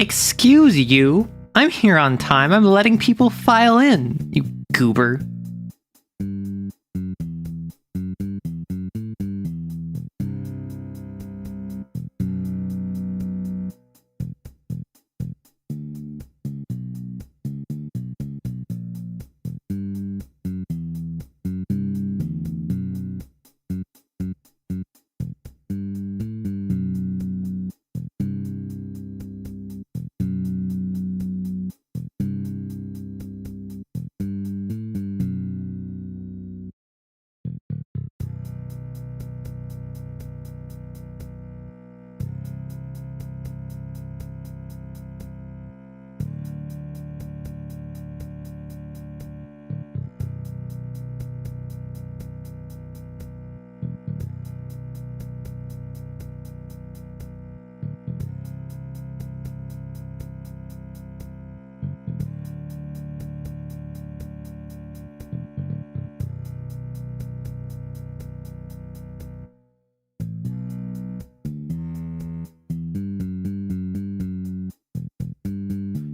Excuse you. I'm here on time. I'm letting people file in, you goober.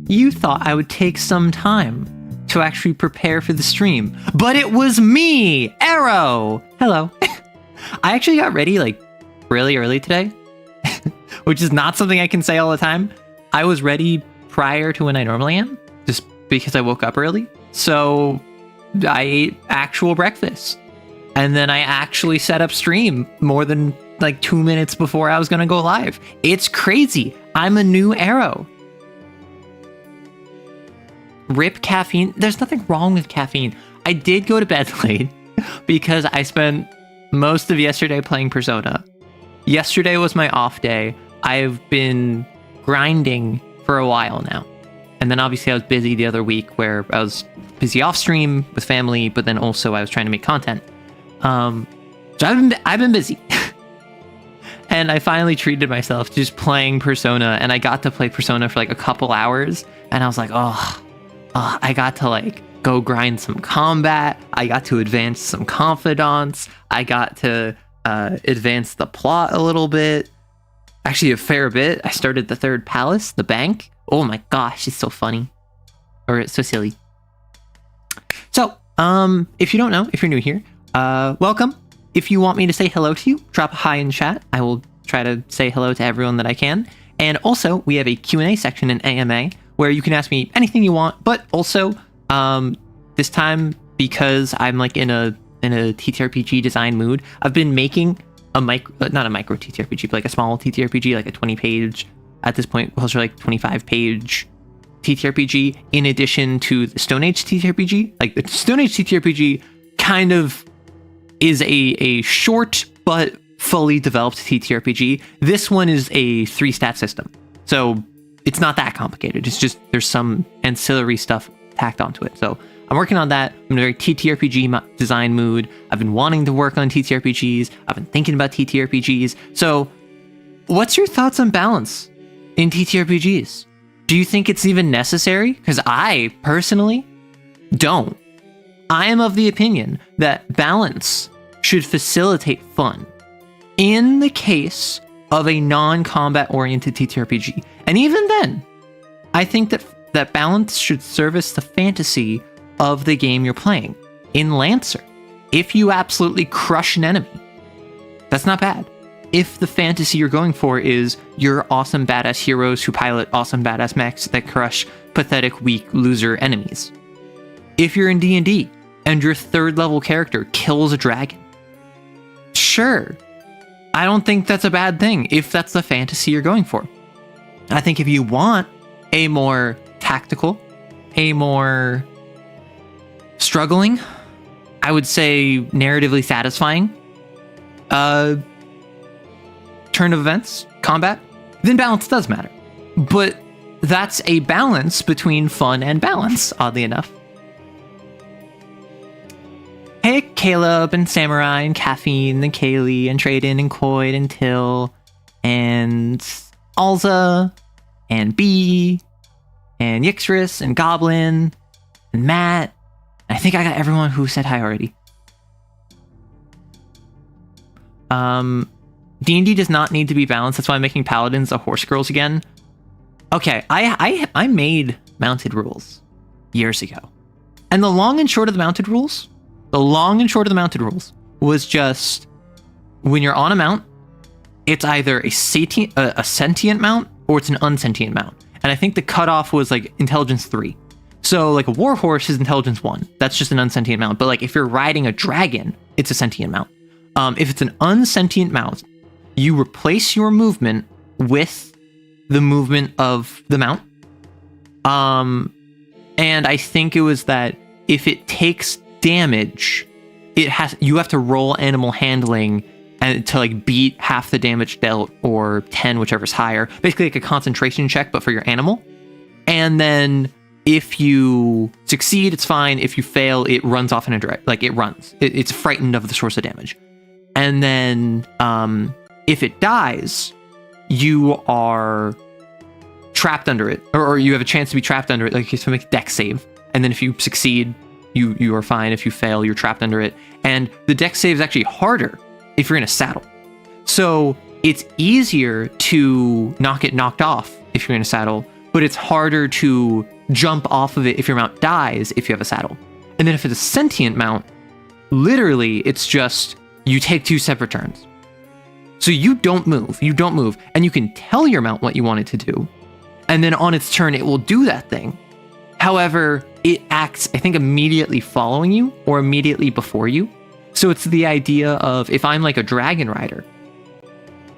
You thought I would take some time to actually prepare for the stream, but it was me, Arrow! Hello. I actually got ready like really early today, which is not something I can say all the time. I was ready prior to when I normally am, just because I woke up early. So I ate actual breakfast, and then I actually set up stream more than like 2 minutes before I was gonna go live. It's crazy. I'm a new Arrow. Rip caffeine. There's nothing wrong with caffeine. I did go to bed late because I spent most of yesterday playing Persona. Yesterday was my off day. I've been grinding for a while now. And then obviously I was busy the other week where I was busy off stream with family, but then also I was trying to make content. So I've been busy. And I finally treated myself to just playing Persona, and I got to play Persona for like a couple hours, and I was like, I got to like go grind some combat. I got to advance some confidants. I got to advance the plot a little bit. Actually, a fair bit. I started the third palace, the bank. Oh my gosh, it's so funny. Or it's so silly. So, if you don't know, if you're new here, welcome. If you want me to say hello to you, drop a hi in chat. I will try to say hello to everyone that I can. And also, we have a Q&A section in AMA where you can ask me anything you want, but also this time, because I'm like in a TTRPG design mood, I've been making a not a micro TTRPG, but like a small TTRPG, like a 20-page, at this point, closer like 25-page TTRPG, in addition to the Stone Age TTRPG. Like the Stone Age TTRPG kind of is a short but fully developed TTRPG. This one is a 3-stat system, so it's not that complicated. It's just there's some ancillary stuff tacked onto it. So I'm working on that. I'm in a very TTRPG design mood. I've been wanting to work on TTRPGs. I've been thinking about TTRPGs. So what's your thoughts on balance in TTRPGs? Do you think it's even necessary? Because I personally don't. I am of the opinion that balance should facilitate fun in the case of a non-combat oriented TTRPG. And even then, I think that balance should service the fantasy of the game you're playing. In Lancer, if you absolutely crush an enemy, that's not bad. If the fantasy you're going for is you're awesome badass heroes who pilot awesome badass mechs that crush pathetic, weak, loser enemies. If you're in D&D and your 3rd level character kills a dragon, sure, I don't think that's a bad thing if that's the fantasy you're going for. I think if you want a more tactical, a more struggling, I would say narratively satisfying turn of events, combat, then balance does matter. But that's a balance between fun and balance, oddly enough. Hey, Caleb and Samurai and Caffeine and Kaylee and Traden and Coyd and Till and Alza and B and Yixris and Goblin and Matt. I think I got everyone who said hi already. D&D does not need to be balanced. That's why I'm making paladins the horse girls again. Okay, I made mounted rules years ago. And the long and short of the mounted rules was just when you're on a mount, it's either a sentient mount or it's an unsentient mount. And I think the cutoff was like intelligence 3. So like a warhorse is intelligence 1. That's just an unsentient mount. But like if you're riding a dragon, it's a sentient mount. If it's an unsentient mount, you replace your movement with the movement of the mount. And I think it was that if it takes damage, you have to roll animal handling and to like beat half the damage dealt or 10, whichever's higher. Basically like a concentration check, but for your animal. And then if you succeed, it's fine. If you fail, it runs off in a direct, like it runs. It's frightened of the source of damage. And then if it dies, you are trapped under it, or you have a chance to be trapped under it. Like you have to make a dex save. And then if you succeed, you are fine. If you fail, you're trapped under it. And the dex save is actually harder if you're in a saddle. So it's easier to not get knocked off if you're in a saddle, but it's harder to jump off of it if your mount dies if you have a saddle. And then if it's a sentient mount, literally it's just you take 2 separate turns. So you don't move, and you can tell your mount what you want it to do. And then on its turn, it will do that thing. However, it acts, I think, immediately following you or immediately before you. So it's the idea of if I'm like a dragon rider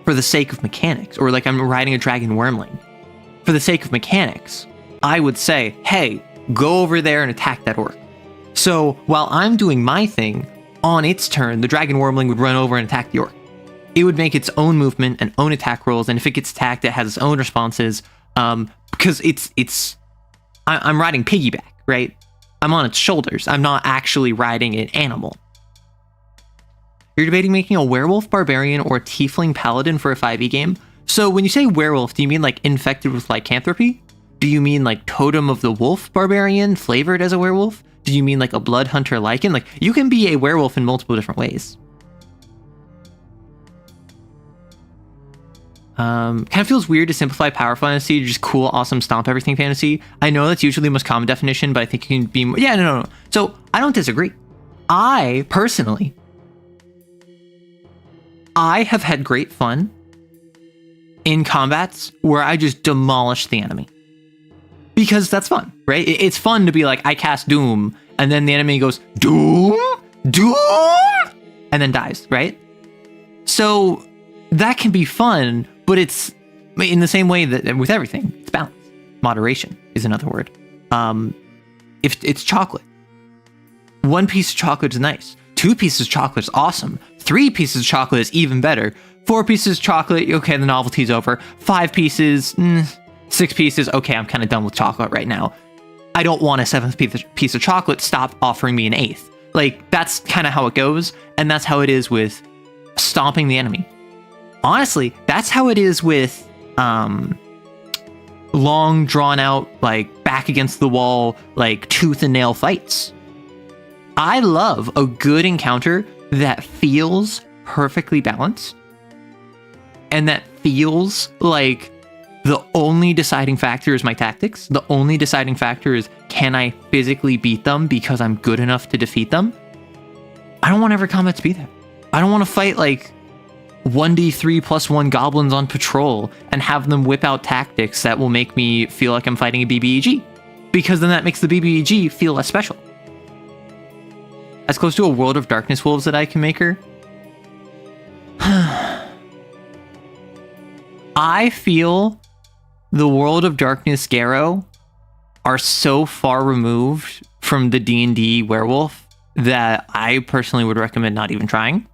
for the sake of mechanics, or like I'm riding a dragon wormling for the sake of mechanics, I would say, hey, go over there and attack that orc. So while I'm doing my thing, on its turn, the dragon wormling would run over and attack the orc. It would make its own movement and own attack rolls, and if it gets attacked, it has its own responses. Because I'm riding piggyback, right? I'm on its shoulders. I'm not actually riding an animal. You're debating making a werewolf barbarian or a tiefling paladin for a 5e game. So when you say werewolf, do you mean like infected with lycanthropy? Do you mean like totem of the wolf barbarian flavored as a werewolf? Do you mean like a blood hunter lycan? Like you can be a werewolf in multiple different ways. Kind of feels weird to simplify power fantasy to just cool, awesome, stomp everything fantasy. I know that's usually the most common definition, but I think you can be more... Yeah, no. So I don't disagree. I have had great fun in combats where I just demolish the enemy. Because that's fun, right? It's fun to be like, I cast Doom, and then the enemy goes, Doom? And then dies, right? So that can be fun, but it's in the same way that with everything, it's balance. Moderation is another word. If it's chocolate, 1 piece of chocolate is nice. 2 pieces of chocolate is awesome. 3 pieces of chocolate is even better. 4 pieces of chocolate, okay, the novelty's over. 5 pieces, 6 pieces, okay, I'm kind of done with chocolate right now. I don't want a 7th piece of chocolate, stop offering me an 8th. Like, that's kind of how it goes, and that's how it is with stomping the enemy. Honestly, that's how it is with long, drawn out, like, back against the wall, like, tooth and nail fights. I love a good encounter that feels perfectly balanced, and that feels like the only deciding factor is my tactics. The only deciding factor is, can I physically beat them because I'm good enough to defeat them? I don't want every combat to be that. I don't want to fight like 1d3 plus 1 goblins on patrol and have them whip out tactics that will make me feel like I'm fighting a BBEG, because then that makes the BBEG feel less special. As close to a World of Darkness wolves that I can make her. I feel the World of Darkness Garrow are so far removed from the D&D werewolf that I personally would recommend not even trying.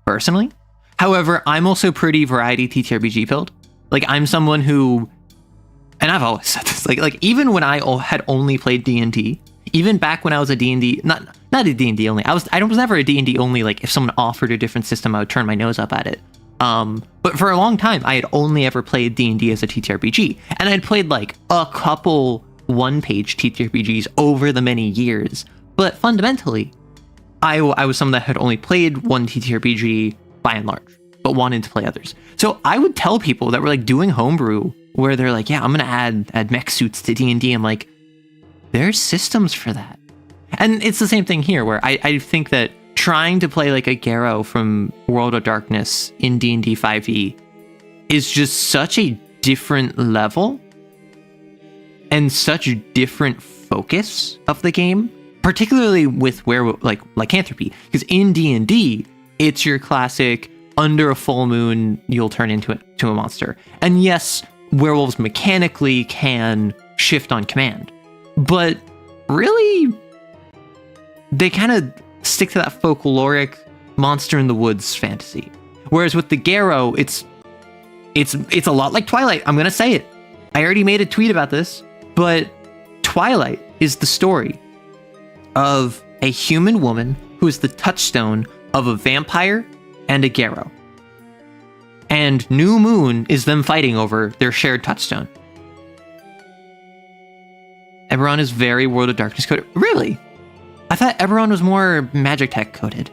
Personally. However, I'm also pretty variety TTRPG pilled. Like, I'm someone who, and I've always said this, like even when I had only played D&D, even back when I was a D&D, not a D&D only, I was never a D&D only. Like, if someone offered a different system, I would turn my nose up at it. But for a long time, I had only ever played D&D as a TTRPG, and I'd played like a couple 1-page TTRPGs over the many years. But fundamentally, I was someone that had only played 1 TTRPG by and large. but wanted to play others. So I would tell people that were like doing homebrew where they're like, yeah, I'm going to add mech suits to D&D. I'm like, there's systems for that. And it's the same thing here where I think that trying to play like a Garrow from World of Darkness in D&D 5e is just such a different level and such a different focus of the game, particularly with like lycanthropy, because in D&D it's your classic under a full moon you'll turn into a monster. And yes, werewolves mechanically can shift on command, but really they kind of stick to that folkloric monster in the woods fantasy. Whereas with the Garrow, it's a lot like Twilight. I'm gonna say it. I already made a tweet about this, but Twilight is the story of a human woman who is the touchstone of a vampire and a Garrow. And New Moon is them fighting over their shared touchstone. Eberron is very World of Darkness coded. Really? I thought Eberron was more Magic Tech coded.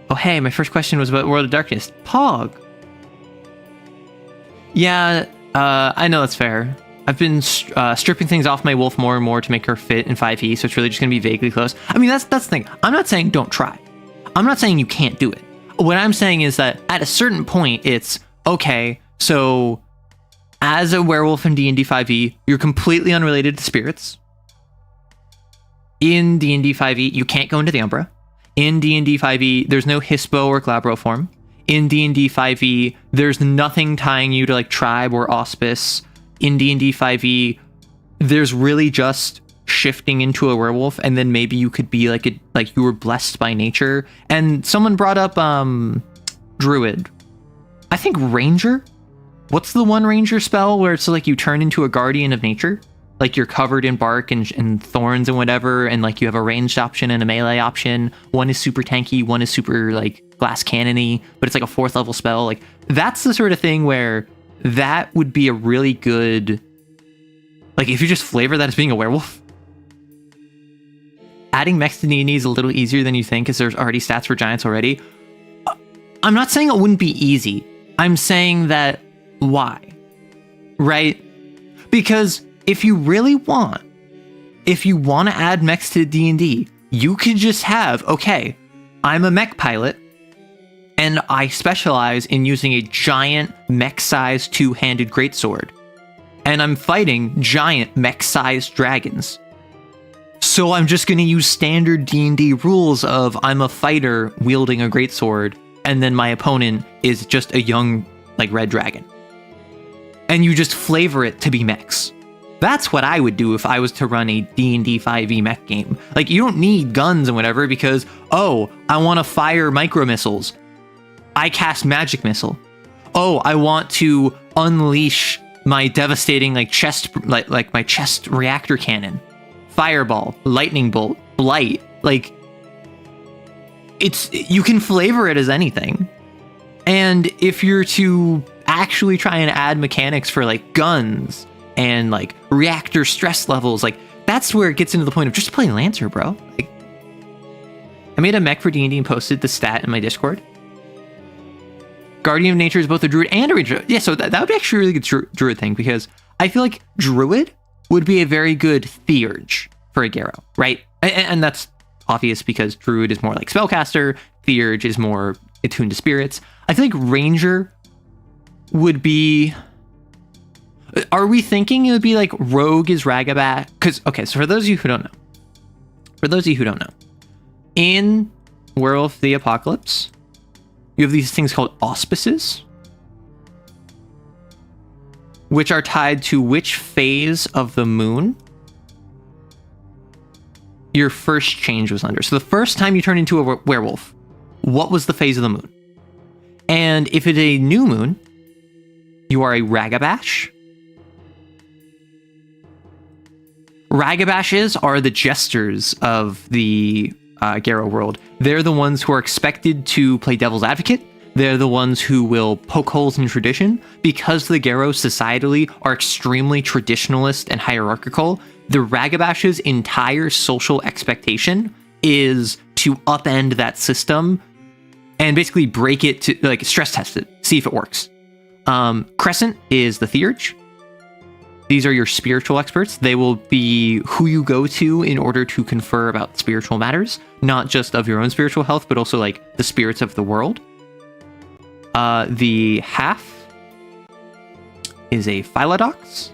Oh, hey, my first question was about World of Darkness. Pog. Yeah, I know that's fair. I've been stripping things off my wolf more and more to make her fit in 5e, so it's really just going to be vaguely close. I mean, that's the thing. I'm not saying don't try. I'm not saying you can't do it. What I'm saying is that at a certain point, it's, okay, so as a werewolf in D&D 5e, you're completely unrelated to spirits. In D&D 5e, you can't go into the Umbra. In D&D 5e, there's no Hispo or Glabro form. In D&D 5e, there's nothing tying you to like tribe or auspice. In D&D 5e, there's really just shifting into a werewolf, and then maybe you could be like you were blessed by nature. And someone brought up Druid. I think Ranger. What's the one Ranger spell where it's like you turn into a guardian of nature? Like you're covered in bark and thorns and whatever, and like you have a ranged option and a melee option. One is super tanky, one is super like glass cannony, but it's like a 4th level spell. Like that's the sort of thing where that would be a really good, like if you just flavor that as being a werewolf. Adding mechs to D&D is a little easier than you think because there's already stats for giants already. I'm not saying it wouldn't be easy. I'm saying that why? Right? Because if you really want, if you want to add mechs to D&D, you could just have, okay, I'm a mech pilot, and I specialize in using a giant mech-sized 2-handed greatsword, and I'm fighting giant mech-sized dragons. So I'm just going to use standard D&D rules of I'm a fighter wielding a greatsword, and then my opponent is just a young, like, red dragon. And you just flavor it to be mechs. That's what I would do if I was to run a D&D 5e mech game. Like, you don't need guns and whatever because, oh, I want to fire micro missiles. I cast magic missile. Oh, I want to unleash my devastating like my chest reactor cannon. Fireball, lightning bolt, blight. Like, you can flavor it as anything. And if you're to actually try and add mechanics for like guns and like reactor stress levels, like that's where it gets into the point of just playing Lancer, bro. Like, I made a mech for D&D and posted the stat in my Discord. Guardian of Nature is both a druid and a ranger. Yeah, so that would be actually a really good druid thing because I feel like druid would be a very good theurge for a Garrow, right? And that's obvious because druid is more like spellcaster, theurge is more attuned to spirits. I feel like ranger would be... Are we thinking it would be like rogue is Ragabash? Because, okay, so for those of you who don't know, in Werewolf the Apocalypse, you have these things called auspices, which are tied to which phase of the moon your first change was under. So the first time you turn into a werewolf, what was the phase of the moon? And if it's a new moon, you are a Ragabash. Ragabashes are the jesters of the Garrow world. They're the ones who are expected to play devil's advocate. They're the ones who will poke holes in tradition. Because the Garrows societally are extremely traditionalist and hierarchical, the Ragabash's entire social expectation is to upend that system and basically break it to like stress test it, see if it works. Crescent is the theurge. These are your spiritual experts. They will be who you go to in order to confer about spiritual matters, not just of your own spiritual health, but also like the spirits of the world. The half is a philodox.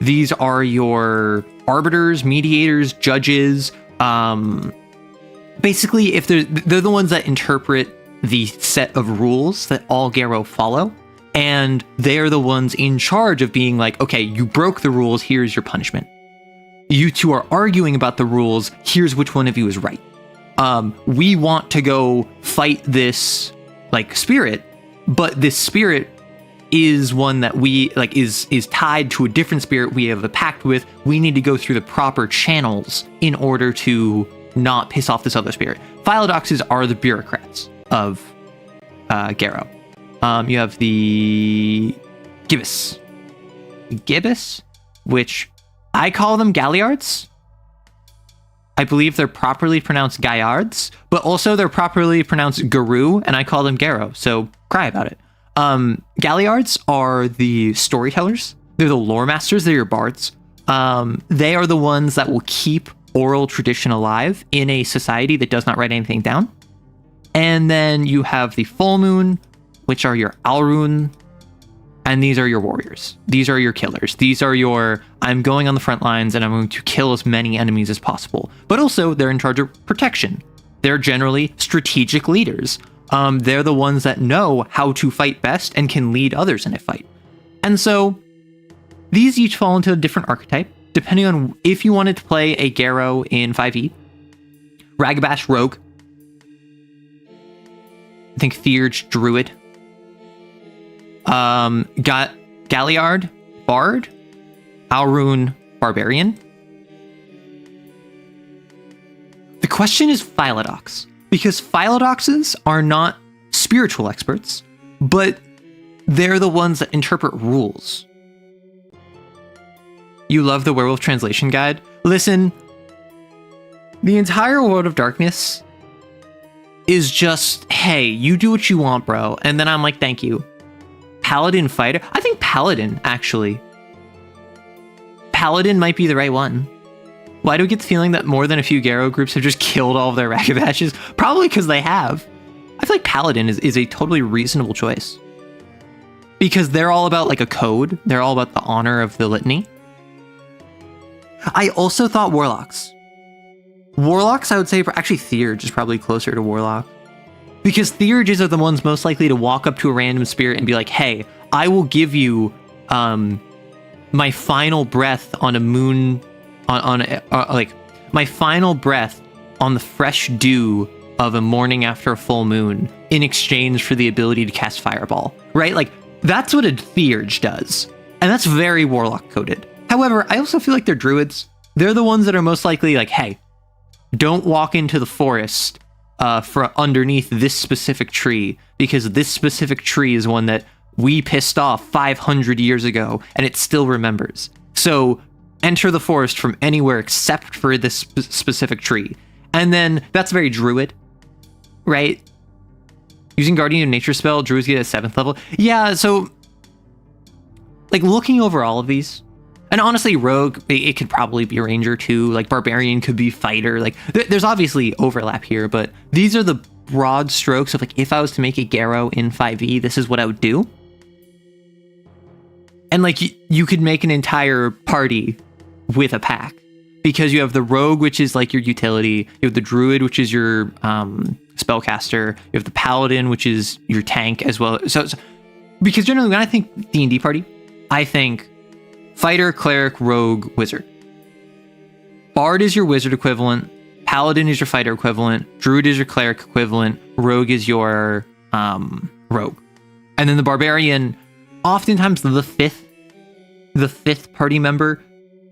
These are your arbiters, mediators, judges. Basically, if they're the ones that interpret the set of rules that all Garrow follow. And they're the ones in charge of being like, okay, you broke the rules, here's your punishment. You two are arguing about the rules, here's which one of you is right. We want to go fight this like spirit, but this spirit is one that we like is tied to a different spirit we have a pact with. We need to go through the proper channels in order to not piss off this other spirit. Philodoxes are the bureaucrats of Garrow. You have the Gibbous, which I call them Galliards. I believe they're properly pronounced Gaillards, but also they're properly pronounced Garou, and I call them Garrow, so cry about it. Galliards are the storytellers. They're the lore masters. They're your bards. They are the ones that will keep oral tradition alive in a society that does not write anything down. And then you have the Full Moon, which are your Alrune, and these are your warriors. These are your killers. These are your, I'm going on the front lines and I'm going to kill as many enemies as possible. But also, they're in charge of protection. They're generally strategic leaders. They're the ones that know how to fight best and can lead others in a fight. And so, these each fall into a different archetype, depending on if you wanted to play a Garrow in 5e. Ragabash, Rogue. I think Theurge, Druid. Galliard, Bard, Alrune, Barbarian. The question is Philodox, because Philodoxes are not spiritual experts, but they're the ones that interpret rules. You love the Werewolf Translation Guide? Listen, the entire World of Darkness is just, hey, you do what you want, bro. And then I'm like, thank you. Paladin fighter? I think Paladin, actually. Paladin might be the right one. Why do we get the feeling that more than a few Garrow groups have just killed all of their Ragabashes? Probably because they have. I feel like Paladin is a totally reasonable choice. Because they're all about like a code. They're all about the honor of the litany. I also thought Warlocks. Warlocks, I would say, actually Theurge is probably closer to Warlock. Because Theurges are the ones most likely to walk up to a random spirit and be like, hey, I will give you my final breath on a moon, like my final breath on the fresh dew of a morning after a full moon in exchange for the ability to cast Fireball, right? Like, that's what a Theurge does. And that's very Warlock coded. However, I also feel like they're Druids. They're the ones that are most likely like, hey, don't walk into the forest for underneath this specific tree, because this specific tree is one that we pissed off 500 years ago, and it still remembers. So enter the forest from anywhere except for this specific tree. And then that's very Druid, right? Using Guardian of Nature spell, Druids get a 7th level. Yeah, so like looking over all of these, and honestly, Rogue, it could probably be Ranger too. Like Barbarian could be Fighter. Like there's obviously overlap here, but these are the broad strokes of like, if I was to make a Garrow in 5e, this is what I would do. And like you could make an entire party with a pack, because you have the Rogue, which is like your utility. You have the Druid, which is your spellcaster. You have the Paladin, which is your tank as well. So because generally when I think D&D party, I think Fighter, Cleric, Rogue, Wizard. Bard is your Wizard equivalent. Paladin is your Fighter equivalent. Druid is your Cleric equivalent. Rogue is your Rogue. And then the Barbarian, oftentimes the fifth party member,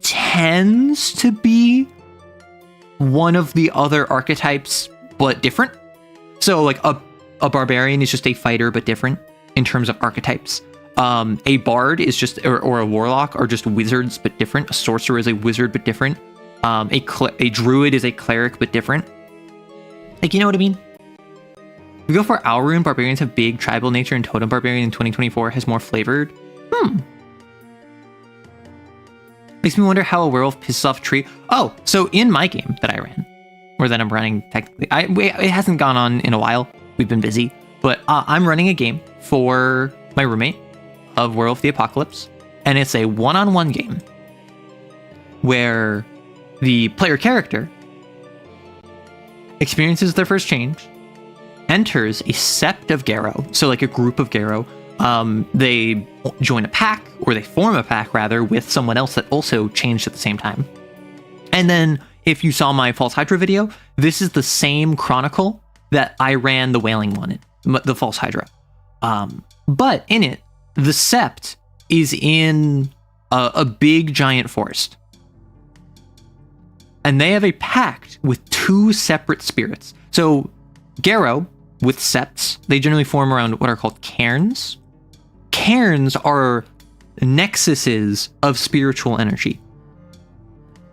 tends to be one of the other archetypes, but different. So like a Barbarian is just a Fighter, but different in terms of archetypes. A Bard is just, or a Warlock are just wizards, but different. A Sorcerer is a wizard, but different. A Druid is a Cleric, but different. Like, you know what I mean? We go for our rune, barbarians have big tribal nature, and totem barbarian in 2024 has more flavored. Makes me wonder how a werewolf pisses off a tree. Oh, so in my game that I ran, or that I'm running technically, it hasn't gone on in a while. We've been busy, but I'm running a game for my roommate of Werewolf the Apocalypse, and it's a one-on-one game where the player character experiences their first change, enters a sept of Garrow, so like a group of Garrow. They join a pack, or they form a pack rather, with someone else that also changed at the same time. And then, if you saw my False Hydra video, this is the same chronicle that I ran the Wailing one in, the False Hydra. But in it, the sept is in a big giant forest. And they have a pact with two separate spirits. So, Garrow, with septs, they generally form around what are called cairns. Cairns are nexuses of spiritual energy.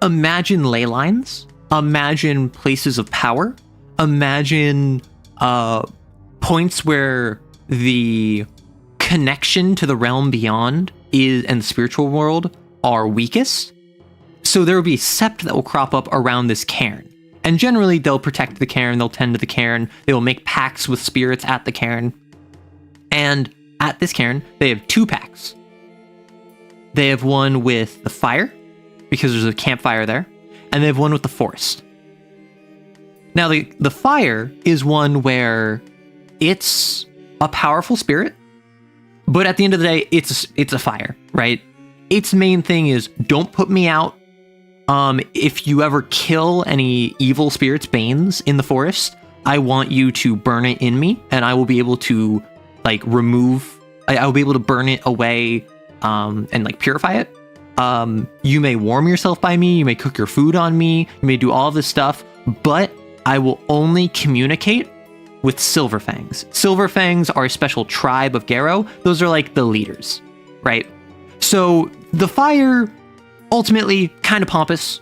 Imagine ley lines. Imagine places of power. Imagine points where the connection to the realm beyond and the spiritual world are weakest. So there will be a sept that will crop up around this cairn. And generally, they'll protect the cairn, they'll tend to the cairn, they will make pacts with spirits at the cairn. And at this cairn, they have two packs. They have one with the fire, because there's a campfire there, and they have one with the forest. Now, the fire is one where it's a powerful spirit, but at the end of the day, it's a fire, right? Its main thing is, don't put me out. If you ever kill any evil spirits, banes, in the forest, I want you to burn it in me, and I will be able to, like, I will be able to burn it away, and, like, purify it. You may warm yourself by me, you may cook your food on me, you may do all this stuff, but I will only communicate with Silverfangs. Silverfangs are a special tribe of Garrow. Those are, like, the leaders, right? So, the fire, ultimately, kind of pompous,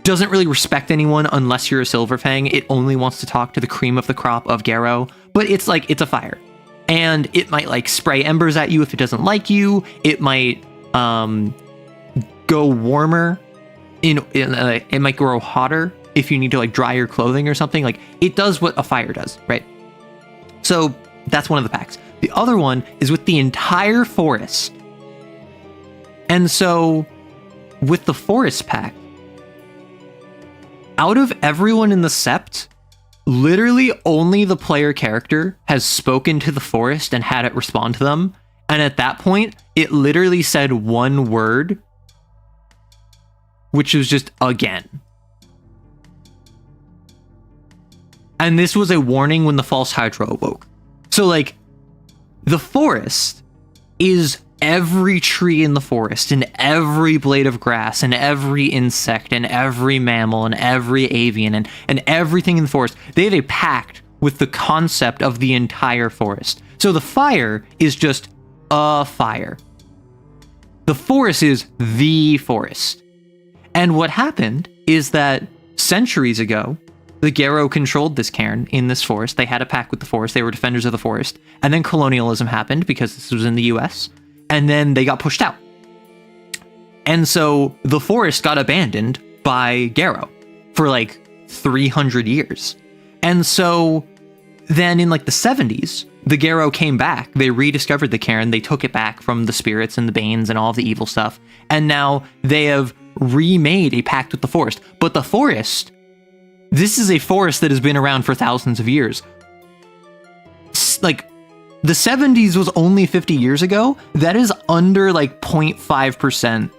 doesn't really respect anyone unless you're a Silverfang. It only wants to talk to the cream of the crop of Garrow, but it's like, it's a fire. And it might, like, spray embers at you if it doesn't like you. It might go warmer. It might grow hotter if you need to, like, dry your clothing or something. Like, it does what a fire does, right? So that's one of the packs. The other one is with the entire forest. And so with the forest pack, out of everyone in the sept, literally only the player character has spoken to the forest and had it respond to them. And at that point, it literally said one word, which was just again. And this was a warning when the False Hydra awoke. So, like, the forest is every tree in the forest, and every blade of grass, and every insect, and every mammal, and every avian, and everything in the forest. They have a pact with the concept of the entire forest. So the fire is just a fire. The forest is the forest. And what happened is that centuries ago, the Garrow controlled this cairn in this forest. They had a pact with the forest. They were defenders of the forest. And then colonialism happened because this was in the US. And then they got pushed out. And so the forest got abandoned by Garrow for like 300 years. And so then in like the 70s, the Garrow came back. They rediscovered the cairn. They took it back from the spirits and the banes and all of the evil stuff. And now they have remade a pact with the forest. But the forest, this is a forest that has been around for thousands of years. Like, the 70s was only 50 years ago. That is under like 0.5%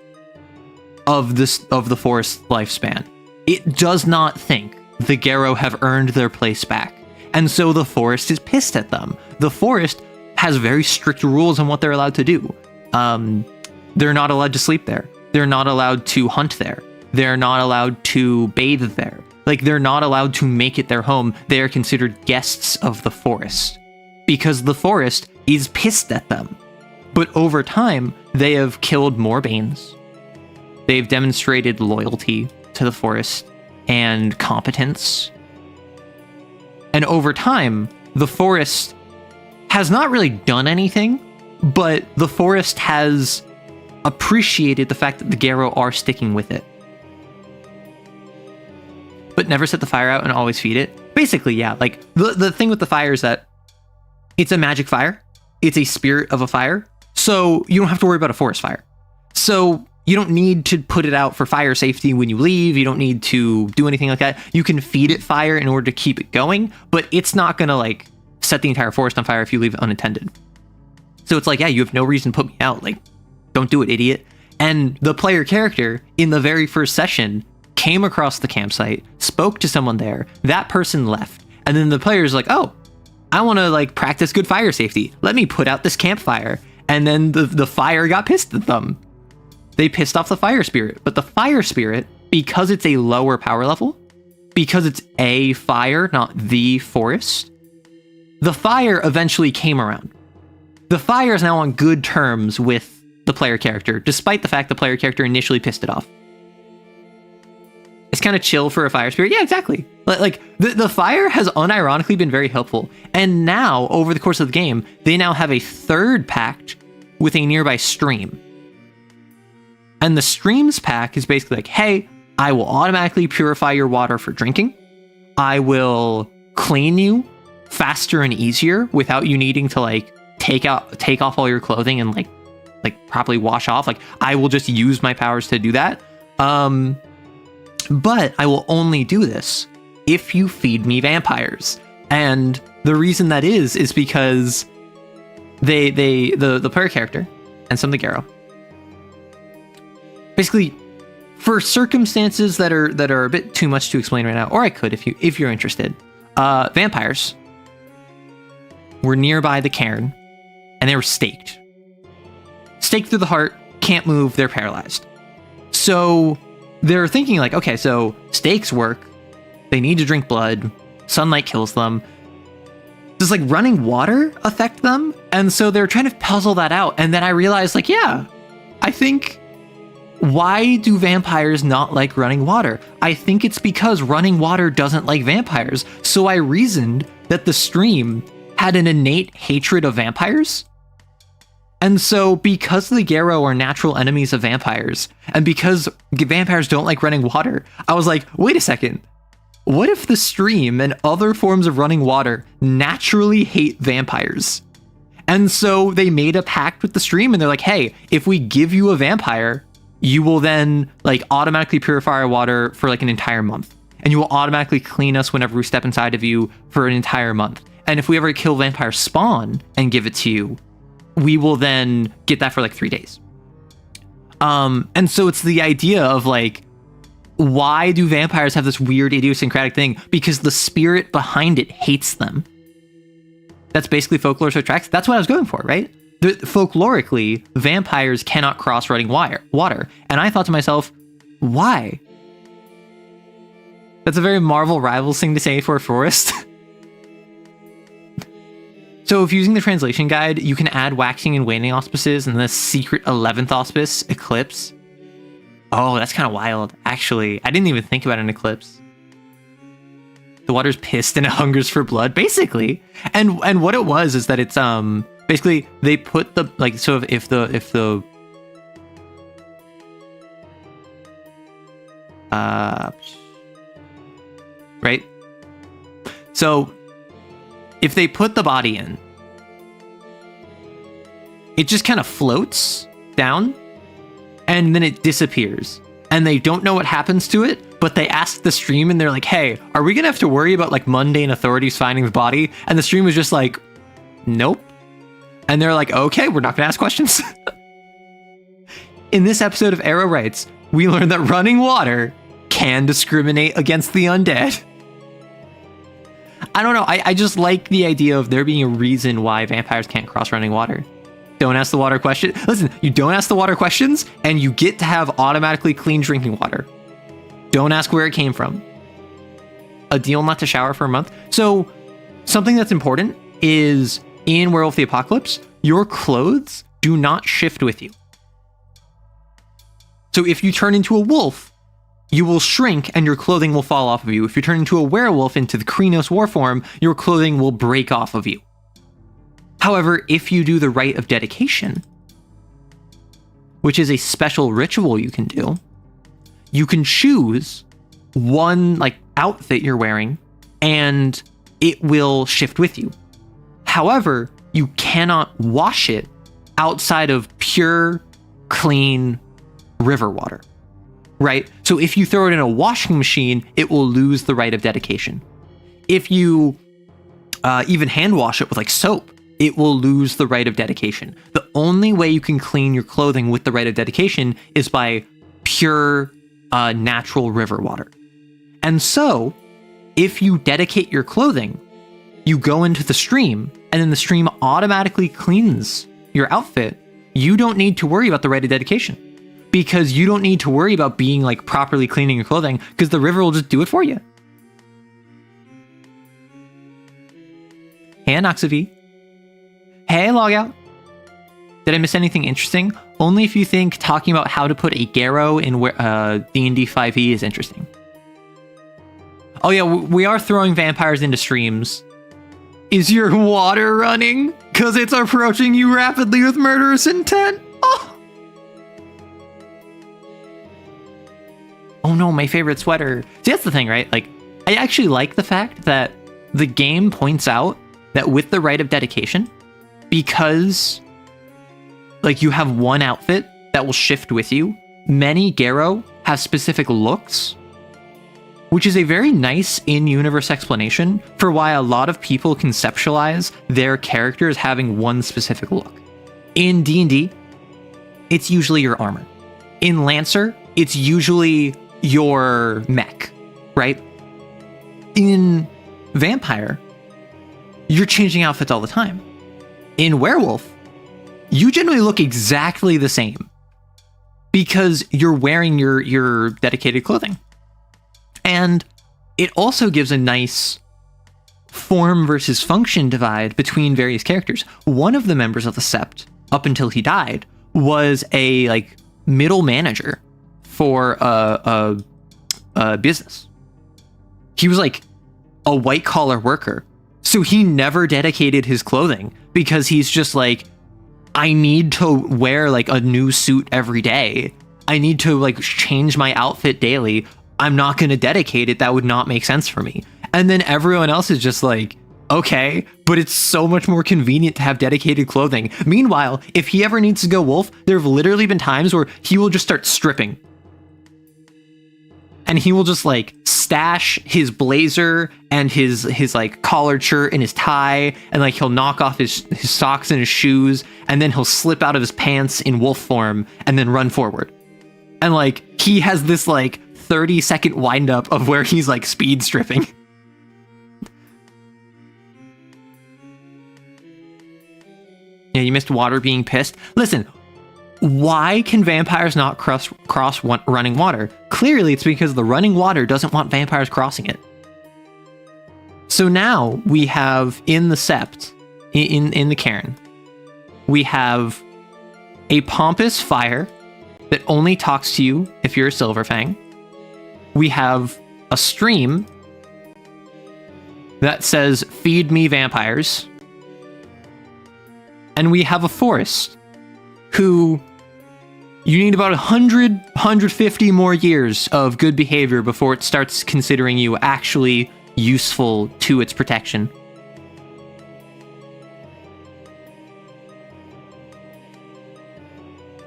of the forest's lifespan. It does not think the Garrow have earned their place back. And so the forest is pissed at them. The forest has very strict rules on what they're allowed to do. They're not allowed to sleep there. They're not allowed to hunt there. They're not allowed to bathe there. Like, they're not allowed to make it their home. They are considered guests of the forest, because the forest is pissed at them. But over time, they have killed more banes. They've demonstrated loyalty to the forest and competence. And over time, the forest has not really done anything, but the forest has appreciated the fact that the Garo are sticking with it. But never set the fire out and always feed it. Basically, yeah, like the thing with the fire is that it's a magic fire. It's a spirit of a fire. So you don't have to worry about a forest fire. So you don't need to put it out for fire safety when you leave. You don't need to do anything like that. You can feed it fire in order to keep it going, but it's not going to like set the entire forest on fire if you leave it unattended. So it's like, yeah, you have no reason to put me out. Like, don't do it, idiot. And the player character in the very first session came across the campsite, spoke to someone there, that person left. And then the player's like, oh, I want to like practice good fire safety. Let me put out this campfire. And then the fire got pissed at them. They pissed off the fire spirit. But the fire spirit, because it's a lower power level, because it's a fire, not the forest, the fire eventually came around. The fire is now on good terms with the player character, despite the fact the player character initially pissed it off. It's kind of chill for a fire spirit. Yeah, exactly. Like the fire has unironically been very helpful. And now, over the course of the game, they now have a third pact with a nearby stream. And the streams pack is basically like, hey, I will automatically purify your water for drinking. I will clean you faster and easier without you needing to like take off all your clothing and like properly wash off. Like, I will just use my powers to do that. But I will only do this if you feed me vampires. And the reason that is because the player character and some of the Garo, basically, for circumstances that are a bit too much to explain right now, or I could if you're interested, vampires were nearby the cairn and they were staked through the heart, can't move, they're paralyzed. So they're thinking like, okay, so stakes work, they need to drink blood, sunlight kills them. Does like running water affect them? And so they're trying to puzzle that out. And then I realized like, yeah, I think, why do vampires not like running water? I think it's because running water doesn't like vampires. So I reasoned that the stream had an innate hatred of vampires. And so because the Garo are natural enemies of vampires, and because vampires don't like running water, I was like, wait a second. What if the stream and other forms of running water naturally hate vampires? And so they made a pact with the stream and they're like, hey, if we give you a vampire, you will then like automatically purify our water for like an entire month. And you will automatically clean us whenever we step inside of you for an entire month. And if we ever kill vampire spawn and give it to you, we will then get that for like 3 days. And so it's the idea of like, why do vampires have this weird idiosyncratic thing? Because the spirit behind it hates them. That's basically folklore subtracts. That's what I was going for, right? Folklorically, vampires cannot cross running water. And I thought to myself, why? That's a very Marvel Rivals thing to say for a forest. So if using the translation guide, you can add waxing and waning auspices and the secret 11th auspice, eclipse. Oh, that's kind of wild. Actually, I didn't even think about an eclipse. The water's pissed and it hungers for blood, basically. And what it was is that it's basically they put the like, so if the right? So if they put the body in, it just kind of floats down and then it disappears. And they don't know what happens to it, but they ask the stream and they're like, hey, are we gonna have to worry about like mundane authorities finding the body? And the stream was just like, nope. And they're like, okay, we're not gonna ask questions. In this episode of Arrow Writes, we learned that running water can discriminate against the undead. I don't know, I just like the idea of there being a reason why vampires can't cross running water. Don't ask the water question. Listen, you don't ask the water questions, and you get to have automatically clean drinking water. Don't ask where it came from. A deal not to shower for a month. So, something that's important is, in Werewolf the Apocalypse, your clothes do not shift with you. So if you turn into a wolf, you will shrink and your clothing will fall off of you. If you turn into a werewolf into the Krynos war form, your clothing will break off of you. However, if you do the rite of dedication, which is a special ritual you can do, you can choose one like outfit you're wearing and it will shift with you. However, you cannot wash it outside of pure, clean river water, right? So if you throw it in a washing machine, it will lose the rite of dedication. If you even hand wash it with like soap, it will lose the rite of dedication. The only way you can clean your clothing with the rite of dedication is by pure, natural river water. And so, if you dedicate your clothing, you go into the stream, and then the stream automatically cleans your outfit. You don't need to worry about the rite of dedication, because you don't need to worry about being like properly cleaning your clothing, because the river will just do it for you. Hey, Anoxavi. Hey, Logout. Did I miss anything interesting? Only if you think talking about how to put a Garrow in D&D 5e is interesting. Oh yeah, we are throwing vampires into streams. Is your water running? Because it's approaching you rapidly with murderous intent? Oh no, my favorite sweater. See, that's the thing, right? Like, I actually like the fact that the game points out that with the rite of dedication, because like you have one outfit that will shift with you, many Garrow have specific looks, which is a very nice in-universe explanation for why a lot of people conceptualize their characters having one specific look. In D&D, it's usually your armor. In Lancer, it's usually your mech, right? In Vampire, you're changing outfits all the time. In Werewolf, you generally look exactly the same because you're wearing your dedicated clothing. And it also gives a nice form versus function divide between various characters. One of the members of the Sept, up until he died, was a like middle manager for a business. He was like a white collar worker. So he never dedicated his clothing because he's just like, I need to wear like a new suit every day. I need to like change my outfit daily. I'm not going to dedicate it. That would not make sense for me. And then everyone else is just like, okay, but it's so much more convenient to have dedicated clothing. Meanwhile, if he ever needs to go wolf, there have literally been times where he will just start stripping. And he will just like stash his blazer and his like collared shirt and his tie, and like he'll knock off his socks and his shoes, and then he'll slip out of his pants in wolf form and then run forward. And like he has this like 30-second wind up of where he's like speed stripping. Yeah, you missed water being pissed. Listen, why can vampires not cross running water? Clearly, it's because the running water doesn't want vampires crossing it. So now we have in the Sept, in the Cairn, we have a pompous fire that only talks to you if you're a Silverfang. We have a stream that says, "Feed me vampires." And we have a forest who you need about 150 more years of good behavior before it starts considering you actually useful to its protection.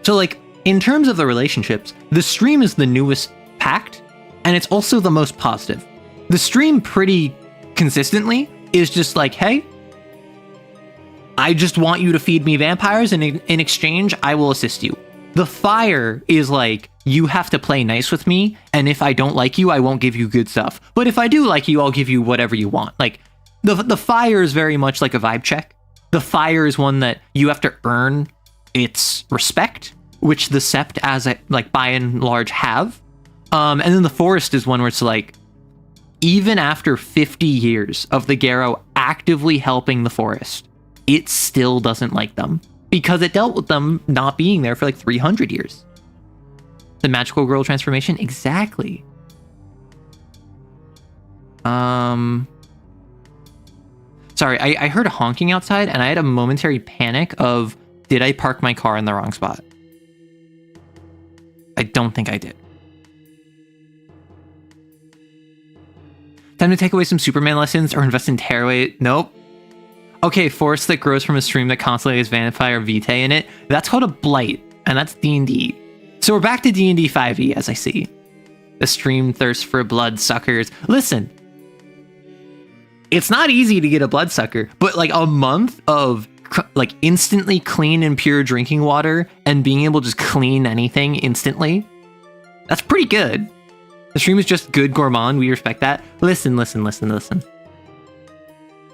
So like, in terms of the relationships, the stream is the newest pact, and it's also the most positive. The stream pretty consistently is just like, hey, I just want you to feed me vampires, and in exchange, I will assist you. The fire is like, you have to play nice with me, and if I don't like you, I won't give you good stuff. But if I do like you, I'll give you whatever you want. Like, the fire is very much like a vibe check. The fire is one that you have to earn its respect, which the Sept, as like by and large, have. And then the forest is one where it's like, even after 50 years of the Garrow actively helping the forest, it still doesn't like them because it dealt with them not being there for like 300 years. The magical girl transformation? Exactly. Sorry, I heard honking outside and I had a momentary panic of, did I park my car in the wrong spot? I don't think I did. Time to take away some Superman lessons or invest in tearaway. Nope. Okay, force that grows from a stream that constantly has vampire vitae in it. That's called a blight, and that's D&D. So we're back to D&D 5e, as I see. The stream thirsts for blood suckers. Listen, it's not easy to get a bloodsucker, but like a month of like instantly clean and pure drinking water and being able to just clean anything instantly, that's pretty good. The stream is just good gourmand. We respect that. Listen.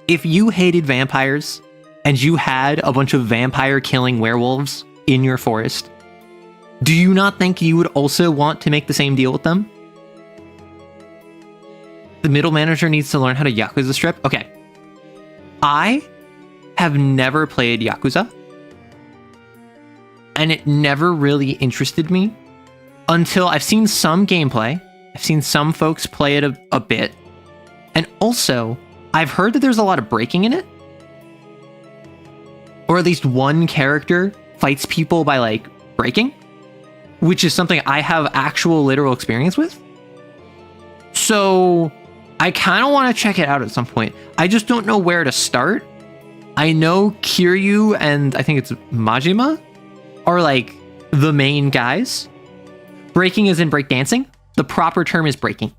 If you hated vampires and you had a bunch of vampire killing werewolves in your forest, do you not think you would also want to make the same deal with them? The middle manager needs to learn how to Yakuza strip. Okay. I have never played Yakuza, and it never really interested me until I've seen some gameplay. I've seen some folks play it a bit. And also, I've heard that there's a lot of breaking in it. Or at least one character fights people by, like, breaking, which is something I have actual literal experience with. So I kind of want to check it out at some point. I just don't know where to start. I know Kiryu and I think it's Majima are, like, the main guys. Breaking is in breakdancing. The proper term is breaking.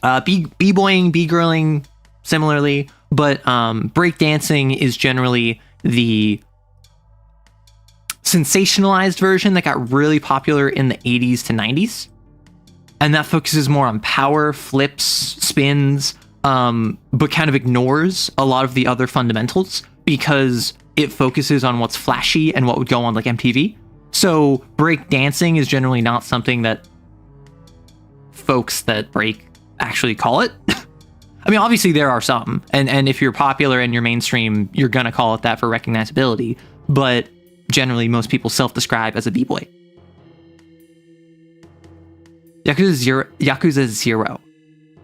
B-boying, B-girling, similarly, but breakdancing is generally the sensationalized version that got really popular in the 80s to 90s. And that focuses more on power, flips, spins, but kind of ignores a lot of the other fundamentals because it focuses on what's flashy and what would go on like MTV. So breakdancing is generally not something that folks that break actually call it. I mean, obviously there are some, and if you're popular and you're mainstream, you're gonna call it that for recognizability, but generally most people self-describe as a b-boy. Yakuza 0.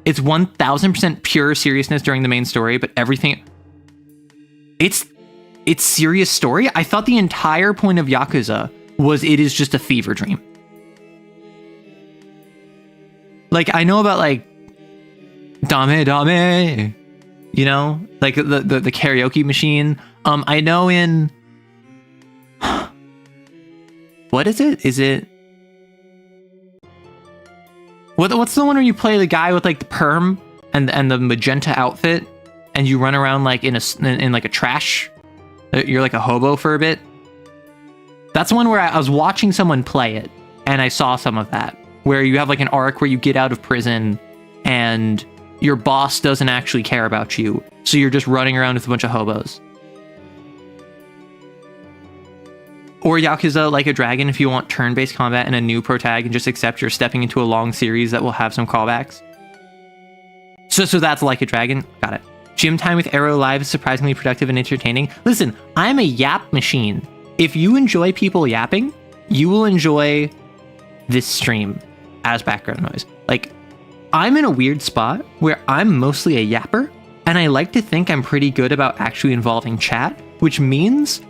It's 1000% pure seriousness during the main story, but everything... It's serious story? I thought the entire point of Yakuza was it is just a fever dream. Like, I know about, like, Dame Dame, you know? Like, the karaoke machine. I know in... What is it? Is it... What's the one where you play the guy with, like, the perm and the magenta outfit, and you run around, like, in like, a trash? You're, like, a hobo for a bit? That's the one where I was watching someone play it, and I saw some of that. Where you have like an arc where you get out of prison and your boss doesn't actually care about you. So you're just running around with a bunch of hobos. Or Yakuza Like a Dragon if you want turn-based combat and a new pro tag and just accept you're stepping into a long series that will have some callbacks. So that's Like a Dragon. Got it. Gym time with Arrow Live is surprisingly productive and entertaining. Listen, I'm a yap machine. If you enjoy people yapping, you will enjoy this stream as background noise. Like, I'm in a weird spot where I'm mostly a yapper, and I like to think I'm pretty good about actually involving chat, which means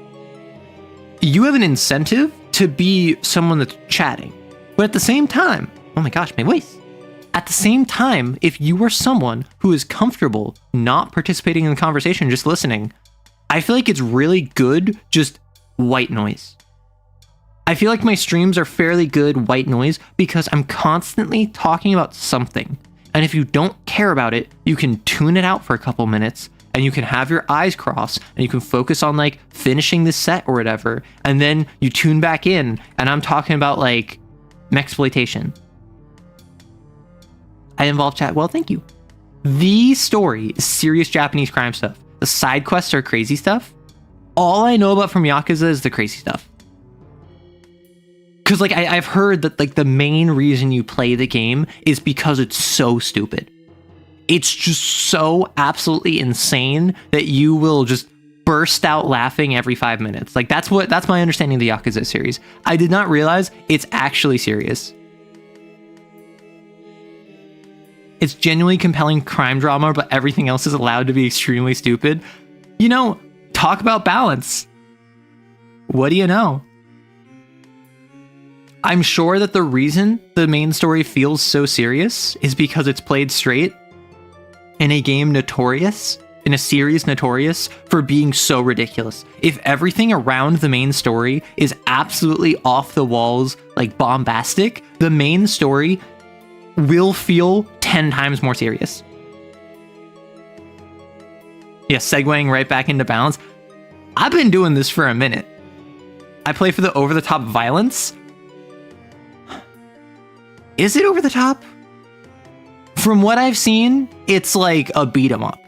you have an incentive to be someone that's chatting. But at the same time, oh my gosh, my voice. At the same time, if you are someone who is comfortable not participating in the conversation, just listening, I feel like it's really good just white noise. I feel like my streams are fairly good white noise because I'm constantly talking about something. And if you don't care about it, you can tune it out for a couple minutes and you can have your eyes crossed and you can focus on like finishing this set or whatever. And then you tune back in and I'm talking about like mexploitation. I involve chat. Well, thank you. The story is serious Japanese crime stuff. The side quests are crazy stuff. All I know about from Yakuza is the crazy stuff. Because like I've heard that like the main reason you play the game is because it's so stupid. It's just so absolutely insane that you will just burst out laughing every 5 minutes. Like that's my understanding of the Yakuza series. I did not realize it's actually serious. It's genuinely compelling crime drama, but everything else is allowed to be extremely stupid. You know, talk about balance. What do you know? I'm sure that the reason the main story feels so serious is because it's played straight in a game notorious, in a series notorious for being so ridiculous. If everything around the main story is absolutely off the walls, like bombastic, the main story will feel 10 times more serious. Yeah, segueing right back into balance. I've been doing this for a minute. I play for the over-the-top violence. Is it over the top? From what I've seen, it's like a beat 'em up.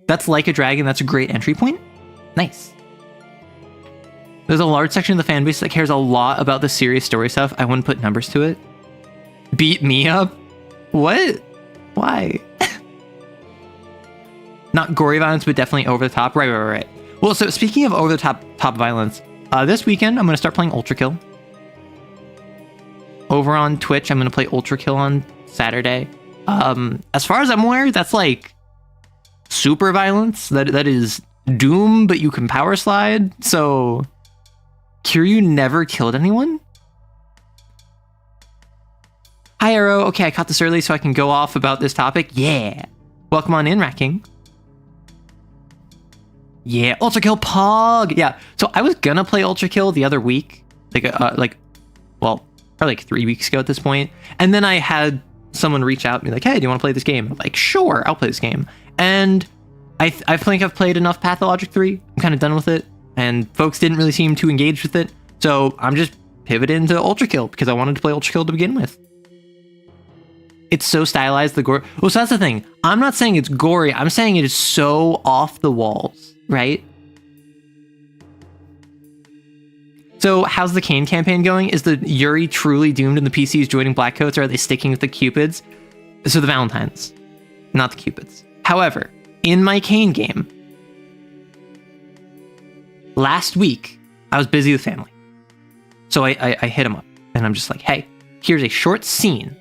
That's Like a Dragon. That's a great entry point. Nice. There's a large section of the fan base that cares a lot about the serious story stuff. I wouldn't put numbers to it. Beat me up? What? Why? Not gory violence, but definitely over the top. Right. Well, so speaking of over the top violence, this weekend I'm going to start playing Ultra Kill. Over on Twitch, I'm going to play Ultra Kill on Saturday. As far as I'm aware, that's like super violence. That is Doom, but you can power slide. So, Kiryu never killed anyone? Hi, Arrow. Okay, I caught this early so I can go off about this topic. Yeah. Welcome on in, Racking. Yeah, Ultra Kill Pog. Yeah, so I was gonna play Ultra Kill the other week. Well, probably like 3 weeks ago at this point. And then I had someone reach out and be like, hey, do you want to play this game? I'm like, sure, I'll play this game. And I think I've played enough Pathologic 3. I'm kind of done with it. And folks didn't really seem too engaged with it. So I'm just pivoting to Ultra Kill because I wanted to play Ultra Kill to begin with. It's so stylized, the gore. Well, so that's the thing. I'm not saying it's gory. I'm saying it is so off the walls, right? So how's the Kane campaign going? Is the Yuri truly doomed and the PCs joining Black Coats, or are they sticking with the Cupids? So the Valentines, not the Cupids. However, in my Kane game, last week, I was busy with family. So I hit him up and I'm just like, hey, here's a short scene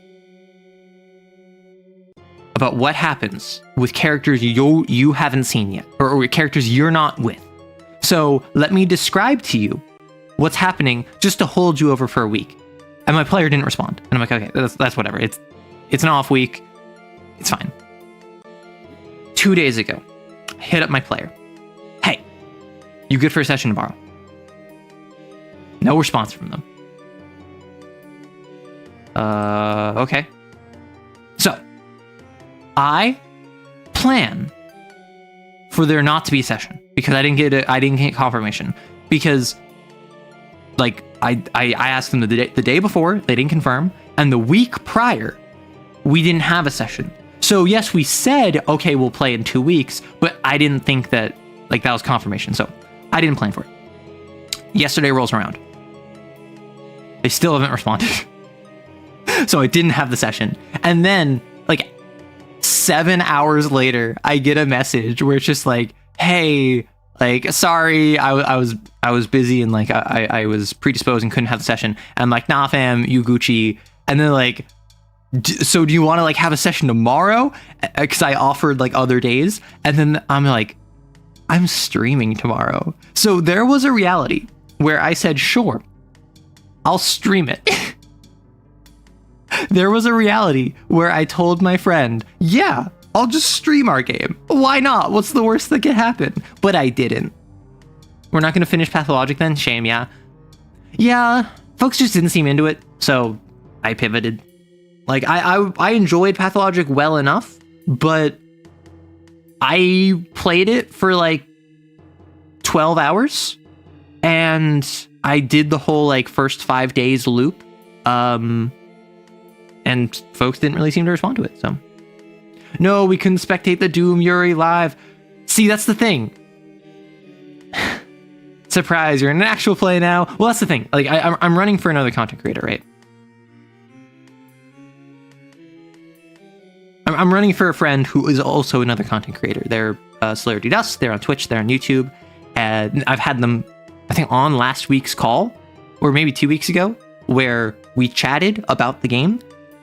about what happens with characters you haven't seen yet, or characters you're not with. So let me describe to you what's happening just to hold you over for a week. And my player didn't respond. And I'm like, okay, that's whatever. It's an off week. It's fine. 2 days ago, I hit up my player. Hey, you good for a session tomorrow? No response from them. Okay. So, I plan for there not to be a session because I didn't get confirmation because like I asked them the day before, they didn't confirm, and the week prior we didn't have a session. So yes, we said okay, we'll play in 2 weeks, but I didn't think that like that was confirmation. So I didn't plan for it. Yesterday rolls around. They still haven't responded. So I didn't have the session. And then like 7 hours later, I get a message where it's just like, hey, like, sorry, I was busy and like I was predisposed and couldn't have the session. And I'm like, nah, fam, you Gucci. And then like, so do you want to like have a session tomorrow? Because I offered like other days. And then I'm like, I'm streaming tomorrow. So there was a reality where I said, sure, I'll stream it. There was a reality where I told my friend, yeah, I'll just stream our game. Why not? What's the worst that could happen? But I didn't. We're not going to finish Pathologic then? Shame, yeah. Yeah, folks just didn't seem into it, so I pivoted. Like, I enjoyed Pathologic well enough, but I played it for like 12 hours, and I did the whole like first 5 days loop. And folks didn't really seem to respond to it, so. No, we couldn't spectate the Doom Yuri live. See, that's the thing. Surprise, you're in an actual play now. Well, that's the thing. Like, I'm running for another content creator, right? I'm running for a friend who is also another content creator. They're Celerity Dust. They're on Twitch. They're on YouTube. And I've had them, I think, on last week's call, or maybe 2 weeks ago, where we chatted about the game.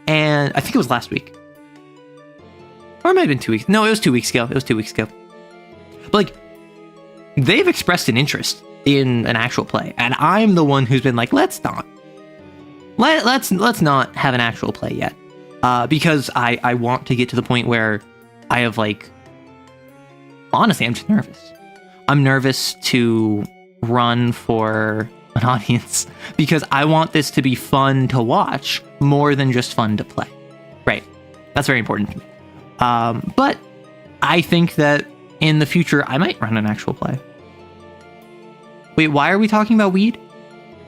And I think it was last week. Or it might have been 2 weeks. No, it was 2 weeks ago. But like, they've expressed an interest in an actual play. And I'm the one who's been like, let's not have an actual play yet. Because I want to get to the point where I have, like, honestly, I'm just nervous. I'm nervous to run for an audience because I want this to be fun to watch more than just fun to play. Right. That's very important to me. But I think that in the future, I might run an actual play. Wait, why are we talking about weed?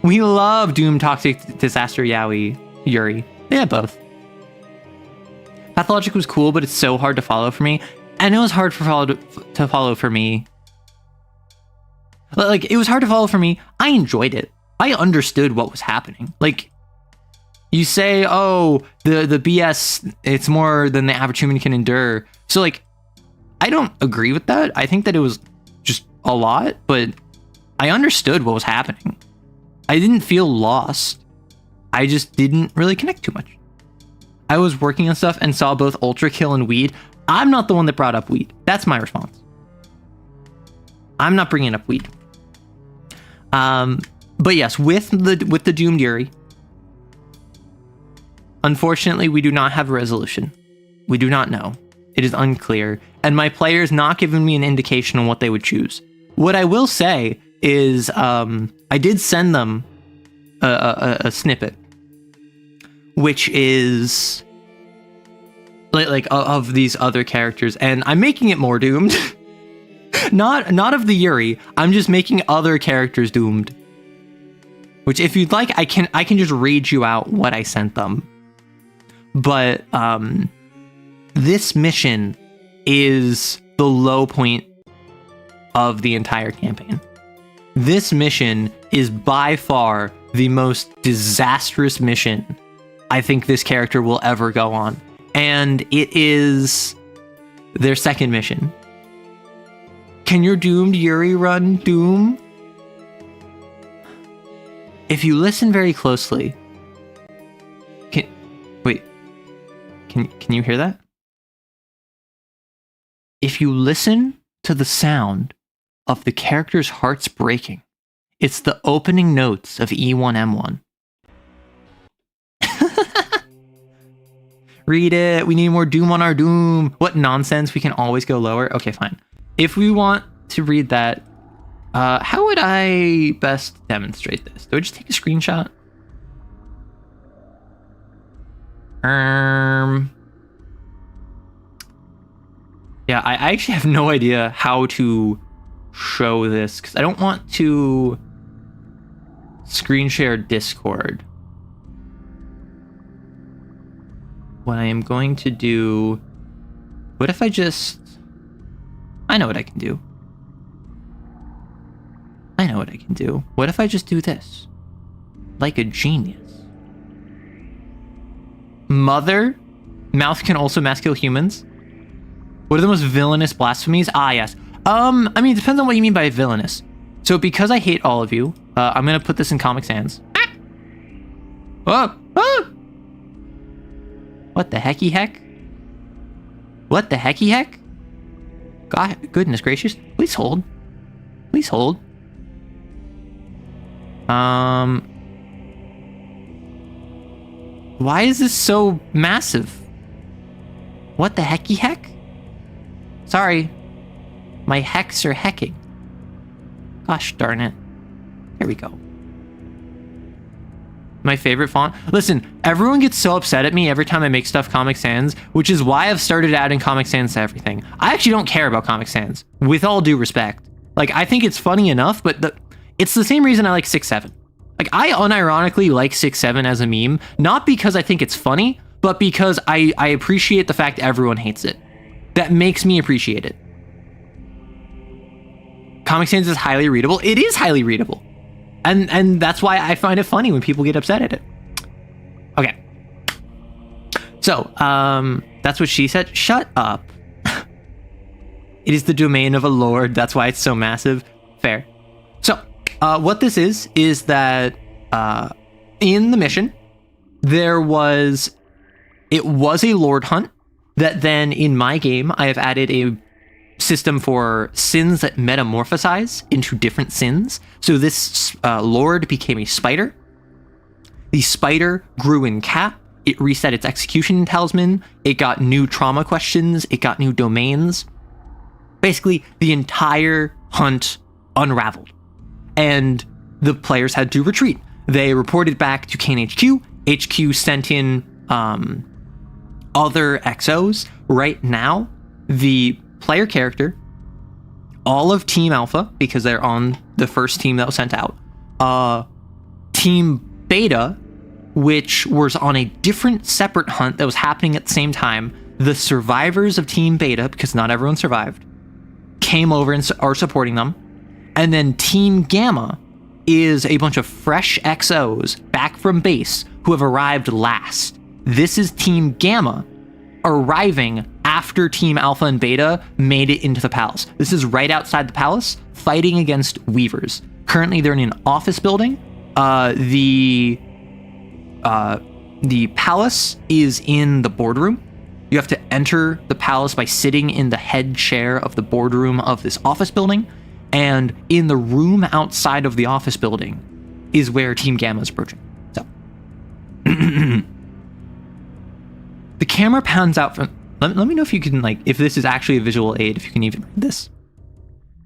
We love Doom, Toxic Disaster, Yaoi, Yuri. Yeah, both. Pathologic was cool, but it's so hard to follow for me. And it was hard to follow for me. Like, it was hard to follow for me. I enjoyed it. I understood what was happening. Like, you say, oh, the BS, it's more than the average human can endure. So, like, I don't agree with that. I think that it was just a lot, but I understood what was happening. I didn't feel lost. I just didn't really connect too much. I was working on stuff and saw both Ultra Kill and weed. I'm not the one that brought up weed. That's my response. I'm not bringing up weed. But yes, with the Doomed Yuri, unfortunately, we do not have a resolution. We do not know. It is unclear. And my player's not giving me an indication on what they would choose. What I will say is I did send them a snippet, which is like of these other characters, and I'm making it more doomed. not of the Yuri. I'm just making other characters doomed. Which, if you'd like, I can just read you out what I sent them. But this mission is the low point of the entire campaign. This mission is by far the most disastrous mission I think this character will ever go on. And it is their second mission. Can your Doomed Yuri run Doom? If you listen very closely... Can you hear that? If you listen to the sound of the character's hearts breaking, it's the opening notes of E1M1. Read it. We need more Doom on our Doom. What nonsense. We can always go lower. Okay, fine. If we want to read that, how would I best demonstrate this? Do I just take a screenshot? Yeah, I actually have no idea how to show this because I don't want to screen share Discord. What I am going to do... What if I just... I know what I can do. What if I just do this? Like a genius. Mother? Mouth can also mass kill humans? What are the most villainous blasphemies? Ah, yes. I mean, it depends on what you mean by villainous. So because I hate all of you, I'm going to put this in Comic Sans. Oh! Oh! What the hecky heck? What the hecky heck? God, goodness gracious. Please hold. Please hold. Why is this so massive? What the hecky heck? Sorry. My hecks are hecking. Gosh darn it. There we go. My favorite font. Listen, everyone gets so upset at me every time I make stuff Comic Sans, which is why I've started adding Comic Sans to everything. I actually don't care about Comic Sans, with all due respect. Like, I think it's funny enough, but it's the same reason I like 6-7. Like, I unironically like 6-7 as a meme, not because I think it's funny, but because I appreciate the fact everyone hates it. That makes me appreciate it. Comic Sans is highly readable. It is highly readable. And that's why I find it funny when people get upset at it. Okay. So, that's what she said. Shut up. It is the domain of a lord. That's why it's so massive. Fair. So, what this is that in the mission, it was a lord hunt that then in my game, I have added a system for sins that metamorphosize into different sins. So this lord became a spider. The spider grew in cat. It reset its execution talisman. It got new trauma questions. It got new domains. Basically, the entire hunt unraveled. And the players had to retreat. They reported back to Kane HQ. HQ sent in other XOs. Right now, the player character, all of Team Alpha, because they're on the first team that was sent out, Team Beta, which was on a different separate hunt that was happening at the same time, the survivors of Team Beta, because not everyone survived, came over and are supporting them. And then Team Gamma is a bunch of fresh XOs back from base who have arrived last. This is Team Gamma arriving after Team Alpha and Beta made it into the palace. This is right outside the palace, fighting against Weavers. Currently, they're in an office building. The palace is in the boardroom. You have to enter the palace by sitting in the head chair of the boardroom of this office building. And in the room outside of the office building is where Team Gamma is approaching. So, the camera pans out from... Let me know if you can, like, if this is actually a visual aid, if you can even read this.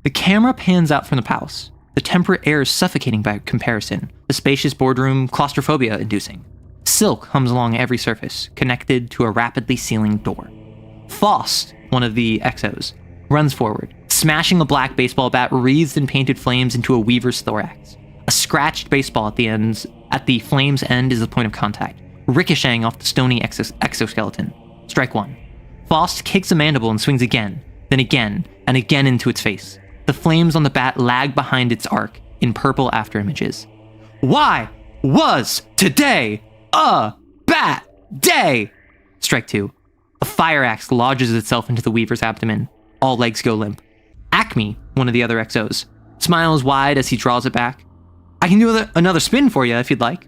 The camera pans out from the palace. The temperate air is suffocating by comparison. The spacious boardroom, claustrophobia-inducing. Silk hums along every surface, connected to a rapidly sealing door. Faust, one of the XOs, runs forward, smashing a black baseball bat wreathed in painted flames into a weaver's thorax. A scratched baseball at the flame's end is the point of contact, ricocheting off the stony exoskeleton. Strike one. Faust kicks a mandible and swings again, then again, and again into its face. The flames on the bat lag behind its arc in purple afterimages. Why was today a bat day? Strike two. A fire axe lodges itself into the weaver's abdomen. All legs go limp. Acme, one of the other XOs, smiles wide as he draws it back. I can do another spin for you if you'd like.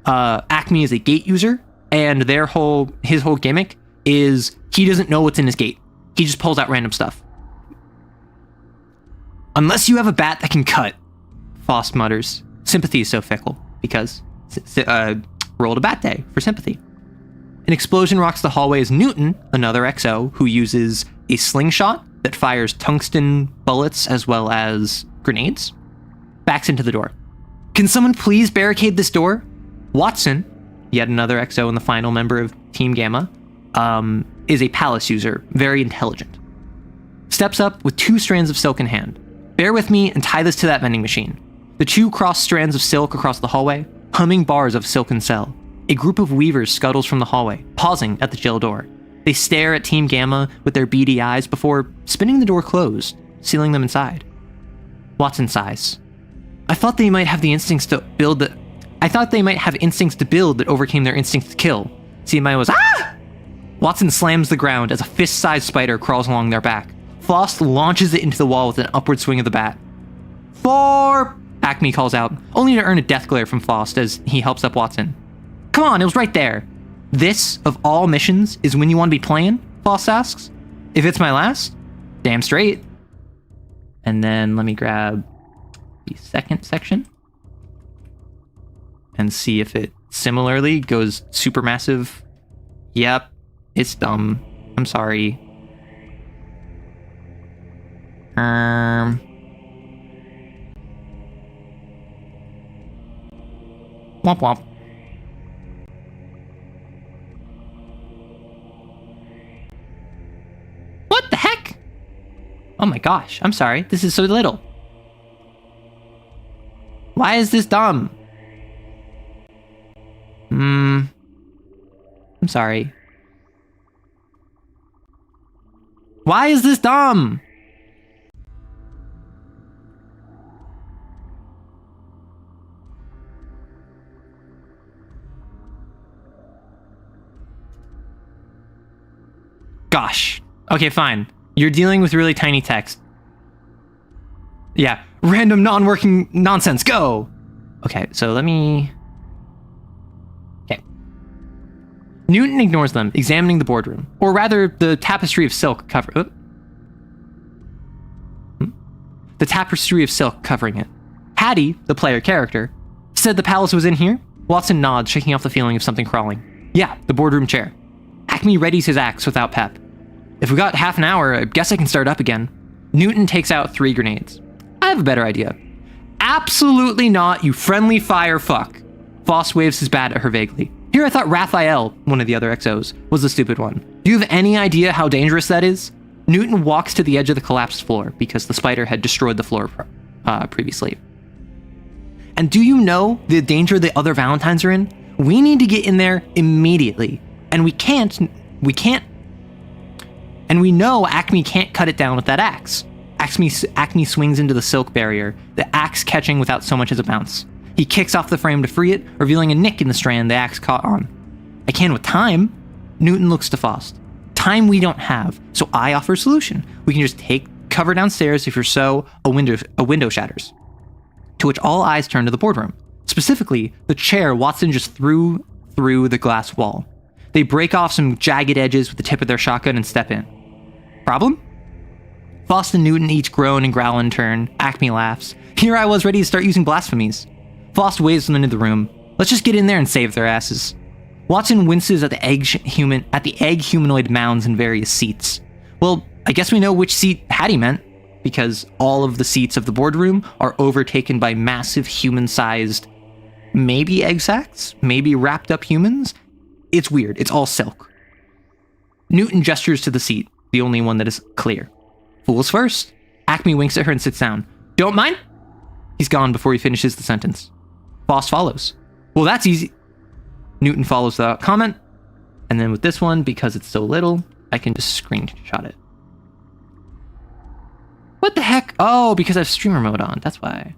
Acme is a gate user, and his whole gimmick is he doesn't know what's in his gate. He just pulls out random stuff. Unless you have a bat that can cut, Faust mutters. Sympathy is so fickle, because rolled a bat day for sympathy. An explosion rocks the hallway as Newton, another XO, who uses a slingshot that fires tungsten bullets as well as grenades, backs into the door. Can someone please barricade this door? Watson, yet another XO and the final member of Team Gamma, is a palace user, very intelligent. Steps up with 2 strands of silk in hand. Bear with me and tie this to that vending machine. The 2 cross strands of silk across the hallway, humming bars of silken cell. A group of weavers scuttles from the hallway, pausing at the jail door. They stare at Team Gamma with their beady eyes before spinning the door closed, sealing them inside. Watson sighs. I thought they might have instincts to build that overcame their instincts to kill. CMI was, ah! Watson slams the ground as a fist-sized spider crawls along their back. Faust launches it into the wall with an upward swing of the bat. "For!" Acme calls out, only to earn a death glare from Faust as he helps up Watson. Come on, it was right there. This, of all missions, is when you want to be playing? Faust asks. If it's my last? Damn straight. And then let me grab the second section and see if it similarly goes super massive. Yep, it's dumb. I'm sorry. Womp womp. What the heck? Oh my gosh, I'm sorry. This is so little. Why is this dumb? I'm sorry. Why is this dumb? Gosh. Okay, fine. You're dealing with really tiny text. Yeah, random non-working nonsense, go! Okay, so let me... Okay. Newton ignores them, examining the boardroom. Or rather, the tapestry of silk cover... The tapestry of silk covering it. Hattie, the player character, said the palace was in here. Watson nods, shaking off the feeling of something crawling. Yeah, the boardroom chair. Acme readies his axe without pep. If we got half an hour, I guess I can start up again. Newton takes out 3 grenades. I have a better idea. Absolutely not, you friendly fire fuck. Foss waves his bat at her vaguely. Here I thought Raphael, one of the other XOs, was the stupid one. Do you have any idea how dangerous that is? Newton walks to the edge of the collapsed floor because the spider had destroyed the floor previously. And do you know the danger the other Valentines are in? We need to get in there immediately. And we can't, and we know Acme can't cut it down with that axe. Acme swings into the silk barrier, the axe catching without so much as a bounce. He kicks off the frame to free it, revealing a nick in the strand the axe caught on. I can with time. Newton looks to Faust. Time we don't have, so I offer a solution. We can just take cover downstairs if you're so, a window shatters. To which all eyes turn to the boardroom. Specifically, the chair Watson just threw through the glass wall. They break off some jagged edges with the tip of their shotgun and step in. Problem? Faust and Newton each groan and growl in turn. Acme laughs. Here I was ready to start using blasphemies. Faust waves them into the room. Let's just get in there and save their asses. Watson winces at the egg humanoid mounds and various seats. Well, I guess we know which seat Hattie meant, because all of the seats of the boardroom are overtaken by massive human-sized, maybe egg sacs, maybe wrapped up humans. It's weird. It's all silk. Newton gestures to the seat, the only one that is clear. Fools first. Acme winks at her and sits down. Don't mind? He's gone before he finishes the sentence. Faust follows. Well, that's easy. Newton follows without comment. And then with this one, because it's so little, I can just screenshot it. What the heck? Oh, because I have streamer mode on. That's why.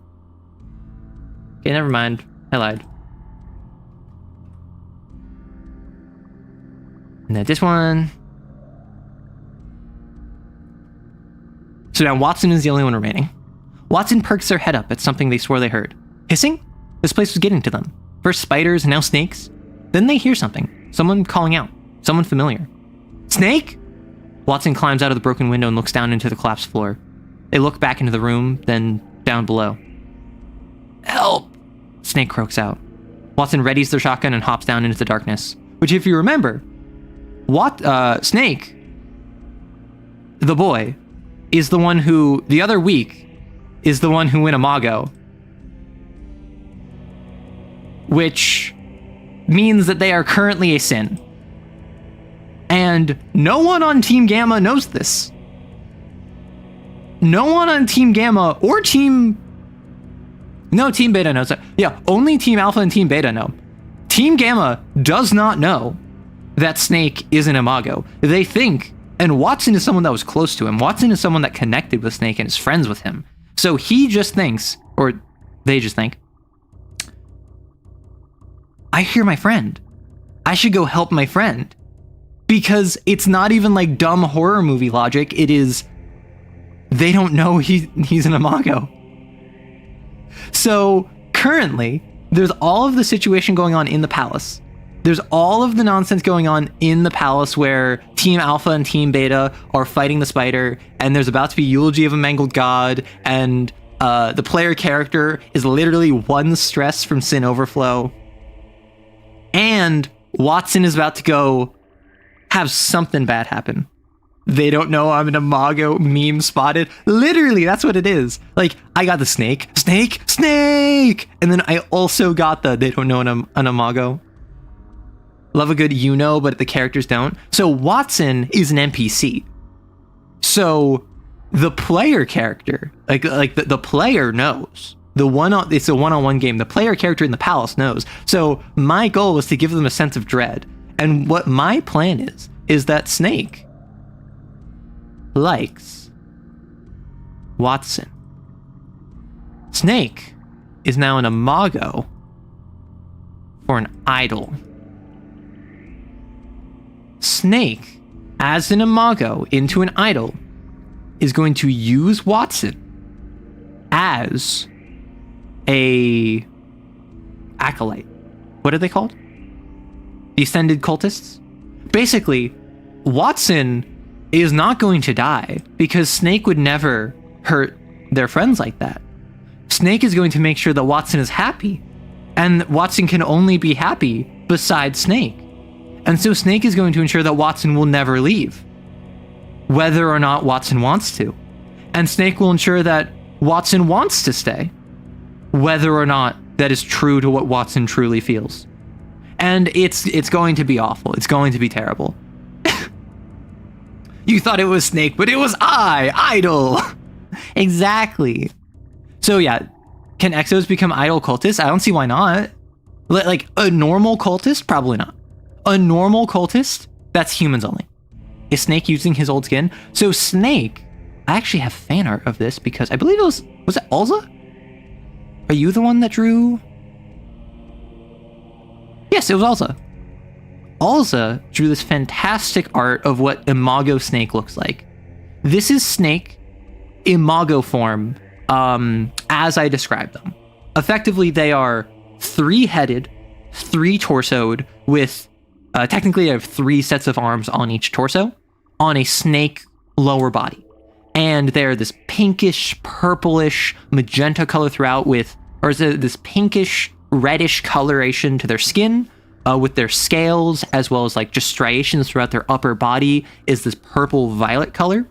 Okay, never mind. I lied. And then this one. So now Watson is the only one remaining. Watson perks their head up at something they swore they heard. Hissing? This place was getting to them. First spiders, now snakes. Then they hear something. Someone calling out. Someone familiar. Snake? Watson climbs out of the broken window and looks down into the collapsed floor. They look back into the room, then down below. Help! Snake croaks out. Watson readies their shotgun and hops down into the darkness. Which, if you remember, Snake, the boy, is the one who, the other week, is the one who went Imago. Which means that they are currently a sin. And no one on Team Gamma knows this. No one on Team Gamma or Team... No, Team Beta knows that. Yeah, only Team Alpha and Team Beta know. Team Gamma does not know that Snake is an Imago. They think, and Watson is someone that was close to him. Watson is someone that connected with Snake and is friends with him. So he just thinks, or they just think, I hear my friend. I should go help my friend. Because it's not even like dumb horror movie logic. It is, they don't know he's an Imago. So currently, there's all of the situation going on in the palace. There's all of the nonsense going on in the palace where Team Alpha and Team Beta are fighting the spider, and there's about to be eulogy of a mangled god, and the player character is literally one stress from sin overflow. And Watson is about to go have something bad happen. They don't know I'm an Imago, meme spotted. Literally, that's what it is. Like, I got the snake. And then I also got the they don't know an Imago. Love a good you know, but the characters don't. So Watson is an NPC. So the player character, like the player knows. It's a one-on-one game. The player character in the palace knows. So my goal was to give them a sense of dread. And what my plan is that Snake likes Watson. Snake is now an Imago for an idol. Snake, as an Imago into an idol, is going to use Watson as a acolyte. What are they called? The ascended cultists? Basically, Watson is not going to die because Snake would never hurt their friends like that. Snake is going to make sure that Watson is happy, and Watson can only be happy beside Snake. And so Snake is going to ensure that Watson will never leave, whether or not Watson wants to. And Snake will ensure that Watson wants to stay, whether or not that is true to what Watson truly feels. And it's going to be awful. It's going to be terrible. You thought it was Snake, but it was Idol. Exactly. So yeah, can exos become idol cultists? I don't see why not. Like a normal cultist? Probably not. A normal cultist? That's humans only. Is Snake using his old skin? So Snake, I actually have fan art of this because I believe was it Alza? Are you the one that drew? Yes, it was Alza. Alza drew this fantastic art of what Imago Snake looks like. This is Snake Imago form, as I described them. Effectively, they are 3-headed, 3-torsoed, with technically they have 3 sets of arms on each torso, on a snake lower body. And they're this pinkish, purplish, magenta color throughout or is it this pinkish, reddish coloration to their skin, with their scales, as well as like just striations throughout their upper body is this purple violet color.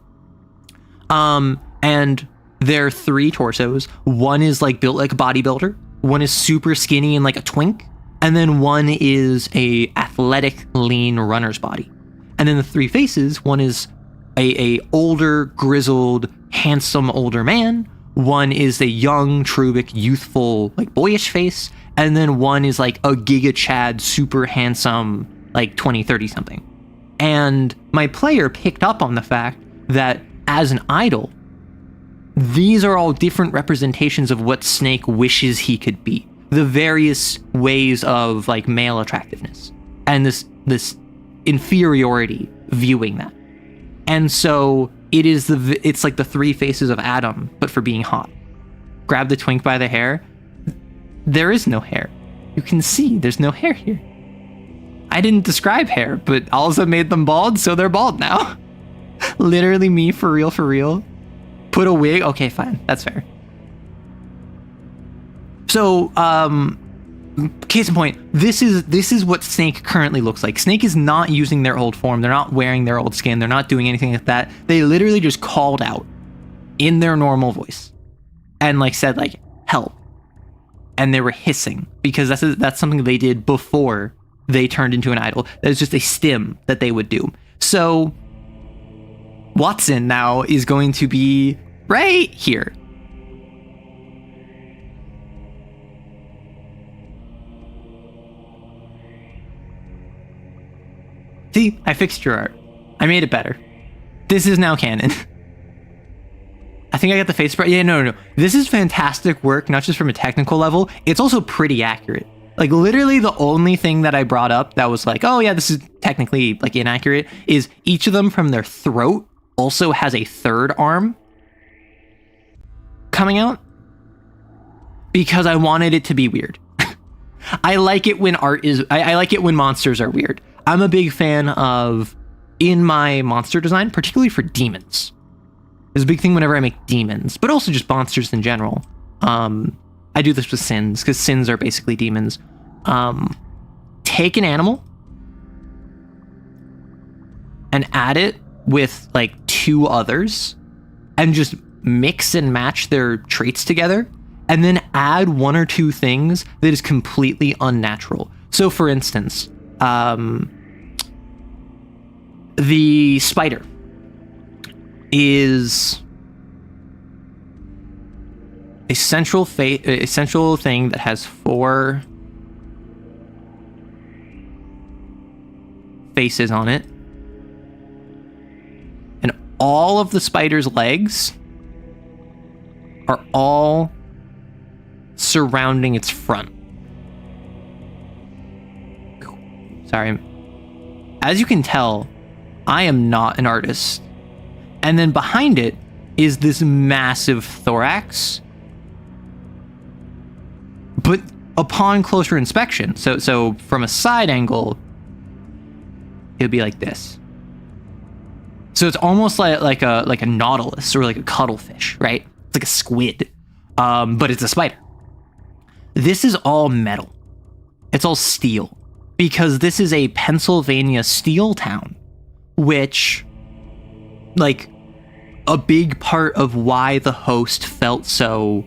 And their 3 torsos, one is like built like a bodybuilder, one is super skinny and like a twink, and then one is a athletic, lean runner's body. And then the 3 faces, one is a older, grizzled, handsome older man, one is a young, cherubic, youthful, like boyish face, and then one is like a Giga Chad, super handsome, like 20, 30 something. And my player picked up on the fact that as an idol, these are all different representations of what Snake wishes he could be. The various ways of like male attractiveness and this inferiority viewing that. And so it's like the 3 faces of Adam, but for being hot. Grab the twink by the hair. There is no hair. You can see there's no hair here. I didn't describe hair, but Alza made them bald, so they're bald now. Literally me, for real. Put a wig. Okay, fine. That's fair. So, case in point, this is what Snake currently looks like. Snake is not using their old form. They're not wearing their old skin. They're not doing anything like that. They literally just called out in their normal voice and like said like help, and they were hissing because that's something they did before they turned into an idol. That was just a stim that they would do. So Watson now is going to be right here. See, I fixed your art. I made it better. This is now canon. I think I got the face spread. Yeah, no. This is fantastic work, not just from a technical level. It's also pretty accurate. Like, literally the only thing that I brought up that was like, oh yeah, this is technically like inaccurate, is each of them from their throat also has a 3rd arm coming out, because I wanted it to be weird. I like it when I like it when monsters are weird. I'm a big fan of, in my monster design, particularly for demons. There's a big thing whenever I make demons, but also just monsters in general. I do this with sins, because sins are basically demons. Take an animal and add it with like 2 others and just mix and match their traits together, and then add 1 or 2 things that is completely unnatural. So for instance, the spider is a central thing that has 4 faces on it, and all of the spider's legs are all surrounding its front. Sorry. As you can tell, I am not an artist. And then behind it, is this massive thorax. But upon closer inspection, so from a side angle, it would be like this. So it's almost like a nautilus or like a cuttlefish, right? It's like a squid, but it's a spider. This is all metal. It's all steel, because this is a Pennsylvania steel town, which, like, a big part of why the host felt so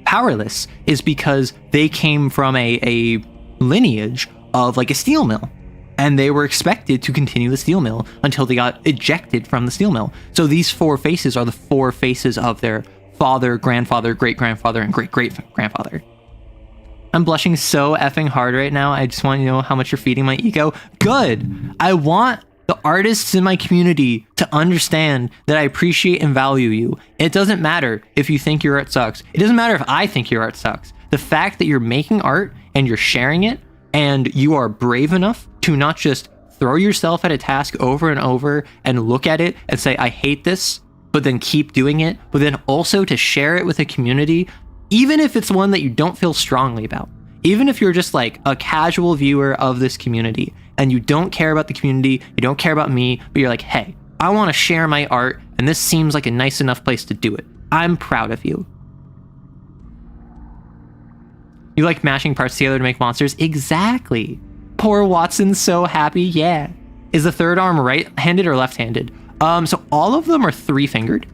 powerless is because they came from a lineage of like a steel mill, and they were expected to continue the steel mill until they got ejected from the steel mill. So these 4 faces are the 4 faces of their father, grandfather, great-grandfather, and great-great-grandfather. I'm blushing so effing hard right now. I just want you to know how much you're feeding my ego. Good. I want the artists in my community to understand that I appreciate and value you. It doesn't matter if you think your art sucks. It doesn't matter if I think your art sucks. The fact that you're making art and you're sharing it, and you are brave enough to not just throw yourself at a task over and over and look at it and say, I hate this, but then keep doing it, but then also to share it with a community, even if it's one that you don't feel strongly about. Even if you're just like a casual viewer of this community and you don't care about the community, you don't care about me, but you're like, hey, I want to share my art and this seems like a nice enough place to do it. I'm proud of you. You like mashing parts together to make monsters? Exactly. Poor Watson's so happy. Yeah. Is the third arm right-handed or left-handed? So all of them are 3-fingered.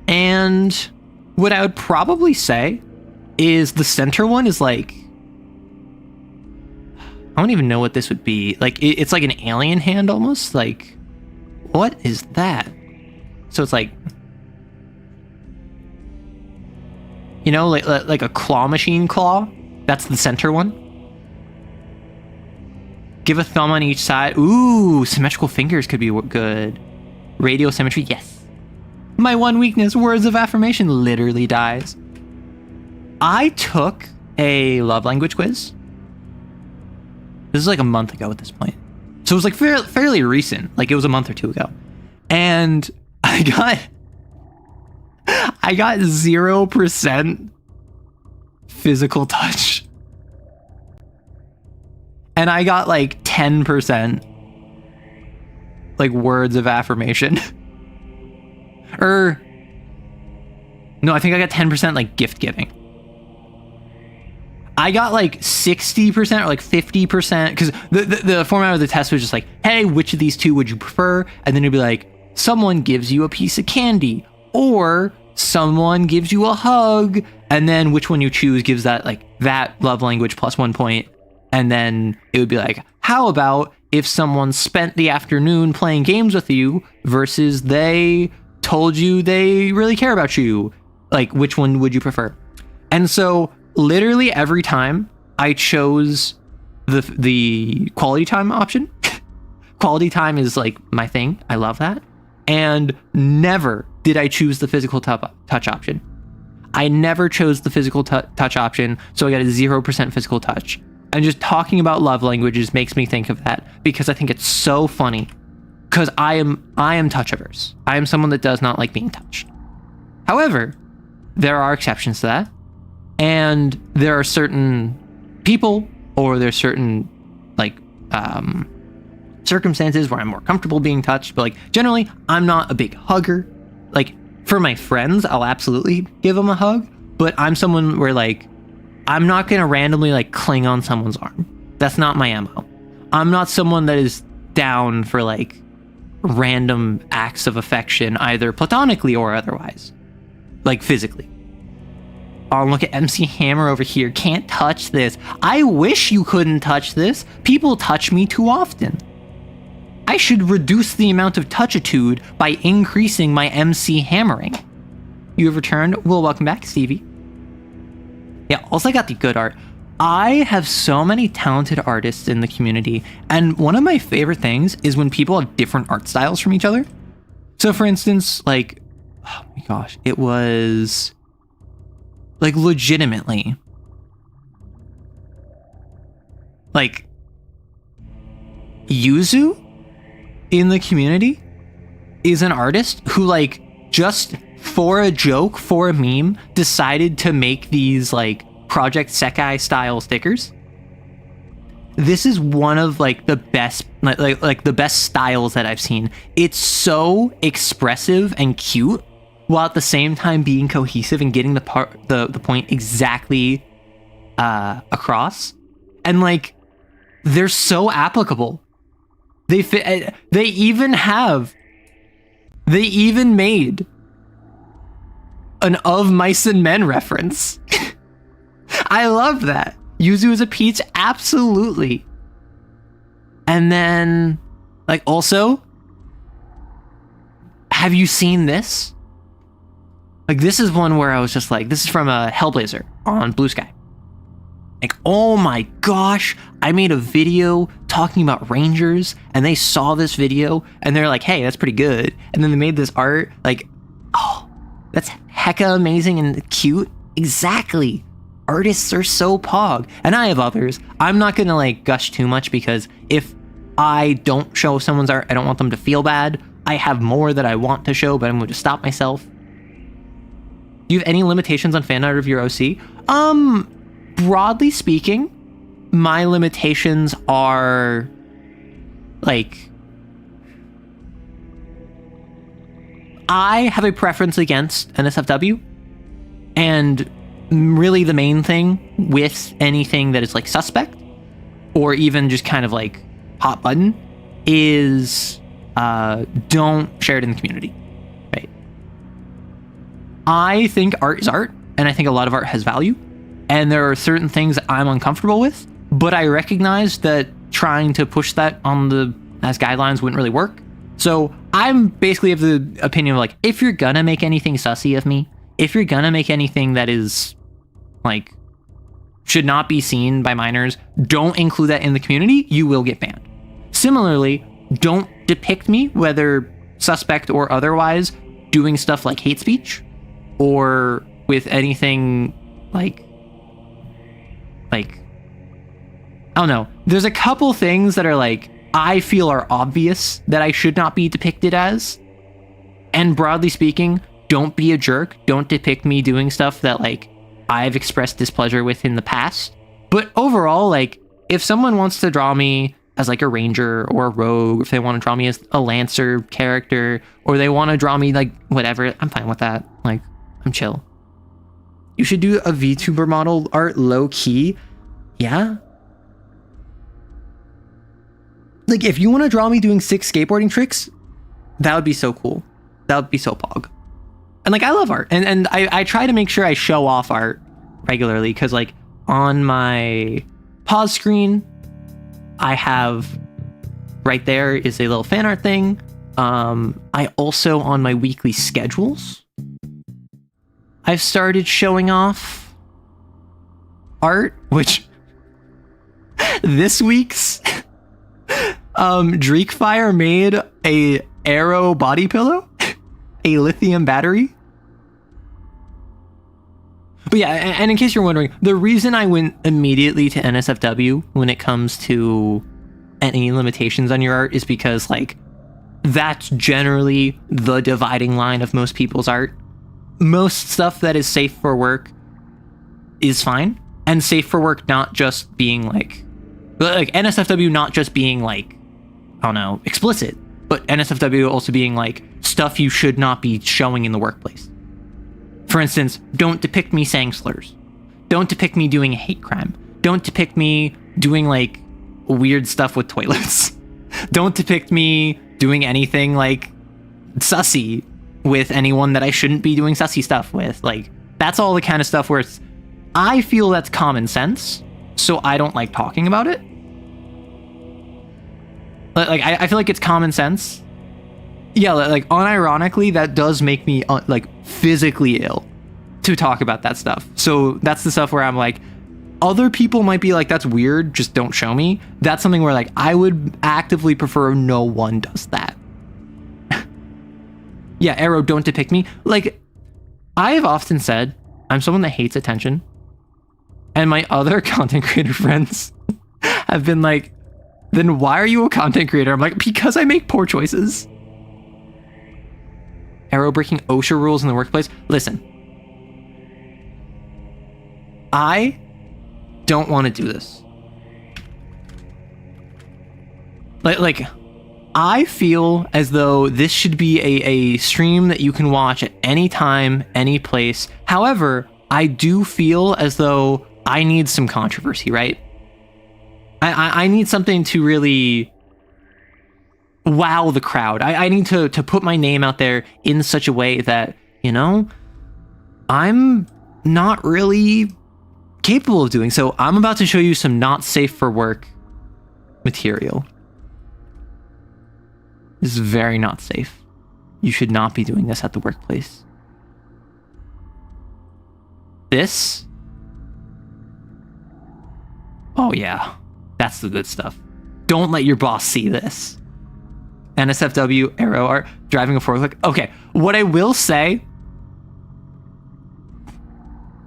And what I would probably say is the center one is like, I don't even know what this would be. Like, it's like an alien hand almost. Like, what is that? So it's like, you know, like a claw machine claw. That's the center one. Give a thumb on each side. Ooh, symmetrical fingers could be good. Radial symmetry, yes. My one weakness, words of affirmation, literally dies. I took a love language quiz. This is like a month ago at this point. So it was like fairly recent. Like it was a month or 2 ago. And I got 0% physical touch. And I got like 10% like words of affirmation. No, I think I got 10% like gift giving. I got like 60% or like 50% because the format of the test was just like, hey, which of these 2 would you prefer? And then it'd be like, someone gives you a piece of candy or someone gives you a hug, and then which one you choose gives that like that love language plus 1 point. And then it would be like, how about if someone spent the afternoon playing games with you versus they told you they really care about you? Like, which one would you prefer? And so literally every time I chose the quality time option. Quality time is like my thing. I love that. And never did I choose the physical touch option. I never chose the physical touch option, so I got a 0% physical touch. And just talking about love languages makes me think of that because I think it's so funny. Because I am touch averse. I am someone that does not like being touched. However, there are exceptions to that. And there are certain people or there's certain like circumstances where I'm more comfortable being touched. But like generally, I'm not a big hugger. Like for my friends, I'll absolutely give them a hug. But I'm someone where like, I'm not going to randomly like cling on someone's arm. That's not my MO. I'm not someone that is down for like random acts of affection, either platonically or otherwise, like physically. Oh, look at MC Hammer over here. Can't touch this. I wish you couldn't touch this. People touch me too often. I should reduce the amount of touchitude by increasing my MC hammering. You have returned. Well, welcome back, Stevie. Yeah, also I got the good art. I have so many talented artists in the community, and one of my favorite things is when people have different art styles from each other. So for instance, like, oh my gosh, it was like legitimately like Yuzu in the community is an artist who, like, just for a joke, for a meme, decided to make these, like, Project Sekai style stickers. This is one of, like, the best, like the best styles that I've seen. It's so expressive and cute, while at the same time being cohesive and getting the point exactly across. And, like, they're so applicable. They fit. They even made an Of Mice and Men reference. I love that. Yuzu is a peach, absolutely. And then, like, also, have you seen this? Like, this is one where I was just like, this is from a Hellblazer on Blue Sky. Like, oh my gosh, I made a video talking about Rangers, and they saw this video, and they're like, hey, that's pretty good. And then they made this art, like, oh, that's hecka amazing and cute. Exactly. Artists are so pog. And I have others. I'm not gonna, like, gush too much, because if I don't show someone's art, I don't want them to feel bad. I have more that I want to show, but I'm going to stop myself. Do you have any limitations on fan art of your OC? Broadly speaking, my limitations are, like, I have a preference against NSFW, and really the main thing with anything that is, like, suspect, or even just kind of, like, hot button, is don't share it in the community, right? I think art is art, and I think a lot of art has value, and there are certain things I'm uncomfortable with, but I recognize that trying to push that as guidelines wouldn't really work. So I'm basically of the opinion of, like, if you're gonna make anything sussy of me, if you're gonna make anything that is, like, should not be seen by minors, don't include that in the community, you will get banned. Similarly, don't depict me, whether suspect or otherwise, doing stuff like hate speech, or with anything like, I don't know. There's a couple things that are, like, I feel are obvious that I should not be depicted as. And broadly speaking, don't be a jerk. Don't depict me doing stuff that, like, I've expressed displeasure with in the past. But overall, like, if someone wants to draw me as, like, a ranger or a rogue, if they want to draw me as a lancer character, or they want to draw me, like, whatever, I'm fine with that. Like, I'm chill. You should do a VTuber model art low key. Yeah. Like, if you want to draw me doing 6 skateboarding tricks, that would be so cool. That would be so pog. And, like, I love art. And I try to make sure I show off art regularly, because, like, on my pause screen, I have right there is a little fan art thing. I also, on my weekly schedules, I've started showing off art, which this week's Dreekfire made a Arrow body pillow, a lithium battery. But yeah, and in case you're wondering, the reason I went immediately to NSFW when it comes to any limitations on your art is because, like, that's generally the dividing line of most people's art. Most stuff that is safe for work is fine, and safe for work not just being like NSFW not just being, like, I don't know, explicit, but NSFW also being, like, stuff you should not be showing in the workplace. For instance, don't depict me saying slurs. Don't depict me doing a hate crime. Don't depict me doing, like, weird stuff with toilets. Don't depict me doing anything, like, sussy with anyone that I shouldn't be doing sussy stuff with. Like, that's all the kind of stuff where I feel that's common sense, so I don't like talking about it. Like, I feel like it's common sense. Yeah, like, unironically, that does make me, like, physically ill to talk about that stuff. So that's the stuff where I'm like, other people might be like, that's weird, just don't show me. That's something where, like, I would actively prefer no one does that. Yeah, Arrow, don't depict me. Like, I have often said, I'm someone that hates attention. And my other content creator friends have been like, then why are you a content creator? I'm like, because I make poor choices. Arrow breaking OSHA rules in the workplace. Listen, I don't want to do this. Like, I feel as though this should be a stream that you can watch at any time, any place. However, I do feel as though I need some controversy, right? I need something to really wow the crowd. I need to put my name out there in such a way that, you know, I'm not really capable of doing. So I'm about to show you some not safe for work material. This is very not safe. You should not be doing this at the workplace. This? Oh yeah, that's the good stuff. Don't let your boss see this. NSFW, arrow art, driving a forklift. Okay, what I will say,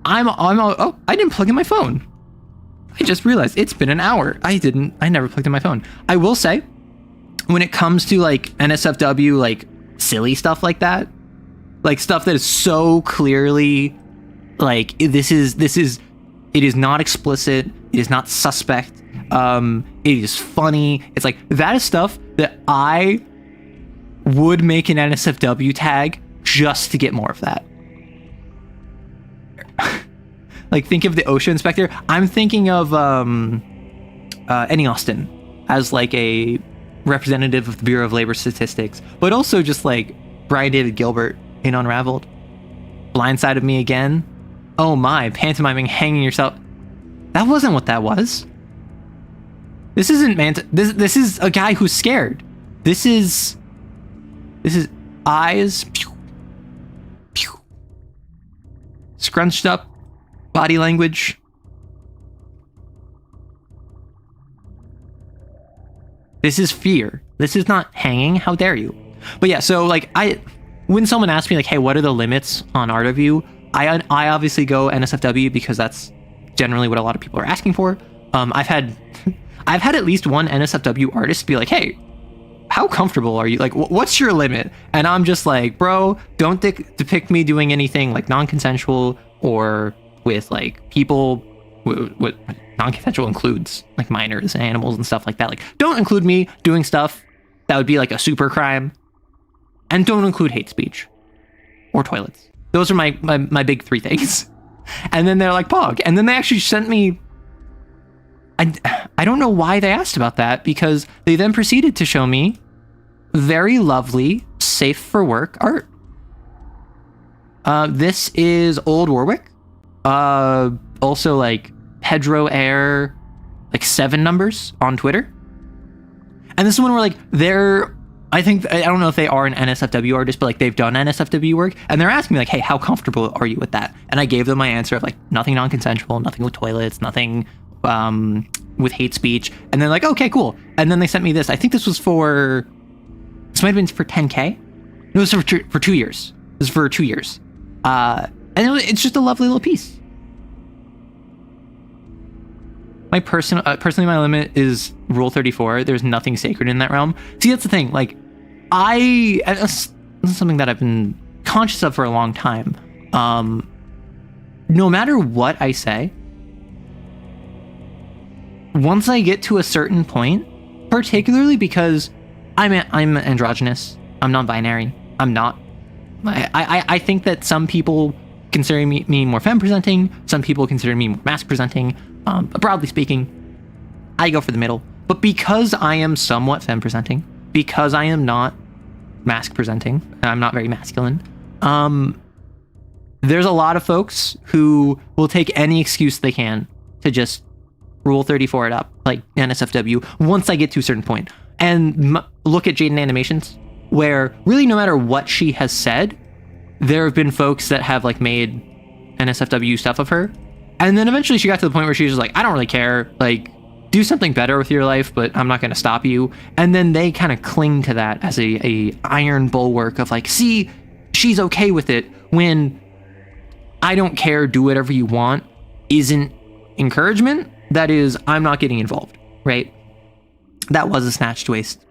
oh, I didn't plug in my phone. I just realized it's been an hour. I never plugged in my phone. I will say, when it comes to like NSFW, like silly stuff like that, like stuff that is so clearly like it is not explicit, it is not suspect, it is funny. It's like that is stuff that I would make an NSFW tag just to get more of that. Like, think of the OSHA inspector. I'm thinking of Eddie Austin as like a representative of the Bureau of Labor Statistics, but also just like Brian David Gilbert in Unraveled. Blindsided me again. Oh my, pantomiming hanging yourself. That wasn't what that was. This isn't this is a guy who's scared. This is eyes, pew, pew, scrunched up body language. This is fear. This is not hanging. How dare you? But yeah, so like when someone asks me like, hey, what are the limits on art review? I obviously go NSFW because that's generally what a lot of people are asking for. I've had at least one NSFW artist be like, hey, how comfortable are you? Like, what's your limit? And I'm just like, bro, don't depict me doing anything like non-consensual or with like people. What non-consensual includes like minors and animals and stuff like that. Like, don't include me doing stuff that would be like a super crime, and don't include hate speech or toilets. Those are my big three things. And then they're like, Pog. And then they actually sent me, I don't know why they asked about that, because they then proceeded to show me very lovely, safe for work art. This is Old Warwick. Also like Pedro Air, like 7 numbers on Twitter. And this is one where like I don't know if they are an NSFW artist, but like they've done NSFW work, and they're asking me like, hey, how comfortable are you with that? And I gave them my answer of like nothing non-consensual, nothing with toilets, nothing with hate speech. And they're like, okay, cool. And then they sent me this. I think this might have been for 10K. No, it was for 2 years. It was for 2 years. And it's just a lovely little piece. Personally, my limit is Rule 34. There's nothing sacred in that realm. See, that's the thing. Like, this is something that I've been conscious of for a long time. No matter what I say, once I get to a certain point, particularly because I'm androgynous, I'm non-binary, I'm not. I think that some people consider me more femme-presenting, some people consider me more masc-presenting. But broadly speaking, I go for the middle. But because I am somewhat femme-presenting, because I am not masc-presenting, and I'm not very masculine, there's a lot of folks who will take any excuse they can to just Rule 34 it up, like NSFW, once I get to a certain point. And look at Jaden Animations, where really no matter what she has said, there have been folks that have like made NSFW stuff of her. And then eventually she got to the point where she was just like, I don't really care. Like, do something better with your life, but I'm not going to stop you. And then they kind of cling to that as a iron bulwark of like, see, she's okay with it, when I don't care, do whatever you want isn't encouragement. That is, I'm not getting involved, right? That was a snatched waist.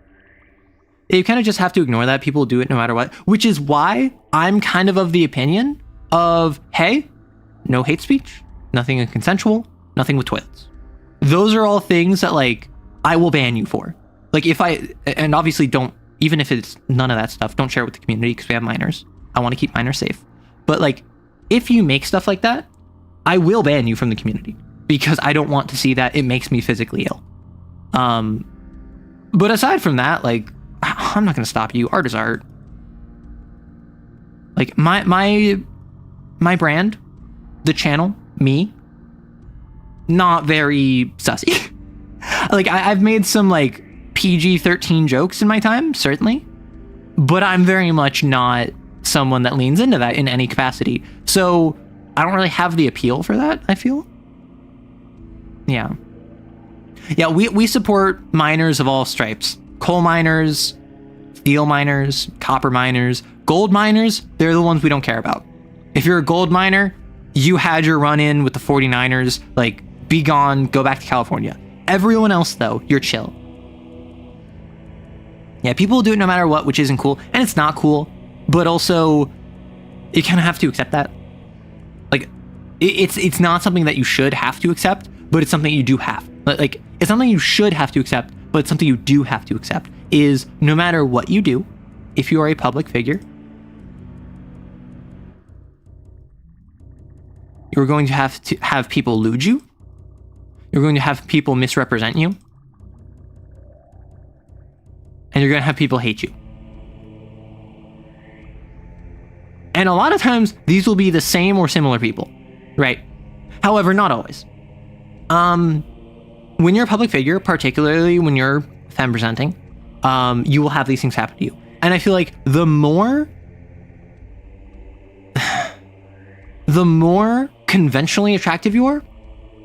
You kind of just have to ignore that. People do it no matter what, which is why I'm kind of the opinion of, hey, no hate speech, nothing consensual, nothing with toilets. Those are all things that, like, I will ban you for. Like, and obviously don't, even if it's none of that stuff, don't share it with the community because we have minors. I want to keep minors safe. But, like, if you make stuff like that, I will ban you from the community because I don't want to see that. It makes me physically ill. But aside from that, like, I'm not going to stop you. Art is art. Like, my brand, the channel, me, not very sussy. Like, I've made some, like, PG-13 jokes in my time, certainly, but I'm very much not someone that leans into that in any capacity. So I don't really have the appeal for that, I feel. Yeah, we support miners of all stripes. Coal miners, steel miners, copper miners, gold miners, they're the ones we don't care about. If you're a gold miner, you had your run-in with the 49ers, like, be gone, go back to California. Everyone else, though, you're chill. Yeah, people do it no matter what, which isn't cool, and it's not cool, but also, you kind of have to accept that. Like, it's not something that you should have to accept, but it's something you do have. Like, it's something you should have to accept, but it's something you do have to accept, is no matter what you do, if you are a public figure, you're going to have people lewd you. You're going to have people misrepresent you. And you're going to have people hate you. And a lot of times, these will be the same or similar people, right? However, not always. When you're a public figure, particularly when you're femme presenting, you will have these things happen to you. And I feel like the more conventionally attractive you are,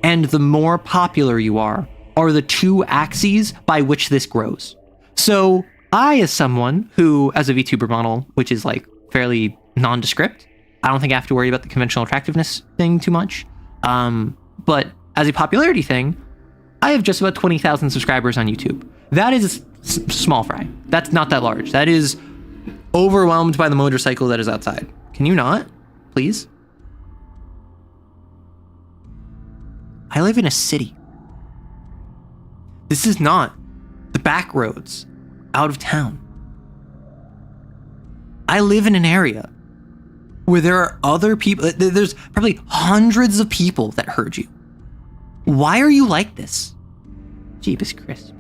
and the more popular you are the two axes by which this grows. So I, as someone who, as a VTuber model, which is like fairly nondescript, I don't think I have to worry about the conventional attractiveness thing too much. But as a popularity thing, I have just about 20,000 subscribers on YouTube. That is small fry. That's not that large. That is overwhelmed by the motorcycle that is outside. Can you not, please? I live in a city. This is not the back roads out of town. I live in an area where there are other people. There's probably hundreds of people that heard you. Why are you like this? Jeepus Crisp.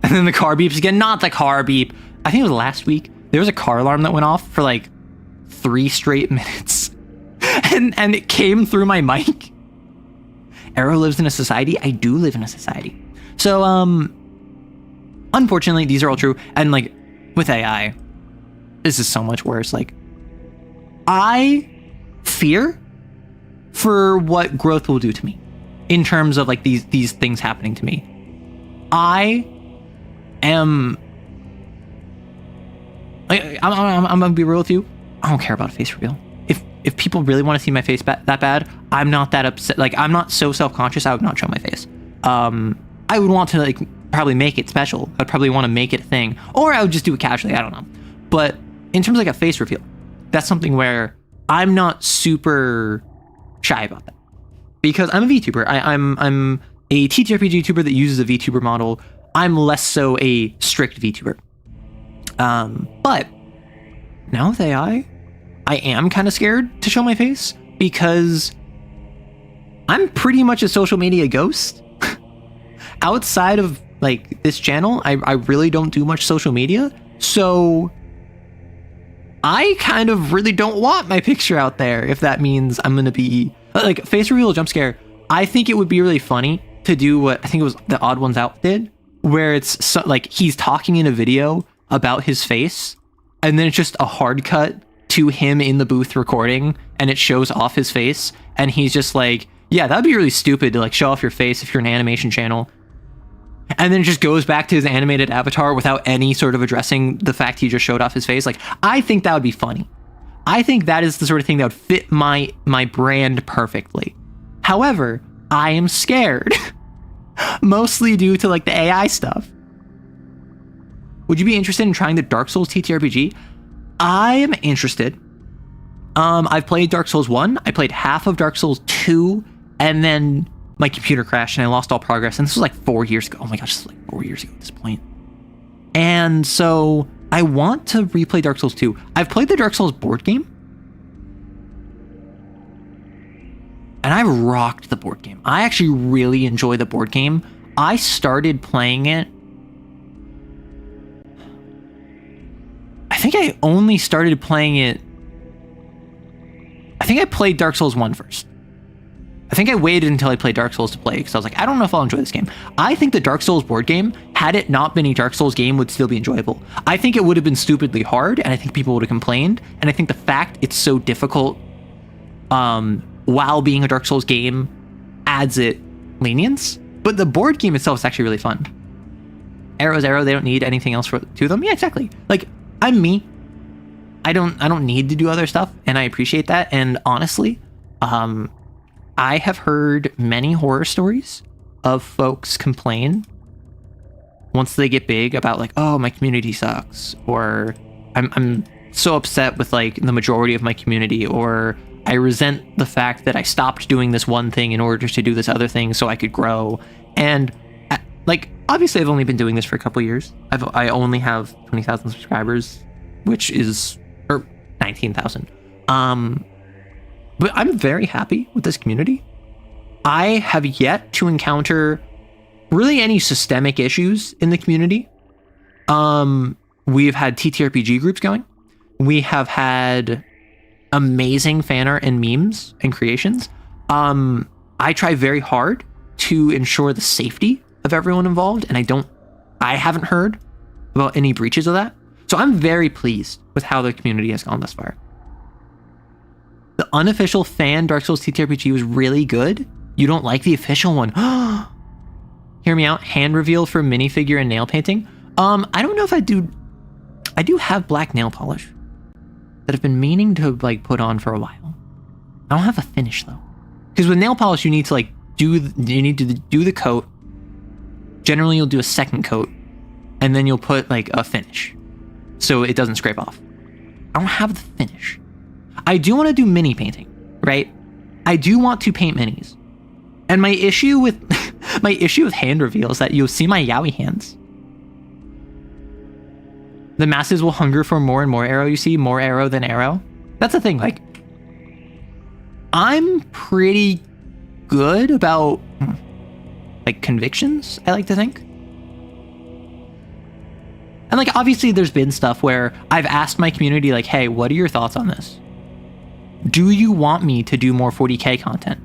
And then the car beeps again. Not the car beep. I think it was last week. There was a car alarm that went off for like 3 straight minutes. And it came through my mic. Arrow lives in a society. I do live in a society. So, unfortunately, these are all true. And like with AI, this is so much worse. Like, I fear for what growth will do to me in terms of like these things happening to me. I'm gonna be real with you. I don't care about a face reveal. If people really want to see my face that bad, I'm not that upset. Like, I'm not so self-conscious. I would not show my face. I would want to like probably make it special. I'd probably want to make it a thing, or I would just do it casually. I don't know. But in terms of like a face reveal, that's something where I'm not super shy about that because I'm a VTuber. I'm a TTRPG YouTuber that uses a VTuber model. I'm less so a strict VTuber. But now with AI, I am kind of scared to show my face because I'm pretty much a social media ghost. Outside of like this channel, I really don't do much social media. So I kind of really don't want my picture out there if that means I'm going to be like face reveal jump scare. I think it would be really funny to do what I think it was the Odd Ones Out did, where it's so, like he's talking in a video about his face and then it's just a hard cut to him in the booth recording and it shows off his face and he's just like, yeah, that'd be really stupid to like show off your face if you're an animation channel. And then it just goes back to his animated avatar without any sort of addressing the fact he just showed off his face. Like, I think that would be funny. I think that is the sort of thing that would fit my brand perfectly. However, I am scared mostly due to like the AI stuff. Would you be interested in trying the Dark Souls TTRPG? I am interested. I've played Dark Souls 1, I played half of Dark Souls 2, and then my computer crashed and I lost all progress. And this was like 4 years ago. Oh my gosh, this was like 4 years ago at this point. And so I want to replay Dark Souls 2. I've played the Dark Souls board game. And I rocked the board game. I actually really enjoy the board game. I started playing it. I think I only started playing it. I think I played Dark Souls 1 first. I think I waited until I played Dark Souls to play because I was like, I don't know if I'll enjoy this game. I think the Dark Souls board game, had it not been a Dark Souls game, would still be enjoyable. I think it would have been stupidly hard, and I think people would have complained. And I think the fact it's so difficult while being a Dark Souls game adds it lenience. But the board game itself is actually really fun. Arrow's arrow, they don't need anything else to them. Yeah, exactly. Like, I'm me. I don't need to do other stuff, and I appreciate that. And honestly, I have heard many horror stories of folks complain once they get big about like, oh, my community sucks, or I'm so upset with like the majority of my community, or I resent the fact that I stopped doing this one thing in order to do this other thing so I could grow. And like, obviously I've only been doing this for a couple years. I only have 20,000 subscribers, which is, or 19,000. But I'm very happy with this community. I have yet to encounter really any systemic issues in the community. We've had TTRPG groups going. We have had amazing fan art and memes and creations. I try very hard to ensure the safety of everyone involved, and I haven't heard about any breaches of that. So I'm very pleased with how the community has gone thus far. The unofficial fan Dark Souls TTRPG was really good. You don't like the official one. Hear me out. Hand reveal for minifigure and nail painting. I don't know if I do. I do have black nail polish that I've been meaning to like put on for a while. I don't have a finish though. Because with nail polish, you need to like do the coat. Generally, you'll do a second coat, and then you'll put like a finish, so it doesn't scrape off. I don't have the finish. I do want to do mini painting, right? I do want to paint minis. And my issue with hand reveal is that you'll see my yaoi hands. The masses will hunger for more and more arrow. You see more arrow than arrow. That's the thing. Like, I'm pretty good about like convictions, I like to think. And like, obviously there's been stuff where I've asked my community like, hey, what are your thoughts on this? Do you want me to do more 40K content?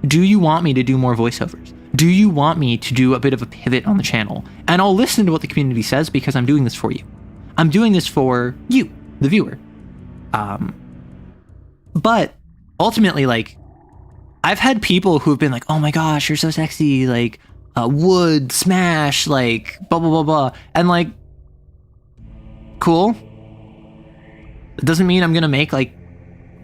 Do you want me to do more voiceovers? Do you want me to do a bit of a pivot on the channel? And I'll listen to what the community says because I'm doing this for you. I'm doing this for you, the viewer. But ultimately, like, I've had people who've been like, oh my gosh, you're so sexy, like, wood, smash, like, blah, blah, blah, blah. And like, cool. It doesn't mean I'm gonna make like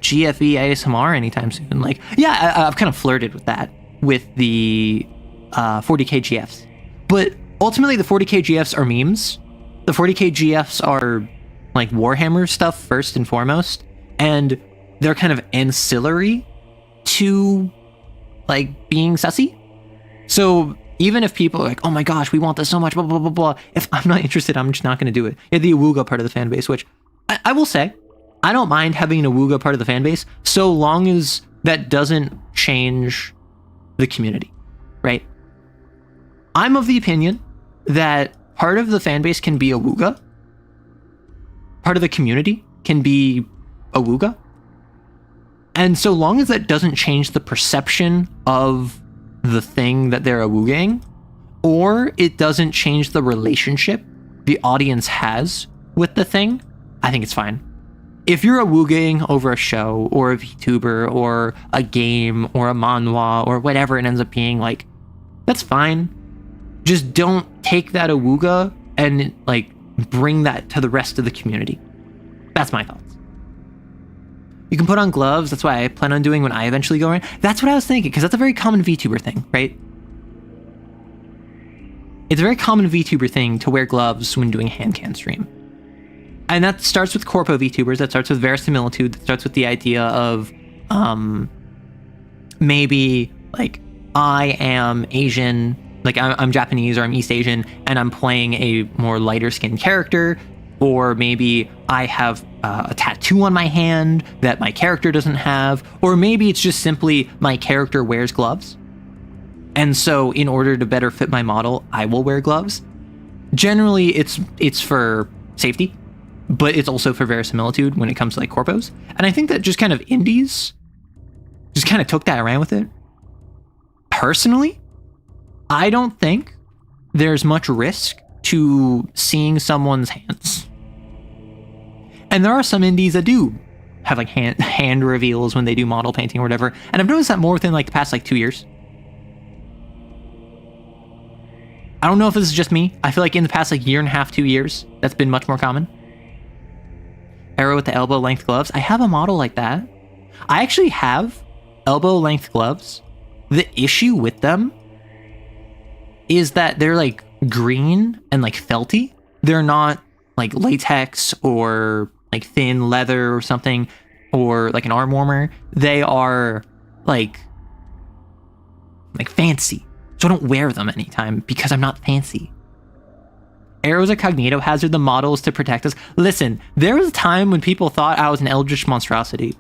GFE ASMR anytime soon. Like, yeah, I've kind of flirted with that with the 40K GFs. But ultimately, the 40K GFs are memes. The 40K GFs are like Warhammer stuff first and foremost. And they're kind of ancillary to like being sussy. So even if people are like, oh my gosh, we want this so much, blah, blah, blah, blah. If I'm not interested, I'm just not going to do it. Yeah, the Awuga part of the fan base, which I will say, I don't mind having an Awuga part of the fan base so long as that doesn't change the community, right? I'm of the opinion that part of the fan base can be Awuga. Part of the community can be Awuga. And so long as that doesn't change the perception of the thing that they're Awugaing, or it doesn't change the relationship the audience has with the thing, I think it's fine. If you're Awugaing over a show or a VTuber or a game or a manhwa or whatever it ends up being, like, that's fine. Just don't take that Awuga and like bring that to the rest of the community. That's my thoughts. You can put on gloves. That's why I plan on doing when I eventually go in. That's what I was thinking, because that's a very common VTuber thing, right? it's a very common VTuber thing to wear gloves when doing a hand can stream. And that starts with corpo VTubers, that starts with verisimilitude, that starts with the idea of maybe like I am Asian, like I'm Japanese or I'm East Asian, and I'm playing a more lighter skinned character, or maybe I have a tattoo on my hand that my character doesn't have, or maybe it's just simply my character wears gloves. And so in order to better fit my model, I will wear gloves. Generally, it's for safety, but it's also for verisimilitude when it comes to like corpos. And I think that just kind of indies just kind of took that and ran with it. Personally, I don't think there's much risk to seeing someone's hands. And there are some indies that do have like hand reveals when they do model painting or whatever. And I've noticed that more within like the past like 2 years. I don't know if this is just me. I feel like in the past like year and a half, 2 years, that's been much more common. Arrow with the elbow length gloves. I have a model like that. I actually have elbow length gloves. The issue with them is that they're like green and like felty. They're not like latex or like thin leather or something, or like an arm warmer. They are like fancy. So I don't wear them anytime because I'm not fancy. Arrow's a cognito hazard. The model is to protect us. Listen, there was a time when people thought I was an eldritch monstrosity.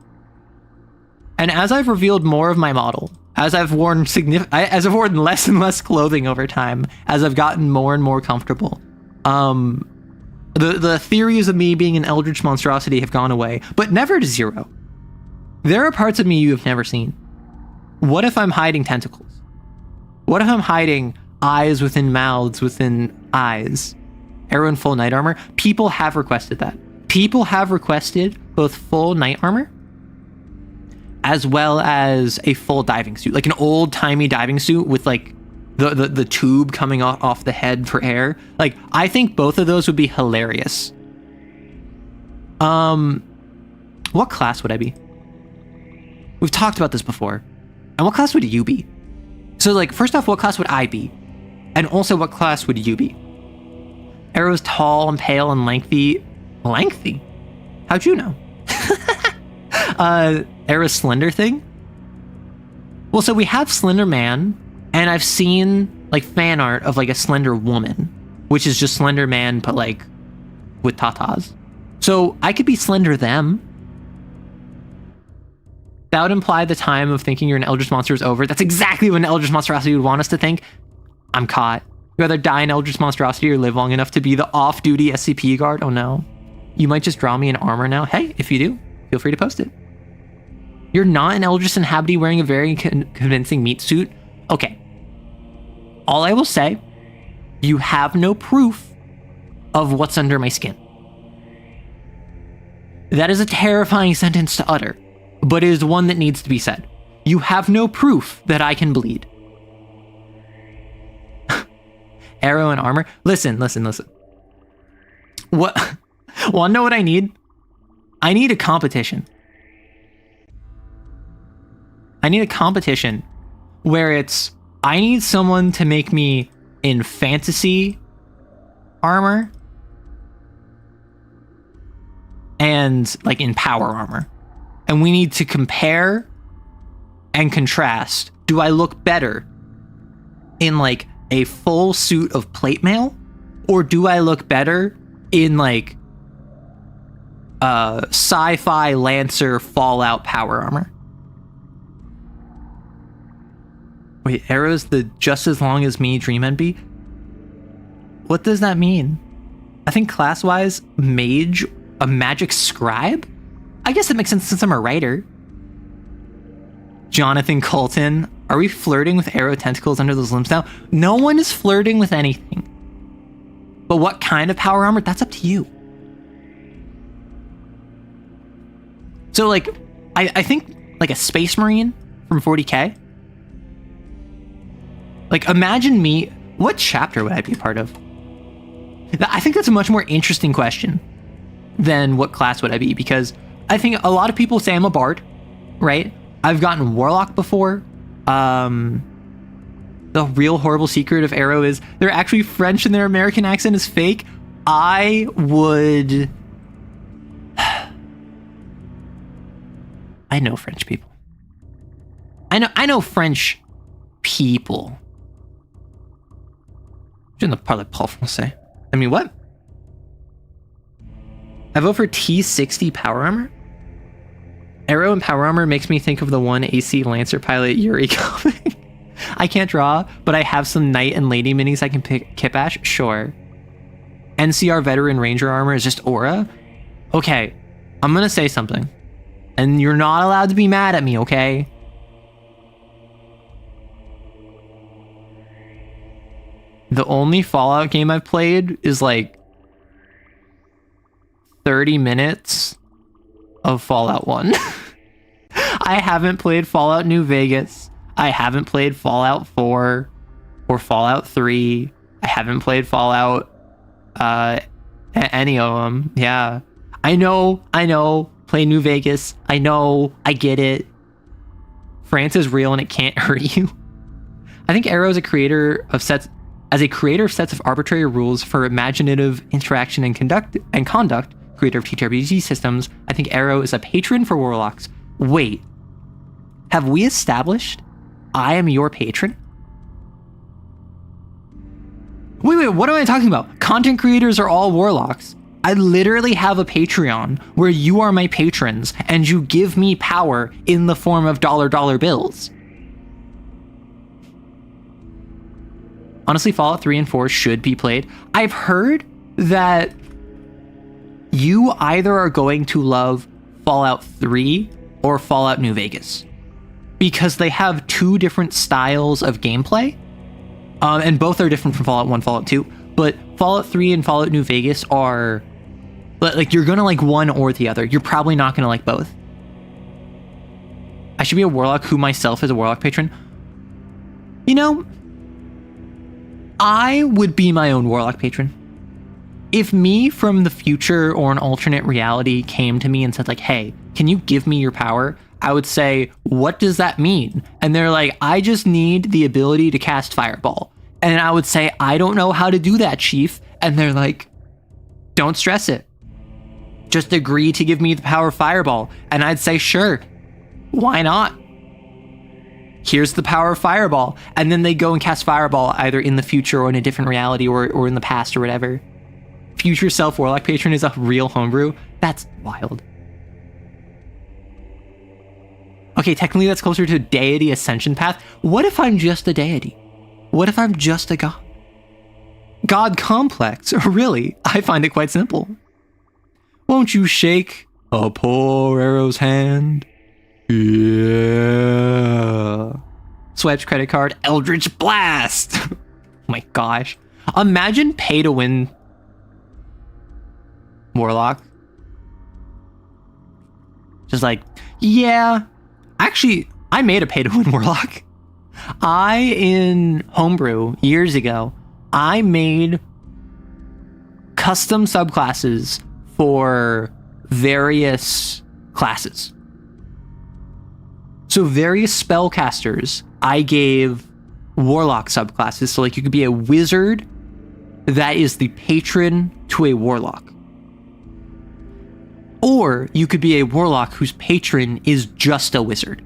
And as I've revealed more of my model, as I've worn less and less clothing over time, as I've gotten more and more comfortable, the theories of me being an eldritch monstrosity have gone away, but never to zero. There are parts of me you have never seen. What if I'm hiding tentacles? What if I'm hiding eyes within mouths within eyes? Arrow in full knight armor. People have requested that. People have requested both full knight armor as well as a full diving suit, like an old-timey diving suit with like the tube coming off the head for air. Like, I think both of those would be hilarious. What class would I be? We've talked about this before. And what class would you be? So, like, first off, what class would I be? And also, what class would you be? Arrow's tall and pale and lengthy. Lengthy? How'd you know? Arrow's slender thing? Well, so we have Slender Man, and I've seen, like, fan art of, like, a Slender Woman, which is just Slender Man, but, like, with tatas. So I could be Slender Them. That would imply the time of thinking you're an Eldritch Monster is over. That's exactly what an Eldritch Monstrosity would want us to think. I'm caught. You'd rather die an Eldritch Monstrosity or live long enough to be the off-duty SCP guard? Oh no. You might just draw me in armor now. Hey, if you do, feel free to post it. You're not an Eldritch Inhabitee wearing a very convincing meat suit? Okay. All I will say, you have no proof of what's under my skin. That is a terrifying sentence to utter, but it is one that needs to be said. You have no proof that I can bleed. Arrow and armor. Listen. What? Wanna know what I need? I need a competition. I need a competition where it's, I need someone to make me in fantasy armor and like in power armor. And we need to compare and contrast. Do I look better in like a full suit of plate mail, or do I look better in like sci-fi Lancer Fallout power armor? Wait, Arrow's the just as long as me Dream NB? What does that mean? I think class-wise, mage, a magic scribe? I guess it makes sense since I'm a writer. Jonathan Colton, are we flirting with Arrow tentacles under those limbs now? No one is flirting with anything. But what kind of power armor? That's up to you. So like, I think like a Space Marine from 40k. Like, imagine me, what chapter would I be a part of? I think that's a much more interesting question than what class would I be, because I think a lot of people say I'm a bard, right? I've gotten warlock before. the real horrible secret of Arrow is they're actually French and their American accent is fake, I would... I know French people. I know French people. Shouldn't the part like Paul say. I mean, what? I vote for T60 Power Armor. Arrow and Power Armor makes me think of the one AC Lancer pilot Yuri comic. I can't draw, but I have some Knight and Lady minis I can pick. Kipash? Sure. NCR Veteran Ranger Armor is just aura? Okay, I'm gonna say something. And you're not allowed to be mad at me, okay? The only Fallout game I've played is like 30 minutes of Fallout 1. I haven't played Fallout New Vegas. I haven't played Fallout 4 or Fallout 3. I haven't played Fallout any of them. Yeah. I know. Play New Vegas. I know. I get it. France is real and it can't hurt you. I think Arrow is a creator of sets of arbitrary rules for imaginative interaction and conduct, creator of TTRPG systems. I think Arrow is a patron for warlocks. Wait, have we established I am your patron? Wait, what am I talking about? Content creators are all warlocks. I literally have a Patreon where you are my patrons and you give me power in the form of dollar bills. Honestly, Fallout 3 and 4 should be played. I've heard that you either are going to love Fallout 3 or Fallout New Vegas because they have two different styles of gameplay, and both are different from Fallout 1, Fallout 2, but Fallout 3 and Fallout New Vegas are, like, you're gonna like one or the other. You're probably not gonna like both. I should be a warlock who myself is a warlock patron. You know, I would be my own warlock patron. If me from the future or an alternate reality came to me and said like, hey, can you give me your power? I would say, what does that mean? And they're like, I just need the ability to cast Fireball. And I would say, I don't know how to do that, Chief. And they're like, don't stress it. Just agree to give me the power of Fireball. And I'd say, sure, why not? Here's the power of Fireball. And then they go and cast Fireball either in the future or in a different reality or in the past or whatever. Future self warlock patron is a real homebrew. That's wild. Okay, technically that's closer to deity ascension path. What if I'm just a deity? What if I'm just a god? God complex, really? I find it quite simple. Won't you shake a poor Arrow's hand? Yeah. Swipes credit card, Eldritch Blast. Oh my gosh. Imagine pay to win warlock. Just like, yeah. Actually, I made a pay to win warlock. In homebrew years ago, I made custom subclasses for various classes. So various spellcasters, I gave warlock subclasses. So like you could be a wizard that is the patron to a warlock. Or you could be a warlock whose patron is just a wizard.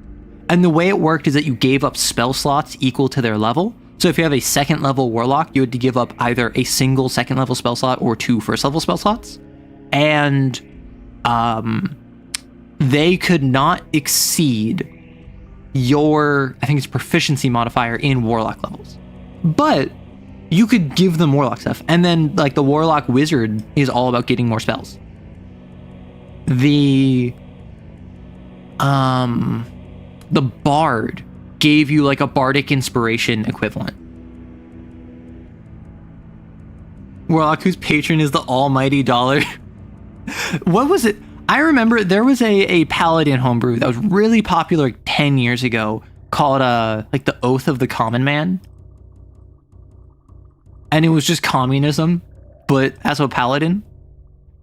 And the way it worked is that you gave up spell slots equal to their level. So if you have a second level warlock, you had to give up either a single second level spell slot or 2 first level spell slots. And they could not exceed your, I think it's proficiency modifier in warlock levels. But you could give them warlock stuff. And then like the warlock wizard is all about getting more spells. The bard gave you like a bardic inspiration equivalent. Warlock whose patron is the almighty dollar. What was it? I remember there was a paladin homebrew that was really popular like 10 years ago called like the Oath of the Common Man. And it was just communism, but as a paladin.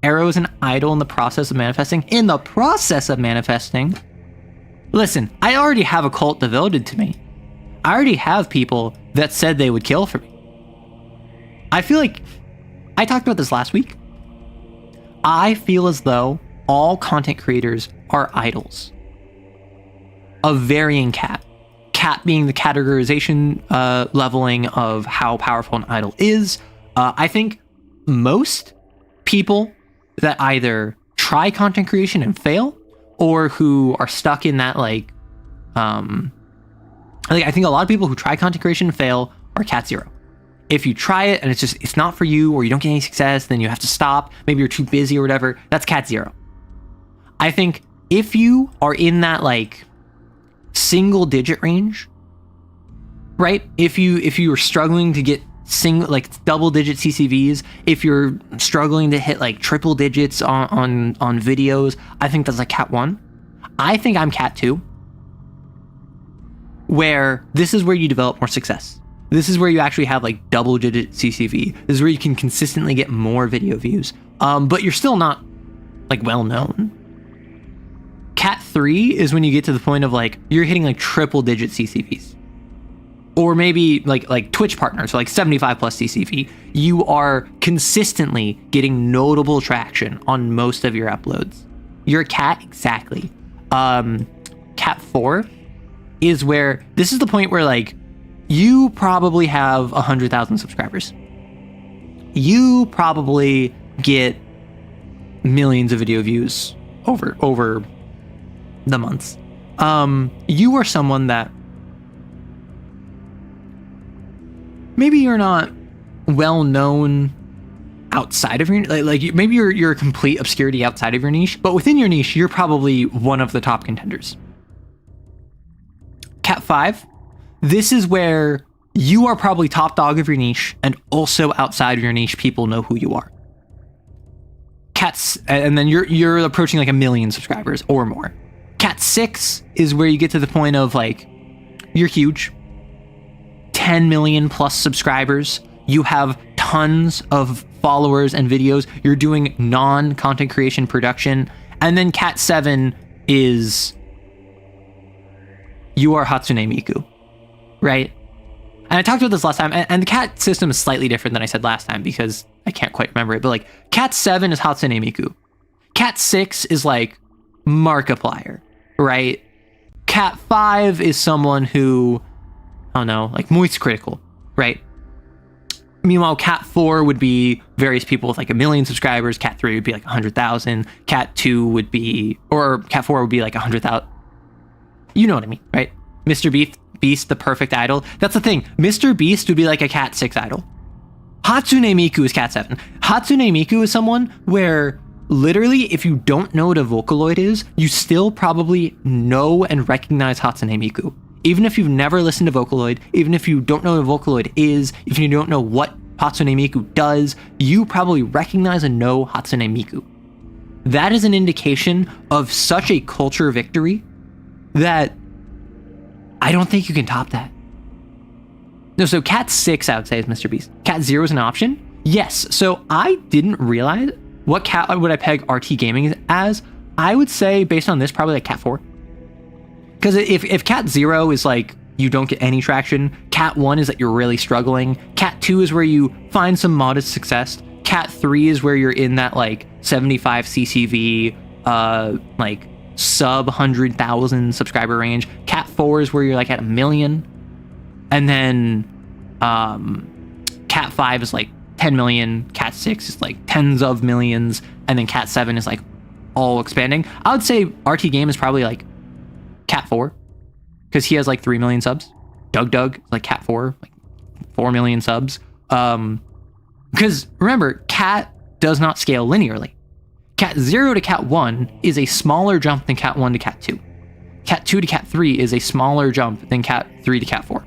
Arrow is an idol in the process of manifesting. In the process of manifesting. Listen, I already have a cult devoted to me. I already have people that said they would kill for me. I feel like I talked about this last week. I feel as though all content creators are idols of varying cat. Cat being the categorization leveling of how powerful an idol is. I think most people that either try content creation and fail, or who are stuck in that I think a lot of people who try content creation and fail are cat 0. If you try it and it's not for you, or you don't get any success, then you have to stop. Maybe you're too busy or whatever. That's cat 0. I think if you are in that single digit range, right? If you are struggling to get double digit CCVs, if you're struggling to hit triple digits on videos, I think that's cat 1. I think I'm cat 2, where this is where you develop more success. This is where you actually have double digit CCV. This is where you can consistently get more video views. But you're still not well known. Cat 3 is when you get to the point of you're hitting triple digit CCVs. Or maybe like Twitch partners, so 75 plus CCV. You are consistently getting notable traction on most of your uploads. You're a cat, exactly. Cat 4 is where this is the point where you probably have 100,000 subscribers. You probably get millions of video views over the months. You are someone that maybe you're not well known outside of your maybe you're a complete obscurity outside of your niche, but within your niche, you're probably one of the top contenders. Cat 5. This is where you are probably top dog of your niche, and also outside of your niche, people know who you are. Cats, and then you're approaching 1 million subscribers or more. Cat 6 is where you get to the point of you're huge, 10 million plus subscribers. You have tons of followers and videos. You're doing non-content creation production. And then Cat 7 is you are Hatsune Miku. Right? And I talked about this last time, and the cat system is slightly different than I said last time because I can't quite remember it, but cat 7 is Hatsune Miku. Cat 6 is Markiplier, right? Cat 5 is someone who, I don't know, Moist Critical, right? Meanwhile, Cat 4 would be various people with 1 million subscribers. Cat 3 would be 100,000. Cat 2 would be, or Cat 4 would be 100,000. You know what I mean, right? Mr. Beast, the perfect idol. That's the thing. Mr. Beast would be a Cat 6 idol. Hatsune Miku is Cat 7. Hatsune Miku is someone where literally, if you don't know what a Vocaloid is, you still probably know and recognize Hatsune Miku. Even if you've never listened to Vocaloid, even if you don't know what a Vocaloid is, if you don't know what Hatsune Miku does, you probably recognize and know Hatsune Miku. That is an indication of such a culture victory that I don't think you can top that. No, so Cat 6, I would say, is Mr. Beast. Cat 0 is an option? Yes. So I didn't realize what cat would I peg RT Gaming as. I would say, based on this, probably Cat 4. Because if Cat 0 is you don't get any traction, Cat 1 is that you're really struggling, Cat 2 is where you find some modest success, Cat 3 is where you're in that 75 CCV, sub 100,000 subscriber range. Cat 4 is where you're at 1 million. And then Cat 5 is 10 million. Cat 6 is tens of millions. And then Cat 7 is all expanding. I would say RT Game is probably Cat 4, because he has 3 million subs. Doug is Cat 4, 4 million subs. Because remember, Cat does not scale linearly. Cat 0 to Cat 1 is a smaller jump than Cat 1 to Cat 2. Cat 2 to Cat 3 is a smaller jump than Cat 3 to Cat 4.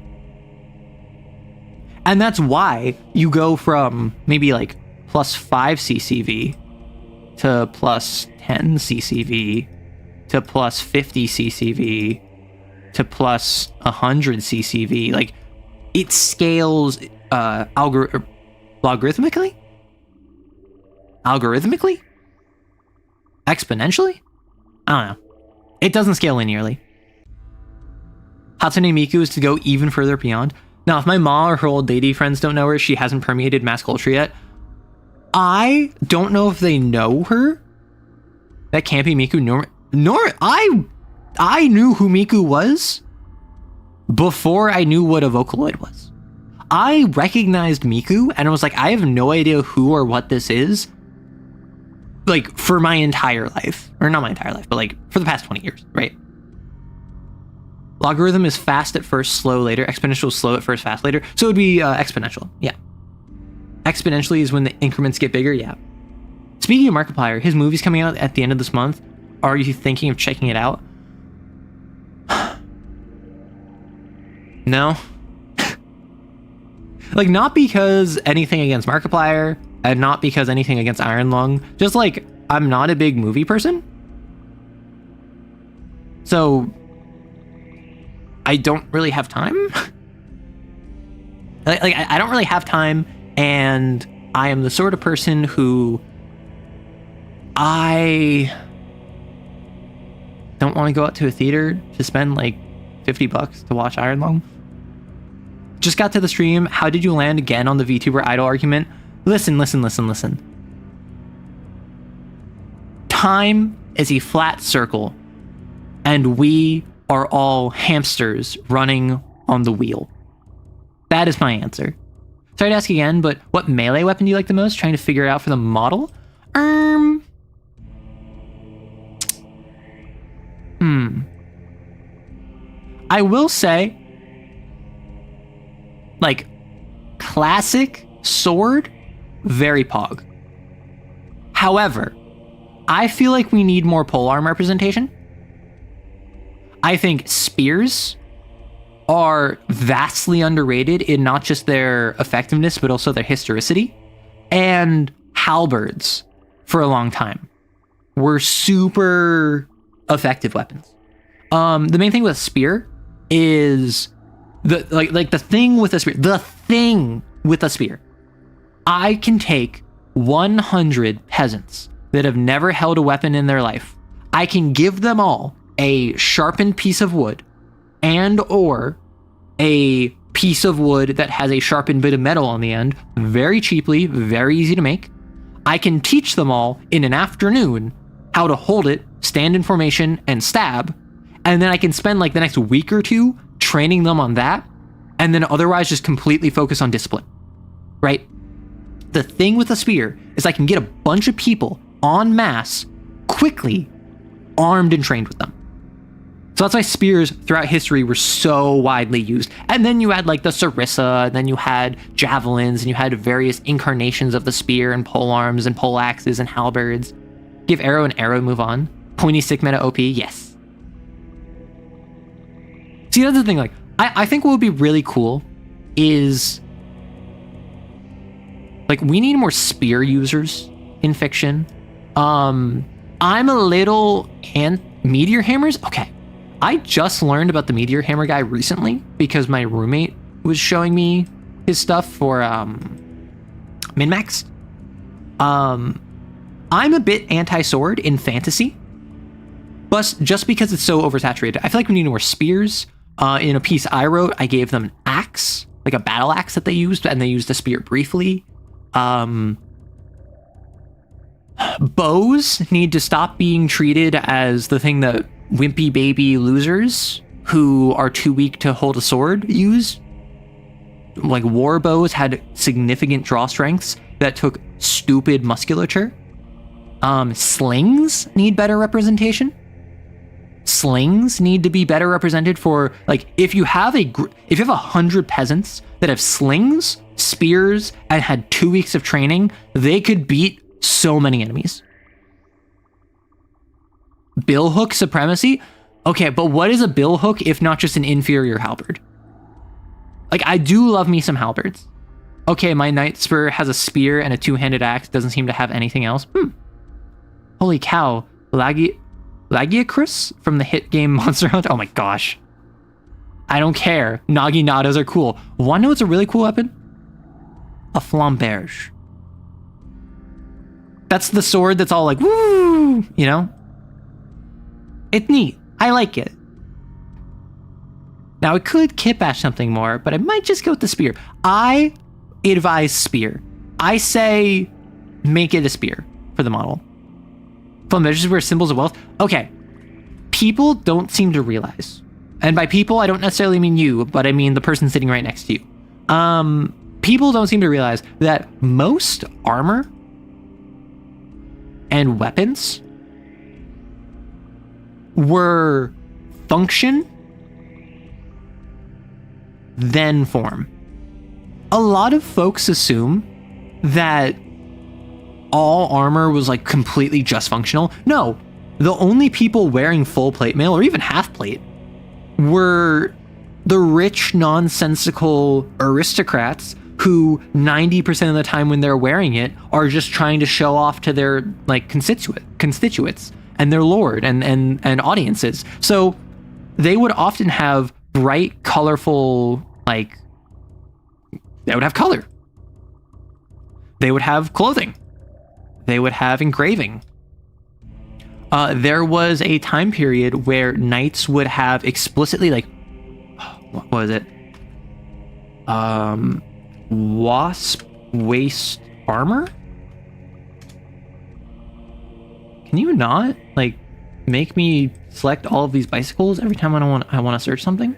And that's why you go from maybe plus 5 CCV to plus 10 CCV to plus 50 CCV to plus 100 CCV. It scales logarithmically? Algorithmically? Exponentially? I don't know. It doesn't scale linearly. Hatsune Miku is to go even further beyond. Now, if my mom or her old lady friends don't know her, she hasn't permeated mass culture yet. I don't know if they know her. That can't be Miku. Nor I knew who Miku was before I knew what a Vocaloid was. I recognized Miku and I was like, I have no idea who or what this is. Like, for my entire life. Or not my entire life, but like for the past 20 years, right? Logarithm is fast at first, slow later. Exponential is slow at first, fast later. So it would be exponential. Yeah. Exponentially is when the increments get bigger. Yeah. Speaking of Markiplier, his movie's coming out at the end of this month. Are you thinking of checking it out? No. Like, not because anything against Markiplier, and not because anything against Iron Lung. Just like, I'm not a big movie person. So, I don't really have time. I don't really have time, and I am the sort of person who I don't want to go out to a theater to spend like $50 to watch Iron Lung. Just got to the stream. How did you land again on the VTuber idol argument? Listen. Time is a flat circle, and we are all hamsters running on the wheel. That is my answer. Sorry to ask again, but what melee weapon do you like the most? Trying to figure it out for the model? I will say, like, classic sword, very pog. However, I feel like we need more polearm representation. I think spears are vastly underrated in not just their effectiveness, but also their historicity. And halberds, for a long time, were super effective weapons. The main thing with a spear is the thing with a spear. I can take 100 peasants that have never held a weapon in their life. I can give them all a sharpened piece of wood and or a piece of wood that has a sharpened bit of metal on the end, very cheaply, very easy to make. I can teach them all in an afternoon how to hold it, stand in formation, and stab, and then I can spend like the next week or two training them on that, and then otherwise just completely focus on discipline, right? The thing with a spear is I can get a bunch of people en masse quickly armed and trained with them. So that's why spears throughout history were so widely used. And then you had like the sarissa, and then you had javelins, and you had various incarnations of the spear and pole arms and pole axes and halberds. Give arrow an arrow, move on. Pointy stick meta OP, yes. See, that's the thing, like, I think what would be really cool is, like, we need more spear users in fiction. I'm a little meteor hammers. Okay, I just learned about the meteor hammer guy recently because my roommate was showing me his stuff for min-maxed. I'm a bit anti-sword in fantasy, but just because it's so oversaturated. I feel like we need more spears. In a piece I wrote, I gave them an axe, like a battle axe that they used, and they used the spear briefly. Bows need to stop being treated as the thing that wimpy baby losers who are too weak to hold a sword use. Like, war bows had significant draw strengths that took stupid musculature. Slings need better representation. Slings need to be better represented for, like, if you have 100 peasants that have slings, spears, and had 2 weeks of training, they could beat so many enemies. Billhook supremacy? Okay, but what is a billhook if not just an inferior halberd? Like, I do love me some halberds. Okay, my Night Spur has a spear and a two-handed axe, doesn't seem to have anything else. Holy cow. Lagiacrus from the hit game Monster Hunter? Oh my gosh. I don't care. Naginatas are cool. Wanna know what's a really cool weapon? A flamberge. That's the sword that's all like, woo, you know? It's neat. I like it. Now, I could kit bash something more, but I might just go with the spear. I advise spear. I say make it a spear for the model. Fun measures were symbols of wealth. Okay. People don't seem to realize. And by people, I don't necessarily mean you, but I mean the person sitting right next to you. People don't seem to realize that most armor and weapons were function, then form. A lot of folks assume that all armor was like completely just functional. No, the only people wearing full plate mail or even half plate were the rich, nonsensical aristocrats who 90% of the time when they're wearing it are just trying to show off to their like constituents and their lord and audiences. So they would often have bright, colorful, like, they would have color. They would have clothing. They would have engraving. There was a time period where knights would have explicitly, like, what was it? Wasp waist armor? Can you not, like, make me select all of these bicycles every time I want to search something?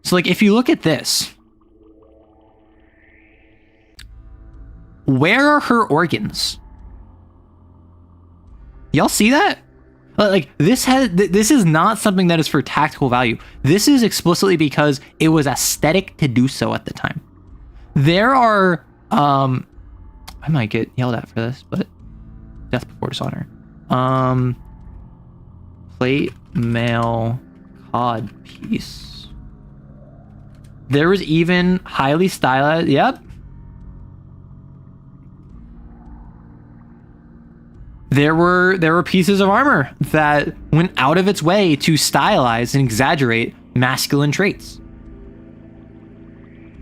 So, like, if you look at this, where are her organs? Y'all see that? Like, this is not something that is for tactical value. This is explicitly because it was aesthetic to do so at the time. There are, I might get yelled at for this, but death before dishonor. Plate mail cod piece. There was even highly stylized, yep. There were pieces of armor that went out of its way to stylize and exaggerate masculine traits.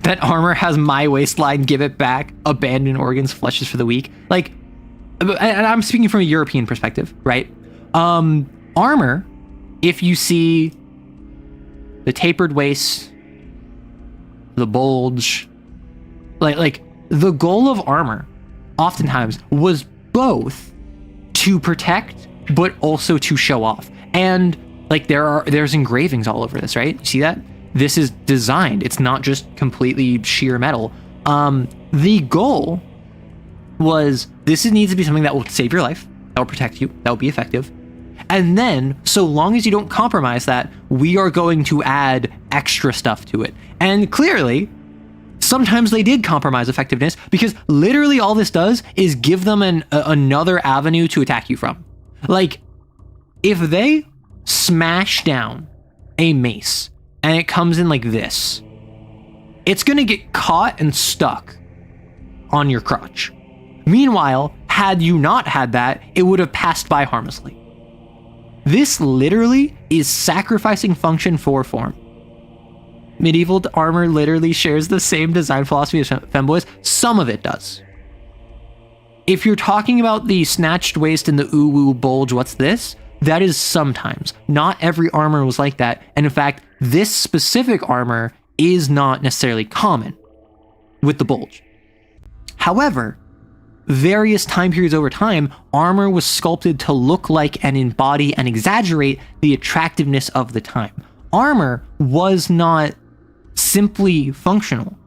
That armor has my waistline, give it back, abandoned organs, fleshes for the weak. Like, and I'm speaking from a European perspective, right? Armor, if you see the tapered waist, the bulge, like the goal of armor oftentimes was both to protect but also to show off. And like there's engravings all over this, right? You see that? This is designed. It's not just completely sheer metal. The goal was this needs to be something that will save your life, that will protect you, that will be effective. And then, so long as you don't compromise that, we are going to add extra stuff to it. And clearly, sometimes they did compromise effectiveness because literally all this does is give them another avenue to attack you from. Like, if they smash down a mace and it comes in like this, it's going to get caught and stuck on your crotch. Meanwhile, had you not had that, it would have passed by harmlessly. This literally is sacrificing function for form. Medieval armor literally shares the same design philosophy as femboys. Some of it does. If you're talking about the snatched waist and the ooh-woo bulge, what's this? That is sometimes. Not every armor was like that. And in fact, this specific armor is not necessarily common with the bulge. However, various time periods over time, armor was sculpted to look like and embody and exaggerate the attractiveness of the time. Armor was not simply functional.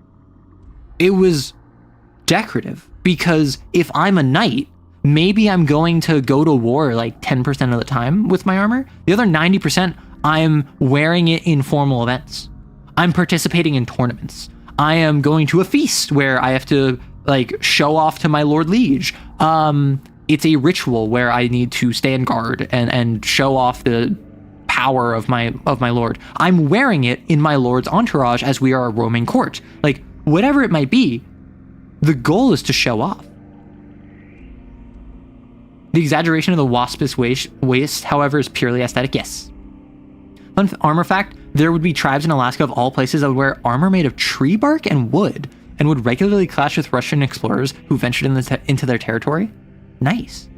It was decorative, because if I'm a knight, maybe I'm going to go to war like 10% of the time with my armor. The other 90%, I'm wearing it in formal events. I'm participating in tournaments. I am going to a feast where I have to like show off to my Lord Liege. It's a ritual where I need to stand guard and show off the power of my lord. I'm wearing it in my lord's entourage as we are a Roman court. Like, whatever it might be, the goal is to show off. The exaggeration of the waspish waist, however, is purely aesthetic, yes. Fun armor fact, there would be tribes in Alaska of all places that would wear armor made of tree bark and wood. and would regularly clash with Russian explorers who ventured into their territory. Nice.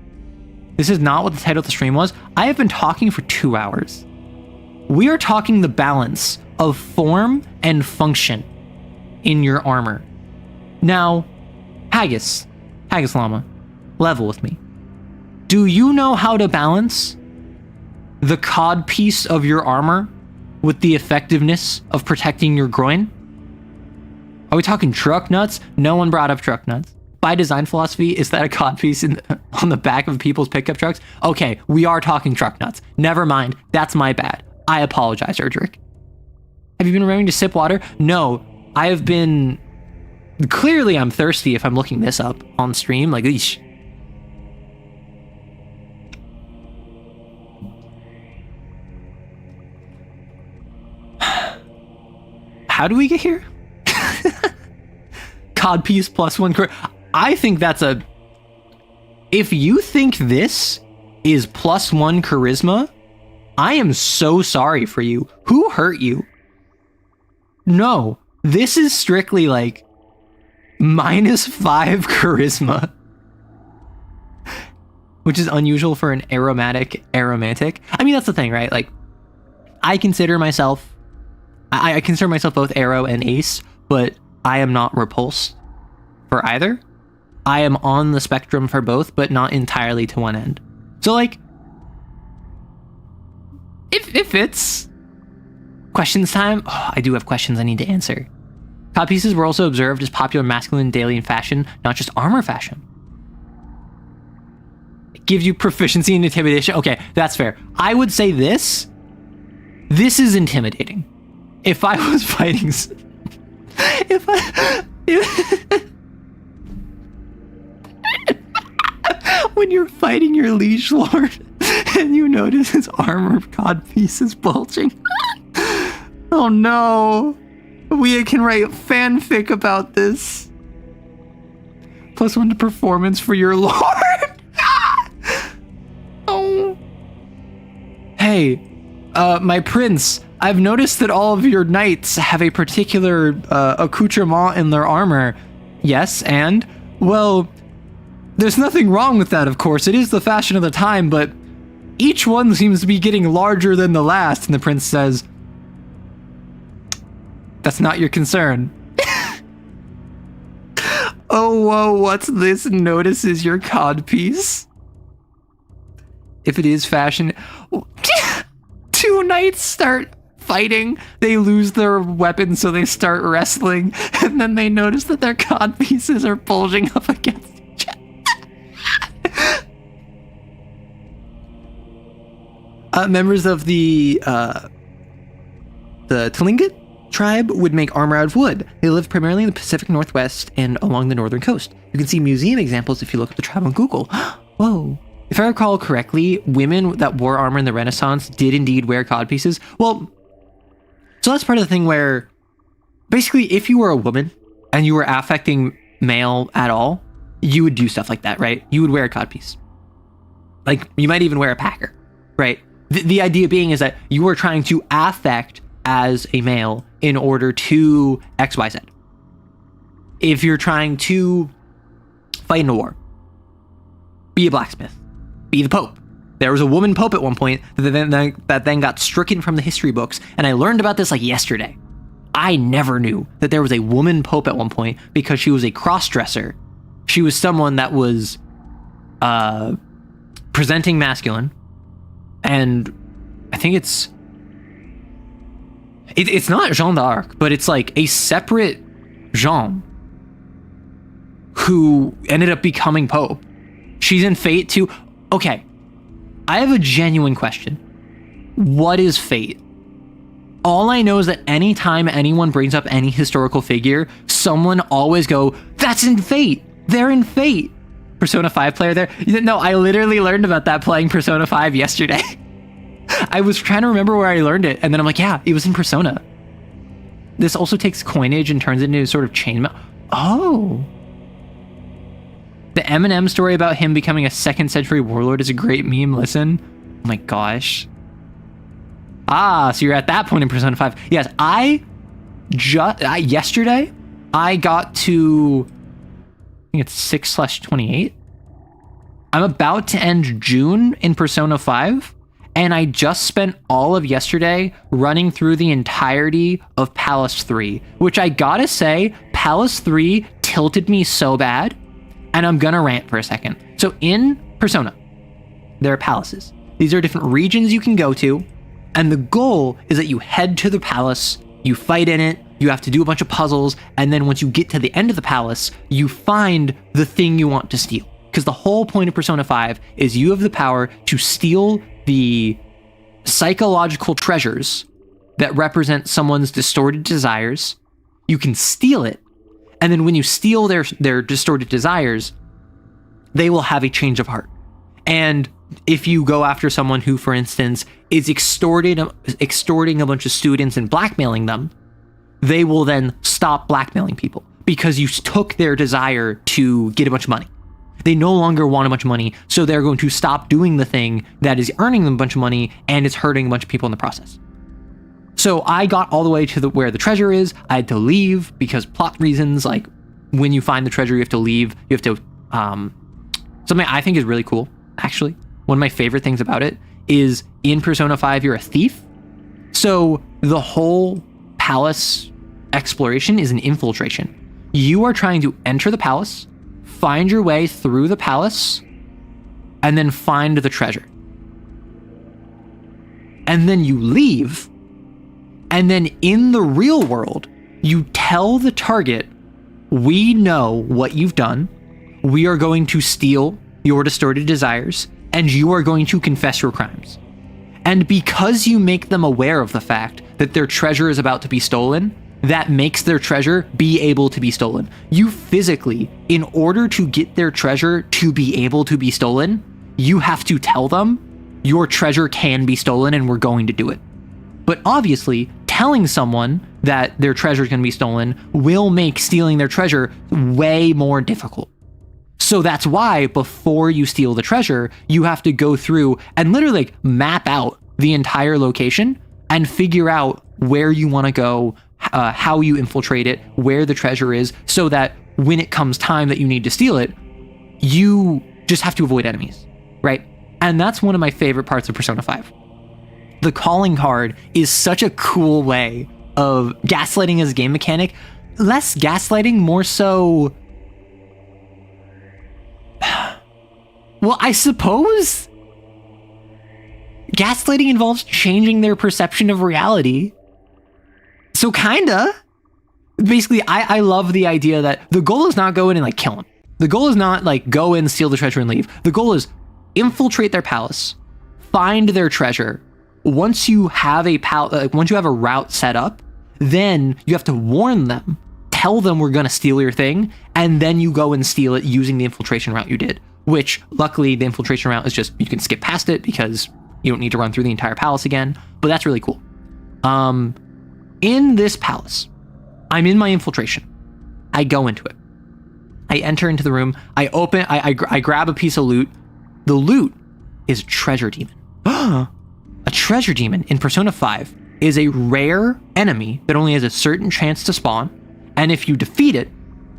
This is not what the title of the stream was. I have been talking for 2 hours. We are talking the balance of form and function in your armor. Now, Haggis Llama, level with me. Do you know how to balance the cod piece of your armor with the effectiveness of protecting your groin? Are we talking truck nuts? No one brought up truck nuts. By design philosophy, is that a cod piece on the back of people's pickup trucks? Okay, we are talking truck nuts. Never mind, that's my bad. I apologize, Erdrick. Have you been remembering to sip water? No, I have been... Clearly I'm thirsty if I'm looking this up on stream, like, eesh. How do we get here? Codpiece +1. I think that's a... If you think this is +1 charisma, I am so sorry for you. Who hurt you? No, this is strictly like -5 charisma. Which is unusual for an aromantic. I mean, that's the thing, right? Like, I consider myself both arrow and ace, but I am not repulsed for either. I am on the spectrum for both, but not entirely to one end. So, like, if it's questions time, I do have questions I need to answer. Codpieces were also observed as popular masculine daily in fashion, not just armor fashion. It gives you proficiency in intimidation. Okay, that's fair. I would say this is intimidating. If I was fighting... When you're fighting your liege lord and you notice his armor codpiece is bulging. Oh no. We can write fanfic about this. +1 to performance for your lord. Oh. Hey, my prince, I've noticed that all of your knights have a particular accoutrement in their armor. Yes, and? Well, there's nothing wrong with that, of course. It is the fashion of the time, but each one seems to be getting larger than the last. And the prince says, that's not your concern. Oh, whoa, what's this? Notices your codpiece. If it is fashion... 2 knights start fighting, they lose their weapons, so they start wrestling, and then they notice that their codpieces are bulging up against each other. Members of the Tlingit tribe would make armor out of wood. They live primarily in the Pacific Northwest and along the northern coast. You can see museum examples if you look up the tribe on Google. Whoa. If I recall correctly, women that wore armor in the Renaissance did indeed wear codpieces. Well, so that's part of the thing where, basically, if you were a woman and you were affecting male at all, you would do stuff like that, right? You would wear a codpiece. Like, you might even wear a packer, right? The idea being is that you are trying to affect as a male in order to XYZ. If you're trying to fight in a war, be a blacksmith, be the Pope. There was a woman Pope at one point that then got stricken from the history books, and I learned about this like yesterday. I never knew that there was a woman Pope at one point because she was a cross-dresser. She was someone that was presenting masculine, and I think it's not Jeanne d'Arc, but it's like a separate Jean who ended up becoming Pope. She's in Fate too. Okay, I have a genuine question. What is Fate? All I know is that anytime anyone brings up any historical figure, someone always go, that's in Fate. They're in Fate. Persona 5 player there. No, I literally learned about that playing Persona 5 yesterday. I was trying to remember where I learned it, and then I'm like, yeah, it was in Persona. This also takes coinage and turns it into sort of chainmail. Oh. The Eminem story about him becoming a 2nd century warlord is a great meme. Listen. Oh my gosh. Ah, so you're at that point in Persona 5. Yes, yesterday, I got to, I think it's 6/28. I'm about to end June in Persona 5, and I just spent all of yesterday running through the entirety of Palace 3, which I gotta say, Palace 3 tilted me so bad, and I'm gonna rant for a second. So in Persona, there are palaces. These are different regions you can go to, and the goal is that you head to the palace, you fight in it, you have to do a bunch of puzzles, and then once you get to the end of the palace, you find the thing you want to steal. Because the whole point of Persona 5 is you have the power to steal the psychological treasures that represent someone's distorted desires. You can steal it, and then when you steal their distorted desires, they will have a change of heart. And if you go after someone who, for instance, is extorting a bunch of students and blackmailing them, they will then stop blackmailing people because you took their desire to get a bunch of money. They no longer want a bunch of money, so they're going to stop doing the thing that is earning them a bunch of money and is hurting a bunch of people in the process. So I got all the way to where the treasure is. I had to leave because plot reasons, like when you find the treasure, you have to leave. You have to, something I think is really cool, actually. One of my favorite things about it is in Persona 5, you're a thief. So the whole palace exploration is an infiltration. You are trying to enter the palace, find your way through the palace, and then find the treasure. And then you leave, and then in the real world, you tell the target, we know what you've done, we are going to steal your distorted desires, and you are going to confess your crimes. And because you make them aware of the fact that their treasure is about to be stolen, that makes their treasure be able to be stolen. You physically, in order to get their treasure to be able to be stolen, you have to tell them your treasure can be stolen and we're going to do it. But obviously, telling someone that their treasure is going to be stolen will make stealing their treasure way more difficult. So that's why before you steal the treasure, you have to go through and literally like map out the entire location and figure out where you want to go, how you infiltrate it, where the treasure is, so that when it comes time that you need to steal it, you just have to avoid enemies, right? And that's one of my favorite parts of Persona 5. The calling card is such a cool way of gaslighting as a game mechanic. Less gaslighting, more so... Well, I suppose gaslighting involves changing their perception of reality. So kinda. Basically, I love the idea that the goal is not go in and like kill them. The goal is not like go in, steal the treasure and leave. The goal is infiltrate their palace, find their treasure. Once you have a route set up, then you have to warn them, tell them we're gonna steal your thing, and then you go and steal it using the infiltration route you did. Which, luckily, the infiltration route is just, you can skip past it because you don't need to run through the entire palace again, but that's really cool. In this palace, I'm in my infiltration. I go into it. I enter into the room. I grab a piece of loot. The loot is a treasure demon. A treasure demon in Persona 5 is a rare enemy that only has a certain chance to spawn, and if you defeat it,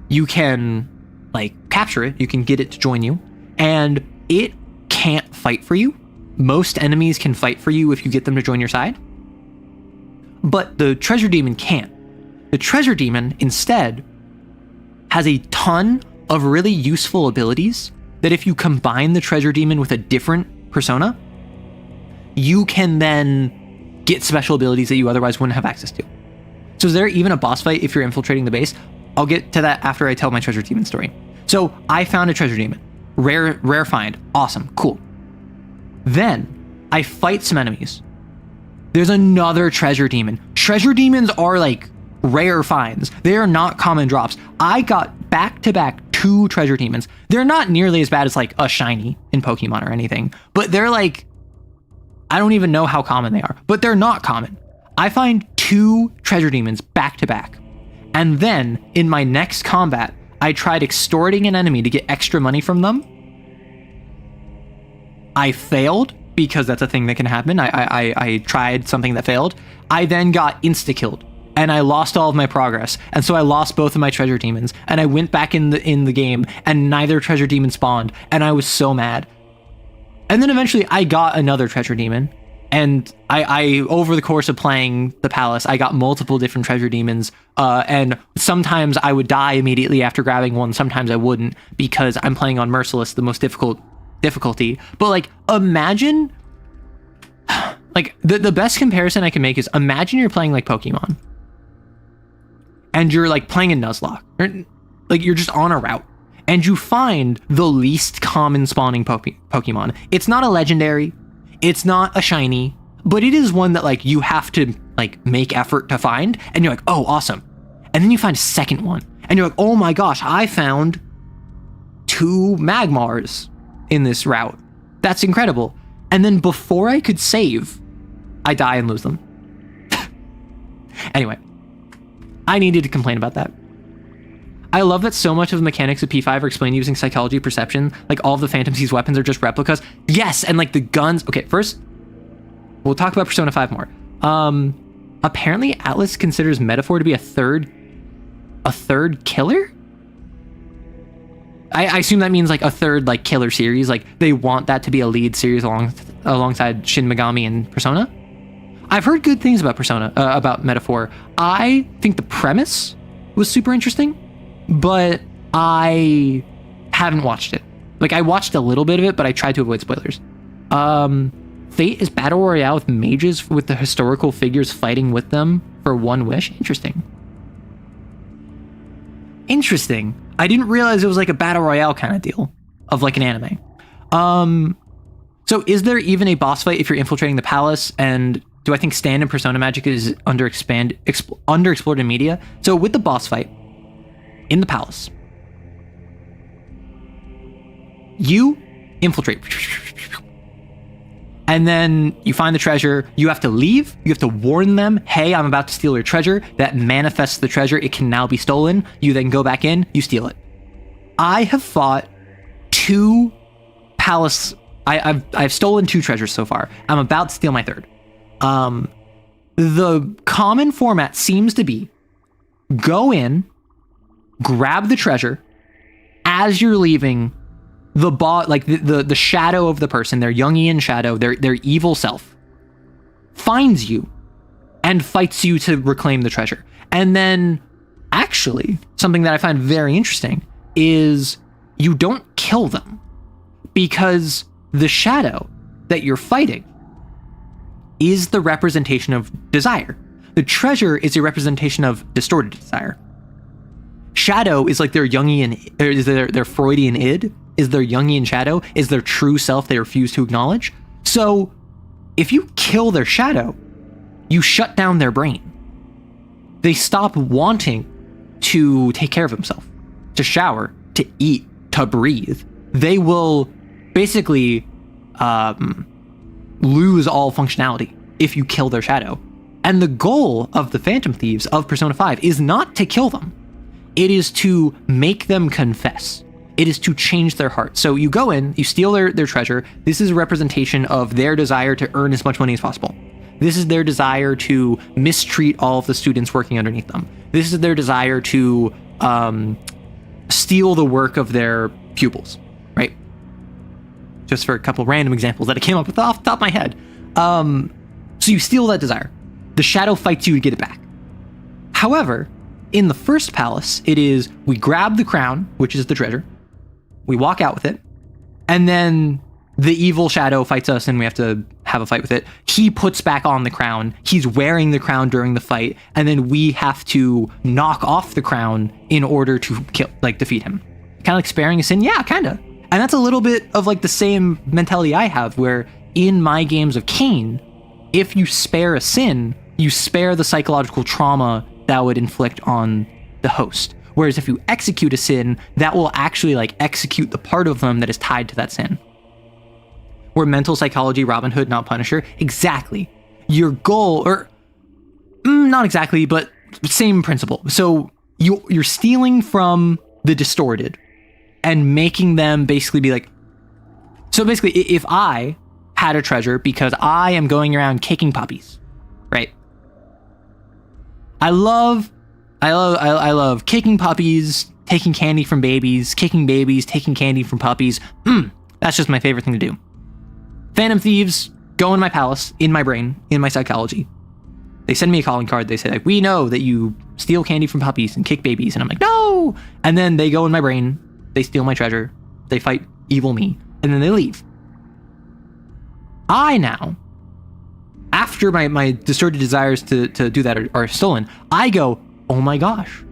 you can like capture it, you can get it to join you, and it can't fight for you. Most enemies can fight for you if you get them to join your side, but the treasure demon can't. The treasure demon instead has a ton of really useful abilities that if you combine the treasure demon with a different persona, you can then get special abilities that you otherwise wouldn't have access to. So is there even a boss fight if you're infiltrating the base? I'll get to that after I tell my treasure demon story. So I found a treasure demon. Rare find. Awesome. Cool. Then I fight some enemies. There's another treasure demon. Treasure demons are like rare finds. They are not common drops. I got back-to-back 2 treasure demons. They're not nearly as bad as like a shiny in Pokemon or anything, but they're like, I don't even know how common they are, but they're not common. I find 2 treasure demons back-to-back. And then in my next combat, I tried extorting an enemy to get extra money from them. I failed because that's a thing that can happen. I tried something that failed. I then got insta-killed and I lost all of my progress, and so I lost both of my treasure demons, and I went back in the game, and neither treasure demon spawned, and I was so mad. And then eventually I got another treasure demon, and I over the course of playing the palace, I got multiple different treasure demons, and sometimes I would die immediately after grabbing one, sometimes I wouldn't, because I'm playing on Merciless, the most difficulty. But like, imagine, like, the best comparison I can make is, imagine you're playing like Pokemon, and you're like playing a Nuzlocke, or like you're just on a route, and you find the least common spawning Pokemon. It's not a legendary, it's not a shiny, but it is one that like you have to like make effort to find, and you're like, oh, awesome. And then you find a second one, and you're like, oh my gosh, I found 2 Magmars in this route. That's incredible. And then before I could save, I die and lose them. Anyway, I needed to complain about that. I love that so much of the mechanics of P5 are explained using psychology perception. Like, all of the Phantom Thief's weapons are just replicas. Yes, and like the guns. Okay, first, we'll talk about Persona 5 more. Apparently Atlas considers Metaphor to be a third killer? I assume that means like a third like killer series. Like, they want that to be a lead series alongside Shin Megami and Persona. I've heard good things about Persona, about Metaphor. I think the premise was super interesting, but I haven't watched it. Like, I watched a little bit of it, but I tried to avoid spoilers. Fate is battle royale with mages with the historical figures fighting with them for one wish. Interesting. I didn't realize it was like a battle royale kind of deal of like an anime. So is there even a boss fight if you're infiltrating the palace? And do I think stand and persona magic is underexplored in media? So with the boss fight in the palace, you infiltrate, and then you find the treasure. You have to leave. You have to warn them, hey, I'm about to steal your treasure. That manifests the treasure. It can now be stolen. You then go back in, you steal it. I have fought 2 palace. I've stolen 2 treasures so far. I'm about to steal my third. The common format seems to be go in, grab the treasure. As you're leaving, the shadow of the person, their Jungian shadow, their evil self, finds you and fights you to reclaim the treasure. And then, actually, something that I find very interesting is you don't kill them, because the shadow that you're fighting is the representation of desire. The treasure is a representation of distorted desire. Shadow is like their Jungian, or is their Freudian id, is their Jungian shadow, is their true self they refuse to acknowledge. So if you kill their shadow, you shut down their brain. They stop wanting to take care of themselves, to shower, to eat, to breathe. They will basically lose all functionality if you kill their shadow. And the goal of the Phantom Thieves of Persona 5 is not to kill them. It is to make them confess. It is to change their heart. So you go in, you steal their treasure. This is a representation of their desire to earn as much money as possible. This is their desire to mistreat all of the students working underneath them. This is their desire to steal the work of their pupils, right? Just for a couple random examples that I came up with off the top of my head. So you steal that desire. The shadow fights you to get it back. However, in the first palace, it is we grab the crown, which is the treasure, we walk out with it, and then the evil shadow fights us and we have to have a fight with it. He puts back on the crown, he's wearing the crown during the fight, and then we have to knock off the crown in order to defeat him. Kind of like sparing a sin? Yeah, kind of. And that's a little bit of like the same mentality I have, where in my games of Cain, if you spare a sin, you spare the psychological trauma that would inflict on the host. Whereas if you execute a sin, that will actually like execute the part of them that is tied to that sin. Where mental psychology, Robin Hood, not Punisher. Exactly. Your goal, or not exactly, but same principle. So you're stealing from the distorted and making them basically be like, so basically if I had a treasure because I am going around kicking puppies, right? I love kicking puppies, taking candy from babies, kicking babies, taking candy from puppies. That's just my favorite thing to do. Phantom thieves go in my palace, in my brain, in my psychology. They send me a calling card. They say, like, we know that you steal candy from puppies and kick babies. And I'm like, no! And then they go in my brain. They steal my treasure. They fight evil me. And then they leave. I now, after my distorted desires to do that are stolen, I go, oh my gosh.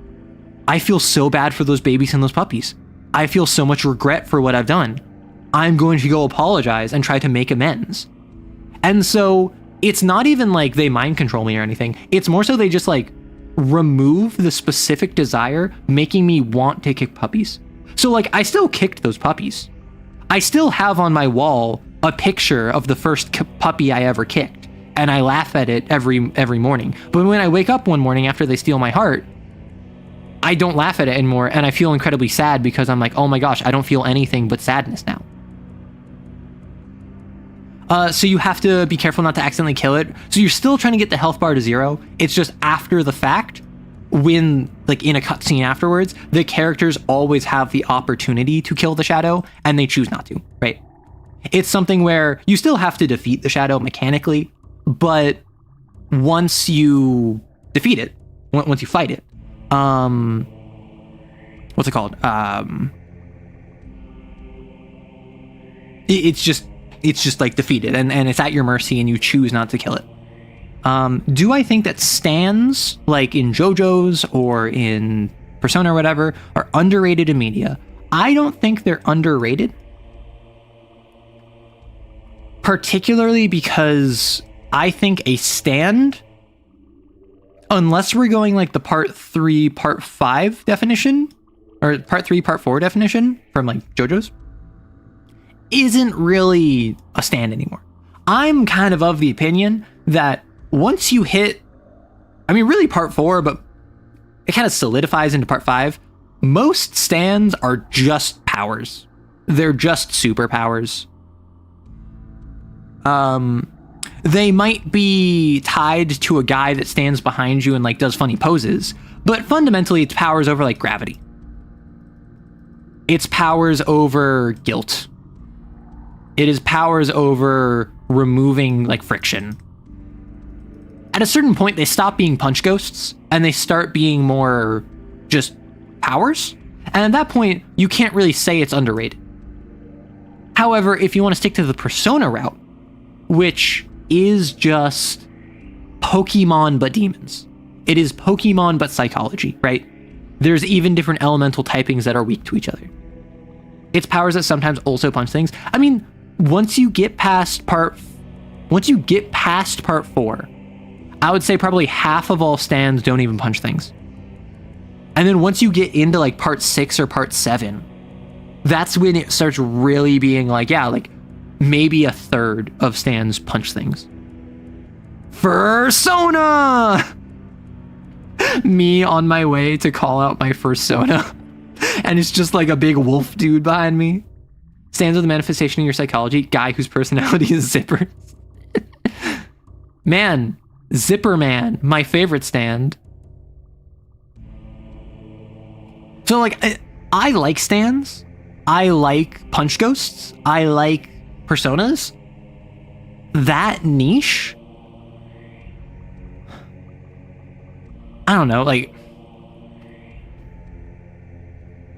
I feel so bad for those babies and those puppies. I feel so much regret for what I've done. I'm going to go apologize and try to make amends. And so it's not even like they mind control me or anything. It's more so they just like remove the specific desire making me want to kick puppies. So like I still kicked those puppies. I still have on my wall a picture of the first puppy I ever kicked, and I laugh at it every morning. But when I wake up one morning after they steal my heart, I don't laugh at it anymore, and I feel incredibly sad because I'm like, oh my gosh, I don't feel anything but sadness now. So you have to be careful not to accidentally kill it. So you're still trying to get the health bar to 0. It's just after the fact, when, like, in a cutscene afterwards, the characters always have the opportunity to kill the shadow, and they choose not to, right? It's something where you still have to defeat the shadow mechanically, but once you defeat it, once you fight it, what's it called? It's just like defeated, and it's at your mercy, and you choose not to kill it. Do I think that stands, like in JoJo's or in Persona or whatever, are underrated in media? I don't think they're underrated. Particularly because I think a stand, unless we're going like the part 3, part 5 definition, or part 3, part 4 definition from like JoJo's, isn't really a stand anymore. I'm kind of the opinion that once you hit, I mean, really part 4, but it kind of solidifies into part 5, most stands are just powers. They're just superpowers. They might be tied to a guy that stands behind you and like does funny poses, but fundamentally it's powers over like gravity. It's powers over guilt. It is powers over removing like friction. At a certain point, they stop being punch ghosts and they start being more just powers. And at that point, you can't really say it's underrated. However, if you want to stick to the Persona route, which is just Pokemon but demons. It is Pokemon but psychology, right? There's even different elemental typings that are weak to each other. It's powers that sometimes also punch things. I mean, once you get past part 4, I would say probably half of all stands don't even punch things. And then once you get into like part 6 or part 7, that's when it starts really being like, yeah, like maybe a third of stands punch things. Persona! Me on my way to call out my Persona. And it's just like a big wolf dude behind me. Stands are the manifestation of your psychology. Guy whose personality is Zipper. Man, Zipper Man, my favorite stand. So like, I like stands. I like punch ghosts. I like personas. That niche, I don't know, like,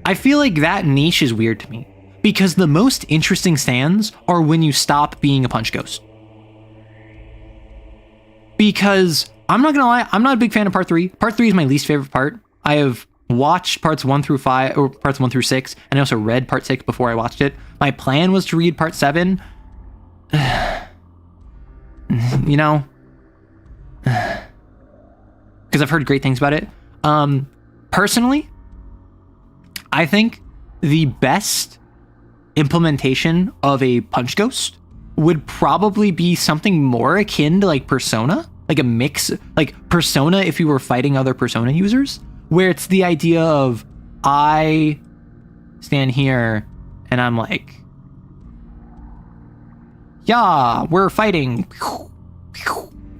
I feel like that niche is weird to me because the most interesting stands are when you stop being a punch ghost. Because I'm not gonna lie, I'm not a big fan of part 3. Part 3 is my least favorite part. I have watched parts 1 through 5, or parts 1 through 6, and I also read part 6 before I watched it. My plan was to read part 7. You know, because I've heard great things about it. Personally, I think the best implementation of a punch ghost would probably be something more akin to like Persona, like a mix, like Persona if you were fighting other Persona users, where it's the idea of I stand here and I'm like, yeah, we're fighting.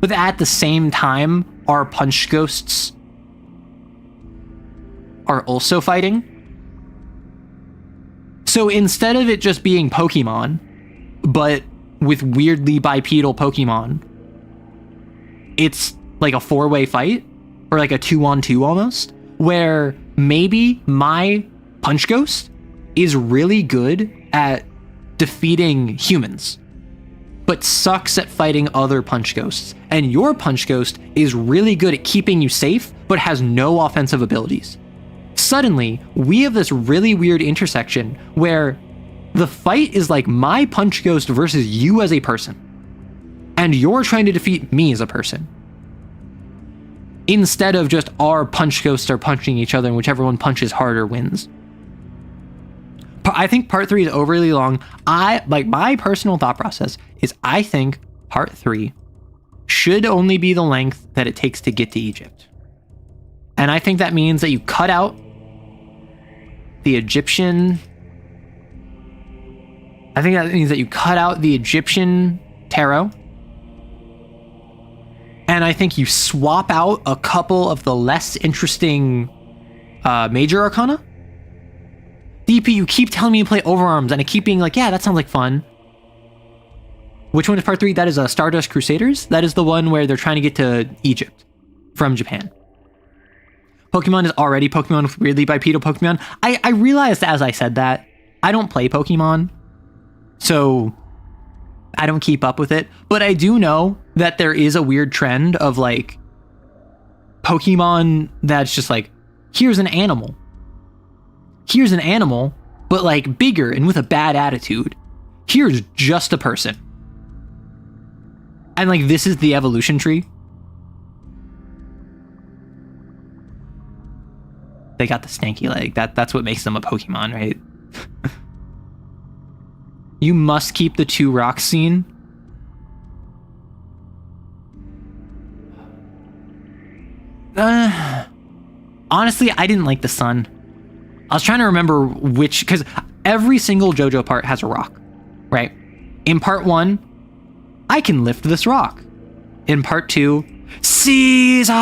But at the same time, our punch ghosts are also fighting. So instead of it just being Pokemon, but with weirdly bipedal Pokemon, it's like a 4-way fight, or like a 2-on-2 almost, where maybe my Punch Ghost is really good at defeating humans, but sucks at fighting other Punch Ghosts. And your Punch Ghost is really good at keeping you safe, but has no offensive abilities. Suddenly, we have this really weird intersection where the fight is like my Punch Ghost versus you as a person, and you're trying to defeat me as a person, instead of just our Punch Ghosts are punching each other and whichever one punches harder wins. I think part 3 is overly long. My personal thought process is I think part 3 should only be the length that it takes to get to Egypt. And I think that means that you cut out the Egyptian... I think that means that you cut out the Egyptian tarot. And I think you swap out a couple of the less interesting major arcana. DP, you keep telling me to play Overarms, and I keep being like, yeah, that sounds like fun. Which one is part 3? That is Stardust Crusaders. That is the one where they're trying to get to Egypt from Japan. Pokemon is already Pokemon with weirdly bipedal Pokemon. I realized as I said that, I don't play Pokemon, so I don't keep up with it. But I do know that there is a weird trend of like Pokemon that's just like, here's an animal. Here's an animal, but like bigger and with a bad attitude. Here's just a person. And like, this is the evolution tree. They got the stanky leg. That's what makes them a Pokemon, right? You must keep the 2 rocks scene. Honestly, I didn't like the sun. I was trying to remember which, because every single JoJo part has a rock, right? In part 1, I can lift this rock. In part 2, Caesar!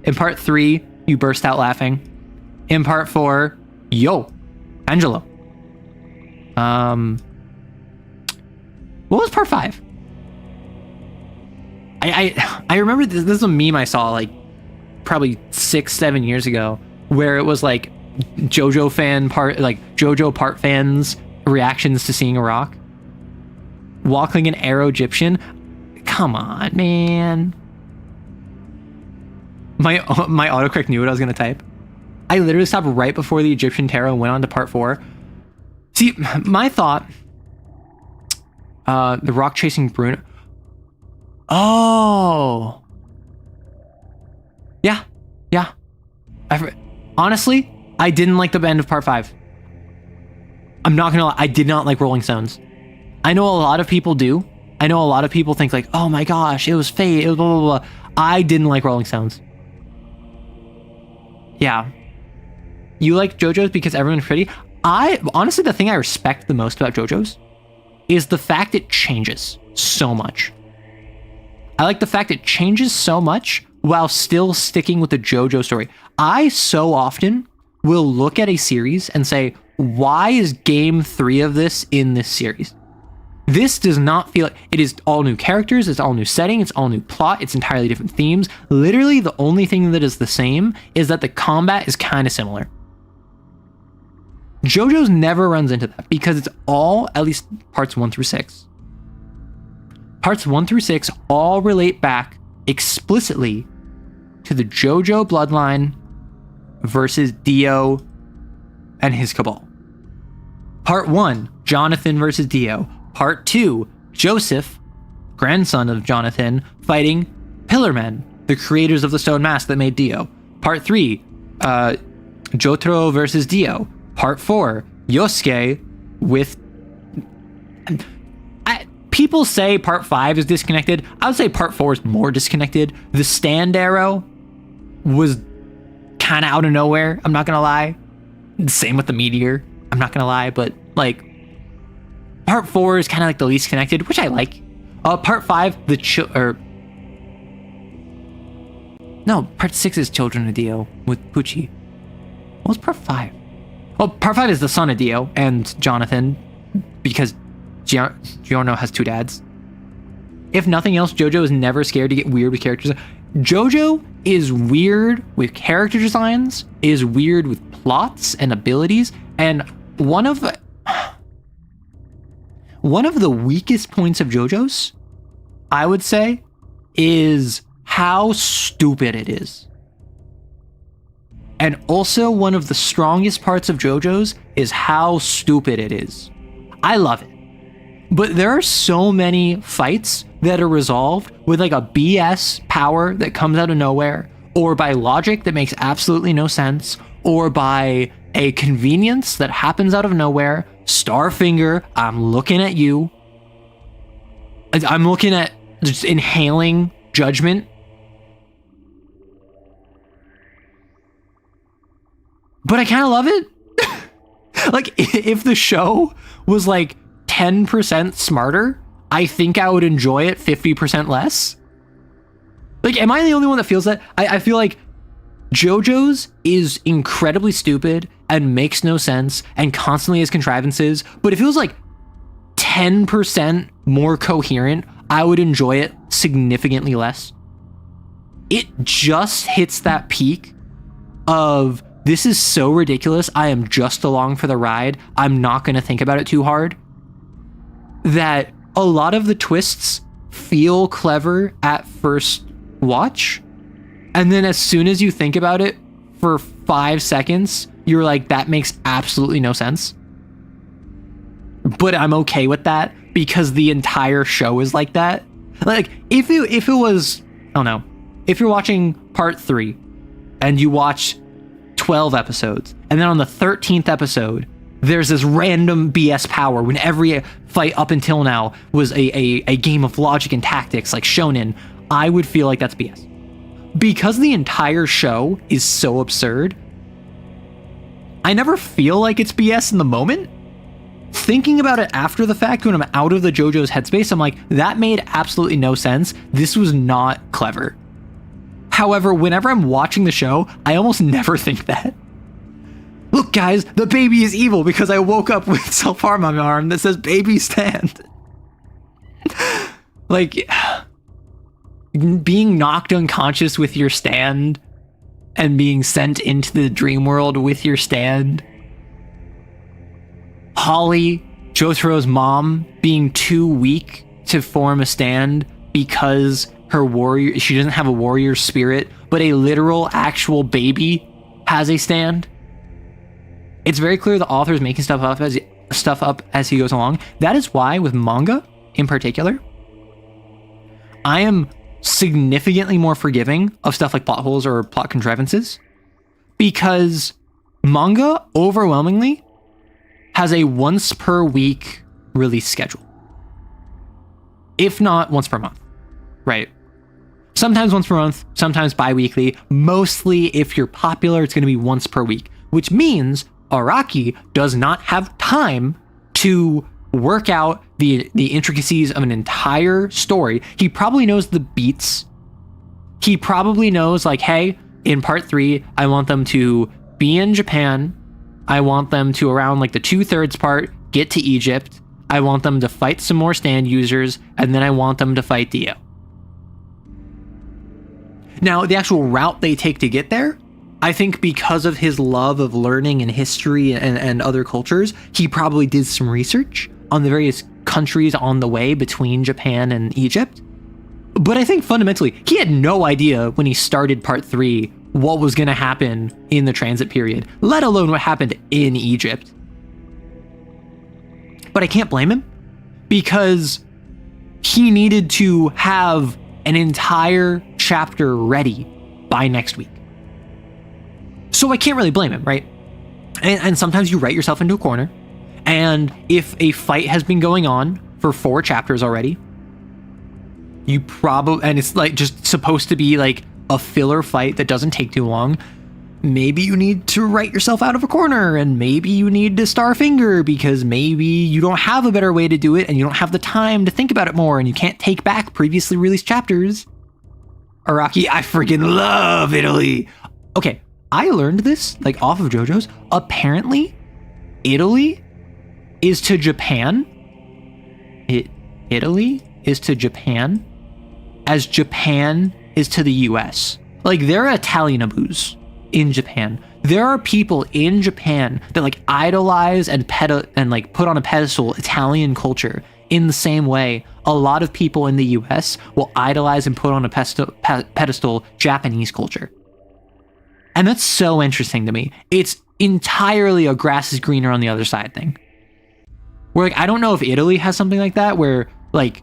In part 3, you burst out laughing. In part 4, yo, Angelo. What was part 5? I remember this is a meme I saw like probably 6-7 years ago, where it was like JoJo part fans reactions to seeing a rock. Walking an arrow Egyptian. Come on, man. My autocorrect knew what I was gonna type. I literally stopped right before the Egyptian tarot and went on to part 4. See, my thought, the rock chasing Bruno. Oh. Yeah. Honestly, I didn't like the end of part 5. I'm not gonna lie, I did not like Rolling Stones. I know a lot of people do. I know a lot of people think like, oh my gosh, it was fate, it was blah, blah, blah. I didn't like Rolling Stones. Yeah. You like JoJo's because everyone's pretty? Honestly, the thing I respect the most about JoJo's is the fact it changes so much. I like the fact it changes so much while still sticking with the JoJo story. I so often will look at a series and say, why is game 3 of this in this series? This does not feel like it is all new characters, it's all new setting, it's all new plot, it's entirely different themes. Literally, the only thing that is the same is that the combat is kind of similar. JoJo's never runs into that because it's all, at least parts 1 through 6. Parts 1 through 6 all relate back explicitly to the JoJo bloodline versus Dio and his cabal. Part 1, Jonathan versus Dio. Part 2, Joseph, grandson of Jonathan, fighting Pillarmen, the creators of the stone mask that made Dio. Part 3, Jotaro versus Dio. Part 4, Yosuke with... People say part 5 is disconnected. I would say part 4 is more disconnected. The stand arrow was kind of out of nowhere, I'm not gonna lie. Same with the meteor, I'm not gonna lie, but like part 4 is kind of like the least connected, which I like. Part 5, part 6 is Children of Dio with Pucci. What was part 5? Well, part 5 is the son of Dio and Jonathan, because Giorno has 2 dads. If nothing else, JoJo is never scared to get weird with characters. JoJo is weird with character designs, is weird with plots and abilities, and one of the weakest points of JoJo's, I would say, is how stupid it is. And also one of the strongest parts of JoJo's is how stupid it is. I love it. But there are so many fights that are resolved with like a BS power that comes out of nowhere, or by logic that makes absolutely no sense, or by a convenience that happens out of nowhere. Starfinger, I'm looking at you. I'm looking at just inhaling judgment. But I kind of love it. Like, if the show was like 10% smarter, I think I would enjoy it 50% less. Like, am I the only one that feels that? I feel like JoJo's is incredibly stupid and makes no sense and constantly has contrivances, but if it was like 10% more coherent, I would enjoy it significantly less. It just hits that peak of, this is so ridiculous, I am just along for the ride, I'm not going to think about it too hard, that a lot of the twists feel clever at first watch, and then as soon as you think about it for 5 seconds, you're like, that makes absolutely no sense. But I'm okay with that because the entire show is like that. Like, if it was, I don't know, if you're watching part 3 and you watch 12 episodes, and then on the 13th episode, there's this random BS power when every fight up until now was a game of logic and tactics, like shonen, I would feel like that's BS. Because the entire show is so absurd, I never feel like it's BS in the moment. Thinking about it after the fact, when I'm out of the JoJo's headspace, I'm like, that made absolutely no sense. This was not clever. However, whenever I'm watching the show, I almost never think that. Look, guys, the baby is evil because I woke up with self-harm on my arm that says baby stand. Like, being knocked unconscious with your stand and being sent into the dream world with your stand. Holly, Jotaro's mom, being too weak to form a stand because she doesn't have a warrior spirit, but a literal actual baby has a stand. It's very clear the author is making stuff up as he goes along. That is why, with manga in particular, I am significantly more forgiving of stuff like plot holes or plot contrivances, because manga overwhelmingly has a once per week release schedule, if not once per month, right? Sometimes once per month, sometimes bi-weekly. Mostly, if you're popular, it's going to be once per week, which means Araki does not have time to work out the intricacies of an entire story. He probably knows the beats. He probably knows, like, hey, in part 3, I want them to be in Japan. I want them to, around like the 2/3 part, get to Egypt. I want them to fight some more stand users, and then I want them to fight Dio. Now, the actual route they take to get there, I think because of his love of learning and history and other cultures, he probably did some research on the various countries on the way between Japan and Egypt. But I think fundamentally, he had no idea when he started part 3 what was going to happen in the transit period, let alone what happened in Egypt. But I can't blame him, because he needed to have an entire chapter ready by next week. So I can't really blame him, right? And sometimes you write yourself into a corner, and if a fight has been going on for 4 chapters already, and it's like just supposed to be like a filler fight that doesn't take too long, maybe you need to write yourself out of a corner, and maybe you need to Starfinger because maybe you don't have a better way to do it and you don't have the time to think about it more and you can't take back previously released chapters. Araki, I freaking love Italy. Okay, I learned this like off of JoJo's. Apparently, Italy is to Japan. Italy is to Japan as Japan is to the US. Like, there are Italianaboos in Japan. There are people in Japan that like idolize and like put on a pedestal Italian culture in the same way a lot of people in the US will idolize and put on a pedestal Japanese culture. And that's so interesting to me. It's entirely a grass is greener on the other side thing. Where like, I don't know if Italy has something like that where like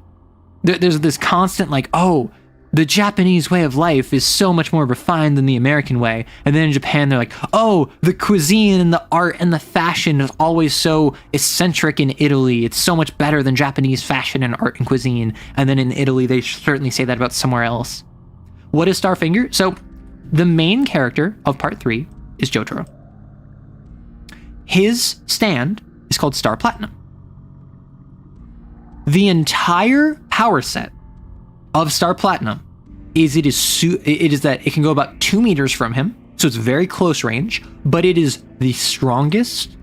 there's this constant like, oh, the Japanese way of life is so much more refined than the American way. And then in Japan, they're like, oh, the cuisine and the art and the fashion is always so eccentric in Italy. It's so much better than Japanese fashion and art and cuisine. And then in Italy, they certainly say that about somewhere else. What is Starfinger? So the main character of part 3 is Jotaro. His stand is called Star Platinum. The entire power set of Star Platinum is it is that it can go about 2 meters from him, so it's very close range, but it is the strongest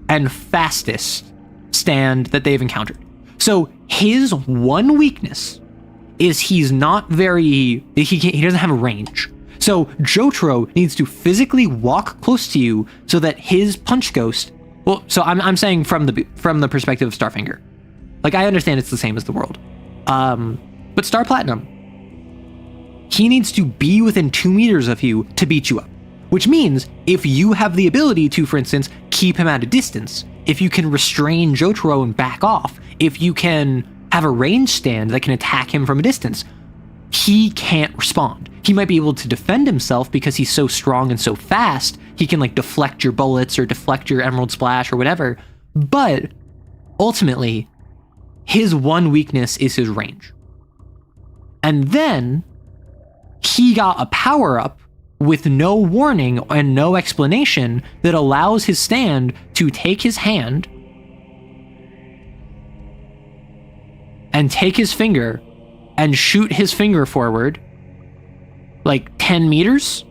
and fastest stand that they've encountered. So his one weakness is he doesn't have a range. So Jotaro needs to physically walk close to you so that his punch ghost. Well, so I'm saying from the perspective of Starfinger. Like, I understand it's the same as the world. But Star Platinum, he needs to be within 2 meters of you to beat you up. Which means if you have the ability to, for instance, keep him at a distance, if you can restrain Jotaro and back off, if you can have a range stand that can attack him from a distance, he can't respond. He might be able to defend himself because he's so strong and so fast, he can like deflect your bullets or deflect your Emerald Splash or whatever. But ultimately, his one weakness is his range. And then he got a power-up with no warning and no explanation that allows his stand to take his hand and take his finger and shoot his finger forward like 10 meters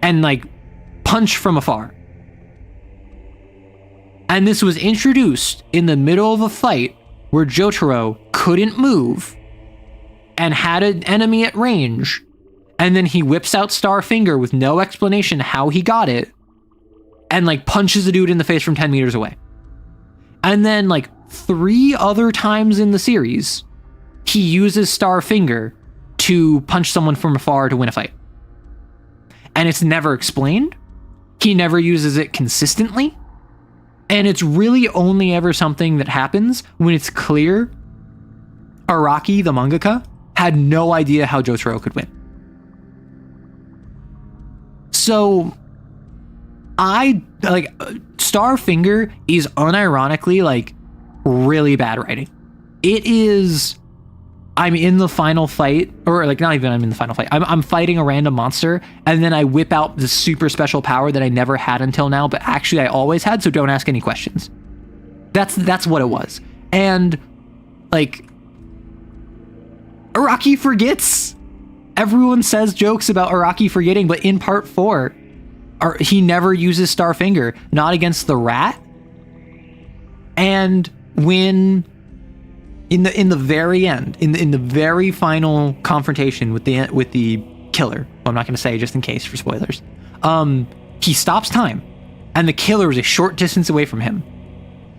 and like punch from afar. And this was introduced in the middle of a fight where Jotaro couldn't move and had an enemy at range, and then he whips out Starfinger with no explanation how he got it and like punches the dude in the face from 10 meters away. And then like 3 other times in the series, he uses Starfinger to punch someone from afar to win a fight. And it's never explained. He never uses it consistently. And it's really only ever something that happens when it's clear Araki, the mangaka, had no idea how Jotaro could win. So Starfinger is unironically like really bad writing. It is, I'm in the final fight, or like not even I'm in the final fight. I'm fighting a random monster, and then I whip out this super special power that I never had until now, but actually I always had, so don't ask any questions. That's what it was. And like Araki forgets. Everyone says jokes about Araki forgetting, but in part 4, he never uses Starfinger, not against the rat. And when in the very end, in the very final confrontation with the killer, well, I'm not going to say just in case for spoilers, he stops time, and the killer is a short distance away from him.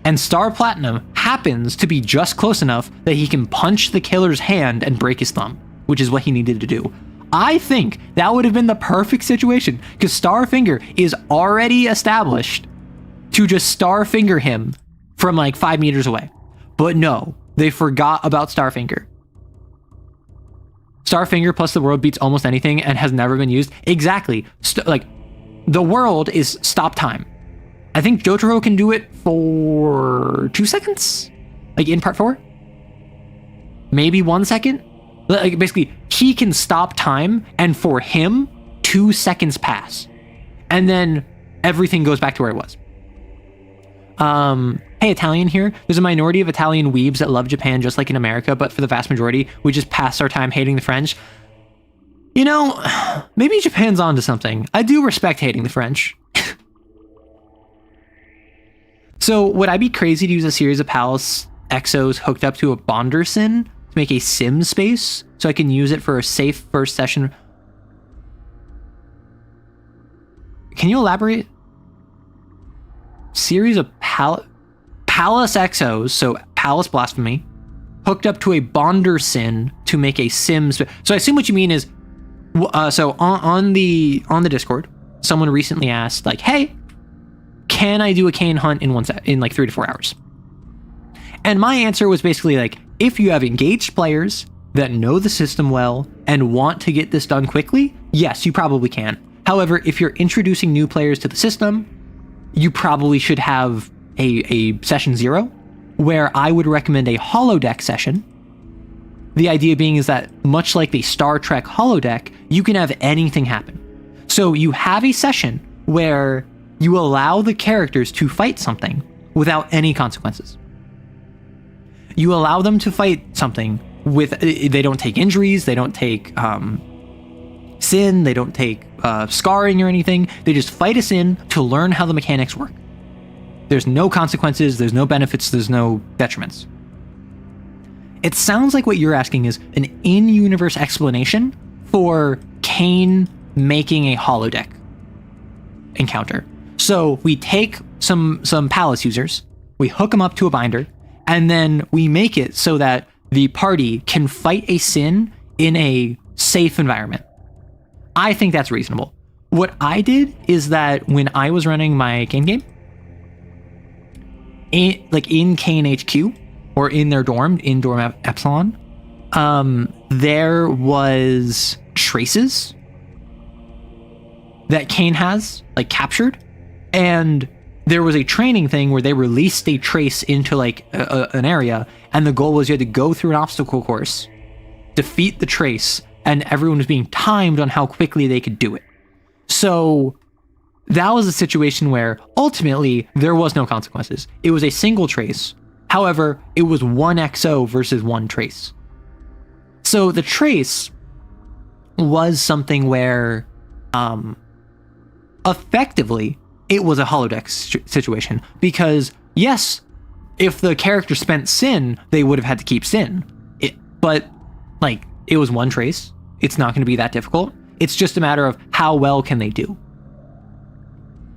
And Star Platinum happens to be just close enough that he can punch the killer's hand and break his thumb, which is what he needed to do. I think that would have been the perfect situation, because Starfinger is already established to just Starfinger him from like 5 meters away. But no, they forgot about Starfinger. Starfinger plus the world beats almost anything and has never been used. Exactly. Like, the world is stop time. I think Jotaro can do it for 2 seconds, like in part 4. Maybe 1 second. Like basically, he can stop time, and for him, 2 seconds pass, and then everything goes back to where it was. Hey, Italian here. There's a minority of Italian weebs that love Japan just like in America, but for the vast majority, we just pass our time hating the French. You know, maybe Japan's onto something. I do respect hating the French. So would I be crazy to use a series of Palace exos hooked up to a Bonderson to make a sim space so I can use it for a safe first session? Can you elaborate? Series of Palace exos, so Palace Blasphemy, hooked up to a Bonderson to make a sim space. So I assume what you mean is, so on the Discord, someone recently asked, like, hey, can I do a cane hunt in like 3 to 4 hours? And my answer was basically like, if you have engaged players that know the system well and want to get this done quickly, yes, you probably can. However, if you're introducing new players to the system, you probably should have a session 0 where I would recommend a holodeck session. The idea being is that much like the Star Trek holodeck, you can have anything happen. So you have a session where you allow the characters to fight something without any consequences. You allow them to fight something they don't take injuries, they don't take sin, they don't take scarring or anything. They just fight a sin to learn how the mechanics work. There's no consequences, there's no benefits, there's no detriments. It sounds like what you're asking is an in-universe explanation for Kane making a holodeck encounter. So we take some Palace users, we hook them up to a binder, and then we make it so that the party can fight a sin in a safe environment. I think that's reasonable. What I did is that when I was running my Kane game, in Kane HQ, or in their dorm, in dorm Epsilon, there was traces that Kane has, like, captured, and there was a training thing where they released a trace into like an area, and the goal was you had to go through an obstacle course, defeat the trace, and everyone was being timed on how quickly they could do it. So that was a situation where ultimately there was no consequences. It was a single trace. However, it was one XO versus one trace. So the trace was something where effectively it was a holodeck situation, because yes, if the character spent sin, they would have had to keep sin. But like, it was one trace. It's not going to be that difficult. It's just a matter of how well can they do.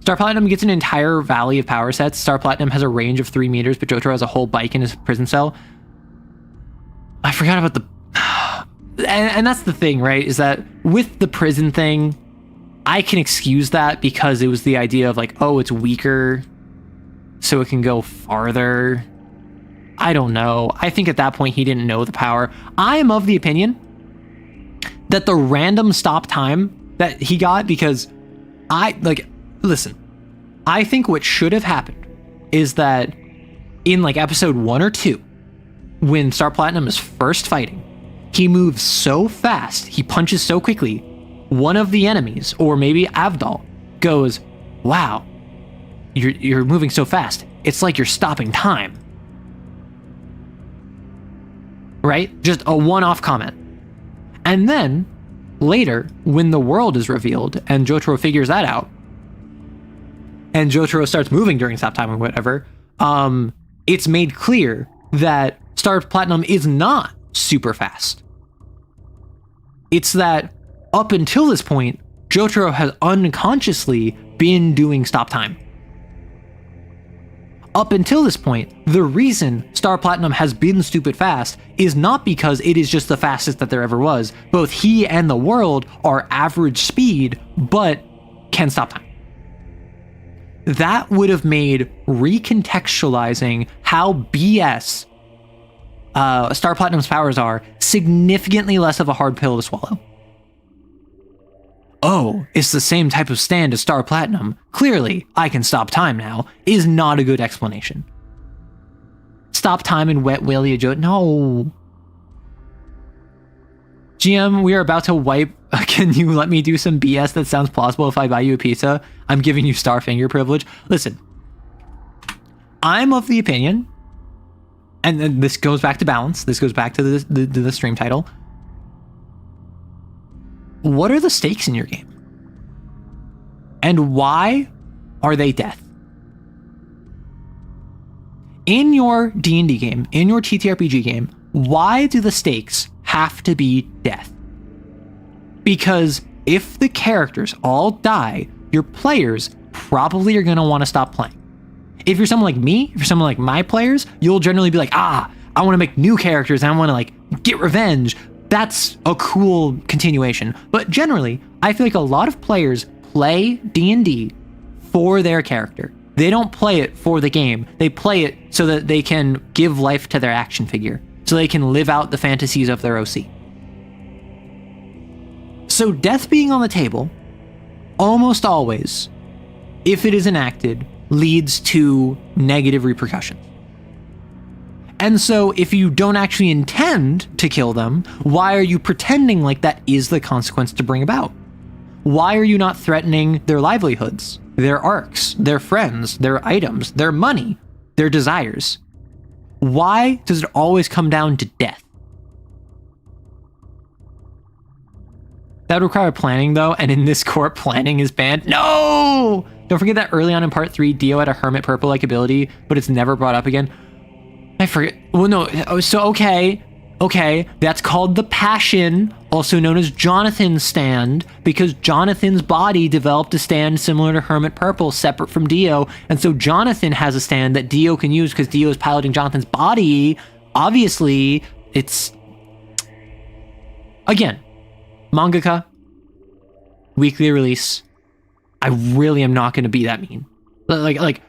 Star Platinum gets an entire valley of power sets. Star Platinum has a range of 3 meters, but Jotaro has a whole bike in his prison cell. I forgot about and that's the thing, right? Is that with the prison thing, I can excuse that because it was the idea of like, oh, it's weaker, so it can go farther. I don't know. I think at that point he didn't know the power. I am of the opinion that the random stop time that he got, because listen, I think what should have happened is that in like episode 1 or 2, when Star Platinum is first fighting, he moves so fast, he punches so quickly, one of the enemies, or maybe Avdol, goes, wow, you're moving so fast. It's like you're stopping time. Right? Just a one-off comment. And then, later, when the world is revealed, and Jotaro figures that out, and Jotaro starts moving during stop time or whatever, it's made clear that Star Platinum is not super fast. It's that up until this point, Jotaro has unconsciously been doing stop time. Up until this point, the reason Star Platinum has been stupid fast is not because it is just the fastest that there ever was. Both he and the world are average speed, but can stop time. That would have made recontextualizing how BS Star Platinum's powers are significantly less of a hard pill to swallow. Oh, it's the same type of stand as Star Platinum. Clearly, I can stop time now, is not a good explanation. Stop time and wet Willy Joe. No. GM, we are about to wipe. Can you let me do some BS that sounds plausible if I buy you a pizza? I'm giving you Starfinger privilege. Listen, I'm of the opinion, and this goes back to balance. This goes back to the stream title. what are the stakes in your game? And why are they death? In your D&D game, in your TTRPG game, why do the stakes have to be death? Because if the characters all die, your players probably are going to want to stop playing. If you're someone like me, if you're someone like my players, you'll generally be like, I want to make new characters and I want to like get revenge. That's a cool continuation. But generally, I feel like a lot of players play D&D for their character. They don't play it for the game. They play it so that they can give life to their action figure, so they can live out the fantasies of their OC. So death being on the table, almost always, if it is enacted, leads to negative repercussions. And so if you don't actually intend to kill them, why are you pretending like that is the consequence to bring about? Why are you not threatening their livelihoods, their arcs, their friends, their items, their money, their desires? Why does it always come down to death? That would require planning though, and in this court, planning is banned. No! Don't forget that early on in part 3, Dio had a Hermit Purple-like ability, but it's never brought up again. I forget. Well, no. So, okay, that's called the Passion, also known as Jonathan's stand, because Jonathan's body developed a stand similar to Hermit Purple, separate from Dio, and so Jonathan has a stand that Dio can use because Dio is piloting Jonathan's body. Obviously, it's... Again, mangaka, weekly release. I really am not going to be that mean. Like,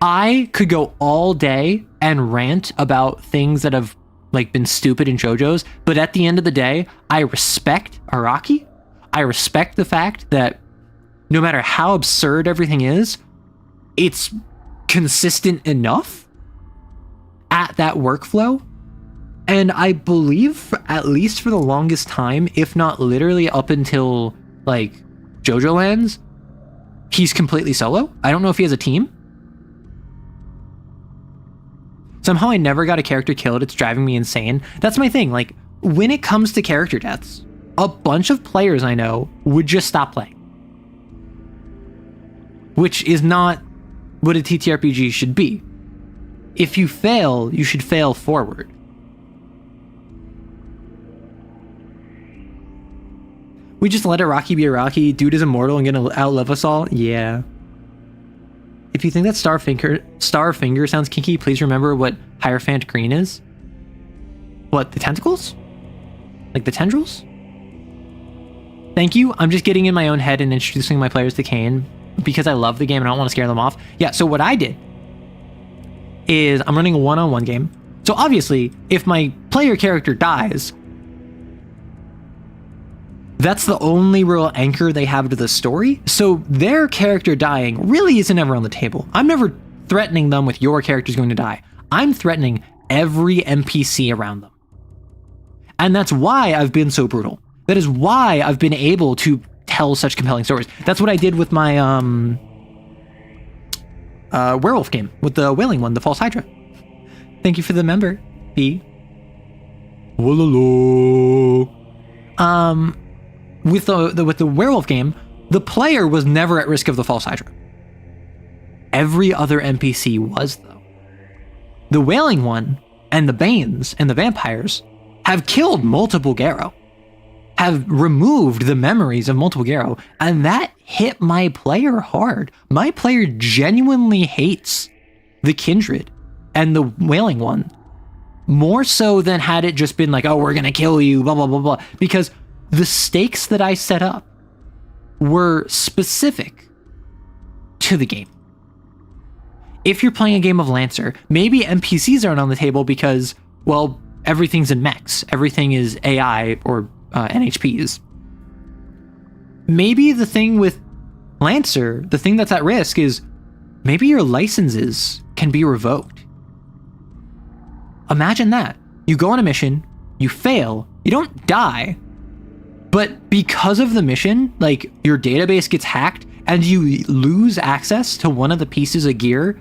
I could go all day and rant about things that have like been stupid in JoJo's, but at the end of the day, I respect Araki. I respect the fact that no matter how absurd everything is, it's consistent enough at that workflow. And I believe, at least for the longest time, if not literally up until like JoJo lands, he's completely solo. I don't know if he has a team. Somehow I never got a character killed. It's driving me insane. That's my thing. Like, when it comes to character deaths, a bunch of players I know would just stop playing. Which is not what a TTRPG should be. If you fail, you should fail forward. We just let Araki be Araki. Dude is immortal and gonna outlive us all. Yeah. If you think that Starfinger sounds kinky, please remember what Hierophant Green is. What, the tentacles? Like the tendrils? Thank you. I'm just getting in my own head and introducing my players to Kane because I love the game and I don't want to scare them off. Yeah, so what I did is I'm running a one-on-one game. So obviously, if my player character dies, that's the only real anchor they have to the story. So their character dying really isn't ever on the table. I'm never threatening them with your character's going to die. I'm threatening every NPC around them. And that's why I've been so brutal. That is why I've been able to tell such compelling stories. That's what I did with my werewolf game, with the whaling one, the False Hydra. Thank you for the member, B. With the werewolf game, the player was never at risk of the False Hydra. Every other NPC was, though. The whaling one and the Banes and the vampires have killed multiple Garo, have removed the memories of multiple Garo, and that hit my player hard. My player genuinely hates the Kindred and the whaling one more so than had it just been like, oh, we're gonna kill you, blah, blah, blah, blah. Because the stakes that I set up were specific to the game. If you're playing a game of Lancer, maybe NPCs aren't on the table because, well, everything's in mechs. Everything is AI or NHPs. Maybe the thing with Lancer, the thing that's at risk is maybe your licenses can be revoked. Imagine that. You go on a mission, you fail, you don't die, but because of the mission, like, your database gets hacked and you lose access to one of the pieces of gear,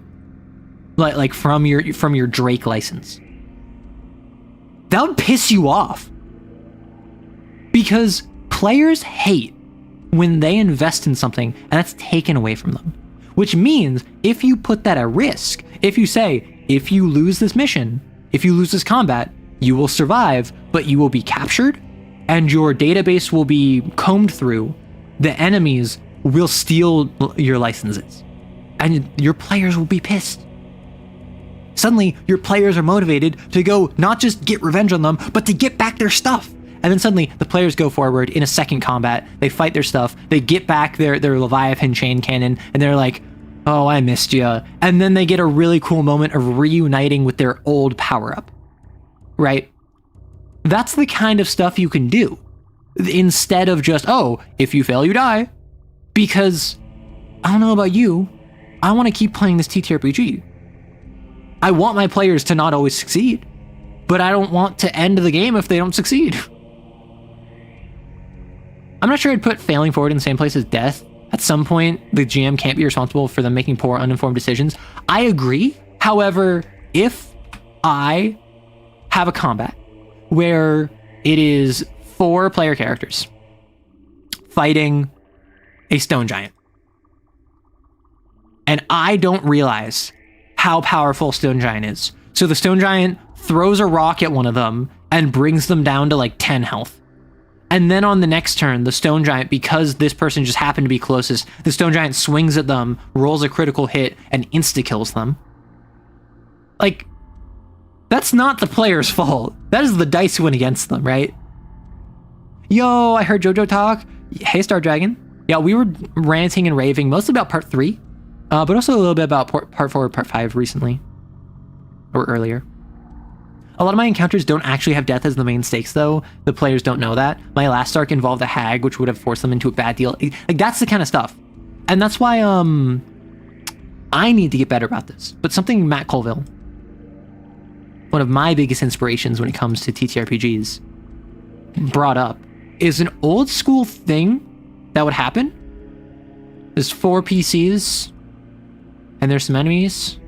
like from your Drake license. That would piss you off. Because Players hate when they invest in something and that's taken away from them. Which means if you put that at risk, if you say, if you lose this mission, if you lose this combat, you will survive, but you will be captured and your database will be combed through, the enemies will steal your licenses and your players will be pissed. Suddenly, your players are motivated to go not just get revenge on them, but to get back their stuff. And then suddenly, the players go forward in a second combat, they fight their stuff, they get back their Leviathan chain cannon, and they're like, oh, I missed you. And then they get a really cool moment of reuniting with their old power-up, right? That's the kind of stuff you can do, instead of just, oh, if you fail, you die. Because, I don't know about you, I want to keep playing this TTRPG. I want my players to not always succeed, but I don't want to end the game if they don't succeed. I'm not sure I'd put failing forward in the same place as death. At some point, the GM can't be responsible for them making poor, uninformed decisions. I agree. However, if I have a combat where it is 4 player characters fighting a stone giant, and I don't realize how powerful stone giant is. So the stone giant throws a rock at one of them and brings them down to like 10 health. And then on the next turn, the stone giant, because this person just happened to be closest, the stone giant swings at them, rolls a critical hit, and insta-kills them. Like, that's not the player's fault. That is the dice went against them, right? Yo, I heard Jojo talk. Hey, Star Dragon. Yeah, we were ranting and raving mostly about part 3. But also a little bit about part 4 and part 5 recently. Or earlier. A lot of my encounters don't actually have death as the main stakes, though. The players don't know that. My last arc involved a hag, which would have forced them into a bad deal. Like, that's the kind of stuff. And that's why, I need to get better about this. But something Matt Colville, one of my biggest inspirations when it comes to TTRPGs, brought up, is an old school thing that would happen. There's 4 PCs, and there's some enemies,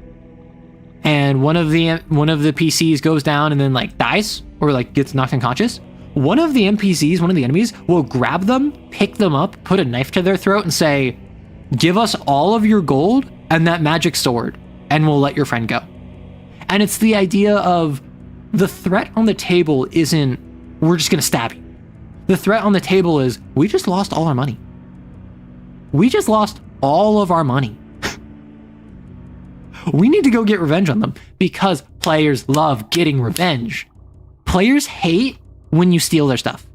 and one of the PCs goes down and then like dies or like gets knocked unconscious. One of the NPCs, one of the enemies, will grab them, pick them up, put a knife to their throat, and say, "Give us all of your gold and that magic sword, and we'll let your friend go." And it's the idea of the threat on the table isn't we're just gonna stab you. The threat on the table is we just lost all our money. We just lost all of our money. We need to go get revenge on them because players love getting revenge. Players hate when you steal their stuff.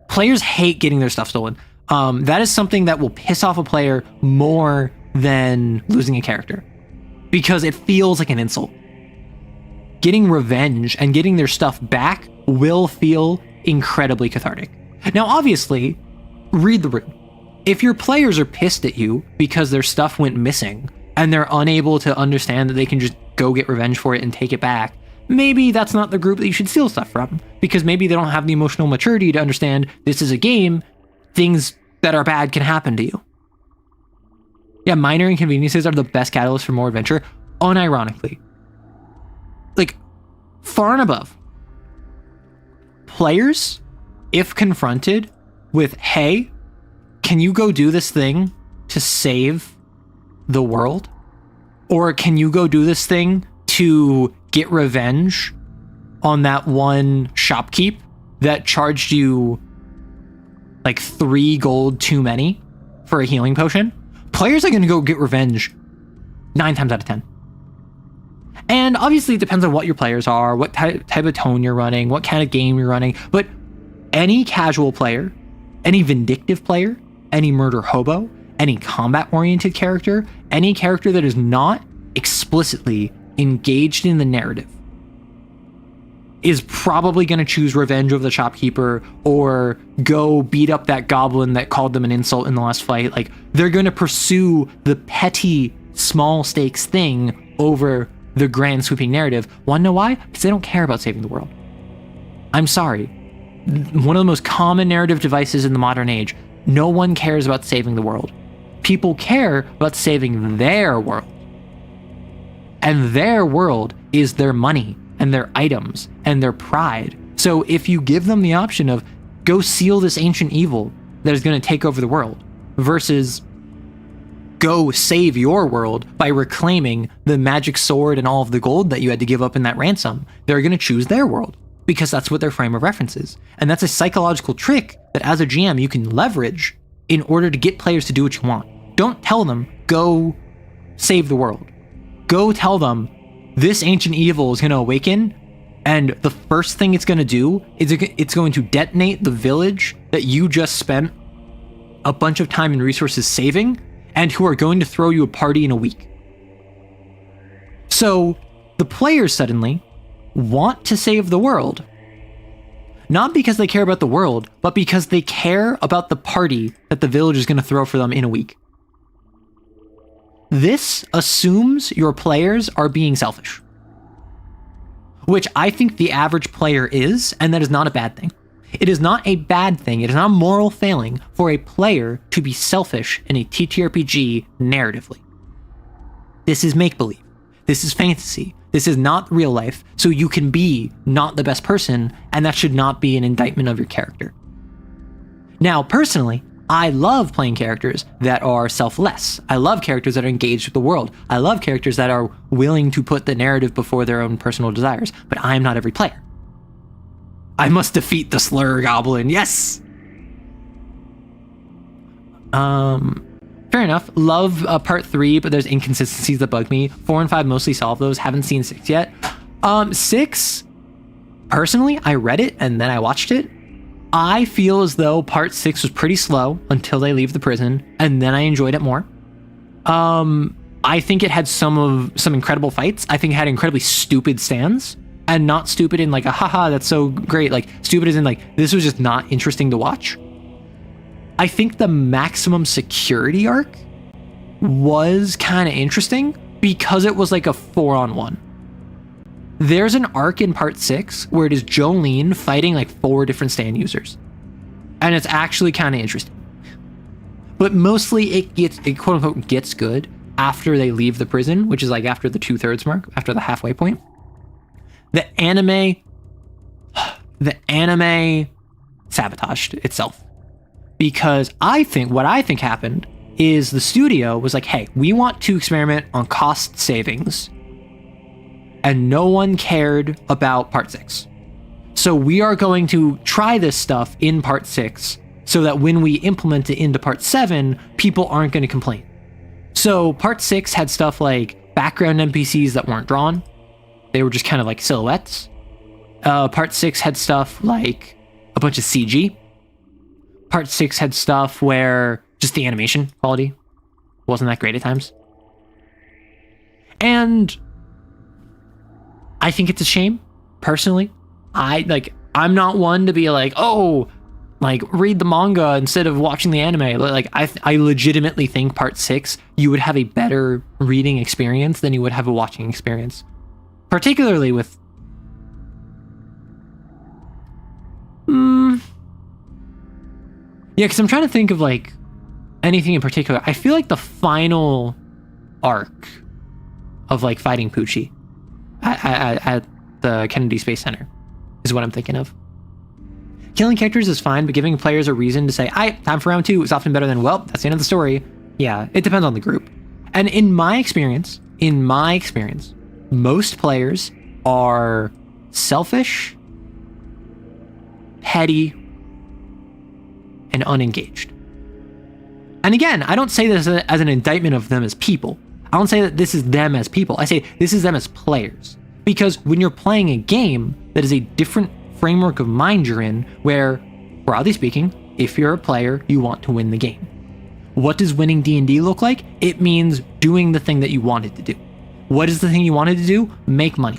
Players hate getting their stuff stolen. That is something that will piss off a player more than losing a character because it feels like an insult. Getting revenge and getting their stuff back will feel incredibly cathartic. Now, obviously, read the room. If your players are pissed at you because their stuff went missing and they're unable to understand that they can just go get revenge for it and take it back, maybe that's not the group that you should steal stuff from, because maybe they don't have the emotional maturity to understand this is a game, things that are bad can happen to you. Yeah, minor inconveniences are the best catalyst for more adventure, unironically. Like, far and above. Players, if confronted with, hey, can you go do this thing to save the world? Or can you go do this thing to get revenge on that one shopkeep that charged you like 3 gold too many for a healing potion? Players are going to go get revenge 9 times out of 10. And obviously it depends on what your players are, what type of tone you're running, what kind of game you're running. But any casual player, any vindictive player, any murder hobo, any combat-oriented character, any character that is not explicitly engaged in the narrative is probably going to choose revenge over the shopkeeper or go beat up that goblin that called them an insult in the last fight. Like, they're going to pursue the petty, small stakes thing over the grand sweeping narrative. Want to know why? Because they don't care about saving the world. I'm sorry. One of the most common narrative devices in the modern age, no one cares about saving the world. People care about saving their world. And their world is their money and their items and their pride. So if you give them the option of go seal this ancient evil that is going to take over the world, versus go save your world by reclaiming the magic sword and all of the gold that you had to give up in that ransom. They're going to choose their world because that's what their frame of reference is. And that's a psychological trick that as a GM you can leverage in order to get players to do what you want. Don't tell them, go save the world. Go tell them this ancient evil is going to awaken, and the first thing it's going to do is it's going to detonate the village that you just spent a bunch of time and resources saving, and who are going to throw you a party in a week. So the players suddenly want to save the world, not because they care about the world, but because they care about the party that the village is going to throw for them in a week. This assumes your players are being selfish, which I think the average player is, and that is not a bad thing. It is not a bad thing, it is not a moral failing for a player to be selfish in a TTRPG narratively. This is make-believe. This is fantasy. This is not real life, so you can be not the best person, and that should not be an indictment of your character. Now, personally, I love playing characters that are selfless. I love characters that are engaged with the world. I love characters that are willing to put the narrative before their own personal desires, but I am not every player. I must defeat the slur goblin, yes! Fair enough. Love part 3, but there's inconsistencies that bug me. 4 and 5 mostly solve those. Haven't seen 6 yet. 6, personally, I read it and then I watched it. I feel as though part 6 was pretty slow until they leave the prison, and then I enjoyed it more. I think it had some incredible fights. I think it had incredibly stupid stands, and not stupid in like a haha, that's so great. Like stupid as in like, this was just not interesting to watch. I think the maximum security arc was kind of interesting because it was like a 4-on-1. There's an arc in part 6 where it is Jolene fighting like 4 different stand users. And it's actually kind of interesting. But mostly it quote unquote gets good after they leave the prison, which is like after the 2/3 mark, after the halfway point. The anime sabotaged itself. Because what I think happened is the studio was like, hey, we want to experiment on cost savings. And no one cared about part 6. So we are going to try this stuff in part 6 so that when we implement it into part 7, people aren't going to complain. So part 6 had stuff like background NPCs that weren't drawn. They were just kind of like silhouettes. Part 6 had stuff like a bunch of CG. Part 6 had stuff where just the animation quality wasn't that great at times. And I think it's a shame, personally. I'm not one to be like, oh, like read the manga instead of watching the anime. Like I legitimately think part 6, you would have a better reading experience than you would have a watching experience. Particularly with yeah, because I'm trying to think of like anything in particular. I feel like the final arc of like fighting Poochie at the Kennedy Space Center is what I'm thinking of. Killing characters is fine, but giving players a reason to say, time for round 2 is often better than, well, that's the end of the story. Yeah, it depends on the group. And in my experience, most players are selfish, petty, and unengaged. And again, I don't say this as an indictment of them as people. I don't say that this is them as people. I say this is them as players. Because when you're playing a game that is a different framework of mind you're in, where, broadly speaking, if you're a player, you want to win the game. What does winning D&D look like? It means doing the thing that you wanted to do. What is the thing you wanted to do? Make money.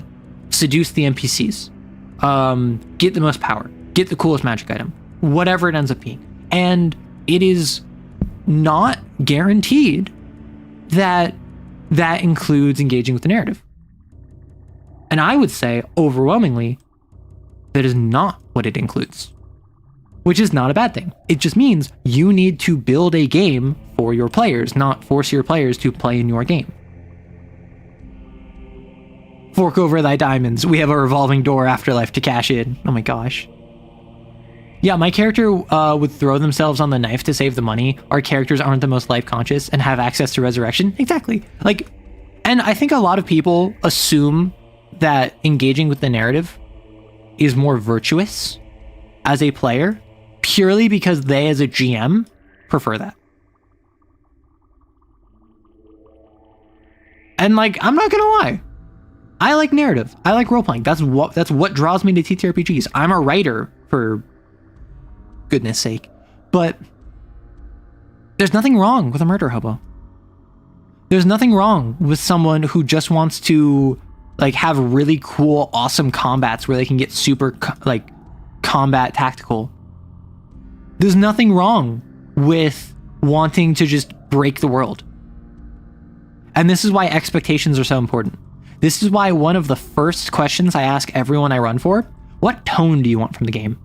Seduce the NPCs. Get the most power. Get the coolest magic item. Whatever it ends up being. And it is not guaranteed that that includes engaging with the narrative. And I would say, overwhelmingly, that is not what it includes. Which is not a bad thing. It just means you need to build a game for your players, not force your players to play in your game. Fork over thy diamonds. We have a revolving door afterlife to cash in. Oh my gosh. Yeah, my character would throw themselves on the knife to save the money. Our characters aren't the most life conscious and have access to resurrection. Exactly. Like, and I think a lot of people assume that engaging with the narrative is more virtuous as a player purely because they, as a GM, prefer that. And like, I'm not gonna lie, I like narrative. I like role playing. That's what draws me to TTRPGs. I'm a writer, for goodness sake, but there's nothing wrong with a murder hobo. There's nothing wrong with someone who just wants to like have really cool, awesome combats where they can get super combat tactical. There's nothing wrong with wanting to just break the world. And this is why expectations are so important. This is why one of the first questions I ask everyone I run for, what tone do you want from the game?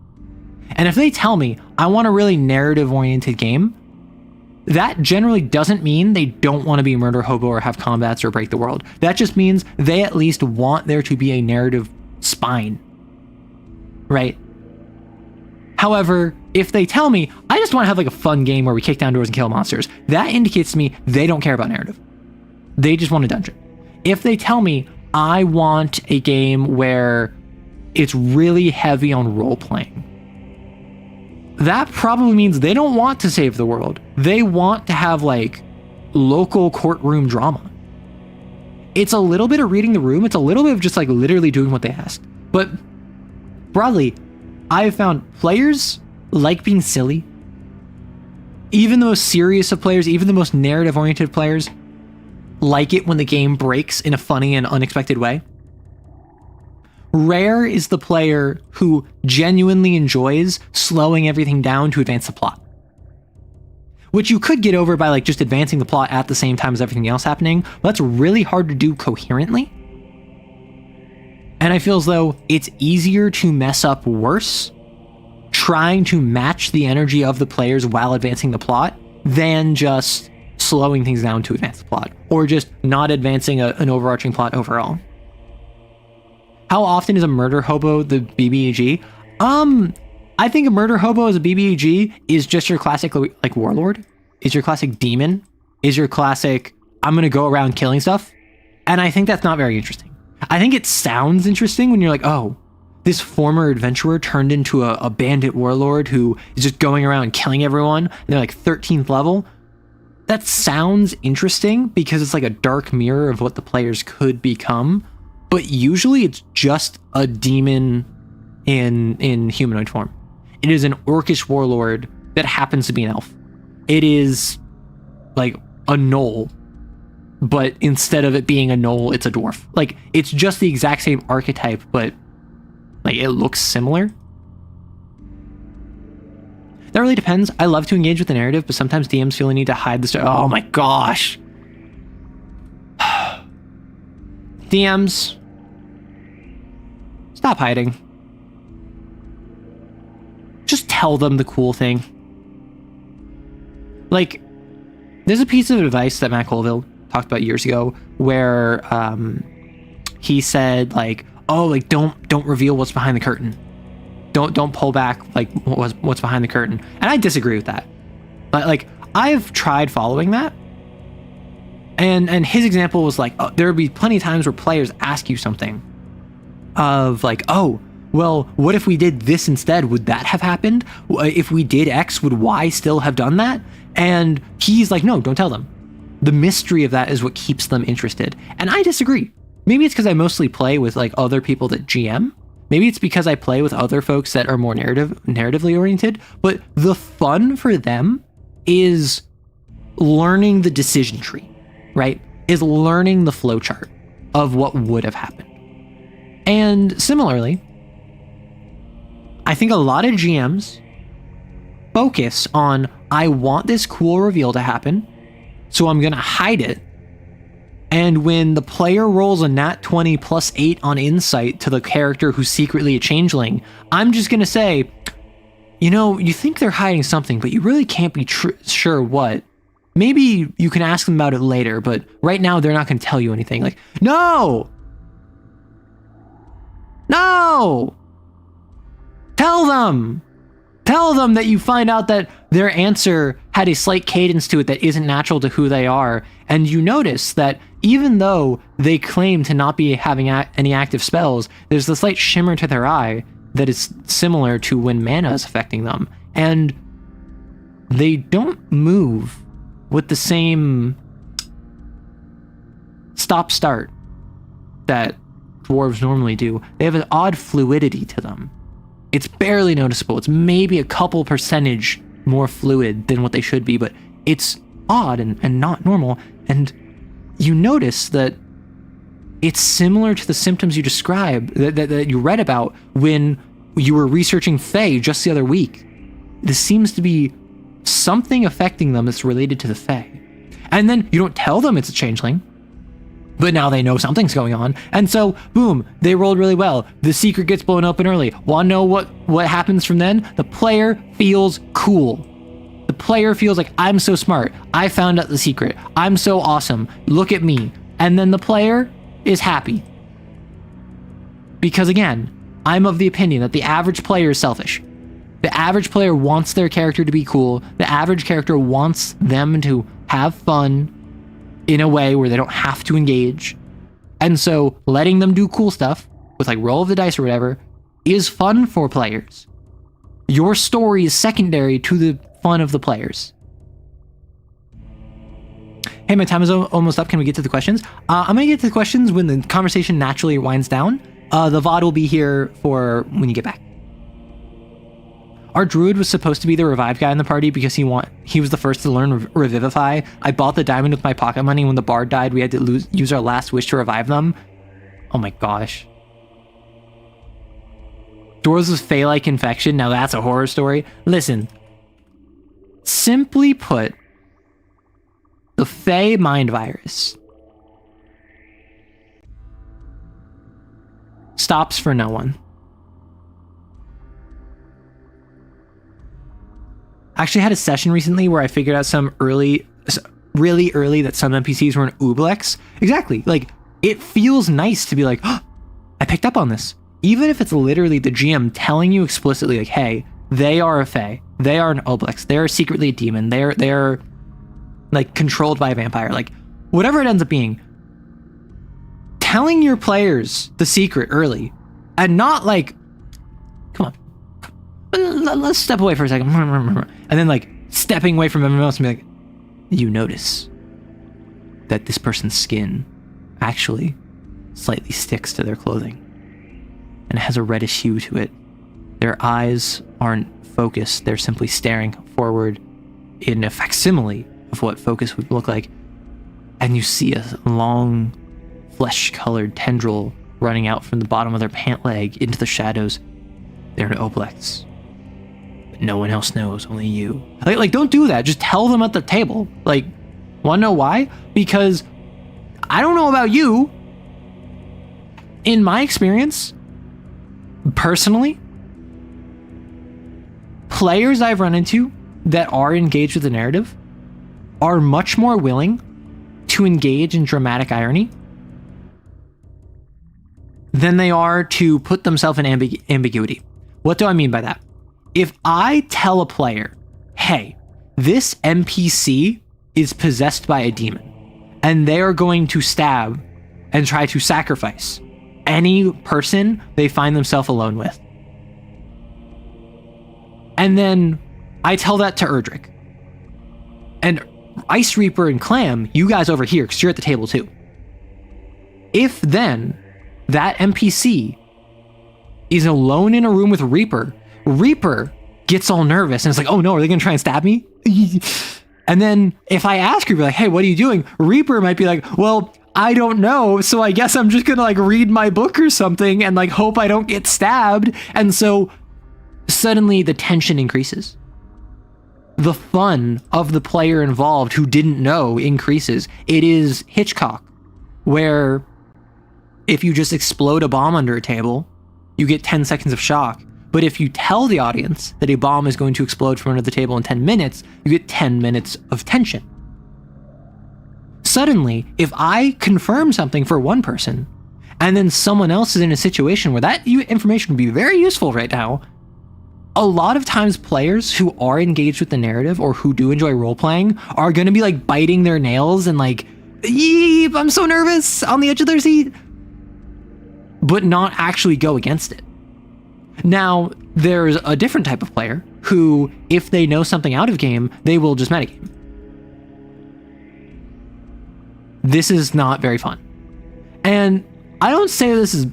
And if they tell me, I want a really narrative-oriented game, that generally doesn't mean they don't want to be murder hobo or have combats or break the world. That just means they at least want there to be a narrative spine, right? However, if they tell me, I just want to have like a fun game where we kick down doors and kill monsters, that indicates to me they don't care about narrative. They just want a dungeon. If they tell me, I want a game where it's really heavy on role-playing, that probably means they don't want to save the world. They want to have like local courtroom drama. It's a little bit of reading the room. It's a little bit of just like literally doing what they asked. But broadly, I've found players like being silly. Even the most serious of players, even the most narrative-oriented players, like it when the game breaks in a funny and unexpected way. Rare is the player who genuinely enjoys slowing everything down to advance the plot. Which you could get over by like just advancing the plot at the same time as everything else happening, but that's really hard to do coherently. And I feel as though it's easier to mess up worse trying to match the energy of the players while advancing the plot than just slowing things down to advance the plot, or just not advancing an overarching plot overall. How often is a murder hobo the BBEG? I think a murder hobo as a BBEG is just your classic like warlord, is your classic demon, is your classic I'm gonna go around killing stuff, and I think that's not very interesting. I think it sounds interesting when you're like, oh, this former adventurer turned into a bandit warlord who is just going around killing everyone, and they're like 13th level. That sounds interesting because it's like a dark mirror of what the players could become, but usually it's just a demon in humanoid form. It is an orcish warlord that happens to be an elf. It is like a gnoll, but instead of it being a gnoll, it's a dwarf. Like, it's just the exact same archetype, but like it looks similar. That really depends. I love to engage with the narrative, but sometimes DMs feel the need to hide the story. Oh my gosh. DMs, stop hiding. Just tell them the cool thing. Like, there's a piece of advice that Matt Colville talked about years ago where he said like, oh, like don't reveal what's behind the curtain. Don't pull back like what's behind the curtain. And I disagree with that. But like, I've tried following that. And his example was like, oh, there would be plenty of times where players ask you something of like, oh, well, what if we did this instead? Would that have happened? If we did X, would Y still have done that? And he's like, no, don't tell them. The mystery of that is what keeps them interested. And I disagree. Maybe it's because I mostly play with like other people that GM. Maybe it's because I play with other folks that are more narratively oriented. But the fun for them is learning the decision tree, right? Is learning the flowchart of what would have happened. And similarly, I think a lot of GMs focus on, I want this cool reveal to happen, so I'm going to hide it. And when the player rolls a nat 20 plus 8 on insight to the character who's secretly a changeling, I'm just going to say, you know, you think they're hiding something, but you really can't be sure what. Maybe you can ask them about it later, but right now they're not going to tell you anything. Like, no! No! Tell them! Tell them that you find out that their answer had a slight cadence to it that isn't natural to who they are, and you notice that even though they claim to not be having any active spells, there's a slight shimmer to their eye that is similar to when mana is affecting them, and they don't move with the same stop-start that dwarves normally do. They have an odd fluidity to them. It's barely noticeable. It's maybe a couple percentage more fluid than what they should be, but it's odd and not normal. And you notice that it's similar to the symptoms you described, that you read about when you were researching Fae just the other week. This seems to be something affecting them that's related to the Fae. And then you don't tell them it's a changeling, but now they know something's going on. And so, boom, they rolled really well. The secret gets blown open early. Want to know what happens from then? The player feels cool. The player feels like, I'm so smart. I found out the secret. I'm so awesome. Look at me. And then the player is happy. Because again, I'm of the opinion that the average player is selfish. The average player wants their character to be cool. The average character wants them to have fun in a way where they don't have to engage. And so letting them do cool stuff with like roll of the dice or whatever is fun for players. Your story is secondary to the fun of the players. Hey, my time is almost up. Can we get to the questions? I'm going to get to the questions when the conversation naturally winds down. The VOD will be here for when you get back. Our druid was supposed to be the revive guy in the party because he was the first to learn Revivify. I bought the diamond with my pocket money. When the bard died, we had to use our last wish to revive them. Oh my gosh. Dwarves with Fey-like infection. Now that's a horror story. Listen. Simply put, the Fey mind virus stops for no one. I actually had a session recently where I figured out really early that some NPCs were an Ooblex. Exactly. Like, it feels nice to be like, oh, I picked up on this. Even if it's literally the GM telling you explicitly, like, hey, they are a Fae. They are an Oblex. They're secretly a demon. They're like controlled by a vampire. Like, whatever it ends up being. Telling your players the secret early and not like, come on. Let's step away for a second. And then like stepping away from everyone else and be like, you notice that this person's skin actually slightly sticks to their clothing and it has a reddish hue to it. Their eyes aren't focused. They're simply staring forward in a facsimile of what focus would look like. And you see a long flesh-colored tendril running out from the bottom of their pant leg into the shadows. They're an Oblex. No one else knows, only you. Like, don't do that. Just tell them at the table. Like, wanna know why? Because I don't know about you. In my experience, personally, players I've run into that are engaged with the narrative are much more willing to engage in dramatic irony than they are to put themselves in ambiguity. What do I mean by that? If I tell a player, hey, this NPC is possessed by a demon, and they are going to stab and try to sacrifice any person they find themselves alone with. And then I tell that to Erdrick. And Ice Reaper and Clam, you guys over here, because you're at the table too. If then that NPC is alone in a room with Reaper gets all nervous and it's like, oh no, are they gonna try and stab me? And then if I ask Reaper, like, hey, what are you doing? Reaper might be like, well, I don't know, so I guess I'm just gonna like read my book or something and like hope I don't get stabbed. And so suddenly the tension increases. The fun of the player involved who didn't know increases. It is Hitchcock, where if you just explode a bomb under a table, you get 10 seconds of shock. But if you tell the audience that a bomb is going to explode from under the table in 10 minutes, you get 10 minutes of tension. Suddenly, if I confirm something for one person, and then someone else is in a situation where that information would be very useful right now, a lot of times players who are engaged with the narrative or who do enjoy role-playing are going to be like biting their nails and like, yeep, I'm so nervous, on the edge of their seat, but not actually go against it. Now, there's a different type of player who, if they know something out of game, they will just metagame. This is not very fun. And I don't say this is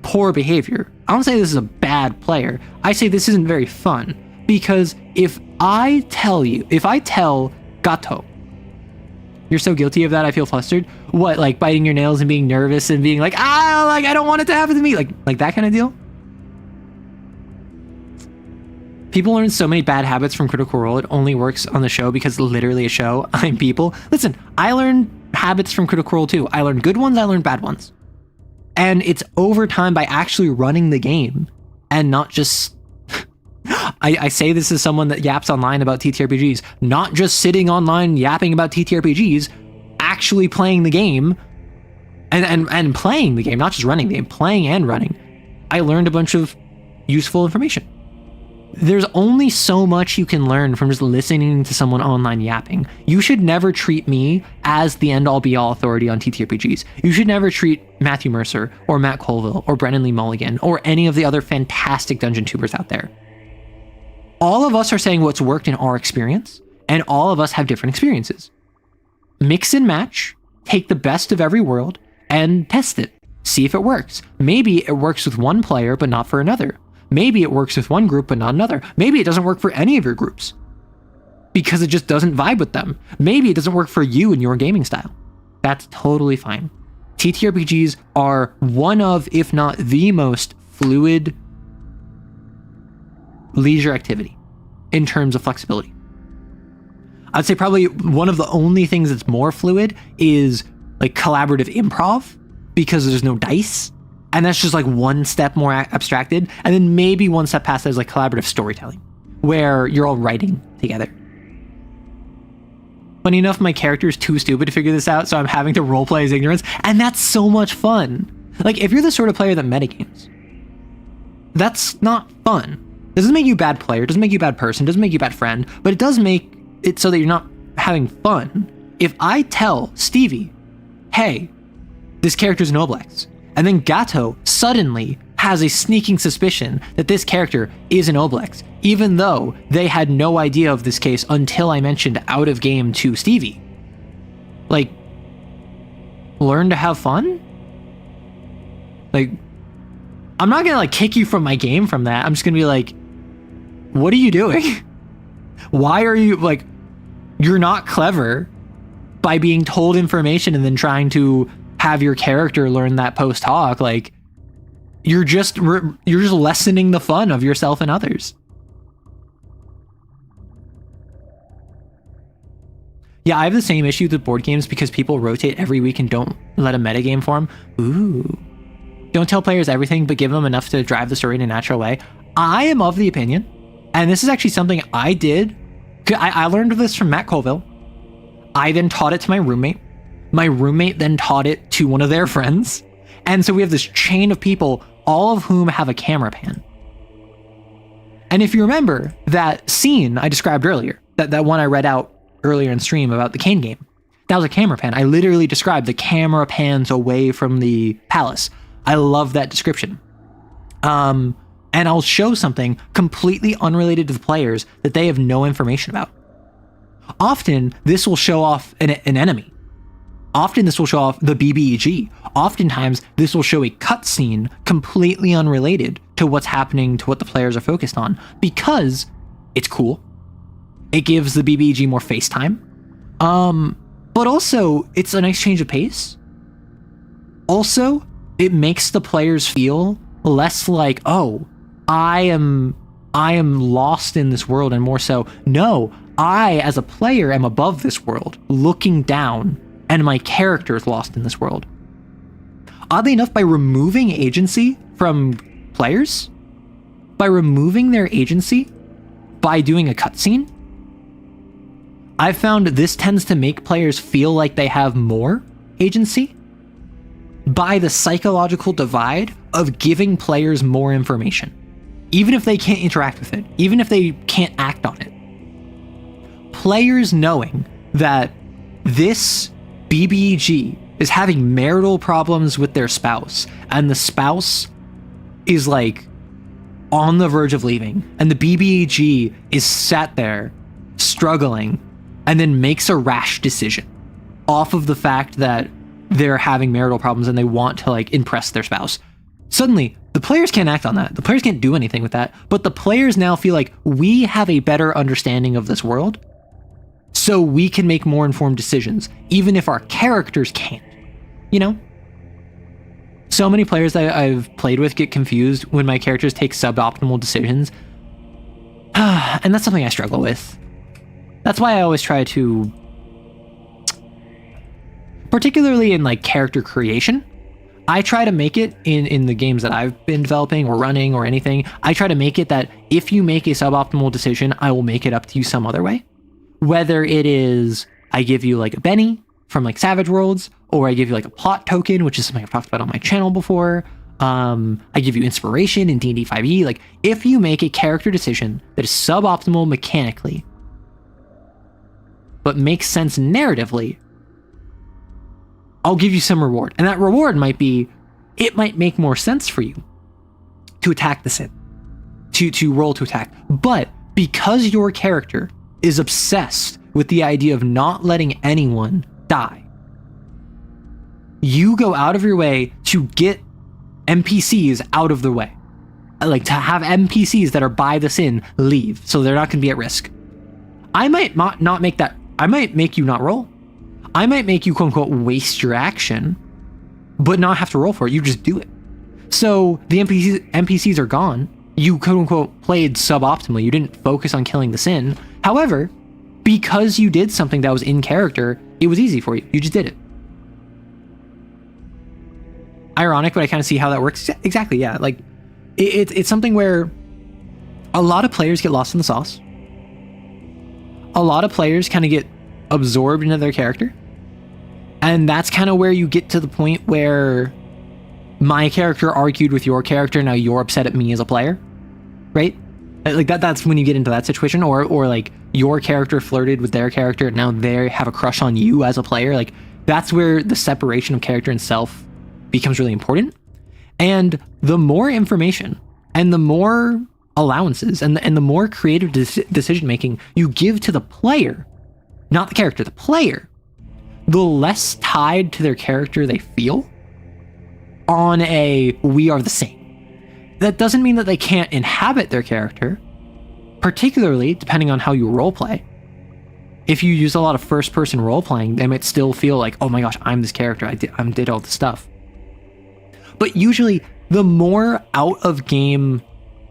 poor behavior. I don't say this is a bad player. I say this isn't very fun. Because if I tell Gato, you're so guilty of that, I feel flustered. What, like biting your nails and being nervous and being like, like I don't want it to happen to me. Like that kind of deal? People learn so many bad habits from Critical Role. It only works on the show because it's literally a show. I'm people. Listen, I learned habits from Critical Role too. I learned good ones, I learned bad ones. And it's over time by actually running the game and not just... I say this as someone that yaps online about TTRPGs, not just sitting online yapping about TTRPGs, actually playing the game and playing the game, not just running the game, playing and running. I learned a bunch of useful information. There's only so much you can learn from just listening to someone online yapping. You should never treat me as the end-all be-all authority on TTRPGs. You should never treat Matthew Mercer or Matt Colville or Brennan Lee Mulligan or any of the other fantastic dungeon tubers out there. All of us are saying what's worked in our experience, and all of us have different experiences. Mix and match, take the best of every world, and test it. See if it works. Maybe it works with one player, but not for another. Maybe it works with one group, but not another. Maybe it doesn't work for any of your groups because it just doesn't vibe with them. Maybe it doesn't work for you and your gaming style. That's totally fine. TTRPGs are one of, if not the most fluid leisure activity in terms of flexibility. I'd say probably one of the only things that's more fluid is like collaborative improv because there's no dice. And that's just like one step more abstracted. And then maybe one step past that is like collaborative storytelling, where you're all writing together. Funny enough, my character is too stupid to figure this out, so I'm having to roleplay his ignorance. And that's so much fun. Like, if you're the sort of player that metagames, that's not fun. It doesn't make you a bad player, doesn't make you a bad person, doesn't make you a bad friend, but it does make it so that you're not having fun. If I tell Stevie, hey, this character's an Oblex, and then Gato suddenly has a sneaking suspicion that this character is an Oblex, even though they had no idea of this case until I mentioned out of game to Stevie. Like, learn to have fun? Like, I'm not gonna like kick you from my game from that. I'm just gonna be like, what are you doing? Why are you like, you're not clever by being told information and then trying to have your character learn that post hoc. Like, you're just lessening the fun of yourself and others. Yeah, I have the same issue with board games because people rotate every week and don't let a metagame form. Ooh. Don't tell players everything, but give them enough to drive the story in a natural way. I am of the opinion, and this is actually something I did. I learned this from Matt Colville. I then taught it to my roommate. My roommate then taught it to one of their friends. And so we have this chain of people, all of whom have a camera pan. And if you remember that scene I described earlier, that one I read out earlier in stream about the Kane game, that was a camera pan. I literally described the camera pans away from the palace. I love that description. And I'll show something completely unrelated to the players that they have no information about. Often, this will show off an enemy. Often this will show off the BBEG. Oftentimes, this will show a cutscene completely unrelated to what's happening, to what the players are focused on, because it's cool. It gives the BBEG more face time. But also, it's a nice change of pace. Also, it makes the players feel less like, oh, I am lost in this world, and more so, no, I, as a player, am above this world, looking down, and my character is lost in this world. Oddly enough, by removing agency from players, by removing their agency, by doing a cutscene, I've found this tends to make players feel like they have more agency by the psychological divide of giving players more information. even if they can't interact with it, even if they can't act on it. Players knowing that this BBEG is having marital problems with their spouse, and the spouse is like on the verge of leaving, and the BBEG is sat there struggling, and then makes a rash decision off of the fact that they're having marital problems and they want to like impress their spouse. Suddenly, the players can't act on that. The players can't do anything with that, but the players now feel like we have a better understanding of this world, so we can make more informed decisions, even if our characters can't, you know? So many players that I've played with get confused when my characters take suboptimal decisions. And that's something I struggle with. That's why I always try to, particularly in like character creation, I try to make it in the games that I've been developing or running or anything, I try to make it that if you make a suboptimal decision, I will make it up to you some other way. Whether it is I give you like a Benny from like Savage Worlds, or I give you like a plot token, which is something I've talked about on my channel before. I give you inspiration in D&D 5e. Like, if you make a character decision that is suboptimal mechanically, but makes sense narratively, I'll give you some reward. And that reward might be, it might make more sense for you to attack the sin, to roll to attack. But because your character is obsessed with the idea of not letting anyone die, you go out of your way to get NPCs out of the way. Like, to have NPCs that are by the sin leave, so they're not going to be at risk. I might not make that, I might make you not roll. I might make you, quote unquote, waste your action, but not have to roll for it. You just do it. So the NPCs are gone. You, quote unquote, played suboptimally. You didn't focus on killing the sin. However, because you did something that was in character, it was easy for you. You just did it. Ironic, but I kind of see how that works. Exactly, yeah. Like, it's something where a lot of players get lost in the sauce. A lot of players kind of get absorbed into their character. And that's kind of where you get to the point where my character argued with your character, now you're upset at me as a player, right? Like, that's when you get into that situation. Or like, your character flirted with their character, and now they have a crush on you as a player. Like, that's where the separation of character and self becomes really important. And the more information and the more allowances and the more creative decision making you give to the player, not the character, the player, the less tied to their character they feel on a we are the same. That doesn't mean that they can't inhabit their character, particularly depending on how you role play. If you use a lot of first person role playing, they might still feel like, oh my gosh, I'm this character, I did all this stuff. But usually, the more out of game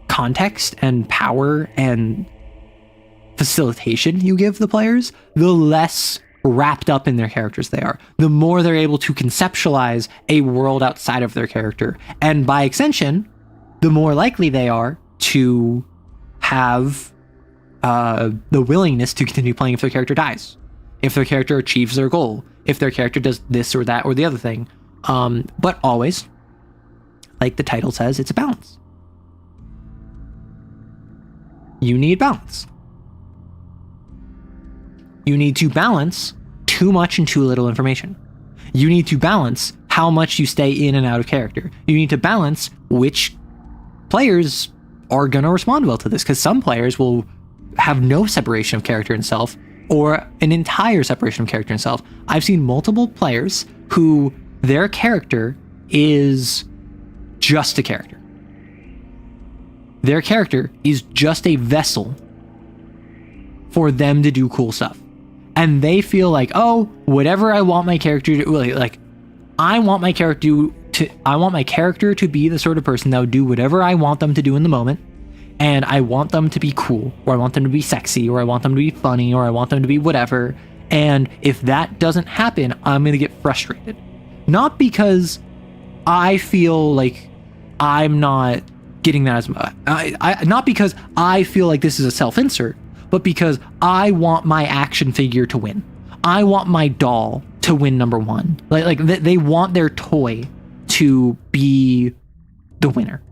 context and power and facilitation you give the players, the less wrapped up in their characters they are. The more they're able to conceptualize a world outside of their character. And by extension, the more likely they are to have the willingness to continue playing if their character dies, if their character achieves their goal, if their character does this or that or the other thing. But always, like the title says, it's a balance. You need balance. You need to balance too much and too little information. You need to balance how much you stay in and out of character. You need to balance which players are going to respond well to this, because some players will have no separation of character and self, or an entire separation of character and self. I've seen multiple players who their character is just a character. Their character is just a vessel for them to do cool stuff. And they feel like, oh, whatever I want my character to, like, I want my character to be the sort of person that would do whatever I want them to do in the moment. And I want them to be cool, or I want them to be sexy, or I want them to be funny, or I want them to be whatever. And if that doesn't happen, I'm going to get frustrated. Not because I feel like I'm not getting that as much. Not because I feel like this is a self-insert, but because I want my action figure to win. I want my doll to win number one. Like they want their toy to be the winner.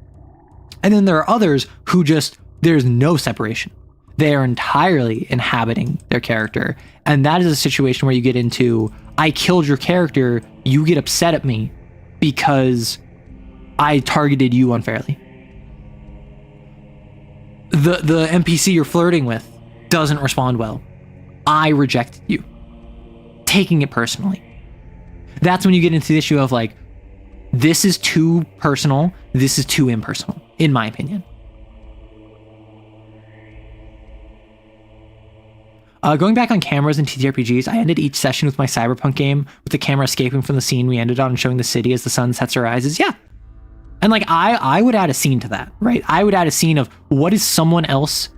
And then there are others who just, there's no separation. They are entirely inhabiting their character. And that is a situation where you get into, I killed your character, you get upset at me because I targeted you unfairly. The NPC you're flirting with doesn't respond well. I rejected you. Taking it personally. That's when you get into the issue of like, this is too personal, this is too impersonal, in my opinion. Going back on cameras and TTRPGs, I ended each session with my cyberpunk game with the camera escaping from the scene we ended on and showing the city as the sun sets or rises. Yeah. And like, I would add a scene to that, right? I would add a scene of what is someone else,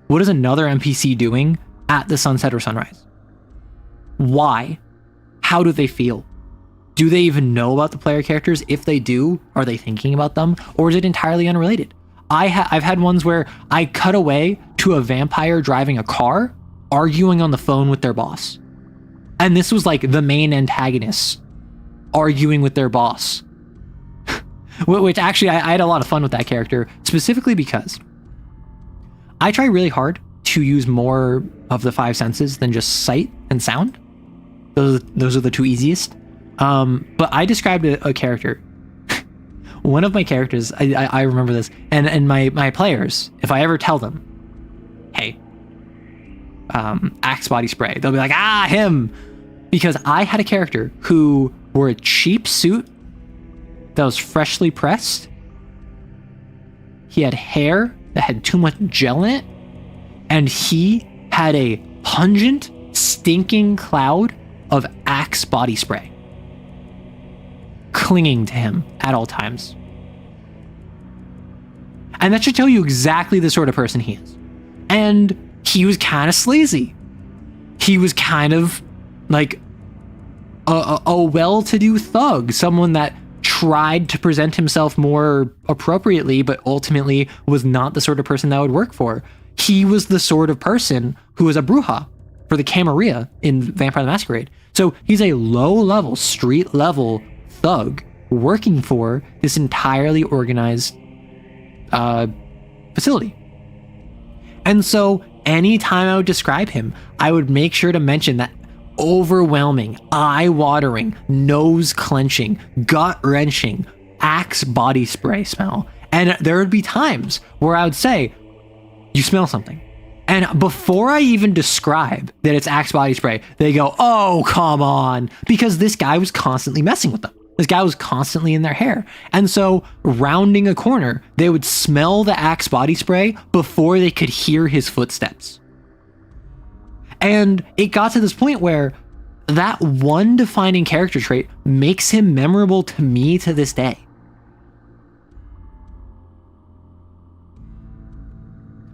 what is another NPC doing at the sunset or sunrise? Why? How do they feel? Do they even know about the player characters? If they do, are they thinking about them? Or is it entirely unrelated? I've had ones where I cut away to a vampire driving a car, arguing on the phone with their boss. And this was like the main antagonists arguing with their boss. Which actually, I had a lot of fun with that character, specifically because I try really hard to use more of the 5 senses than just sight and sound. Those are the 2 easiest. But I described a character. One of my characters, I remember this, and my players, if I ever tell them, hey, Axe body spray, they'll be like, him, because I had a character who wore a cheap suit that was freshly pressed. He had hair that had too much gel in it, and he had a pungent, stinking cloud of Axe body spray clinging to him at all times. And that should tell you exactly the sort of person he is. And he was kind of sleazy. He was kind of like a well-to-do thug, someone that tried to present himself more appropriately, but ultimately was not the sort of person that would work for. He was the sort of person who was a bruja for the Camarilla in Vampire the Masquerade. So he's a low-level, street-level thug working for this entirely organized facility. And so anytime I would describe him, I would make sure to mention that overwhelming, eye-watering, nose-clenching, gut-wrenching Axe body spray smell. And there would be times where I would say, you smell something. And before I even describe that it's Axe body spray, they go, oh, come on. Because this guy was constantly messing with them. This guy was constantly in their hair. And so rounding a corner, they would smell the Axe body spray before they could hear his footsteps. And it got to this point where that one defining character trait makes him memorable to me to this day.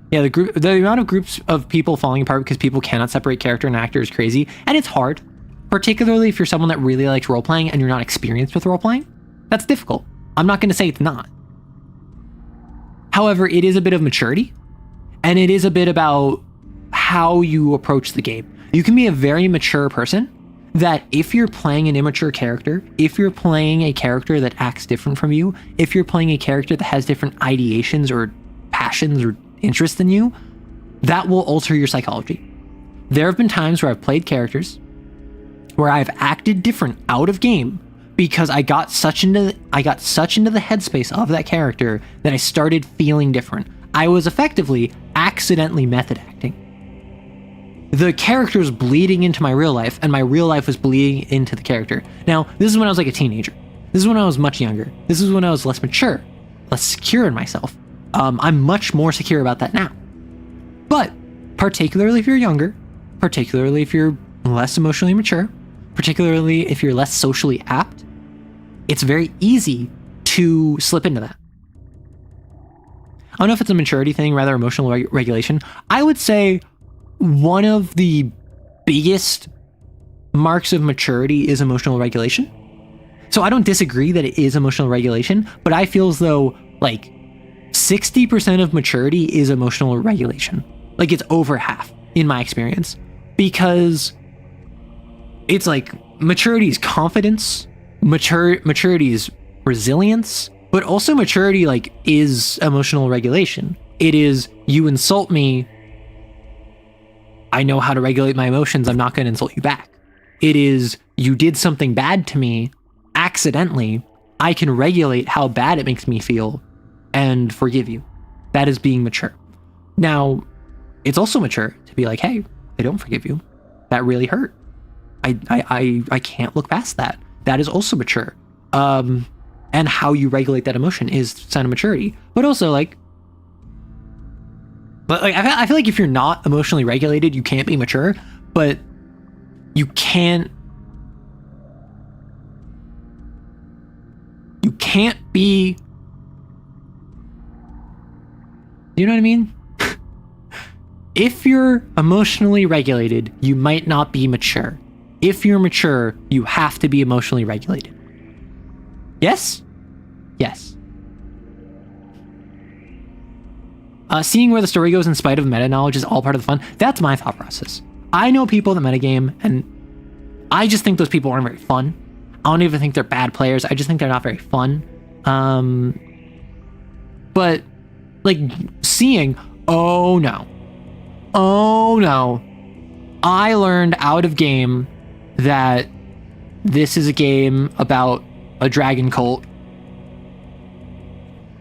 Yeah, the amount of groups of people falling apart because people cannot separate character and actor is crazy. And it's hard, particularly if you're someone that really likes role-playing and you're not experienced with role-playing. That's difficult. I'm not going to say it's not. However, it is a bit of maturity, and it is a bit about how you approach the game. You can be a very mature person that if you're playing an immature character, if you're playing a character that acts different from you, if you're playing a character that has different ideations or passions or interests than you, that will alter your psychology. There have been times where I've played characters where I've acted different out of game because I got such into the headspace of that character that I started feeling different. I was effectively accidentally method acting. The character was bleeding into my real life, and my real life was bleeding into the character. Now, this is when I was like a teenager. This is when I was much younger. This is when I was less mature, less secure in myself. I'm much more secure about that now. But particularly if you're younger, particularly if you're less emotionally mature, particularly if you're less socially apt, it's very easy to slip into that. I don't know if it's a maturity thing, rather emotional regulation. I would say one of the biggest marks of maturity is emotional regulation. So I don't disagree that it is emotional regulation, but I feel as though like 60% of maturity is emotional regulation. Like it's over half in my experience, because it's like maturity is confidence, maturity is resilience, But also maturity, like, is emotional regulation. It is, you insult me, I know how to regulate my emotions, I'm not going to insult you back. It is, you did something bad to me accidentally, I can regulate how bad it makes me feel and forgive you. That is being mature. Now, it's also mature to be like, hey, I don't forgive you. That really hurt. I can't look past that. That is also mature. And how you regulate that emotion is sign of maturity. But also, like, I feel like if you're not emotionally regulated, you can't be mature. But you can't be. You know what I mean? If you're emotionally regulated, you might not be mature. If you're mature, you have to be emotionally regulated. Yes? Yes. Seeing where the story goes in spite of meta knowledge is all part of the fun. That's my thought process. I know people that metagame, and I just think those people aren't very fun. I don't even think they're bad players. I just think they're not very fun. But, like, seeing, oh no, I learned out of game that this is a game about a dragon cult.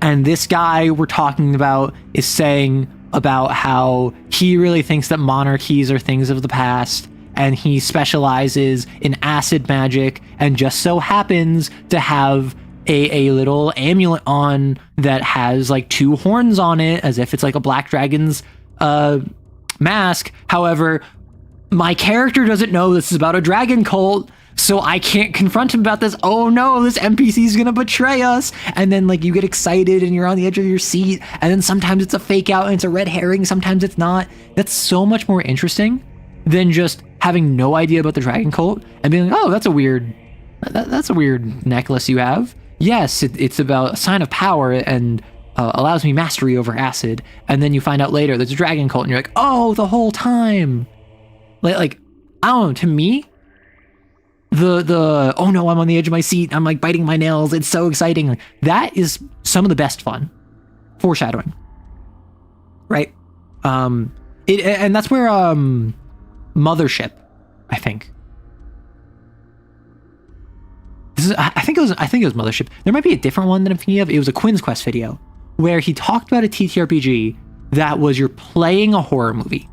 And this guy we're talking about is saying about how he really thinks that monarchies are things of the past, and he specializes in acid magic and just so happens to have a little amulet on that has like 2 horns on it, as if it's like a black dragon's mask. However, my character doesn't know this is about a dragon cult, so I can't confront him about this. Oh no, this NPC is gonna betray us. And then like you get excited and you're on the edge of your seat, and then sometimes it's a fake out and it's a red herring, sometimes it's not. That's so much more interesting than just having no idea about the dragon cult and being like, oh, that's a weird necklace you have. Yes, it's about a sign of power and allows me mastery over acid. And then you find out later there's a dragon cult and you're like, oh, the whole time. Like I don't know, to me, the oh no, I'm on the edge of my seat, I'm like biting my nails, it's so exciting. Like, that is some of the best fun. Foreshadowing. Right? And that's where Mothership, I think. I think it was Mothership. There might be a different one that I'm thinking of. It was a Quinn's Quest video where he talked about a TTRPG that was you're playing a horror movie.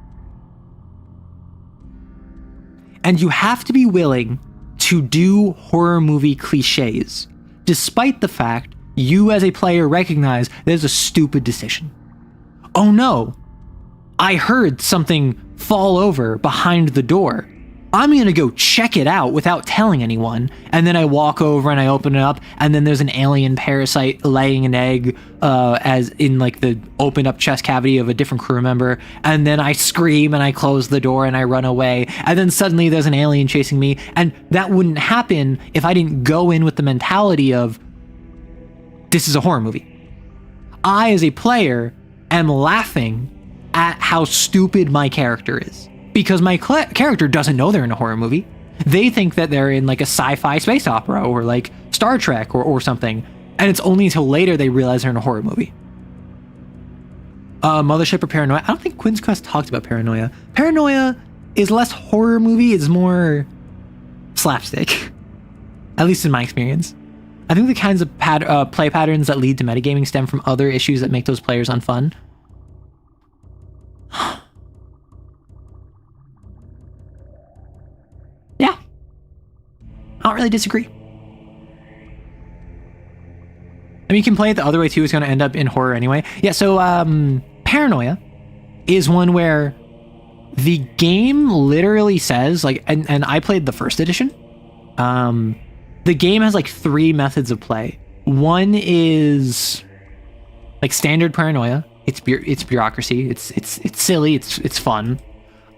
And you have to be willing to do horror movie cliches, despite the fact you as a player recognize there's a stupid decision. Oh no, I heard something fall over behind the door. I'm gonna go check it out without telling anyone. And then I walk over and I open it up, and then there's an alien parasite laying an egg as in like the opened up chest cavity of a different crew member. And then I scream and I close the door and I run away. And then suddenly there's an alien chasing me. And that wouldn't happen if I didn't go in with the mentality of, this is a horror movie. I, as a player, am laughing at how stupid my character is. Because my character doesn't know they're in a horror movie. They think that they're in like a sci-fi space opera or like Star Trek or something. And it's only until later they realize they're in a horror movie. Mothership or Paranoia. I don't think Quinn's Quest talked about Paranoia. Paranoia is less horror movie. It's more slapstick. At least in my experience. I think the kinds of play patterns that lead to metagaming stem from other issues that make those players unfun. Yeah. I don't really disagree. I mean, you can play it the other way too. It's going to end up in horror anyway. Yeah, so Paranoia is one where the game literally says, like, and I played the first edition. The game has like 3 methods of play. One is like standard Paranoia. It's bureaucracy. It's silly. It's fun.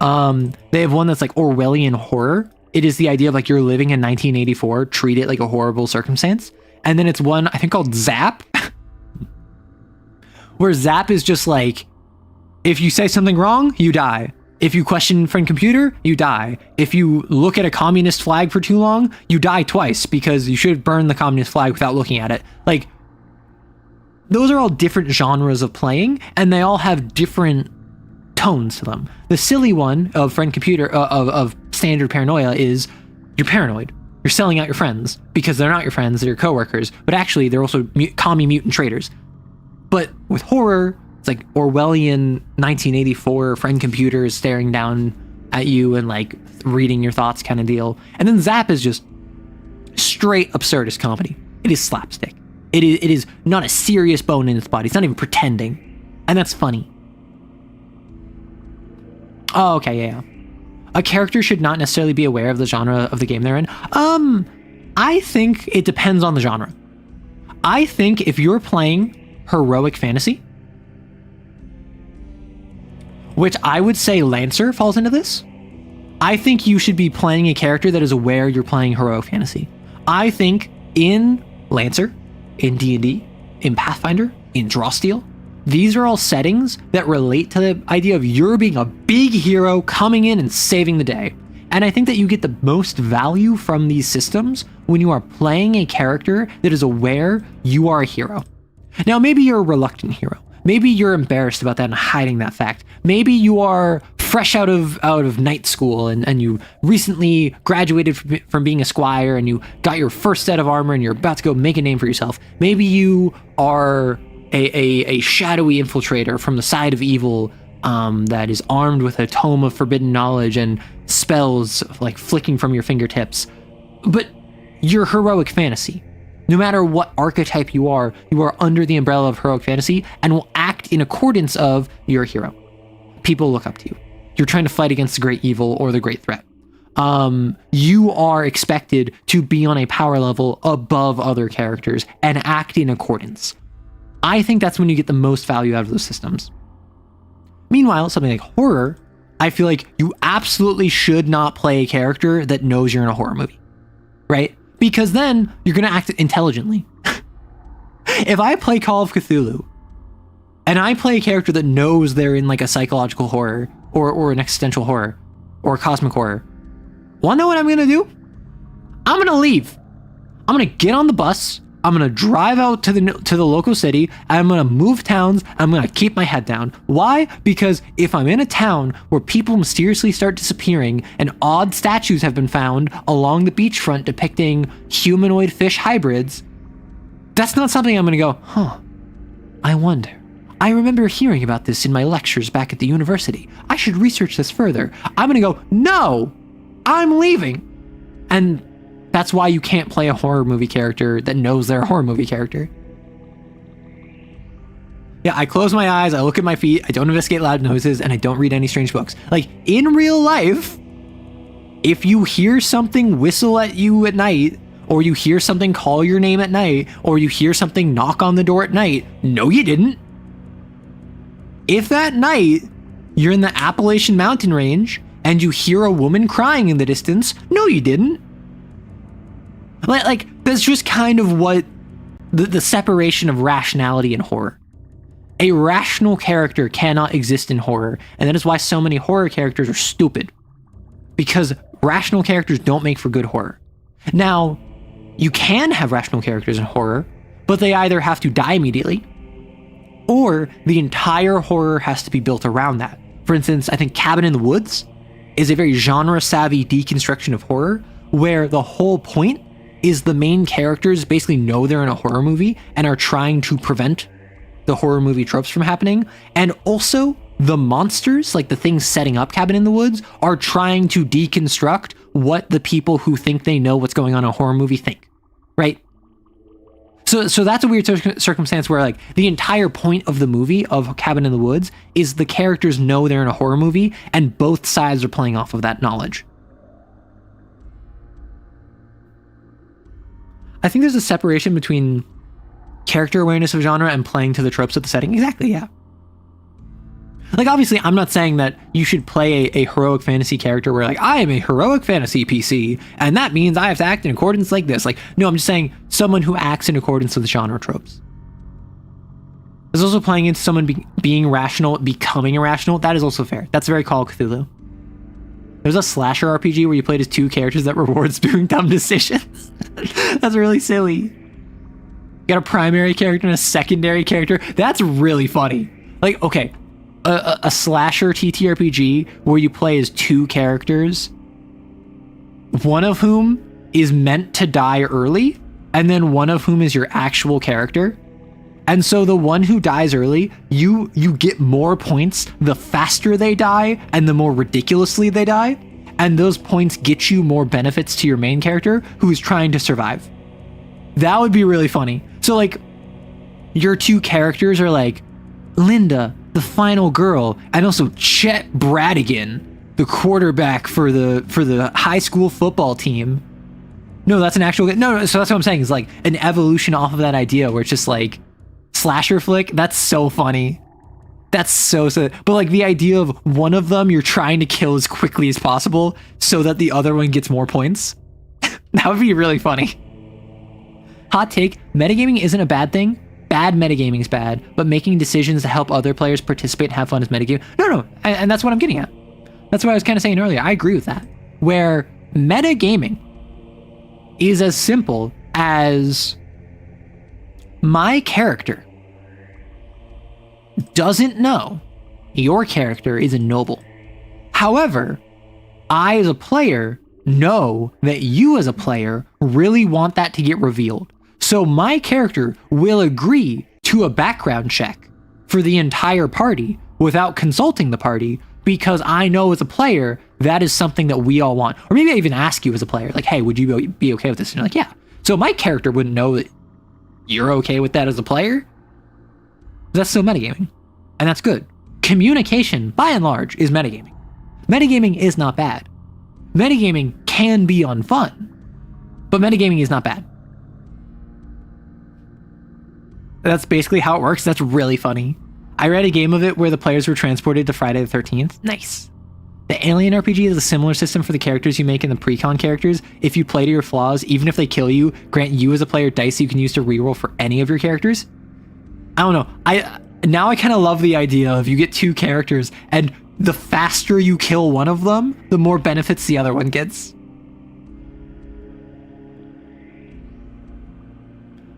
They have one that's like Orwellian horror. It is the idea of like you're living in 1984, treat it like a horrible circumstance. And then it's one I think called Zap, where Zap is just like, if you say something wrong, you die. If you question friend computer, you die. If you look at a communist flag for too long, you die twice because you should burn the communist flag without looking at it. Like, those are all different genres of playing, and they all have different tones to them. The silly one of friend computer of standard paranoia is you're paranoid. You're selling out your friends because they're not your friends, they're your coworkers, but actually they're also commie mutant traitors. But with horror, it's like Orwellian 1984 friend computers staring down at you and like reading your thoughts kind of deal. And then Zap is just straight absurdist comedy. It is slapstick. It is not a serious bone in its body. It's not even pretending. And that's funny. Oh, okay, yeah. A character should not necessarily be aware of the genre of the game they're in. I think it depends on the genre. I think if you're playing heroic fantasy, which I would say Lancer falls into this, I think you should be playing a character that is aware you're playing heroic fantasy. I think in Lancer, in D&D, in Pathfinder, in Drawsteel, these are all settings that relate to the idea of you're being a big hero coming in and saving the day. And I think that you get the most value from these systems when you are playing a character that is aware you are a hero. Now, maybe you're a reluctant hero. Maybe you're embarrassed about that and hiding that fact. Maybe you are fresh out of night school and you recently graduated from being a squire and you got your first set of armor and you're about to go make a name for yourself. Maybe you are a shadowy infiltrator from the side of evil that is armed with a tome of forbidden knowledge and spells like flicking from your fingertips. But you're heroic fantasy. No matter what archetype you are under the umbrella of heroic fantasy and will act in accordance of you're a hero. People look up to you. You're trying to fight against the great evil or the great threat. You are expected to be on a power level above other characters and act in accordance. I think that's when you get the most value out of those systems. Meanwhile, something like horror, I feel like you absolutely should not play a character that knows you're in a horror movie, right? Because then you're going to act intelligently. If I play Call of Cthulhu and I play a character that knows they're in like a psychological horror or an existential horror or a cosmic horror, wanna know what I'm going to do? I'm going to leave. I'm going to get on the bus. I'm going to drive out to the local city. I'm going to move towns. I'm going to keep my head down. Why? Because if I'm in a town where people mysteriously start disappearing and odd statues have been found along the beachfront depicting humanoid fish hybrids, that's not something I'm going to go, I wonder. I remember hearing about this in my lectures back at the university. I should research this further. I'm going to go, no, I'm leaving. And that's why you can't play a horror movie character that knows they're a horror movie character. Yeah, I close my eyes, I look at my feet, I don't investigate loud noises, and I don't read any strange books. Like, in real life, if you hear something whistle at you at night, or you hear something call your name at night, or you hear something knock on the door at night, no, you didn't. If that night you're in the Appalachian Mountain Range and you hear a woman crying in the distance, no, you didn't. Like that's just kind of what the separation of rationality and horror. A rational character cannot exist in horror, and that is why so many horror characters are stupid. Because rational characters don't make for good horror. Now, you can have rational characters in horror, but they either have to die immediately, or the entire horror has to be built around that. For instance, I think Cabin in the Woods is a very genre-savvy deconstruction of horror, where the whole point is the main characters basically know they're in a horror movie and are trying to prevent the horror movie tropes from happening. And also, the monsters, like the things setting up Cabin in the Woods, are trying to deconstruct what the people who think they know what's going on in a horror movie think, right? So that's a weird circumstance where like the entire point of the movie of Cabin in the Woods is the characters know they're in a horror movie and both sides are playing off of that knowledge. I think there's a separation between character awareness of genre and playing to the tropes of the setting. Exactly, yeah. Like, obviously, I'm not saying that you should play a heroic fantasy character where, like, I am a heroic fantasy PC, and that means I have to act in accordance like this. Like, no, I'm just saying someone who acts in accordance with the genre tropes. There's also playing into someone being rational, becoming irrational. That is also fair. That's very Call of Cthulhu. There's a slasher RPG where you played as two characters that rewards doing dumb decisions. That's really silly. You got a primary character and a secondary character. That's really funny. Like, okay, a slasher TTRPG where you play as two characters, one of whom is meant to die early, and then one of whom is your actual character. And so the one who dies early, you get more points the faster they die and the more ridiculously they die. And those points get you more benefits to your main character who is trying to survive. That would be really funny. So like, your two characters are like Linda, the final girl, and also Chet Bradigan, the quarterback for the high school football team. No, that's an actual... No, so that's what I'm saying. Is like an evolution off of that idea where it's just like slasher flick. That's so funny. That's so... But like the idea of one of them you're trying to kill as quickly as possible so that the other one gets more points. That would be really funny. Hot take, metagaming isn't a bad thing. Bad metagaming is bad, but making decisions to help other players participate and have fun is metagaming. No, and that's what I'm getting at. That's what I was kind of saying earlier. I agree with that. Where metagaming is as simple as my character doesn't know your character is a noble. However, I as a player know that you as a player really want that to get revealed. So my character will agree to a background check for the entire party without consulting the party, because I know as a player that is something that we all want. Or maybe I even ask you as a player, like, hey, would you be okay with this? And you're like, yeah. So my character wouldn't know that you're okay with that as a player. That's still metagaming. And that's good. Communication, by and large, is metagaming. Metagaming is not bad. Metagaming can be unfun, but metagaming is not bad. That's basically how it works. That's really funny. I read a game of it where the players were transported to Friday the 13th. Nice. The Alien RPG is a similar system for the characters you make in the pre-con characters. If you play to your flaws, even if they kill you, grant you as a player dice you can use to reroll for any of your characters. I don't know. Now I kind of love the idea of you get two characters, and the faster you kill one of them, the more benefits the other one gets.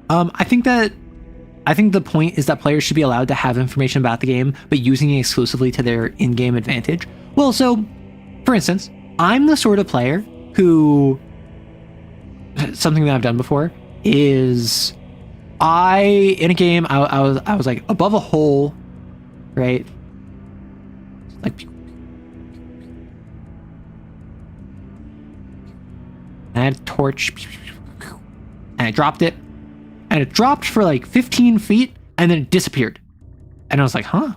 I think the point is that players should be allowed to have information about the game, but using it exclusively to their in-game advantage. Well, so, for instance, I'm the sort of player who... Something that I've done before is... in a game, I was like above a hole, right? Like... And I had a torch. And I dropped it. And it dropped for like 15 feet, and then it disappeared. And I was like, huh?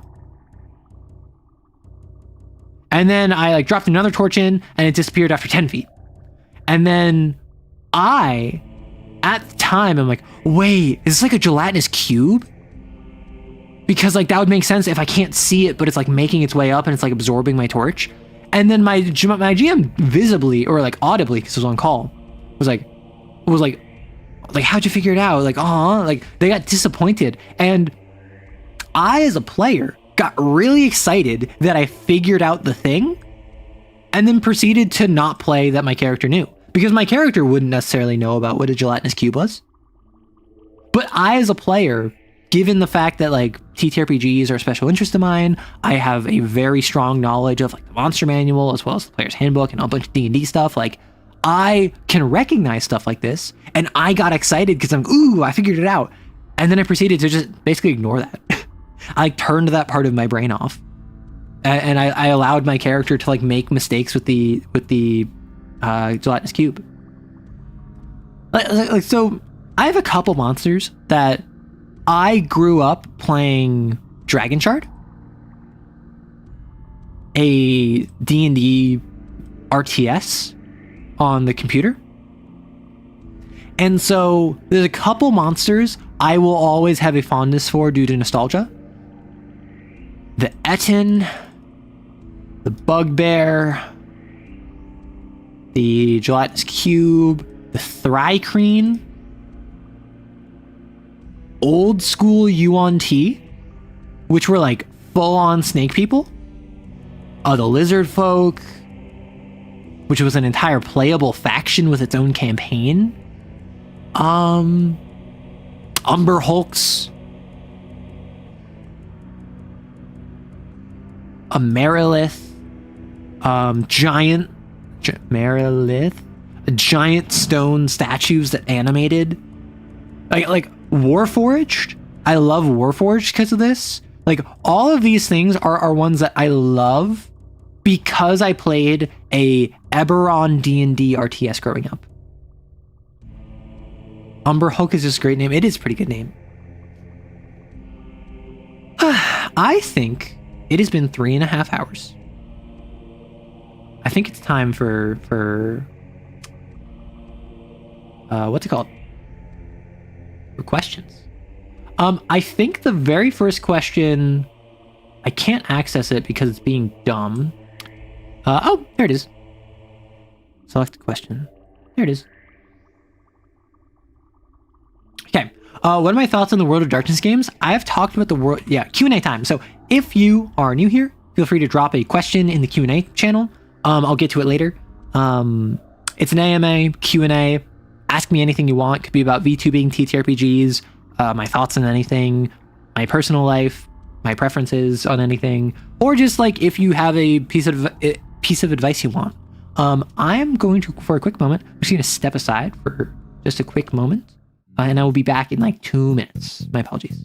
And then I like dropped another torch in, and it disappeared after 10 feet. And then at the time, I'm like, wait, is this like a gelatinous cube? Because like that would make sense if I can't see it, but it's like making its way up and it's like absorbing my torch. And then my GM visibly, or like audibly, because it was on call, was like, how'd you figure it out? Like, like they got disappointed. And I, as a player, got really excited that I figured out the thing, and then proceeded to not play that my character knew, because my character wouldn't necessarily know about what a gelatinous cube was. But I, as a player, given the fact that like TTRPGs are a special interest of mine, I have a very strong knowledge of like the monster manual as well as the player's handbook and a bunch of D&D stuff. Like, I can recognize stuff like this, and I got excited because I'm, ooh, I figured it out. And then I proceeded to just basically ignore that. I like turned that part of my brain off, and I allowed my character to like make mistakes with the gelatinous cube. Like, so I have a couple monsters that I grew up playing Dragon Shard, a D&D RTS on the computer. And so there's a couple monsters I will always have a fondness for due to nostalgia. The Etten, the Bugbear, the Gelatinous Cube, the Thrycreen, old school Yuan-Ti, which were like full-on snake people, the Lizard Folk, which was an entire playable faction with its own campaign. Umber Hulks, a Merilith, giant stone statues that animated, like Warforged. I love Warforged because of this. Like, all of these things are ones that I love because I played a Eberron D&D RTS growing up. Umber Hulk is just a great name. It is a pretty good name. I think it has been 3.5 hours. I think it's time for what's it called? For questions. I think the very first question, I can't access it because it's being dumb. Oh, there it is. Select a question. There it is. Okay. What are my thoughts on the World of Darkness games? I have talked about the world. Yeah, Q&A time. So if you are new here, feel free to drop a question in the Q&A channel. I'll get to it later. It's an AMA, Q&A. Ask me anything you want. Could be about VTubing, TTRPGs, my thoughts on anything, my personal life, my preferences on anything, or just like if you have a piece of advice you want. I'm going to, for a quick moment, I'm just going to step aside for just a quick moment, and I will be back in like 2 minutes. My apologies.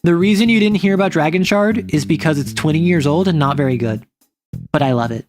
The reason you didn't hear about Dragon Shard is because it's 20 years old and not very good, but I love it.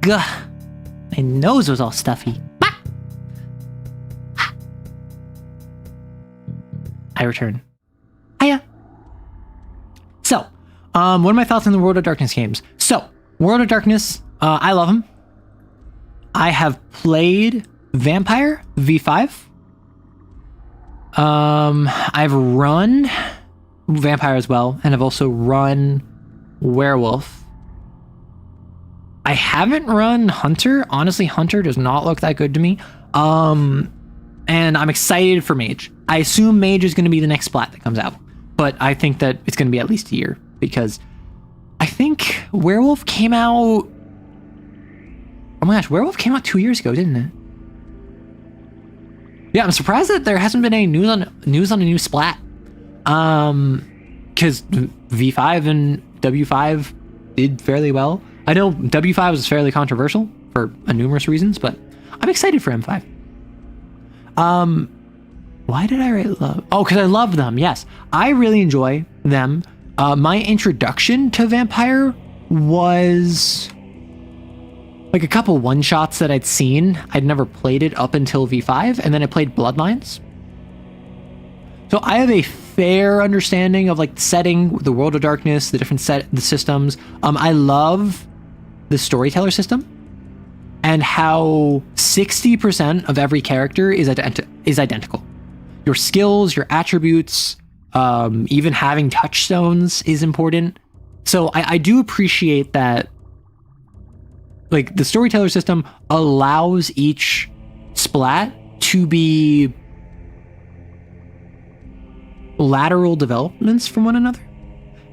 Gah, my nose was all stuffy. I return. Hiya. So, what are my thoughts on the World of Darkness games? So, World of Darkness, I love them. I have played Vampire V5. I've run Vampire as well, and I've also run Werewolf. I haven't run Hunter. Honestly, Hunter does not look that good to me. And I'm excited for Mage. I assume Mage is going to be the next splat that comes out, but I think that it's going to be at least a year because I think Werewolf came out. Oh my gosh, Werewolf came out 2 years ago, didn't it? Yeah, I'm surprised that there hasn't been any news on a new splat. Because V5 and W5 did fairly well. I know W5 was fairly controversial for numerous reasons, but I'm excited for M5. Why did I write love? Oh, because I love them. Yes, I really enjoy them. My introduction to Vampire was like a couple one-shots that I'd seen. I'd never played it up until V5, and then I played Bloodlines. So I have a fair understanding of like the setting, the World of Darkness, the different the systems. I love the storyteller system and how 60% of every character is identical. Your skills, your attributes, even having touchstones is important. So I do appreciate that. Like, the storyteller system allows each splat to be lateral developments from one another.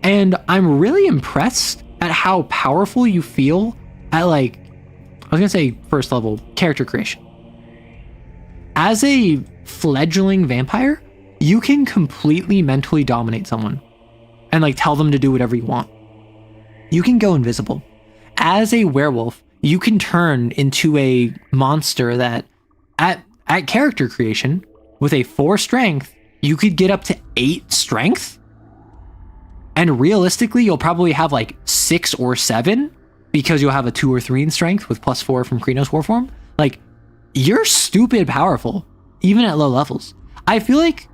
And I'm really impressed at how powerful you feel at, like, I was gonna say first level character creation. As a fledgling vampire, you can completely mentally dominate someone and like tell them to do whatever you want. You can go invisible. As a werewolf, you can turn into a monster that at character creation with a 4 strength, you could get up to 8 strength. And realistically, you'll probably have like 6 or 7 because you'll have a 2 or 3 in strength with +4 from Krynos Warform. Like, you're stupid powerful, even at low levels. I feel like,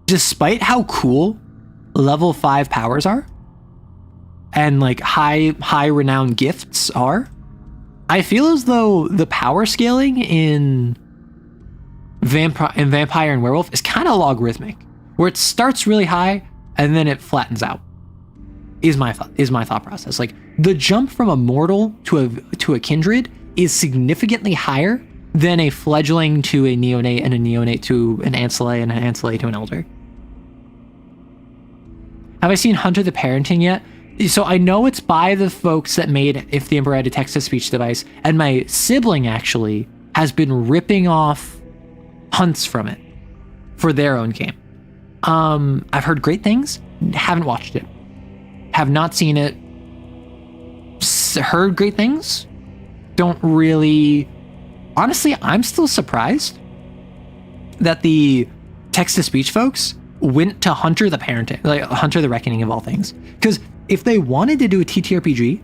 despite how cool level 5 powers are, and like high renowned gifts are, I feel as though the power scaling in vampire and werewolf is kind of logarithmic, where it starts really high and then it flattens out. Is my thought process. Like, the jump from a mortal to a kindred is significantly higher than a fledgling to a neonate, and a neonate to an ancillate, and an ancillate to an elder. Have I seen Hunter the Parenting yet? So I know it's by the folks that made If the Emperor Had a Text-to-Speech Device, and my sibling actually has been ripping off hunts from it for their own game. I've heard great things, haven't watched it. Have not seen it, heard great things, don't really... Honestly, I'm still surprised that the text-to-speech folks went to Hunter the Parenting, like Hunter the Reckoning of all things. Because if they wanted to do a TTRPG,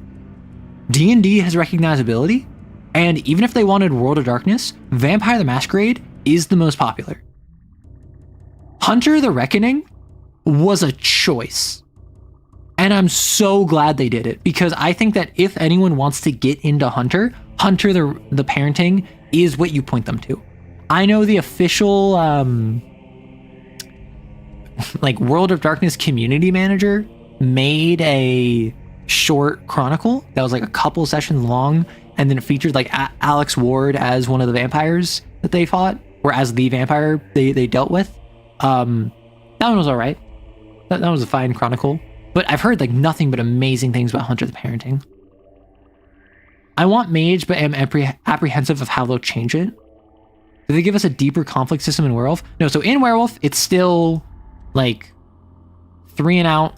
D&D has recognizability, and even if they wanted World of Darkness, Vampire the Masquerade is the most popular. Hunter the Reckoning was a choice. And I'm so glad they did it, because I think that if anyone wants to get into Hunter the Parenting is what you point them to. I know the official like World of Darkness community manager made a short chronicle that was like a couple sessions long, and then it featured like Alex Ward as one of the vampires that they fought, or as the vampire they dealt with. That one was all right. That was a fine chronicle. But I've heard like nothing but amazing things about Hunter the Parenting. I want Mage, but am apprehensive of how they'll change it. Do they give us a deeper conflict system in Werewolf? No, so in Werewolf, it's still like 3 and out.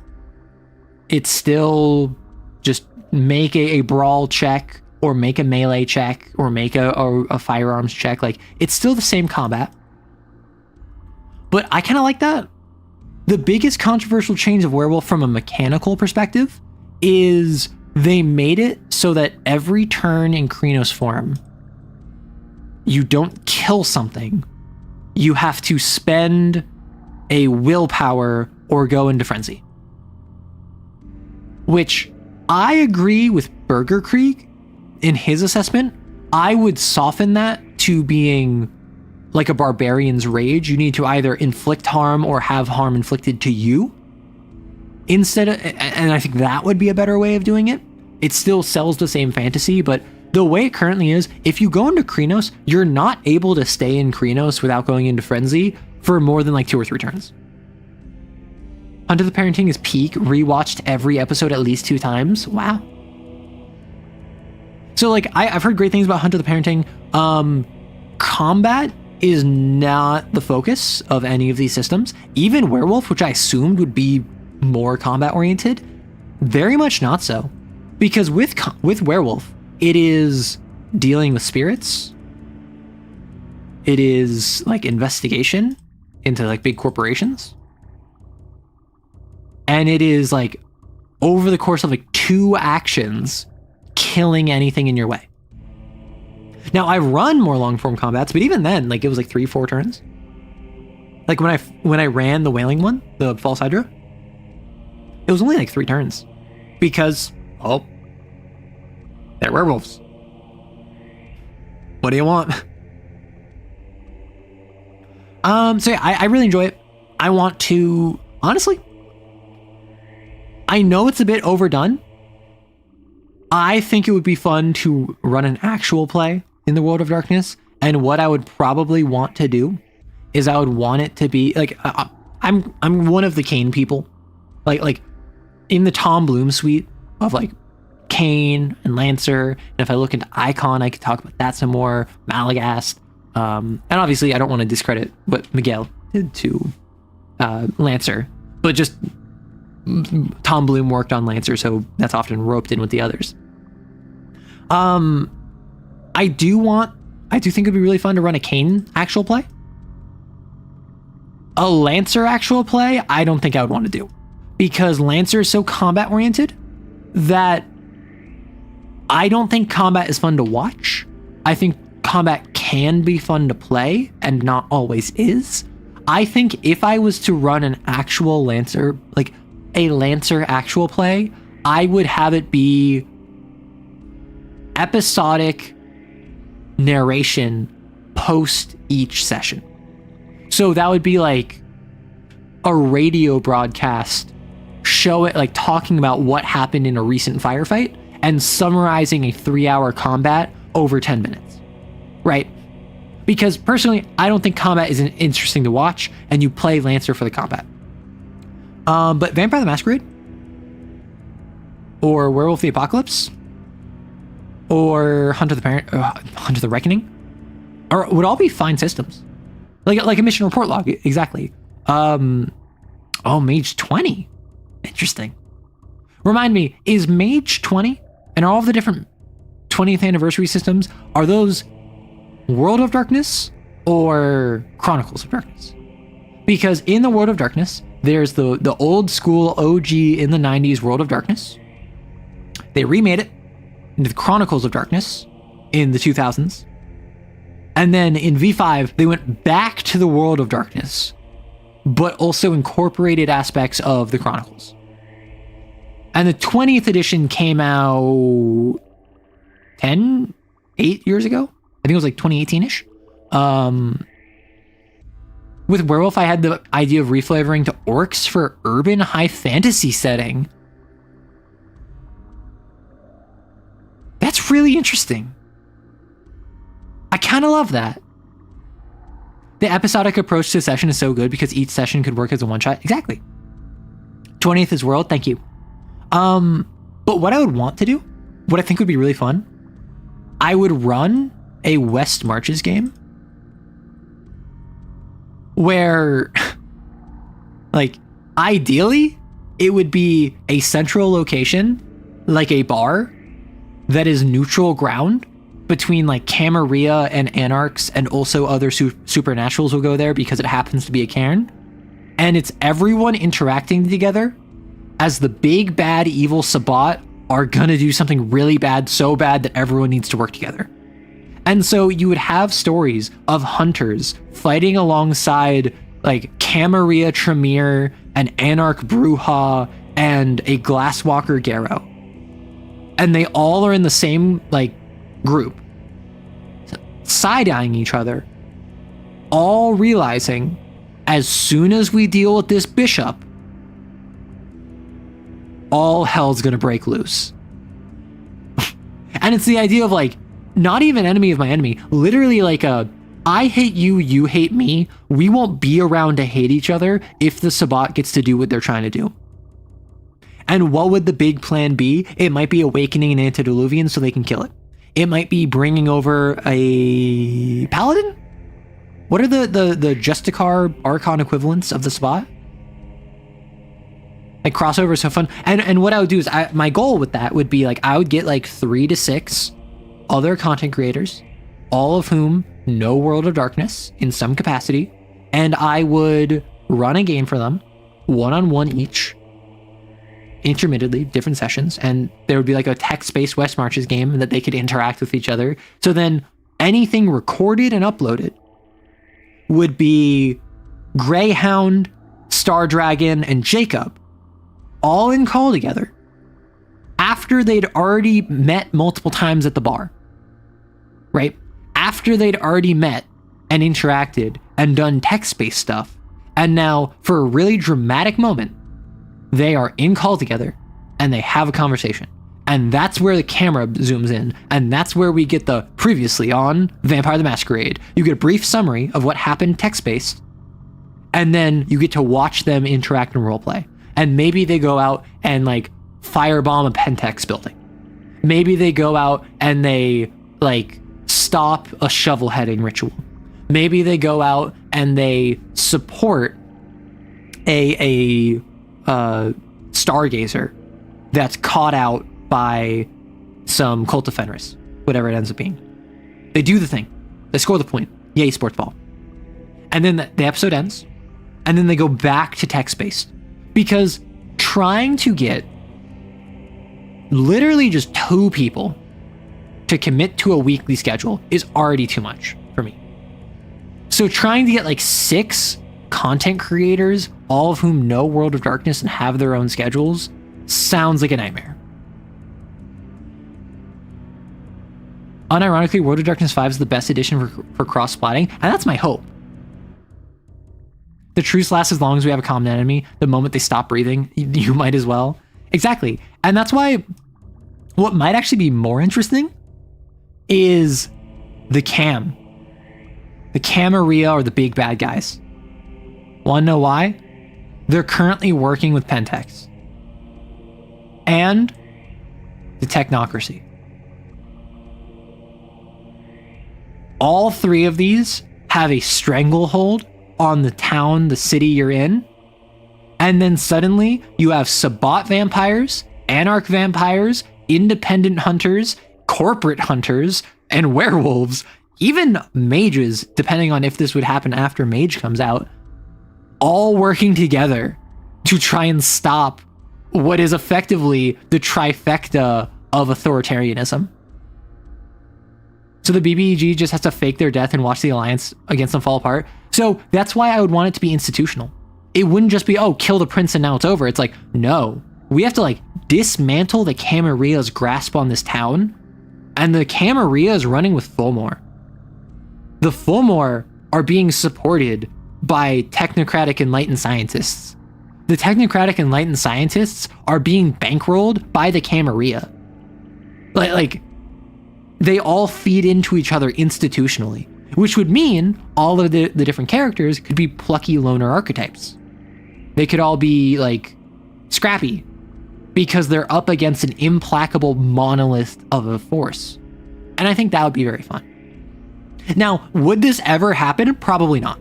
It's still just make a brawl check, or make a melee check, or make a firearms check. Like, it's still the same combat. But I kind of like that. The biggest controversial change of Werewolf from a mechanical perspective is they made it so that every turn in Krynos form, you don't kill something. You have to spend a willpower or go into frenzy. Which I agree with Burger Creek in his assessment. I would soften that to being like a barbarian's rage. You need to either inflict harm or have harm inflicted to you. Instead of, and I think that would be a better way of doing it. It still sells the same fantasy, but the way it currently is, if you go into Krynos, you're not able to stay in Krynos without going into frenzy for more than like 2 or 3 turns. Hunter the Parenting is peak, rewatched every episode at least 2 times. Wow. So like, I've heard great things about Hunter the Parenting. Combat is not the focus of any of these systems. Even Werewolf, which I assumed would be more combat oriented, very much not so. Because with Werewolf, it is dealing with spirits. It is like investigation into like big corporations. And it is like over the course of like 2 actions, killing anything in your way. Now, I run more long-form combats, but even then, like, it was like 3-4 turns. Like when I ran the Wailing one, the False Hydra, it was only like 3 turns, because they're werewolves. What do you want? So yeah, I really enjoy it. I want to, honestly, I know it's a bit overdone. I think it would be fun to run an actual play in the World of Darkness, and what I would probably want to do is I would want it to be like I'm one of the Kane people, like in the Tom Bloom suite of like Kane and Lancer. And if I look into Icon, I could talk about that some more. Malagast, and obviously I don't want to discredit what Miguel did to Lancer, but just Tom Bloom worked on Lancer, so that's often roped in with the others. I do think it'd be really fun to run a Kane actual play. A Lancer actual play, I don't think I would want to do, because Lancer is so combat oriented that I don't think combat is fun to watch. I think combat can be fun to play and not always is. I think if I was to run an actual Lancer, like a Lancer actual play, I would have it be episodic narration post each session. So that would be like a radio broadcast, show it like talking about what happened in a recent firefight and summarizing a 3-hour combat over 10 minutes, right? Because personally, I don't think combat is interesting to watch, and you play Lancer for the combat. But Vampire the Masquerade, or Werewolf the Apocalypse, or Hunt of the Reckoning, would all be fine systems. Like a mission report log, exactly. Mage 20, interesting. Remind me, is Mage 20 and all of the different 20th anniversary systems, are those World of Darkness or Chronicles of Darkness? Because in the World of Darkness, there's the old school OG in the 90s World of Darkness. They remade it into the Chronicles of Darkness in the 2000s. And then in V5, they went back to the World of Darkness, but also incorporated aspects of the Chronicles. And the 20th edition came out 8 years ago. I think it was like 2018-ish. With Werewolf, I had the idea of reflavoring to orcs for urban high fantasy setting. That's really interesting. I kind of love that. The episodic approach to a session is so good because each session could work as a one-shot. Exactly. 20th is World, thank you. But what I would want to do, what I think would be really fun, I would run a West Marches game where, like, ideally, it would be a central location, like a bar, that is neutral ground between, like, Camarilla and Anarchs, and also other supernaturals will go there because it happens to be a cairn. And it's everyone interacting together as the big, bad, evil Sabbat are gonna do something really bad, so bad that everyone needs to work together. And so you would have stories of hunters fighting alongside like Camarilla Tremere, an Anarch Bruja, and a Glasswalker Garrow. And they all are in the same like group, side-eyeing each other, all realizing as soon as we deal with this bishop, all hell's gonna break loose. And it's the idea of like, not even enemy of my enemy, literally like I hate you, you hate me. We won't be around to hate each other if the Sabbat gets to do what they're trying to do. And what would the big plan be? It might be awakening an antediluvian so they can kill it. It might be bringing over a paladin? What are the Justicar Archon equivalents of the Sabbat? Like crossover is so fun. And what I would do is my goal with that would be like, I would get like 3 to 6 other content creators, all of whom know World of Darkness in some capacity, and I would run a game for them, 1-on-1 each, intermittently, different sessions, and there would be like a text-based West Marches game that they could interact with each other. So then anything recorded and uploaded would be Greyhound, Star Dragon, and Jacob all in call together after they'd already met multiple times at the bar, right? After they'd already met and interacted and done text-based stuff. And now, for a really dramatic moment, they are in call together and they have a conversation. And that's where the camera zooms in. And that's where we get the previously on Vampire the Masquerade. You get a brief summary of what happened text-based. And then you get to watch them interact and roleplay. And maybe they go out and like firebomb a Pentex building. Maybe they go out and they like stop a shovel heading ritual. Maybe they go out and they support a stargazer that's caught out by some cult of Fenris, whatever it ends up being. They do the thing. They score the point. Yay, sports ball. And then the episode ends. And then they go back to text-based. Because trying to get literally just 2 people to commit to a weekly schedule is already too much for me. So trying to get like 6 content creators, all of whom know World of Darkness and have their own schedules, sounds like a nightmare. Unironically, World of Darkness 5 is the best edition for cross-splatting, and that's my hope. The truce lasts as long as we have a common enemy. The moment they stop breathing, you might as well. Exactly. And that's why what might actually be more interesting is the Cam. The Camarilla are the big bad guys. Want to know why? They're currently working with Pentex. And the Technocracy. All 3 of these have a stranglehold on the town, the city you're in. And then suddenly you have Sabbat vampires, Anarch vampires, independent hunters, corporate hunters, and werewolves, even mages, depending on if this would happen after Mage comes out, all working together to try and stop what is effectively the trifecta of authoritarianism. So the BBEG just has to fake their death and watch the Alliance against them fall apart. So that's why I would want it to be institutional. It wouldn't just be, oh, kill the prince and now it's over. It's like, no, we have to like dismantle the Camarilla's grasp on this town. And the Camarilla is running with Fulmore. The Fulmore are being supported by technocratic enlightened scientists. The technocratic enlightened scientists are being bankrolled by the Camarilla. Like they all feed into each other institutionally, which would mean all of the different characters could be plucky loner archetypes. They could all be like scrappy because they're up against an implacable monolith of a force. And I think that would be very fun. Now, would this ever happen? Probably not.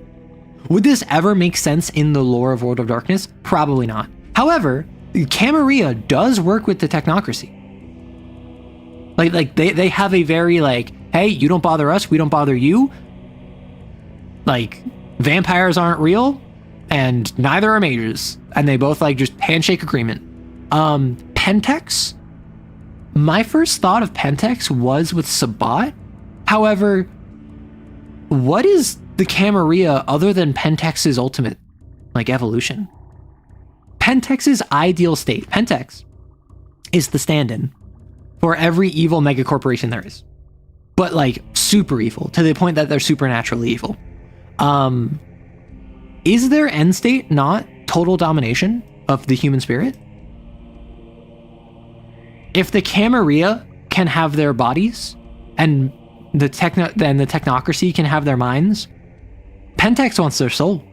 Would this ever make sense in the lore of World of Darkness? Probably not. However, Camarilla does work with the Technocracy. Like they have a very like, hey, you don't bother us, we don't bother you. Like, vampires aren't real, and neither are mages. And they both like just handshake agreement. Pentex? My first thought of Pentex was with Sabbat. However, what is the Camarilla other than Pentex's ultimate like evolution? Pentex's ideal state, Pentex, is the stand-in for every evil megacorporation there is. But like super evil, to the point that they're supernaturally evil. Is their end state not total domination of the human spirit? If the Camarilla can have their bodies and the Technocracy can have their minds, Pentex wants their soul.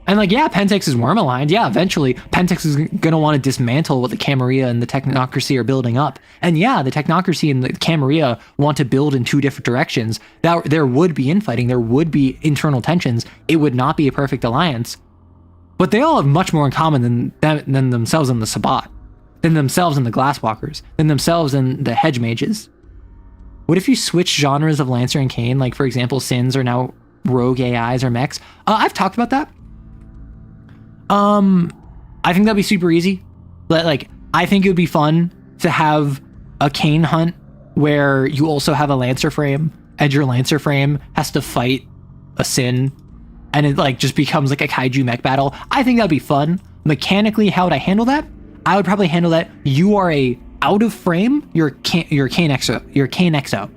And like, yeah, Pentex is worm aligned. Yeah, eventually Pentex is going to want to dismantle what the Camarilla and the Technocracy are building up. And yeah, the Technocracy and the Camarilla want to build in 2 different directions. There would be infighting. There would be internal tensions. It would not be a perfect alliance. But they all have much more in common than themselves and the Sabbat, than themselves and the Glasswalkers, than themselves and the Hedge Mages. What if you switch genres of Lancer and Kane? Like, for example, Sins are now rogue AIs or mechs. I've talked about that. I think that'd be super easy. Like, I think it would be fun to have a Kane hunt where you also have a Lancer frame, and your Lancer frame has to fight a Sin, and it like just becomes like a kaiju mech battle. I think that'd be fun. Mechanically, how would I handle that? I would probably handle that. You are a out of frame. You're Kane Exo.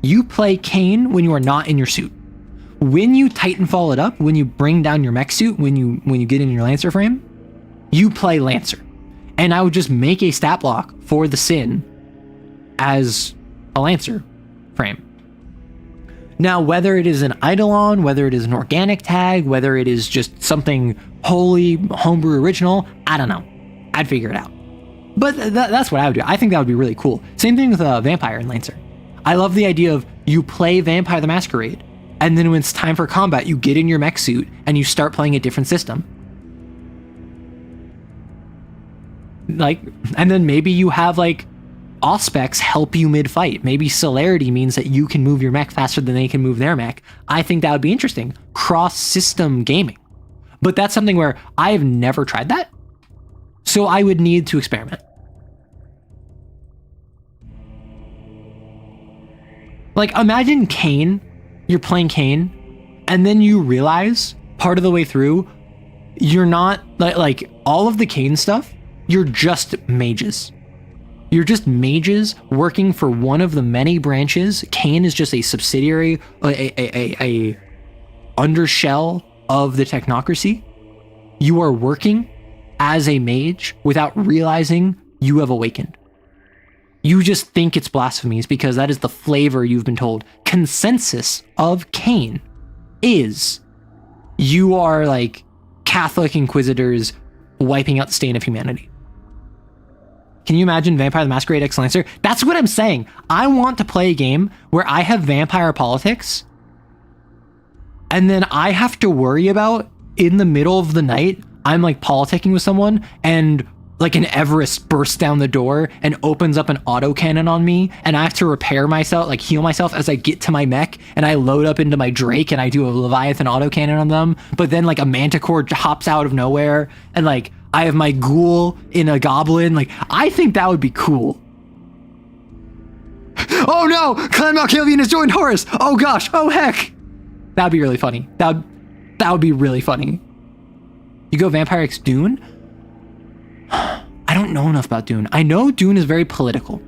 You play Kane when you are not in your suit. When you Titanfall it up, when you bring down your mech suit, when you get in your Lancer frame, you play Lancer. and I would just make a stat block for the sin as a Lancer frame. Now, whether it is an Eidolon, whether it is an organic tag, whether it is just something wholly homebrew original, I don't know. I'd figure it out. But that's what I would do. I think that would be really cool. Same thing with Vampire and Lancer. I love the idea of you play Vampire the Masquerade, and then when it's time for combat, you get in your mech suit and you start playing a different system. Like, and then maybe you have like Auspex help you mid-fight. Maybe celerity means that you can move your mech faster than they can move their mech. I think that would be interesting. Cross-system gaming. But that's something where I have never tried that, so I would need to experiment. Like, imagine Kane, you're playing Kane, and then you realize part of the way through, you're not, like all of the Kane stuff, you're just mages. You're just mages working for one of the many branches. Kane is just a subsidiary, a undershell of the technocracy. You are working as a mage without realizing you have awakened. You just think it's blasphemies because that is the flavor you've been told. Consensus of Kane is you are like Catholic inquisitors wiping out the stain of humanity. Can you imagine Vampire the Masquerade X Lancer? That's what I'm saying. I want to play a game where I have vampire politics, and then I have to worry about, in the middle of the night, I'm like politicking with someone, and like an Everest bursts down the door and opens up an autocannon on me, and I have to repair myself, like heal myself as I get to my mech, and I load up into my Drake and I do a Leviathan autocannon on them, but then like a Manticore hops out of nowhere, and like I have my ghoul in a goblin. Like, I think that would be cool. Oh no! Clan Malkavian has joined Horus! Oh gosh! Oh heck! That would be really funny. That would be really funny. You go Vampire X Dune? I don't know enough about Dune. I know Dune is very political.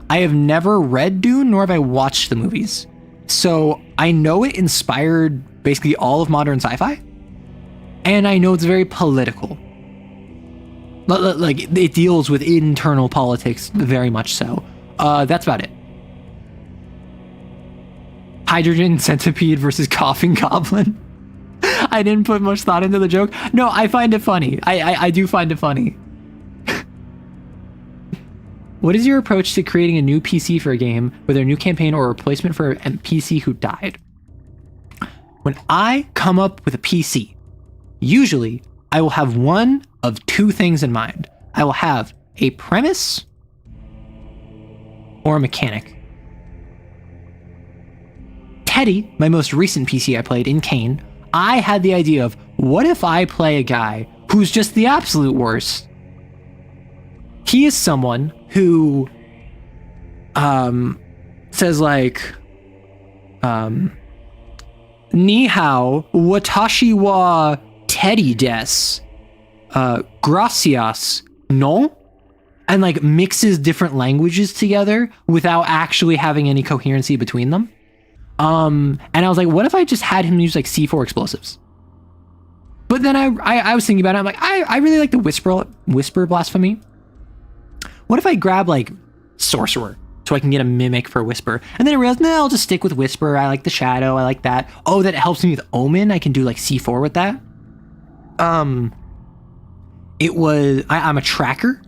I have never read Dune, nor have I watched the movies. So I know it inspired basically all of modern sci-fi. And I know it's very political. Like, it deals with internal politics very much so. That's about it. Hydrogen Centipede versus Coughing Goblin. I didn't put much thought into the joke. No, I find it funny. I do find it funny. What is your approach to creating a new PC for a game, whether a new campaign or a replacement for a PC who died? When I come up with a PC, usually I will have one of two things in mind. I will have a premise or a mechanic. Teddy, my most recent PC I played in Kane, I had the idea of, what if I play a guy who's just the absolute worst? He is someone who says like, ni hao, watashi wa Teddy des, gracias, no? And like mixes different languages together without actually having any coherency between them. And I was like, what if I just had him use like C4 explosives? But then I was thinking about it. I'm like, I really like the whisper blasphemy. What if I grab like sorcerer so I can get a mimic for whisper? And then I realized, no, I'll just stick with whisper. I like the shadow. I like that. Oh, that helps me with omen. I can do like C4 with that. I'm a tracker.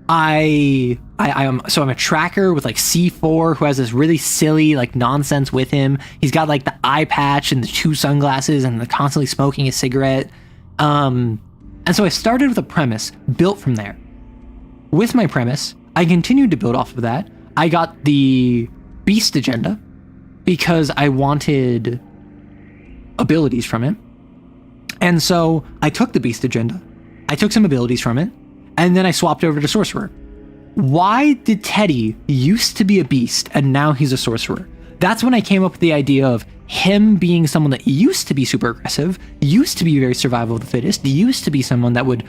I'm a tracker with like C4 who has this really silly like nonsense with him. He's got like the eye patch and the two sunglasses and constantly smoking a cigarette. And so I started with a premise, built from there. With my premise, I continued to build off of that. I got the beast agenda because I wanted abilities from it. And so I took the beast agenda. I took some abilities from it. And then I swapped over to sorcerer. Why did Teddy used to be a beast and now he's a sorcerer? That's when I came up with the idea of him being someone that used to be super aggressive, used to be very survival of the fittest, used to be someone that would,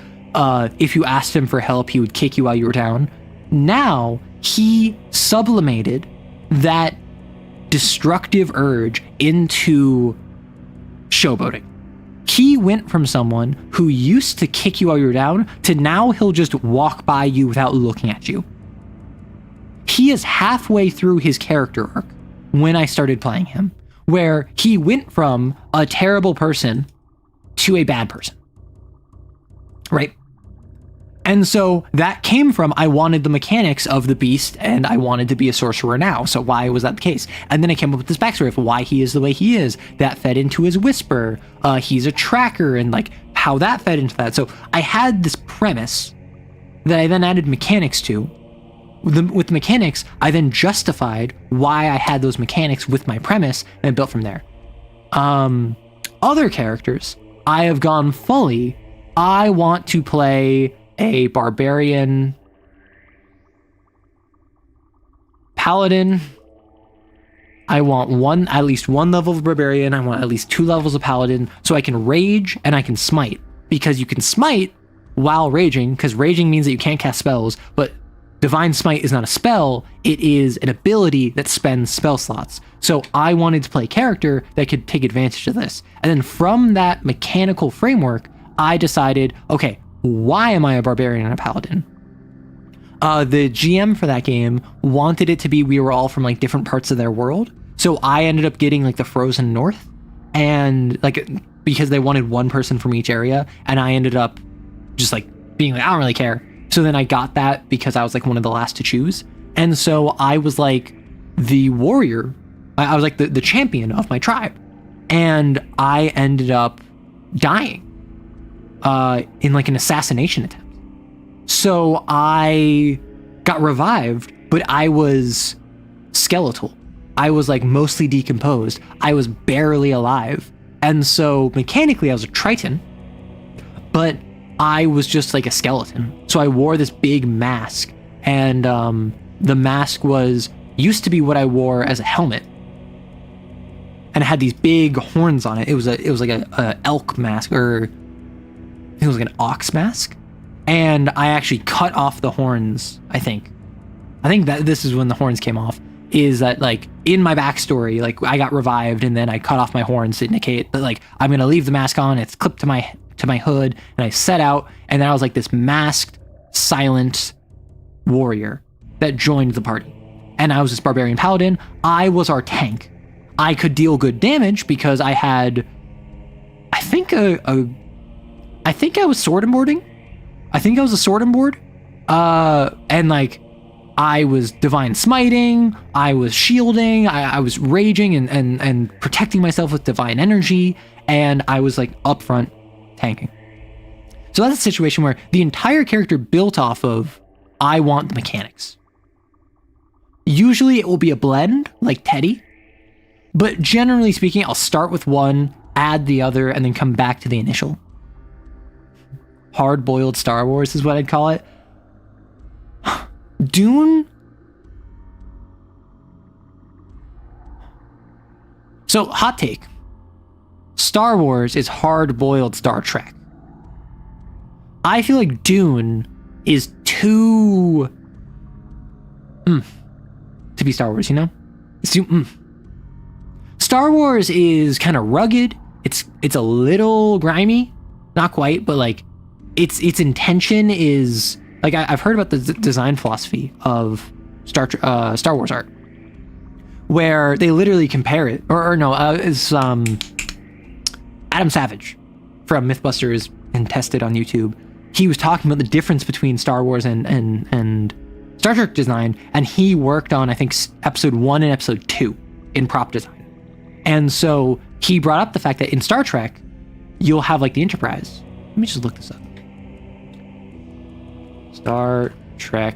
if you asked him for help, he would kick you while you were down. Now he sublimated that destructive urge into showboating. He went from someone who used to kick you while you were down to now he'll just walk by you without looking at you. He is halfway through his character arc when I started playing him, where he went from a terrible person to a bad person. Right? And so that came from, I wanted the mechanics of the beast and I wanted to be a sorcerer now. So why was that the case? And then I came up with this backstory of why he is the way he is. That fed into his whisper. He's a tracker and like how that fed into that. So I had this premise that I then added mechanics to. With mechanics, I then justified why I had those mechanics with my premise and built from there. Other characters, I have gone fully, I want to play a barbarian paladin. I want at least one level of barbarian. I want at least 2 levels of paladin so I can rage and I can smite, because you can smite while raging, because raging means that you can't cast spells, but divine smite is not a spell, it is an ability that spends spell slots. So I wanted to play a character that could take advantage of this. And then from that mechanical framework, I decided, okay, why am I a barbarian and a paladin? The GM for that game wanted it to be we were all from like different parts of their world. So I ended up getting like the Frozen North, and like because they wanted one person from each area, and I ended up just like being like, I don't really care. So then I got that because I was like one of the last to choose. And so I was like the warrior. I was like the champion of my tribe. And I ended up dying in like an assassination attempt. So I got revived, but I was skeletal. I was like mostly decomposed. I was barely alive. And so mechanically I was a Triton, but I was just like a skeleton. So I wore this big mask, and the mask used to be what I wore as a helmet, and it had these big horns on it. It was like a elk mask, or I think it was like an ox mask. And I actually cut off the horns. I think that this is when the horns came off. Is that like in my backstory, like I got revived and then I cut off my horns to indicate that like I'm gonna leave the mask on. It's clipped to my hood, and I set out, and then I was like this masked, silent warrior that joined the party. And I was this barbarian paladin. I was our tank. I could deal good damage because I had, I think I was sword and boarding. I think I was a sword and board. And like I was divine smiting, I was shielding, I was raging and protecting myself with divine energy, and I was like up front tanking. So that's a situation where the entire character built off of, I want the mechanics. Usually it will be a blend, like Teddy, but generally speaking, I'll start with one, add the other, and then come back to the initial. Hard-boiled Star Wars is what I'd call it. Dune. So, hot take. Star Wars is hard-boiled Star Trek. I feel like Dune is too to be Star Wars, you know? It's too Star Wars is kind of rugged. It's a little grimy, not quite, but like its intention is like I've heard about the design philosophy of Star Wars art, where they literally compare it, it's Adam Savage from Mythbusters and Tested on YouTube. He was talking about the difference between Star Wars and Star Trek design, and he worked on, I think, episode 1 and episode 2 in prop design. And so he brought up the fact that in Star Trek, you'll have like the Enterprise. Let me just look this up. Star Trek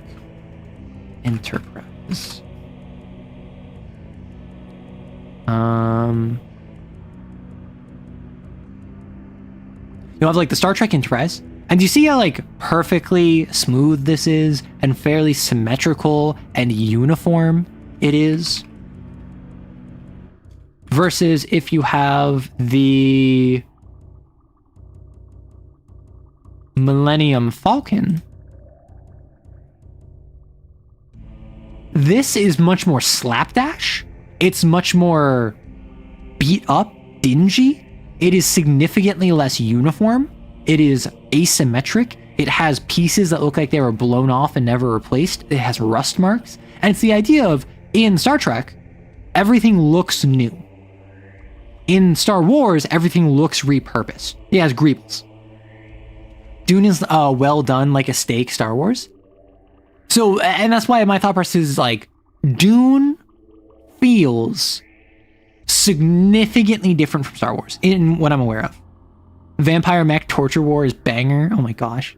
Enterprise. You'll have like the Star Trek Enterprise, and you see how like perfectly smooth this is and fairly symmetrical and uniform it is, versus if you have the Millennium Falcon. This is much more slapdash. It's much more beat up, dingy. It is significantly less uniform. It is asymmetric. It has pieces that look like they were blown off and never replaced. It has rust marks. And it's the idea of, in Star Trek, everything looks new. In Star Wars, everything looks repurposed. It has greebles. Dune is well done, like a steak Star Wars. So, and that's why my thought process is like, Dune feels significantly different from Star Wars in what I'm aware of. Vampire Mech Torture War is banger. Oh my gosh.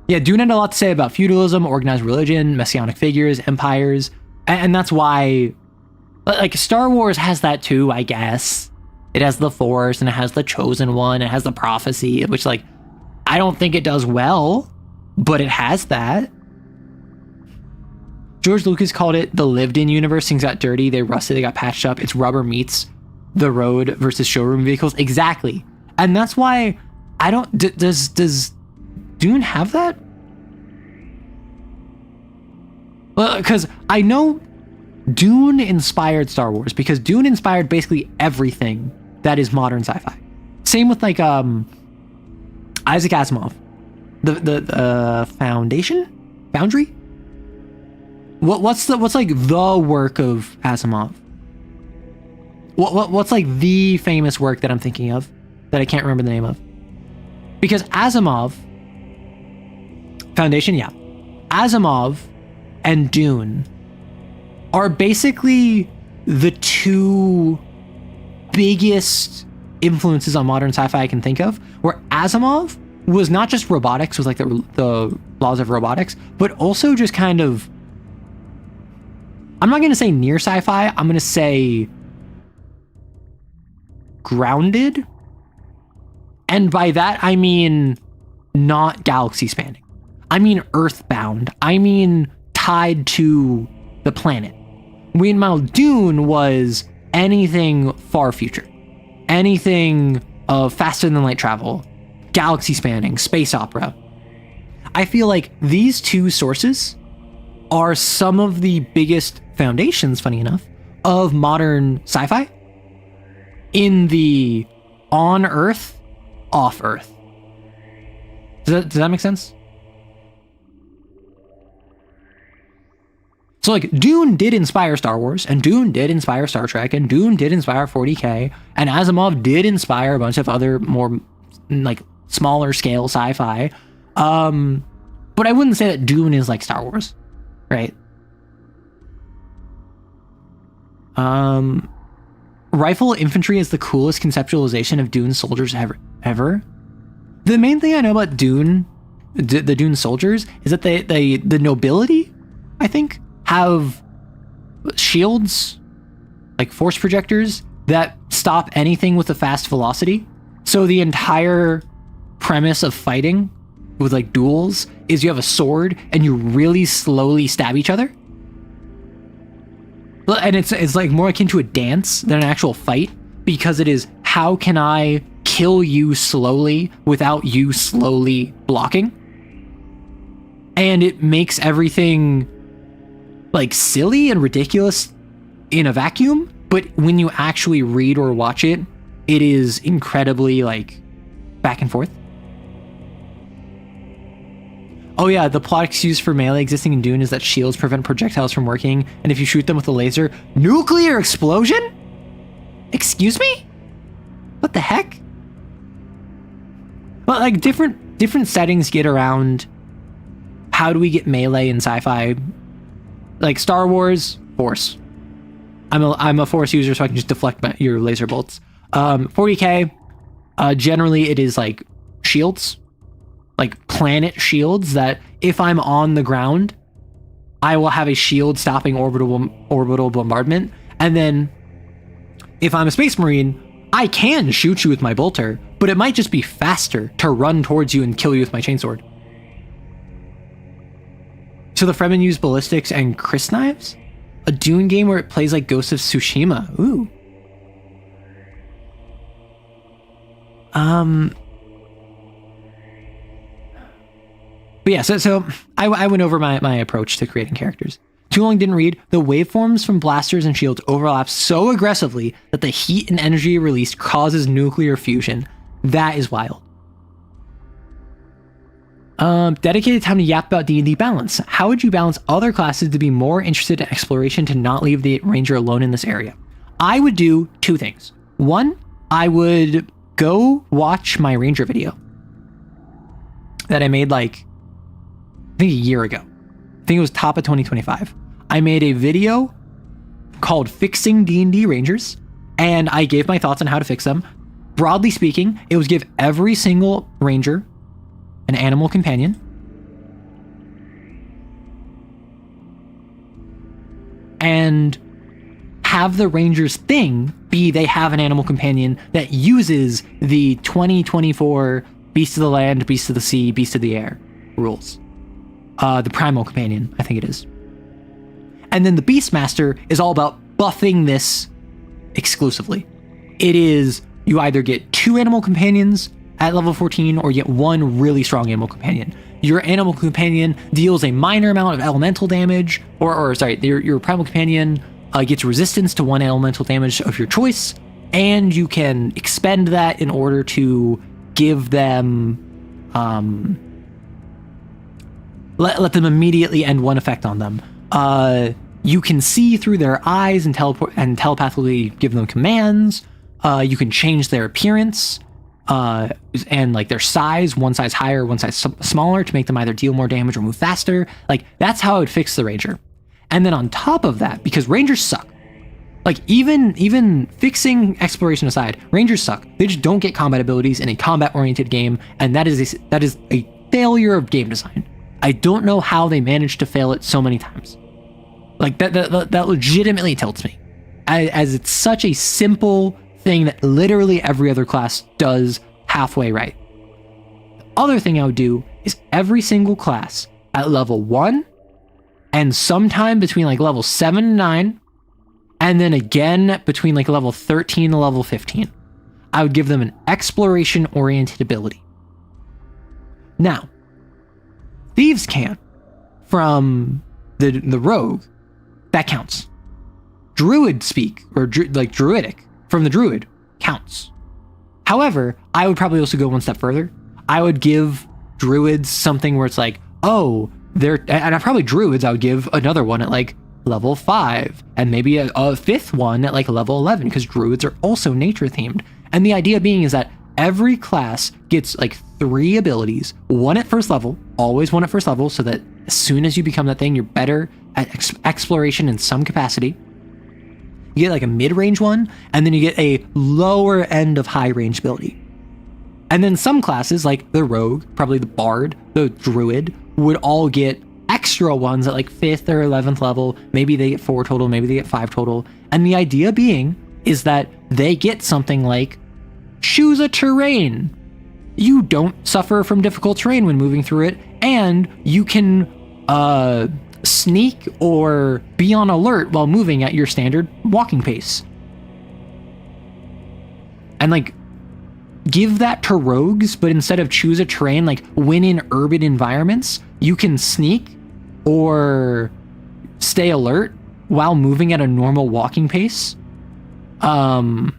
Yeah, Dune had a lot to say about feudalism, organized religion, messianic figures, empires, and that's why, like, Star Wars has that too, I guess. It has the Force, and it has the Chosen One, it has the prophecy, which, like, I don't think it does well, but it has that. George Lucas called it the lived-in universe. Things got dirty, they rusted, they got patched up. It's rubber meets the road versus showroom vehicles. Exactly. And that's why I don't... Does Dune have that? Well, because I know Dune inspired Star Wars, because Dune inspired basically everything that is modern sci-fi. Same with like Isaac Asimov, the Foundry. What's like the work of Asimov? What's like the famous work that I'm thinking of that I can't remember the name of? Because Asimov, Foundation, yeah, Asimov and Dune are basically the two biggest influences on modern sci-fi I can think of, where Asimov was not just robotics, was like the laws of robotics, but also just kind of, I'm not going to say near sci-fi, I'm going to say grounded. And by that, I mean not galaxy spanning. I mean earthbound. I mean tied to the planet. Meanwhile, Dune was anything far future. Anything of faster than light travel, galaxy spanning, space opera. I feel like these two sources are some of the biggest foundations, funny enough, of modern sci-fi in the on Earth, off Earth. Does that make sense? So like Dune did inspire Star Wars, and Dune did inspire Star Trek, and Dune did inspire 40K, and Asimov did inspire a bunch of other more like smaller scale sci-fi. But I wouldn't say that Dune is like Star Wars, right? Rifle infantry is the coolest conceptualization of Dune soldiers ever. The main thing I know about Dune, the Dune soldiers, is that the nobility, I think, have shields, like force projectors, that stop anything with a fast velocity. So the entire premise of fighting with like duels is you have a sword and you really slowly stab each other. And it's like more akin to a dance than an actual fight, because it is, how can I kill you slowly without you slowly blocking? And it makes everything like silly and ridiculous in a vacuum, but when you actually read or watch it, it is incredibly like back and forth. Oh yeah, the plot excuse for melee existing in Dune is that shields prevent projectiles from working, and if you shoot them with a laser, nuclear explosion? Excuse me? What the heck? Well, like different settings get around how do we get melee in sci-fi. Like Star Wars, Force. I'm a Force user, so I can just deflect your laser bolts. 40K, generally it is like shields, like planet shields, that if I'm on the ground, I will have a shield stopping orbital bombardment. And then if I'm a space marine, I can shoot you with my bolter, but it might just be faster to run towards you and kill you with my chainsword. So the Fremen use ballistics and Chris knives? A Dune game where it plays like Ghost of Tsushima. Ooh. But yeah, so I went over my approach to creating characters. Too long didn't read. The waveforms from blasters and shields overlap so aggressively that the heat and energy released causes nuclear fusion. That is wild. Dedicated time to yap about D&D balance. How would you balance other classes to be more interested in exploration to not leave the ranger alone in this area? I would do two things. One, I would go watch my ranger video that I made I think a year ago. I think it was top of 2025. I made a video called Fixing D&D Rangers, and I gave my thoughts on how to fix them. Broadly speaking, it was give every single ranger an animal companion, and have the ranger's thing be they have an animal companion that uses the 2024 Beast of the Land, Beast of the Sea, Beast of the Air rules. The primal companion, I think it is. And then the Beastmaster is all about buffing this exclusively. It is, you either get 2 animal companions at level 14 or you get 1 really strong animal companion. Your animal companion deals a minor amount of elemental damage, your primal companion gets resistance to 1 elemental damage of your choice, and you can expend that in order to give them let them immediately end 1 effect on them. You can see through their eyes and telepathically give them commands. You can change their appearance and their size, 1 size higher, 1 size smaller, to make them either deal more damage or move faster. That's how I would fix the ranger. And then on top of that, because rangers suck, even fixing exploration aside, rangers suck. They just don't get combat abilities in a combat-oriented game, and that is a failure of game design. I don't know how they managed to fail it so many times. That legitimately tilts me, as it's such a simple thing that literally every other class does halfway right. The other thing I would do is every single class at level 1 and sometime between level 7 and 9, and then again between level 13 and level 15, I would give them an exploration oriented ability. Now, Thieves' Cant from the rogue, that counts. Druid speak, or druidic from the druid, counts. However, I would probably also go 1 step further. I would give druids something where it's and probably druids I would give another one at level 5, and maybe a 5th one at level 11, because druids are also nature themed. And the idea being is that every class gets 3 abilities, 1 at first level, always 1 at first level, so that as soon as you become that thing, you're better at exploration in some capacity. You get a mid-range one, and then you get a lower end of high-range ability. And then some classes, like the rogue, probably the bard, the druid, would all get extra ones at 5th or 11th level. Maybe they get 4 total, maybe they get 5 total. And the idea being is that they get something like choose a terrain. You don't suffer from difficult terrain when moving through it, and you can sneak or be on alert while moving at your standard walking pace. And give that to rogues, but instead of choose a terrain, when in urban environments, you can sneak or stay alert while moving at a normal walking pace. And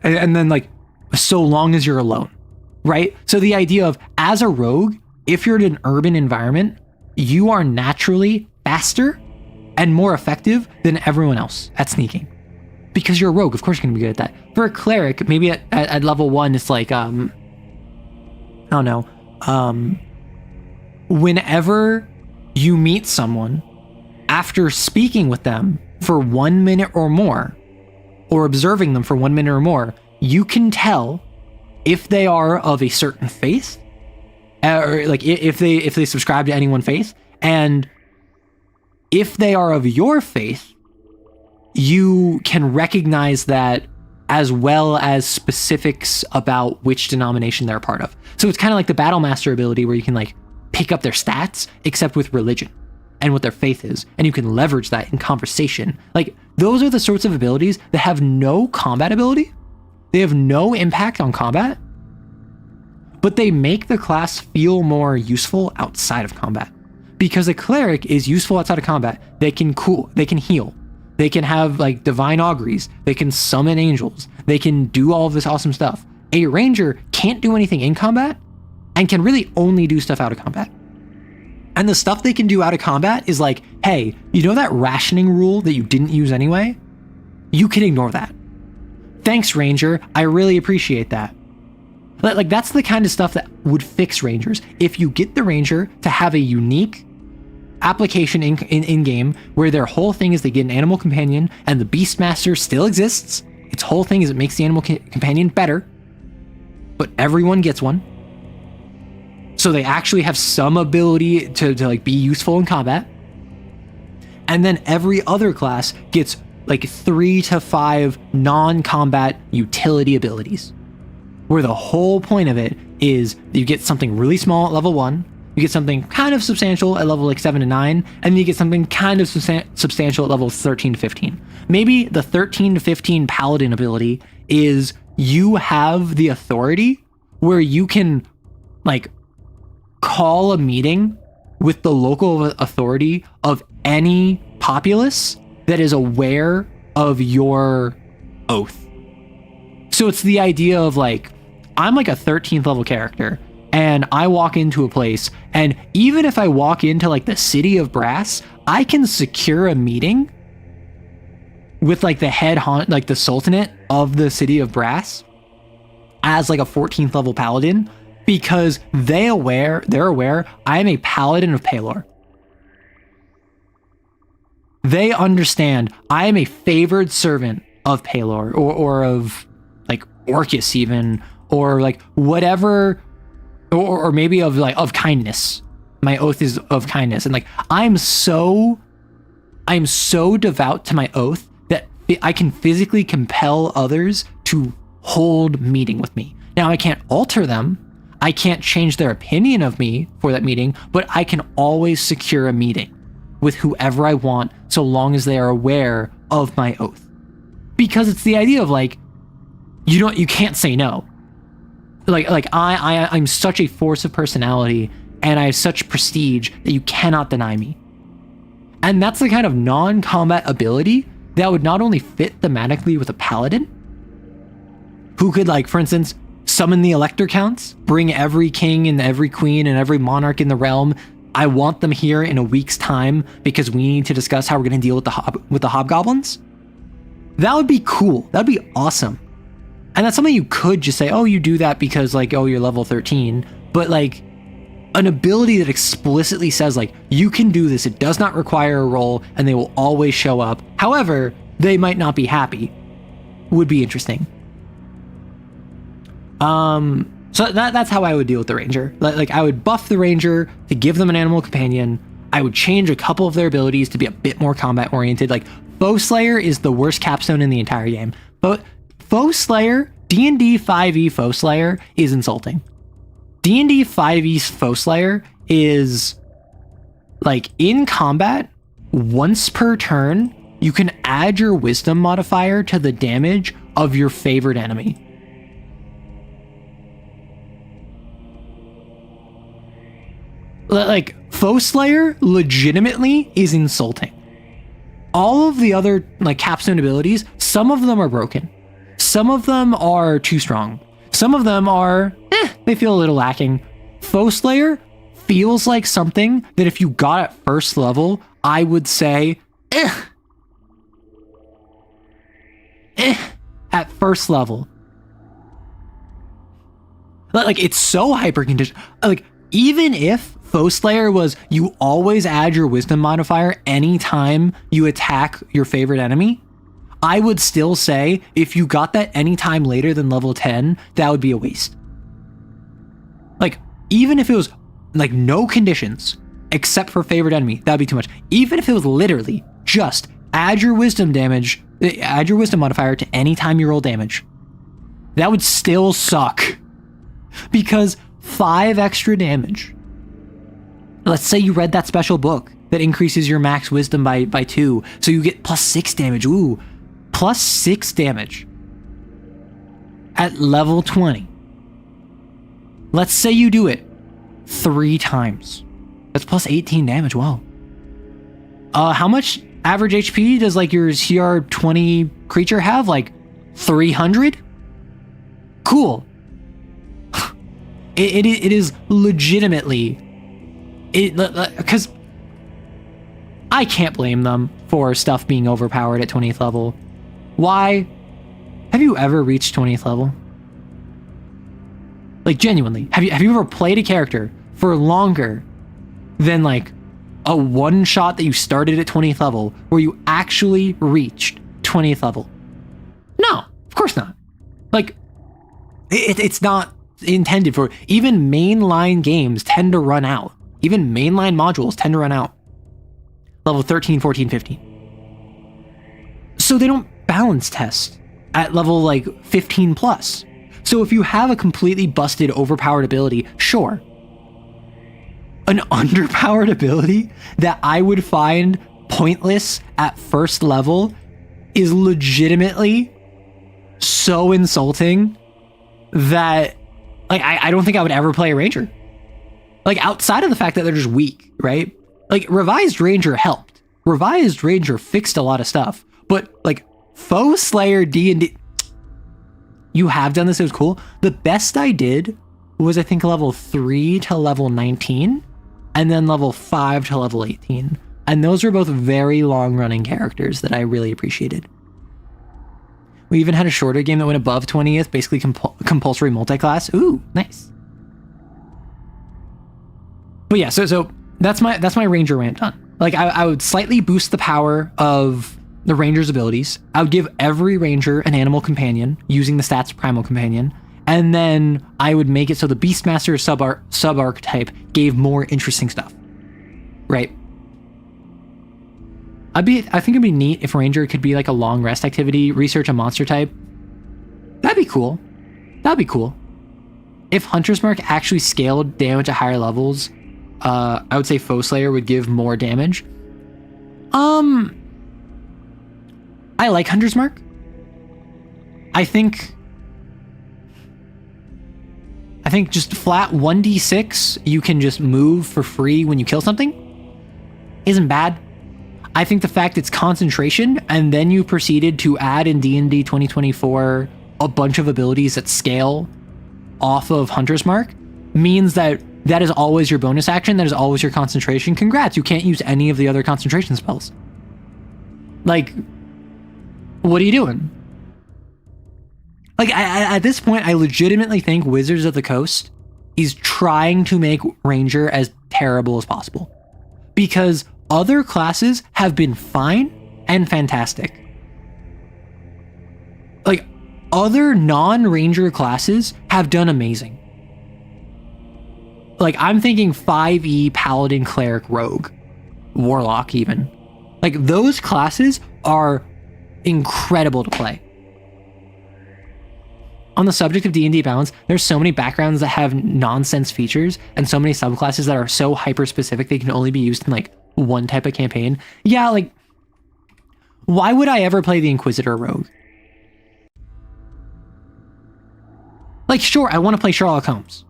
then so long as you're alone, right? So the idea of, as a rogue, if you're in an urban environment, you are naturally faster and more effective than everyone else at sneaking. Because you're a rogue, of course you're going to be good at that. For a cleric, maybe at level 1, it's whenever you meet someone, after speaking with them for 1 minute or more, or observing them for 1 minute or more, you can tell if they are of a certain faith, or if they subscribe to any one faith, and if they are of your faith, you can recognize that, as well as specifics about which denomination they're a part of. So it's kind of like the Battle Master ability, where you can pick up their stats, except with religion and what their faith is, and you can leverage that in conversation. Those are the sorts of abilities that have no combat ability. They have no impact on combat, but they make the class feel more useful outside of combat. because a cleric is useful outside of combat. They can heal, they can have like divine auguries, they can summon angels, they can do all of this awesome stuff. A ranger can't do anything in combat and can really only do stuff out of combat. And the stuff they can do out of combat is like, hey, you know that rationing rule that you didn't use anyway? You can ignore that. Thanks, Ranger. I really appreciate that. Like, that's the kind of stuff that would fix Rangers. If you get the Ranger to have a unique application in game where their whole thing is they get an animal companion and the Beastmaster still exists. Its whole thing is it makes the animal companion better, but everyone gets one. So they actually have some ability to like be useful in combat. And then every other class gets like 3 to 5 non-combat utility abilities, where the whole point of it is you get something really small at level 1, you get something kind of substantial at level like 7 to 9, and then you get something kind of substantial at level 13 to 15. Maybe the 13 to 15 paladin ability is you have the authority where you can like call a meeting with the local authority of any populace that is aware of your oath. So it's the idea of like, I'm like a 13th level character and I walk into a place, and even if I walk into like the city of brass, I can secure a meeting with like the head like the sultanate of the city of brass as like a 14th level paladin, because they're aware I am a paladin of Pelor. They understand I am a favored servant of Pelor, or of like Orcus even, or like whatever, or maybe of like of kindness. My oath is of kindness, and like I'm so devout to my oath that I can physically compel others to hold meeting with me. Now I can't alter them, I can't change their opinion of me for that meeting, but I can always secure a meeting with whoever I want, so long as they are aware of my oath. Because it's the idea of like, you can't say no. Like I'm such a force of personality and I have such prestige that you cannot deny me. And that's the kind of non-combat ability that would not only fit thematically with a paladin, who could like, for instance, summon the elector counts, bring every king and every queen and every monarch in the realm. I want them here in a week's time because we need to discuss how we're going to deal with the hobgoblins. That would be cool. That'd be awesome. And that's something you could just say, oh, you do that because like, oh, you're level 13. But like an ability that explicitly says like, you can do this. It does not require a roll and they will always show up. However, they might not be happy. Would be interesting. So that's how I would deal with the ranger. Like I would buff the ranger to give them an animal companion. I would change a couple of their abilities to be a bit more combat oriented. Like Foe Slayer is the worst capstone in the entire game. But Foe Slayer, D&D 5e Foe Slayer is insulting. D&D 5e Foe Slayer is like in combat, once per turn, you can add your wisdom modifier to the damage of your favorite enemy. Like, Foe Slayer legitimately is insulting. All of the other like capstone abilities, some of them are broken. Some of them are too strong. Some of them are, they feel a little lacking. Foe Slayer feels like something that if you got at first level, I would say, at first level. Like, it's so hyper conditioned. Like, even if Foe Slayer was you always add your wisdom modifier anytime you attack your favorite enemy, I would still say if you got that anytime later than level 10, that would be a waste. Like, even if it was like no conditions except for favorite enemy, that'd be too much. Even if it was literally just add your wisdom modifier to any time you roll damage, that would still suck. Because 5 extra damage. Let's say you read that special book that increases your max wisdom by 2, so you get plus 6 damage. Ooh, plus 6 damage at level 20. Let's say you do it 3 times. That's plus 18 damage. Wow. How much average HP does like your CR20 creature have? Like 300? Cool. It is legitimately because I can't blame them for stuff being overpowered at 20th level. Why? Have you ever reached 20th level? Like genuinely, have you ever played a character for longer than like a one shot that you started at 20th level where you actually reached 20th level? No, of course not. Like it's not intended for. Even mainline games tend to run out. Even mainline modules tend to run out. Level 13, 14, 15. So they don't balance test at level like 15 plus. So if you have a completely busted, overpowered ability, sure. An underpowered ability that I would find pointless at first level is legitimately so insulting that like I don't think I would ever play a ranger. Like outside of the fact that they're just weak, right? Like Revised Ranger helped. Revised Ranger fixed a lot of stuff. But like Foe Slayer D&D, you have done this, it was cool. The best I did was I think level 3 to level 19 and then level 5 to level 18. And those were both very long running characters that I really appreciated. We even had a shorter game that went above 20th, basically compulsory multi-class. Ooh, nice. But yeah, so that's my ranger rant done. Like I would slightly boost the power of the ranger's abilities. I would give every ranger an animal companion using the stats primal companion, and then I would make it so the Beastmaster sub archetype gave more interesting stuff. Right? I think it'd be neat if ranger could be like a long rest activity, research a monster type. That'd be cool. If Hunter's Mark actually scaled damage at higher levels, I would say Foe Slayer would give more damage. I like Hunter's Mark. I think just flat 1d6 you can just move for free when you kill something isn't bad. I think the fact it's concentration and then you proceeded to add in D&D 2024 a bunch of abilities that scale off of Hunter's Mark means that is always your bonus action, that is always your concentration. Congrats, you can't use any of the other concentration spells. Like, what are you doing? Like, at this point, I legitimately think Wizards of the Coast is trying to make Ranger as terrible as possible. Because other classes have been fine and fantastic. Like, other non-Ranger classes have done amazing. Like, I'm thinking 5e, Paladin, Cleric, Rogue, Warlock even. Like, those classes are incredible to play. On the subject of D&D balance, there's so many backgrounds that have nonsense features and so many subclasses that are so hyper-specific they can only be used in, like, one type of campaign. Yeah, like, why would I ever play the Inquisitor Rogue? Like, sure, I want to play Sherlock Holmes.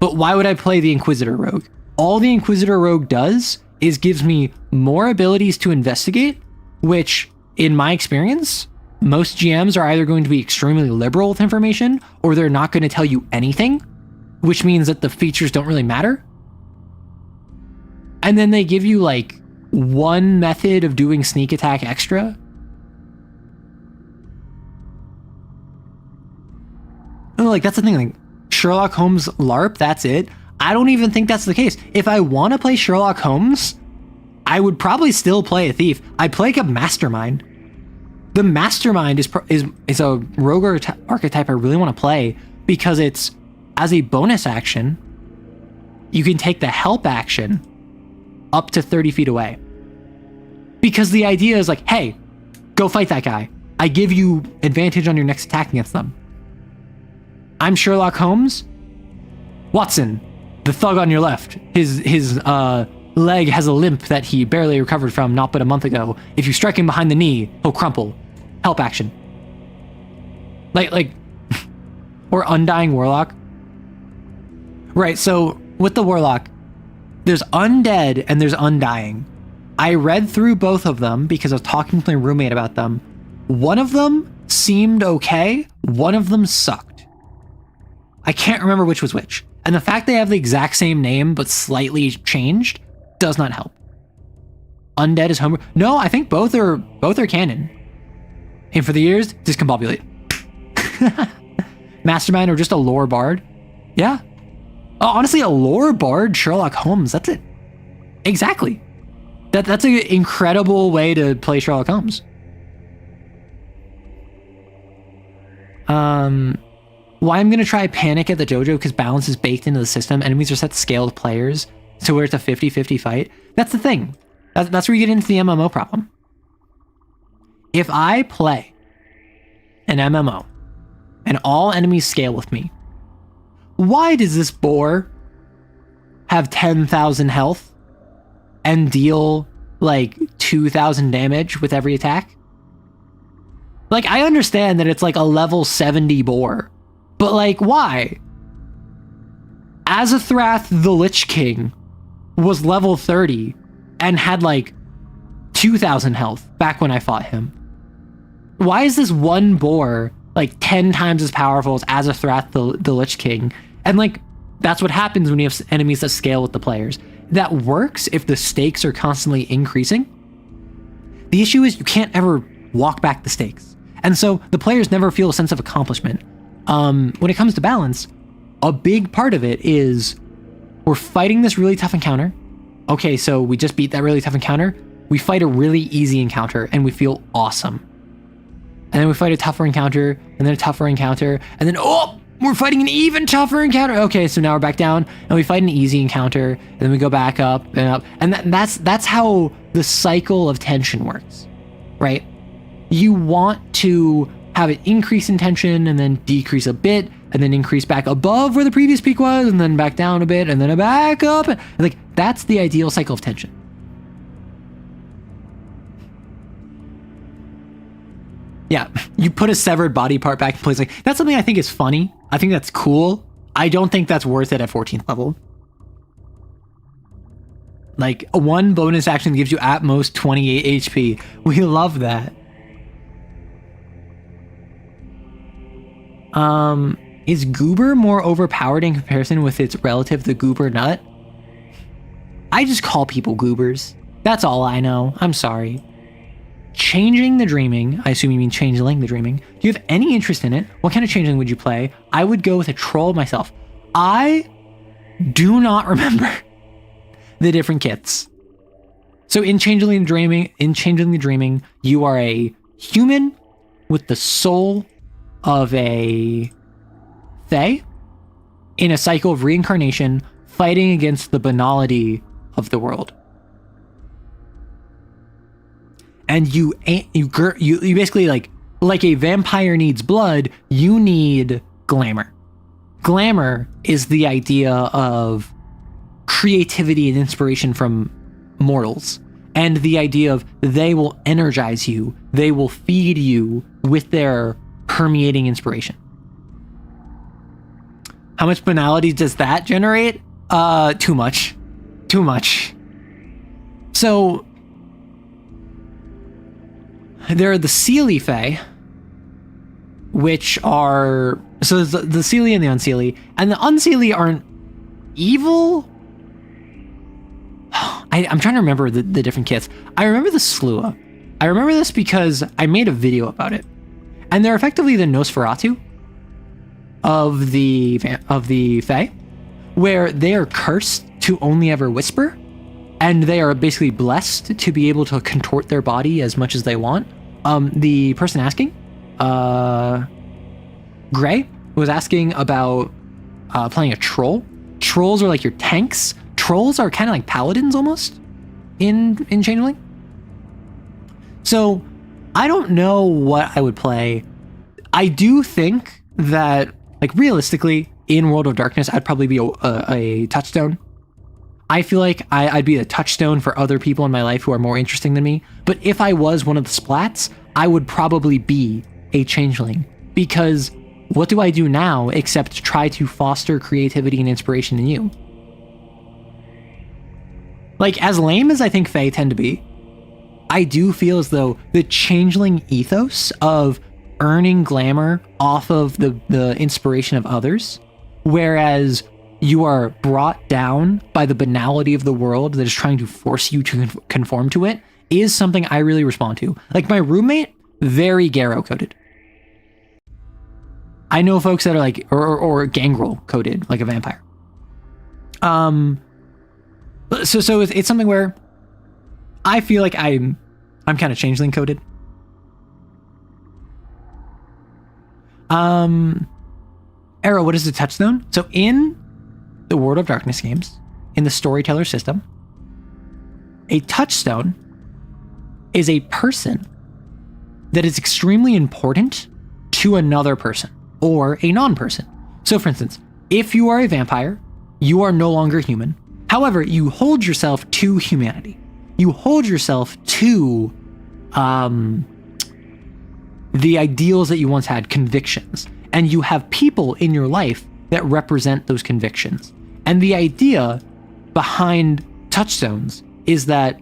But why would I play the Inquisitor Rogue? All the Inquisitor Rogue does is gives me more abilities to investigate, which, in my experience, most GMs are either going to be extremely liberal with information, or they're not going to tell you anything, which means that the features don't really matter. And then they give you, like, one method of doing sneak attack extra. Oh, like, that's the thing, like, Sherlock Holmes LARP, that's it. I don't even think that's the case. If I want to play Sherlock Holmes, I would probably still play a thief. I'd play like a mastermind. The mastermind is a rogue archetype I really want to play because it's, as a bonus action, you can take the help action up to 30 feet away. Because the idea is like, hey, go fight that guy. I give you advantage on your next attack against them. I'm Sherlock Holmes. Watson, the thug on your left, his leg has a limp that he barely recovered from not but a month ago. If you strike him behind the knee, he'll crumple. Help action. Like, or Undying Warlock. Right, so with the Warlock, There's undead and there's undying. I read through both of them because I was talking to my roommate about them. One of them seemed okay. One of them sucked. I can't remember which was which. And the fact they have the exact same name but slightly changed does not help. Undead is homebrew. No, I think both are canon. And for the years, discombobulate. Mastermind or just a lore bard. Yeah. Oh, honestly, a lore bard, Sherlock Holmes. That's it. Exactly. That's an incredible way to play Sherlock Holmes. Why I'm gonna try Panic at the Dojo because balance is baked into the system. Enemies are set to scale with players, so where it's a 50-50 fight. That's the thing. That's where you get into the MMO problem. If I play an MMO and all enemies scale with me, why does this boar have 10,000 health and deal like 2,000 damage with every attack? Like, I understand that it's like a level 70 boar, but like, why? Azathoth the Lich King was level 30 and had like 2,000 health back when I fought him. Why is this one boar like 10 times as powerful as Azathoth the Lich King? And like, that's what happens when you have enemies that scale with the players. That works if the stakes are constantly increasing. The issue is you can't ever walk back the stakes. And so the players never feel a sense of accomplishment. When it comes to balance, a big part of it is we're fighting this really tough encounter. Okay, so we just beat that really tough encounter. We fight a really easy encounter and we feel awesome. And then we fight a tougher encounter and then a tougher encounter. And then, oh, we're fighting an even tougher encounter. Okay, so now we're back down and we fight an easy encounter and then we go back up and up. And that's how the cycle of tension works, right? You want to have it increase in tension and then decrease a bit and then increase back above where the previous peak was and then back down a bit and then back up. And like, that's the ideal cycle of tension. Yeah, you put a severed body part back in place. Like, that's something I think is funny. I think that's cool. I don't think that's worth it at 14th level. Like, one bonus action gives you at most 28 HP. We love that. Is Goober more overpowered in comparison with its relative, the Goober Nut? I just call people Goobers. That's all I know. I'm sorry. Changing the Dreaming. I assume you mean Changeling the Dreaming. Do you have any interest in it? What kind of Changeling would you play? I would go with a Troll myself. I do not remember the different kits. So in Changeling the Dreaming, you are a human with the soul of a Fae in a cycle of reincarnation, fighting against the banality of the world. And you basically like a vampire needs blood, you need glamour. Glamour is the idea of creativity and inspiration from mortals, and the idea of they will energize you, they will feed you with their permeating inspiration. How much banality does that generate? Too much. So there are the Seelie Fae, which are, so the Seelie and the Unseelie, and the Unseelie aren't evil. I'm trying to remember the different kits. I remember the Slua. I remember this because I made a video about it. And they're effectively the Nosferatu of the Fae, where they are cursed to only ever whisper, and they are basically blessed to be able to contort their body as much as they want. The person asking, Gray, was asking about playing a troll. Trolls are like your tanks. Trolls are kind of like paladins almost in Changeling. So I don't know what I would play. I do think that, like, realistically, in World of Darkness, I'd probably be a touchstone. I feel like I'd be a touchstone for other people in my life who are more interesting than me. But if I was one of the splats, I would probably be a Changeling. Because what do I do now except try to foster creativity and inspiration in you? Like, as lame as I think Fae tend to be, I do feel as though the changeling ethos of earning glamour off of the inspiration of others, whereas you are brought down by the banality of the world that is trying to force you to conform to it, is something I really respond to. Like, my roommate, very Garo coded. I know folks that are like, or gangrel coded, like a vampire. So it's something where I feel like I'm kind of changeling coded. Arrow, what is the touchstone? So in the World of Darkness games, in the storyteller system, a touchstone is a person that is extremely important to another person or a non-person. So for instance, if you are a vampire, you are no longer human. However, you hold yourself to humanity. You hold yourself to the ideals that you once had, convictions, and you have people in your life that represent those convictions. And the idea behind touchstones is that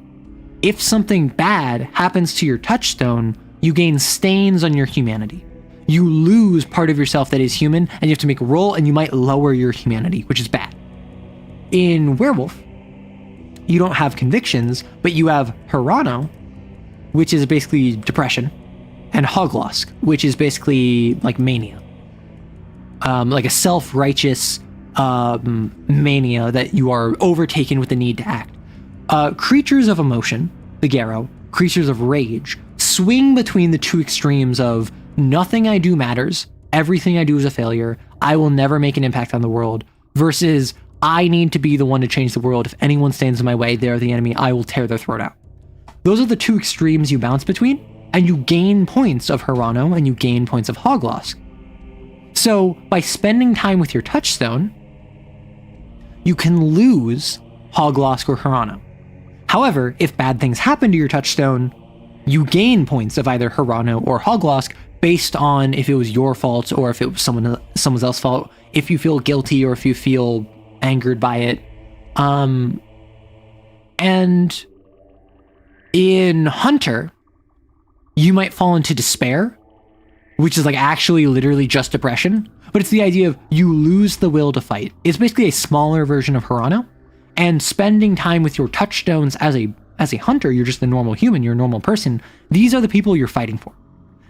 if something bad happens to your touchstone, you gain stains on your humanity. You lose part of yourself that is human, and you have to make a roll, and you might lower your humanity, which is bad. In Werewolf, you don't have convictions, but you have Hirano, which is basically depression, and Hoglosk, which is basically like mania. Like a self-righteous mania that you are overtaken with the need to act. Creatures of emotion, the Garo, creatures of rage, swing between the two extremes of nothing I do matters, everything I do is a failure, I will never make an impact on the world, versus I need to be the one to change the world. If anyone stands in my way, they're the enemy, I will tear their throat out. Those are the two extremes you bounce between, and you gain points of Hirano and you gain points of Hoglosk. So by spending time with your touchstone, you can lose Hoglosk or Hirano. However, if bad things happen to your touchstone, you gain points of either Hirano or Hoglosk based on if it was your fault or if it was someone else's fault, if you feel guilty or if you feel angered by it. And in Hunter, you might fall into despair, which is like actually literally just depression, but it's the idea of you lose the will to fight. It's basically a smaller version of Hirano, and spending time with your touchstones as a hunter, you're just a normal human, you're a normal person. These are the people you're fighting for.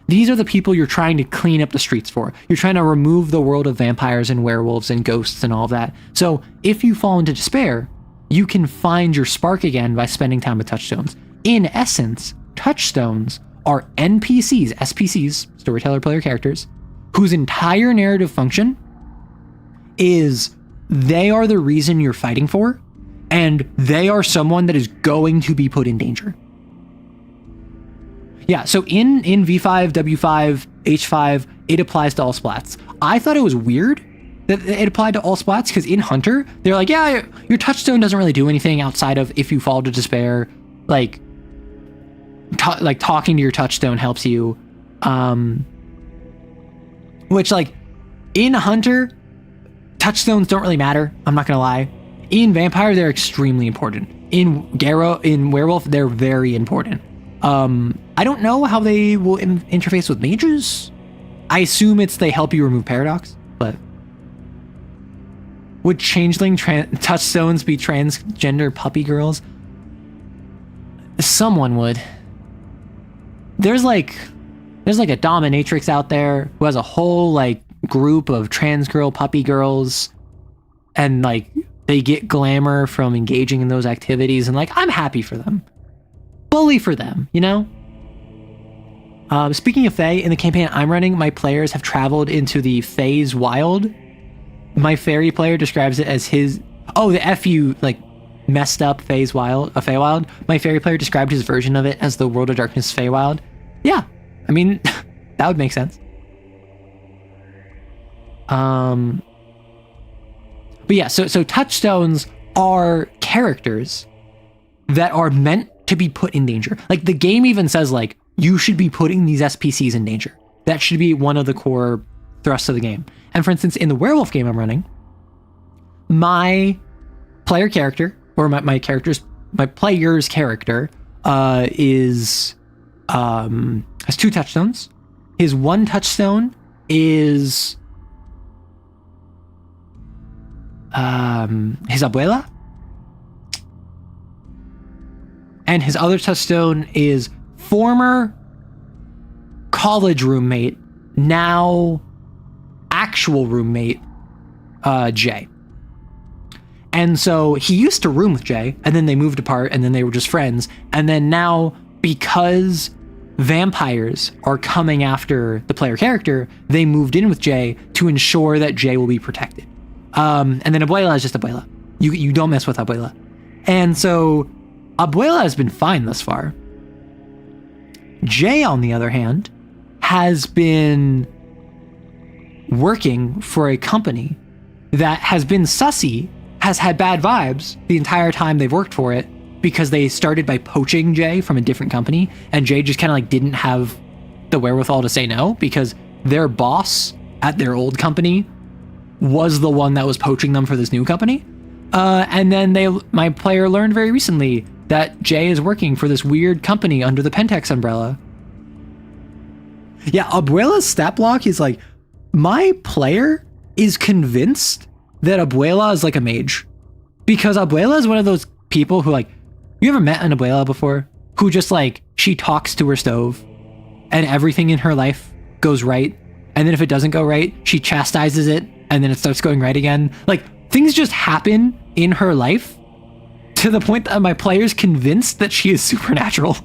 These are the people you're trying to clean up the streets for. You're trying to remove the world of vampires and werewolves and ghosts and all of that. So if you fall into despair, you can find your spark again by spending time with touchstones. In essence, touchstones are NPCs, SPCs, storyteller player characters, whose entire narrative function is they are the reason you're fighting for, and they are someone that is going to be put in danger. Yeah, so in V5, W5, H5, it applies to all splats. I thought it was weird that it applied to all splats, because in Hunter, they're like, yeah, your touchstone doesn't really do anything outside of if you fall to despair, like talking to your touchstone helps you. Which, like, in Hunter, touchstones don't really matter, I'm not gonna lie. In Vampire, they're extremely important. In Werewolf, they're very important. I don't know how they will interface with mages. I assume it's they help you remove paradox, but would changeling touchstones be transgender puppy girls? Someone would. There's like a dominatrix out there who has a whole like group of trans girl puppy girls, and like they get glamour from engaging in those activities, and like I'm happy for them. Bully for them, you know? Speaking of Fae, in the campaign I'm running, my players have traveled into the Fae's Wild. My fairy player describes it as his... Oh, the FU, like, messed up Fae's Wild, a Feywild. My fairy player described his version of it as the World of Darkness Feywild. Yeah, I mean, that would make sense. But yeah, so touchstones are characters that are meant to be put in danger. Like, the game even says, like, you should be putting these SPCs in danger. That should be one of the core thrusts of the game. And for instance, in the werewolf game I'm running, my player character, or my character's player's character has 2 touchstones. His one touchstone is his abuela, and his other touchstone is former college roommate, now actual roommate, Jay. And so he used to room with Jay, and then they moved apart, and then they were just friends. And then now, because vampires are coming after the player character, they moved in with Jay to ensure that Jay will be protected. And then Abuela is just Abuela. You don't mess with Abuela. And so Abuela has been fine thus far. Jay, on the other hand, has been working for a company that has been sussy, has had bad vibes the entire time they've worked for it, because they started by poaching Jay from a different company, and Jay just kind of like didn't have the wherewithal to say no, because their boss at their old company was the one that was poaching them for this new company. And then my player learned very recently that Jay is working for this weird company under the Pentex umbrella. Yeah, Abuela's stat block is like, my player is convinced that Abuela is like a mage, because Abuela is one of those people who, like, you ever met an Abuela before? Who just like, she talks to her stove and everything in her life goes right. And then if it doesn't go right, she chastises it and then it starts going right again. Like, things just happen in her life to the point that my player's convinced that she is supernatural.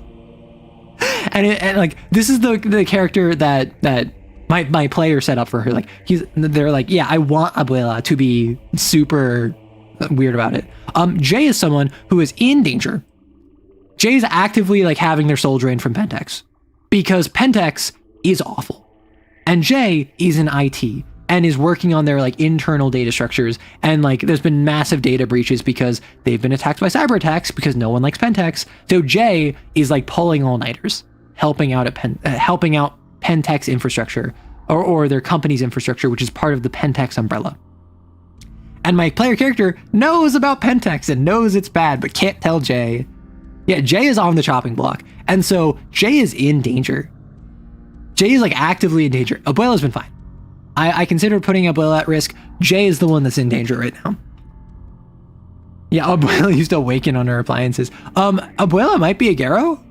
And like, this is the character that my player set up for her. Like, they're like, yeah, I want Abuela to be super weird about it. Jay is someone who is in danger. Jay is actively like having their soul drained from Pentex, because Pentex is awful, and Jay is in IT and is working on their like internal data structures, and like there's been massive data breaches because they've been attacked by cyber attacks because no one likes Pentex. So Jay is like pulling all-nighters, helping out Pentex infrastructure, or their company's infrastructure, which is part of the Pentex umbrella. And my player character knows about Pentex and knows it's bad, but can't tell Jay. Yeah, Jay is on the chopping block. And so Jay is in danger. Jay is like actively in danger. Abuela's been fine. I consider putting Abuela at risk. Jay is the one that's in danger right now. Yeah, Abuela used to awaken on her appliances. Abuela might be a Garo.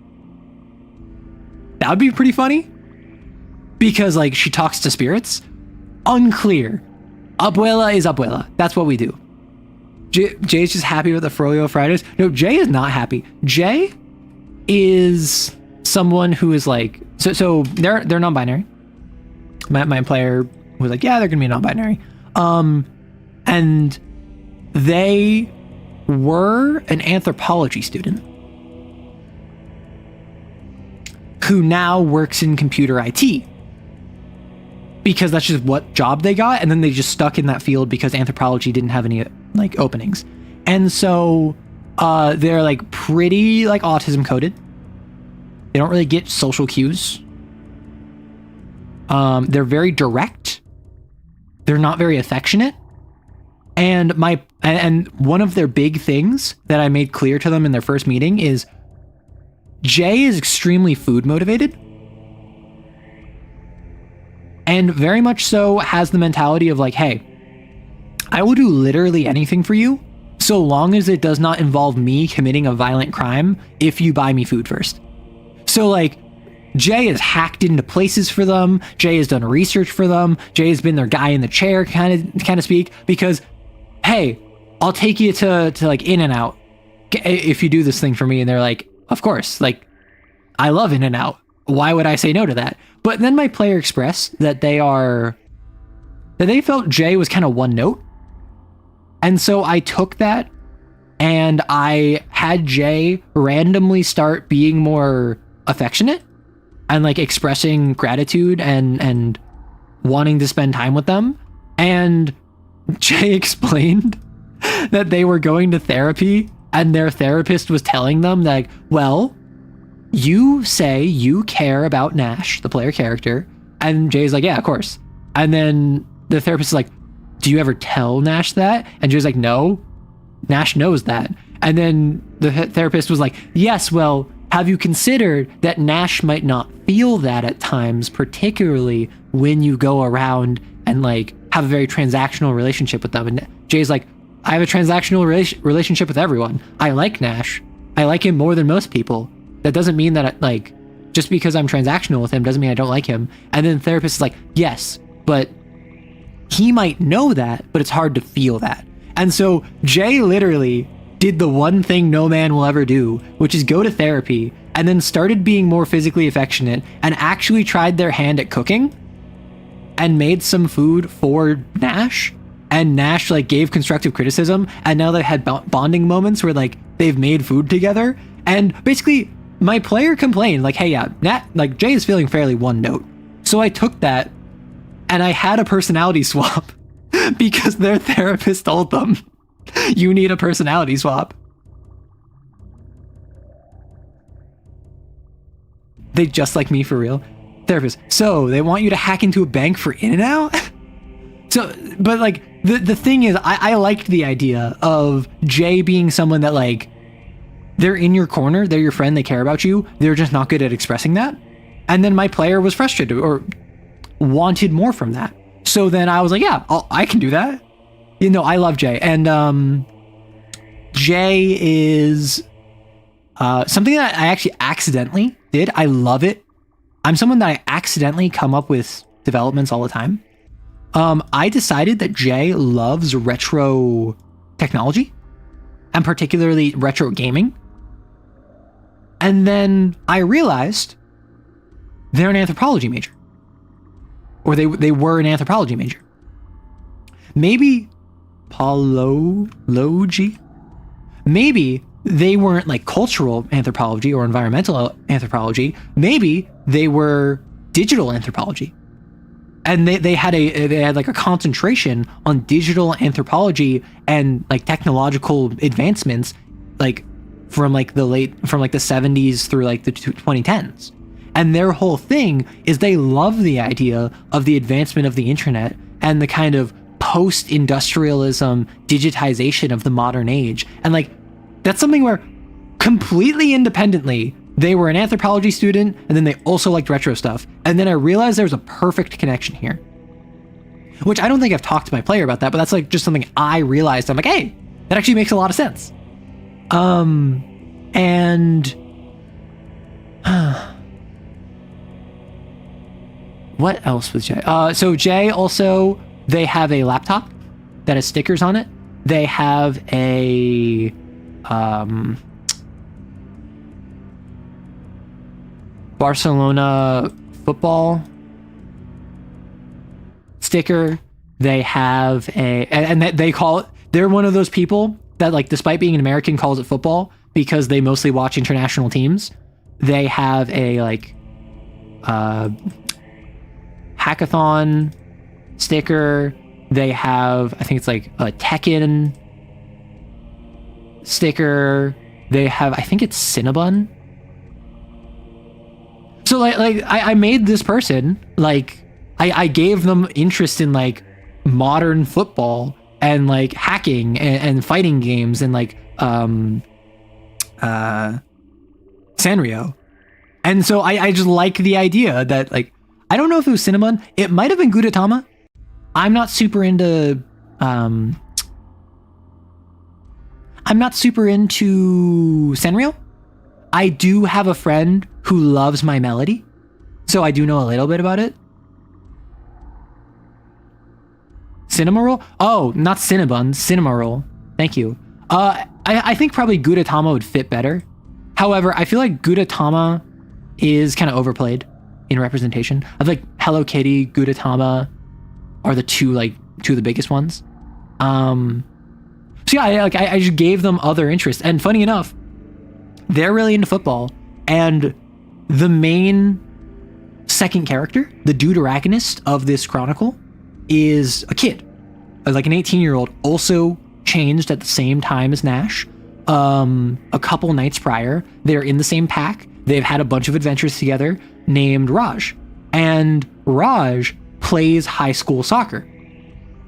That would be pretty funny, because like she talks to spirits. Unclear. Abuela is Abuela. That's what we do. Jay's just happy with the Froyo Fridays. No, Jay is not happy. Jay is someone who is like, so they're non-binary. My player was like, yeah, they're gonna be non-binary. And they were an anthropology student who now works in computer IT, because that's just what job they got, and then they just stuck in that field because anthropology didn't have any like openings. And so they're like pretty like autism coded. They don't really get social cues. They're very direct. They're not very affectionate. And one of their big things that I made clear to them in their first meeting is Jay is extremely food motivated, and very much so has the mentality of like, hey, I will do literally anything for you so long as it does not involve me committing a violent crime if you buy me food first. So like, Jay has hacked into places for them. Jay has done research for them. Jay has been their guy in the chair, kind of speak, because, hey, I'll take you to like In-N-Out if you do this thing for me. And they're like, of course, like, I love In-N-Out. Why would I say no to that? But then my player expressed that they felt Jay was kind of one note. And so I took that and I had Jay randomly start being more affectionate and like expressing gratitude and wanting to spend time with them. And Jay explained that they were going to therapy and their therapist was telling them that, well, you say you care about Nash, the player character. And Jay's like, yeah, of course. And then the therapist is like, do you ever tell Nash that? And Jay's like, no, Nash knows that. And then the therapist was like, yes, well, have you considered that Nash might not feel that at times, particularly when you go around and like have a very transactional relationship with them? And Jay's like, I have a transactional relationship with everyone. I like Nash. I like him more than most people. That doesn't mean that like, just because I'm transactional with him doesn't mean I don't like him. And then the therapist is like, yes, but he might know that, but it's hard to feel that. And so Jay literally did the one thing no man will ever do, which is go to therapy, and then started being more physically affectionate and actually tried their hand at cooking and made some food for Nash. And Nash like gave constructive criticism, and now they had bonding moments where like they've made food together. And basically my player complained like, hey, yeah, like Jay is feeling fairly one note. So I took that and I had a personality swap because their therapist told them, you need a personality swap. They just like me for real. Therapist, so they want you to hack into a bank for In-N-Out? So, but like, the thing is, I liked the idea of Jay being someone that like, they're in your corner, they're your friend, they care about you, they're just not good at expressing that. And then my player was frustrated or wanted more from that. So then I was like, yeah, I can do that. You know, I love Jay. And Jay is something that I actually accidentally did. I love it. I'm someone that I accidentally come up with developments all the time. I decided that Jay loves retro technology and particularly retro gaming. And then I realized they're an anthropology major, or they were an anthropology major. Maybe Paulology. Maybe they weren't like cultural anthropology or environmental anthropology. Maybe they were digital anthropology. And they had like a concentration on digital anthropology and like technological advancements, like from like the 70s through like the 2010s. And their whole thing is they love the idea of the advancement of the internet and the kind of post-industrialism digitization of the modern age. And like, that's something where completely independently, they were an anthropology student, and then they also liked retro stuff. And then I realized there was a perfect connection here, which I don't think I've talked to my player about that, but that's like just something I realized. I'm like, hey, that actually makes a lot of sense. And what else with Jay? So Jay also, they have a laptop that has stickers on it. They have a Barcelona football sticker. They have they're one of those people that like, despite being an American, calls it football because they mostly watch international teams. They have a like hackathon sticker. They have, I think it's like a Tekken sticker. They have, I think it's Cinnabon. So like I made this person, like I gave them interest in like modern football and like hacking and fighting games and like Sanrio. And so I just like the idea that like, I don't know if it was Cinnamon, it might have been Gudetama. I'm not super into Sanrio. I do have a friend who loves my melody, so I do know a little bit about it. Cinema Roll? Oh, not Cinnabon, Cinema Roll. Thank you. I think probably Gudetama would fit better. However, I feel like Gudetama is kind of overplayed in representation. I feel like Hello Kitty, Gudetama are the two of the biggest ones. So yeah, I just gave them other interests. And funny enough, they're really into football. And the main second character, the deuteragonist of this chronicle, is a kid, like an 18-year-old, also changed at the same time as Nash. A couple nights prior, they're in the same pack. They've had a bunch of adventures together, named Raj. And Raj plays high school soccer.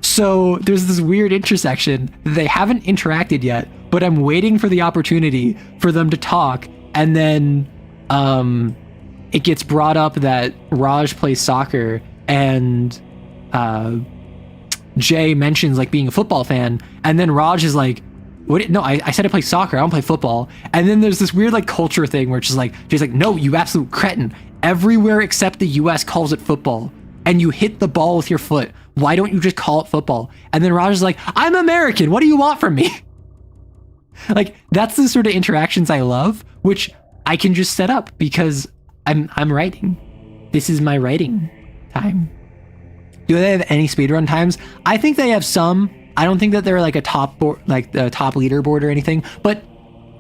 So there's this weird intersection. They haven't interacted yet, but I'm waiting for the opportunity for them to talk. And then it gets brought up that Raj plays soccer, and Jay mentions like being a football fan, and then Raj is like, "What? No, I said I play soccer. I don't play football." And then there's this weird like culture thing where it's just like Jay's like, "No, you absolute cretin! Everywhere except the U.S. calls it football, and you hit the ball with your foot. Why don't you just call it football?" And then Raj is like, "I'm American. What do you want from me?" Like, that's the sort of interactions I love, which I can just set up because I'm writing. This is my writing time. Do they have any speedrun times? I think they have some. I don't think that they're like a top board, like the top leaderboard or anything. But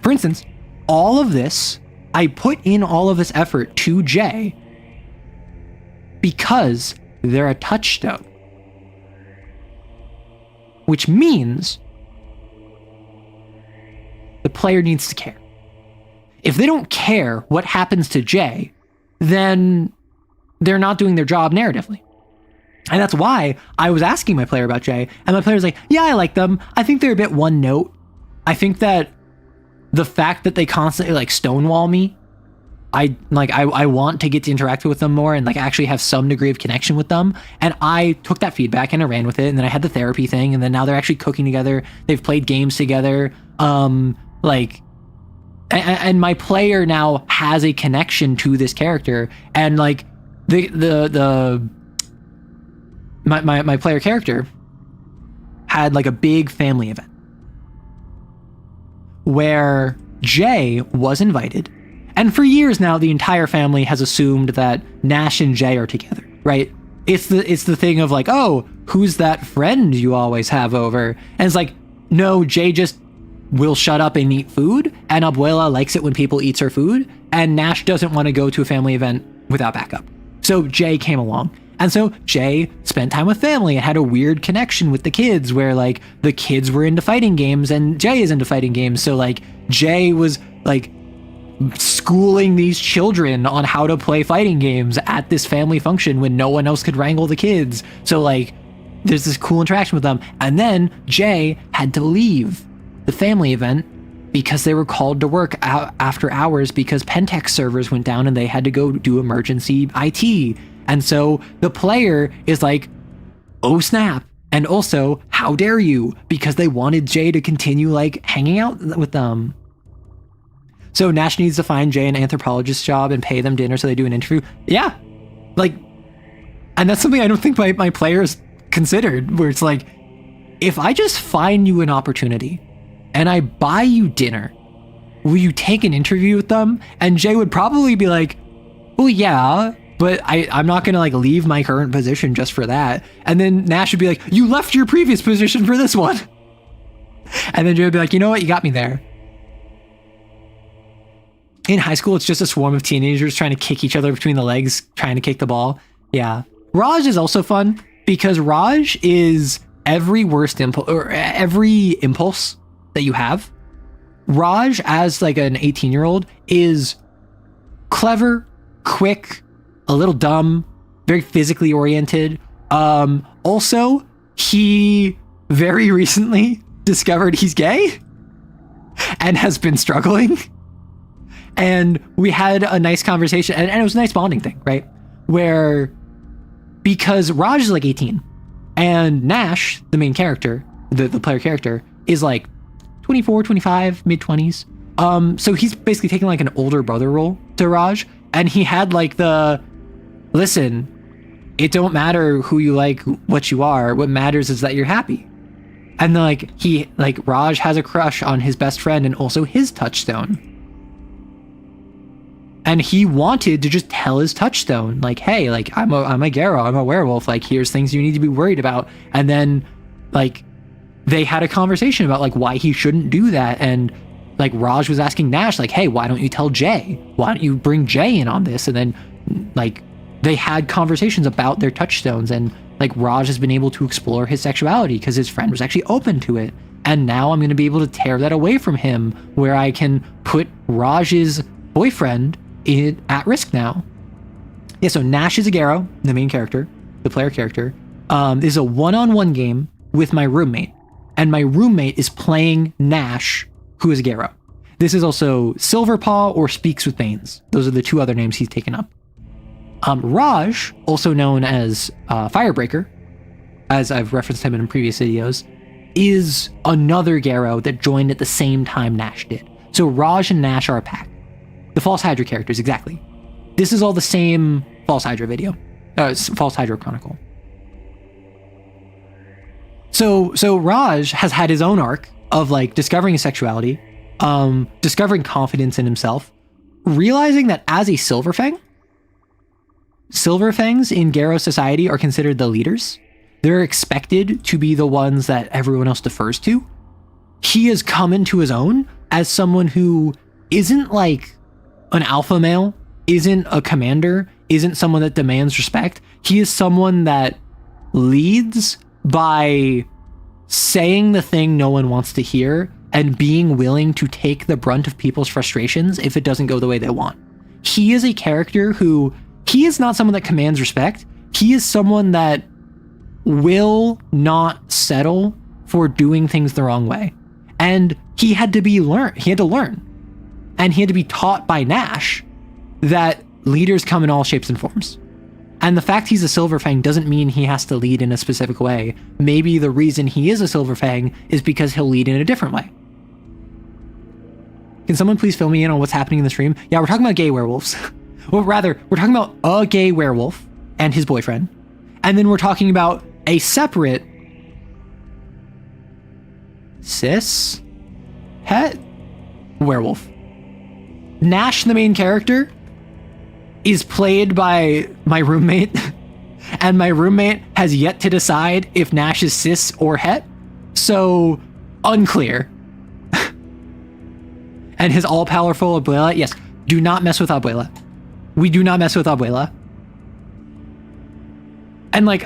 for instance, all of this, I put in all of this effort to Jay because they're a touchstone, which means the player needs to care. If they don't care what happens to Jay, then they're not doing their job narratively. And that's why I was asking my player about Jay, and my player's like, "Yeah, I like them. I think they're a bit one note. I think that the fact that they constantly like stonewall me, I want to get to interact with them more and like actually have some degree of connection with them." And I took that feedback and I ran with it, and then I had the therapy thing, and then now they're actually cooking together. They've played games together. And my player now has a connection to this character, and like my player character had like a big family event where Jay was invited, and for years now the entire family has assumed that Nash and Jay are together, right? It's the thing of like, "Oh, who's that friend you always have over?" And it's like, no, Jay just will shut up and eat food, and Abuela likes it when people eat her food, and Nash doesn't want to go to a family event without backup. So Jay came along, and so Jay spent time with family and had a weird connection with the kids where like the kids were into fighting games and Jay is into fighting games. So like Jay was like schooling these children on how to play fighting games at this family function when no one else could wrangle the kids. So like there's this cool interaction with them. And then Jay had to leave the family event because they were called to work after hours because Pentex servers went down and they had to go do emergency IT. And so the player is like, "Oh snap." And also, "How dare you?" Because they wanted Jay to continue like hanging out with them. So Nash needs to find Jay an anthropologist job and pay them dinner so they do an interview. Yeah. Like, and that's something I don't think my players considered, where it's like, if I just find you an opportunity and I buy you dinner, will you take an interview with them? And Jay would probably be like, "Well, yeah, but I'm not going to like leave my current position just for that." And then Nash would be like, "You left your previous position for this one." And then Jay would be like, "You know what? You got me there." In high school, it's just a swarm of teenagers trying to kick each other between the legs, trying to kick the ball. Yeah. Raj is also fun because Raj is every worst impulse or every impulse that you have. Raj, as like an 18-year-old, is clever, quick, a little dumb, very physically oriented. Also, he very recently discovered he's gay and has been struggling. And we had a nice conversation, and it was a nice bonding thing, right? Where, because Raj is like 18, and Nash, the main character, the player character, is like 24, 25, mid-20s. So he's basically taking like an older brother role to Raj, and he had like the, "Listen, it don't matter who you like, what you are, what matters is that you're happy." And like Raj has a crush on his best friend and also his touchstone. And he wanted to just tell his touchstone, like, "Hey, like I'm a Garo, I'm a werewolf, like here's things you need to be worried about." And then like they had a conversation about like why he shouldn't do that. And like Raj was asking Nash, like, "Hey, why don't you tell Jay? Why don't you bring Jay in on this?" And then like they had conversations about their touchstones, and like Raj has been able to explore his sexuality because his friend was actually open to it. And now I'm going to be able to tear that away from him, where I can put Raj's boyfriend at risk now. Yeah, so Nash is a Garo, the main character, the player character. This is a one-on-one game with my roommate, and my roommate is playing Nash who is a Garo. This is also Silverpaw or Speaks with Banes. Those are the two other names he's taken up. Raj, also known as Firebreaker, as I've referenced him in previous videos, is another Garo that joined at the same time Nash did. So Raj and Nash are a pack. The False Hydra characters, exactly. This is all the same False Hydra video. False Hydra Chronicle. So Raj has had his own arc of like discovering his sexuality, discovering confidence in himself, realizing that as a Silverfangs in Garo society are considered the leaders. They're expected to be the ones that everyone else defers to. He has come into his own as someone who isn't like an alpha male, isn't a commander, isn't someone that demands respect. He is someone that leads by saying the thing no one wants to hear and being willing to take the brunt of people's frustrations if it doesn't go the way they want. He is a character who, he is not someone that commands respect. He is someone that will not settle for doing things the wrong way. And he had to learn. And he had to be taught by Nash that leaders come in all shapes and forms. And the fact he's a Silverfang doesn't mean he has to lead in a specific way. Maybe the reason he is a Silverfang is because he'll lead in a different way. Can someone please fill me in on what's happening in the stream? Yeah, we're talking about gay werewolves. Well, rather, we're talking about a gay werewolf and his boyfriend. And then we're talking about a separate cis het werewolf. Nash, the main character, is played by my roommate, and my roommate has yet to decide if Nash is cis or het, so unclear. And his all-powerful Abuela, yes, do not mess with Abuela. We do not mess with Abuela. And like,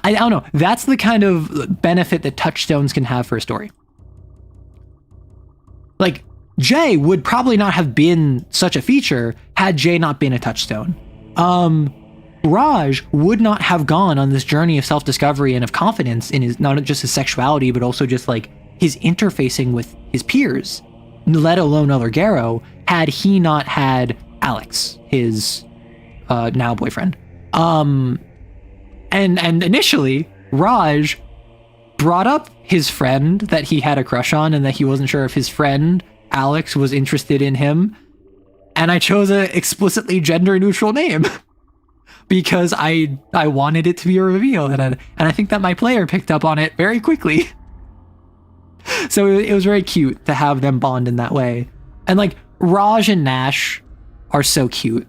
I don't know, that's the kind of benefit that touchstones can have for a story. Like, Jay would probably not have been such a feature had Jay not been a touchstone. Raj would not have gone on this journey of self-discovery and of confidence in his, not just his sexuality, but also just like his interfacing with his peers, let alone other Garo, had he not had Alex, his now boyfriend. And initially, Raj brought up his friend that he had a crush on and that he wasn't sure if his friend Alex was interested in him, and I chose a explicitly gender neutral name because I wanted it to be a reveal, and I think that my player picked up on it very quickly. So it was very cute to have them bond in that way. And like, Raj and Nash are so cute.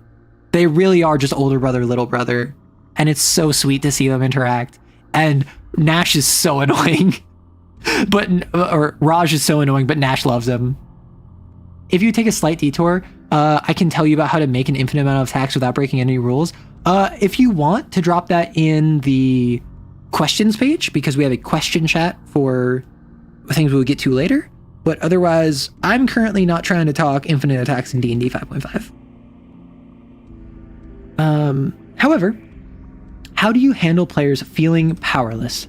They really are just older brother, little brother, and it's so sweet to see them interact. And Nash is so annoying, or Raj is so annoying, but Nash loves him. If you take a slight detour, I can tell you about how to make an infinite amount of attacks without breaking any rules. If you want to drop that in the questions page, because we have a question chat for things we'll get to later. But otherwise, I'm currently not trying to talk infinite attacks in D&D 5.5. However, how do you handle players feeling powerless,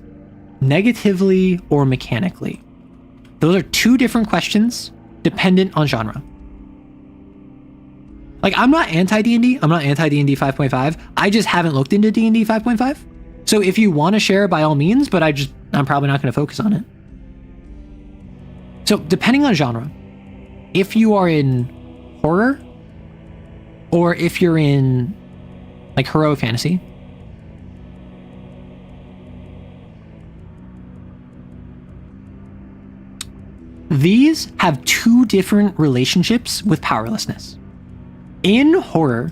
negatively or mechanically? Those are two different questions dependent on genre. Like, I'm not anti-D&D. I'm not anti-D&D 5.5. I just haven't looked into D&D 5.5. So if you want to share, by all means, but I'm probably not going to focus on it. So depending on genre, if you are in horror, or if you're in like heroic fantasy, these have two different relationships with powerlessness. In horror,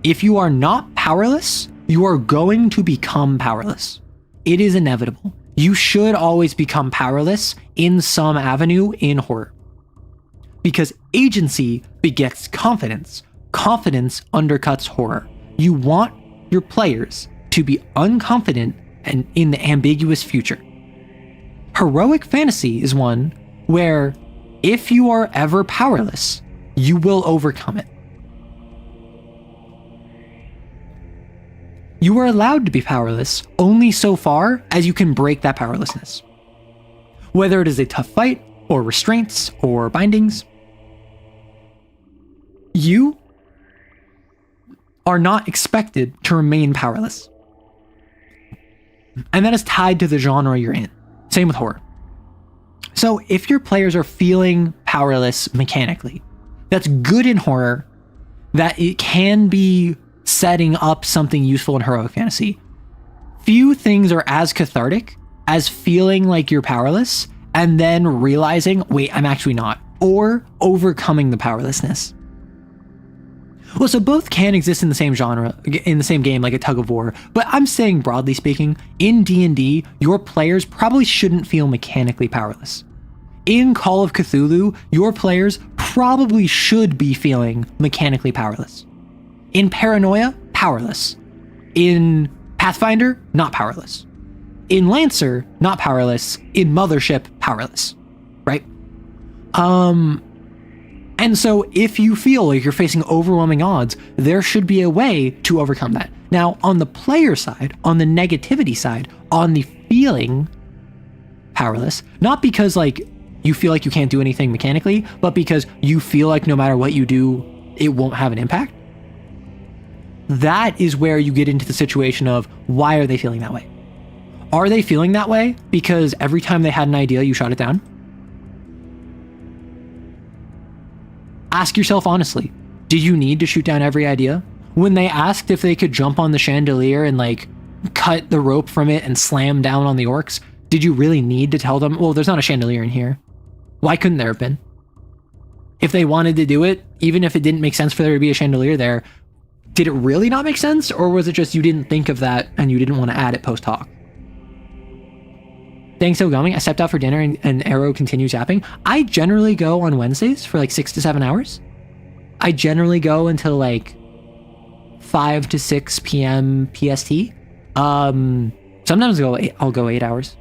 if you are not powerless, you are going to become powerless. It is inevitable. You should always become powerless in some avenue in horror. Because agency begets confidence. Confidence undercuts horror. You want your players to be unconfident and in the ambiguous future. Heroic fantasy is one where if you are ever powerless, you will overcome it. You are allowed to be powerless only so far as you can break that powerlessness. Whether it is a tough fight, or restraints or bindings, you are not expected to remain powerless. And that is tied to the genre you're in. Same with horror. So if your players are feeling powerless mechanically, that's good in horror, that it can be setting up something useful in heroic fantasy. Few things are as cathartic as feeling like you're powerless and then realizing, wait, I'm actually not, or overcoming the powerlessness. Well, so both can exist in the same genre, in the same game, like a tug of war, but I'm saying broadly speaking, in D&D, your players probably shouldn't feel mechanically powerless. In Call of Cthulhu, your players probably should be feeling mechanically powerless. In Paranoia, powerless. In Pathfinder, not powerless. In Lancer, not powerless. In Mothership, powerless. Right? And so if you feel like you're facing overwhelming odds, there should be a way to overcome that. Now, on the player side, on the negativity side, on the feeling powerless, not because like you feel like you can't do anything mechanically, but because you feel like no matter what you do, it won't have an impact. That is where you get into the situation of, why are they feeling that way? Are they feeling that way because every time they had an idea, you shot it down? Ask yourself honestly, did you need to shoot down every idea? When they asked if they could jump on the chandelier and like cut the rope from it and slam down on the orcs, did you really need to tell them, well, there's not a chandelier in here? Why couldn't there have been? If they wanted to do it, even if it didn't make sense for there to be a chandelier there, did it really not make sense? Or was it just you didn't think of that and you didn't want to add it post hoc? Thanks, Ogami. I stepped out for dinner and Arrow continues yapping. I generally go on Wednesdays for like 6 to 7 hours. I generally go until like 5 to 6 p.m. PST. Sometimes I'll go 8 hours.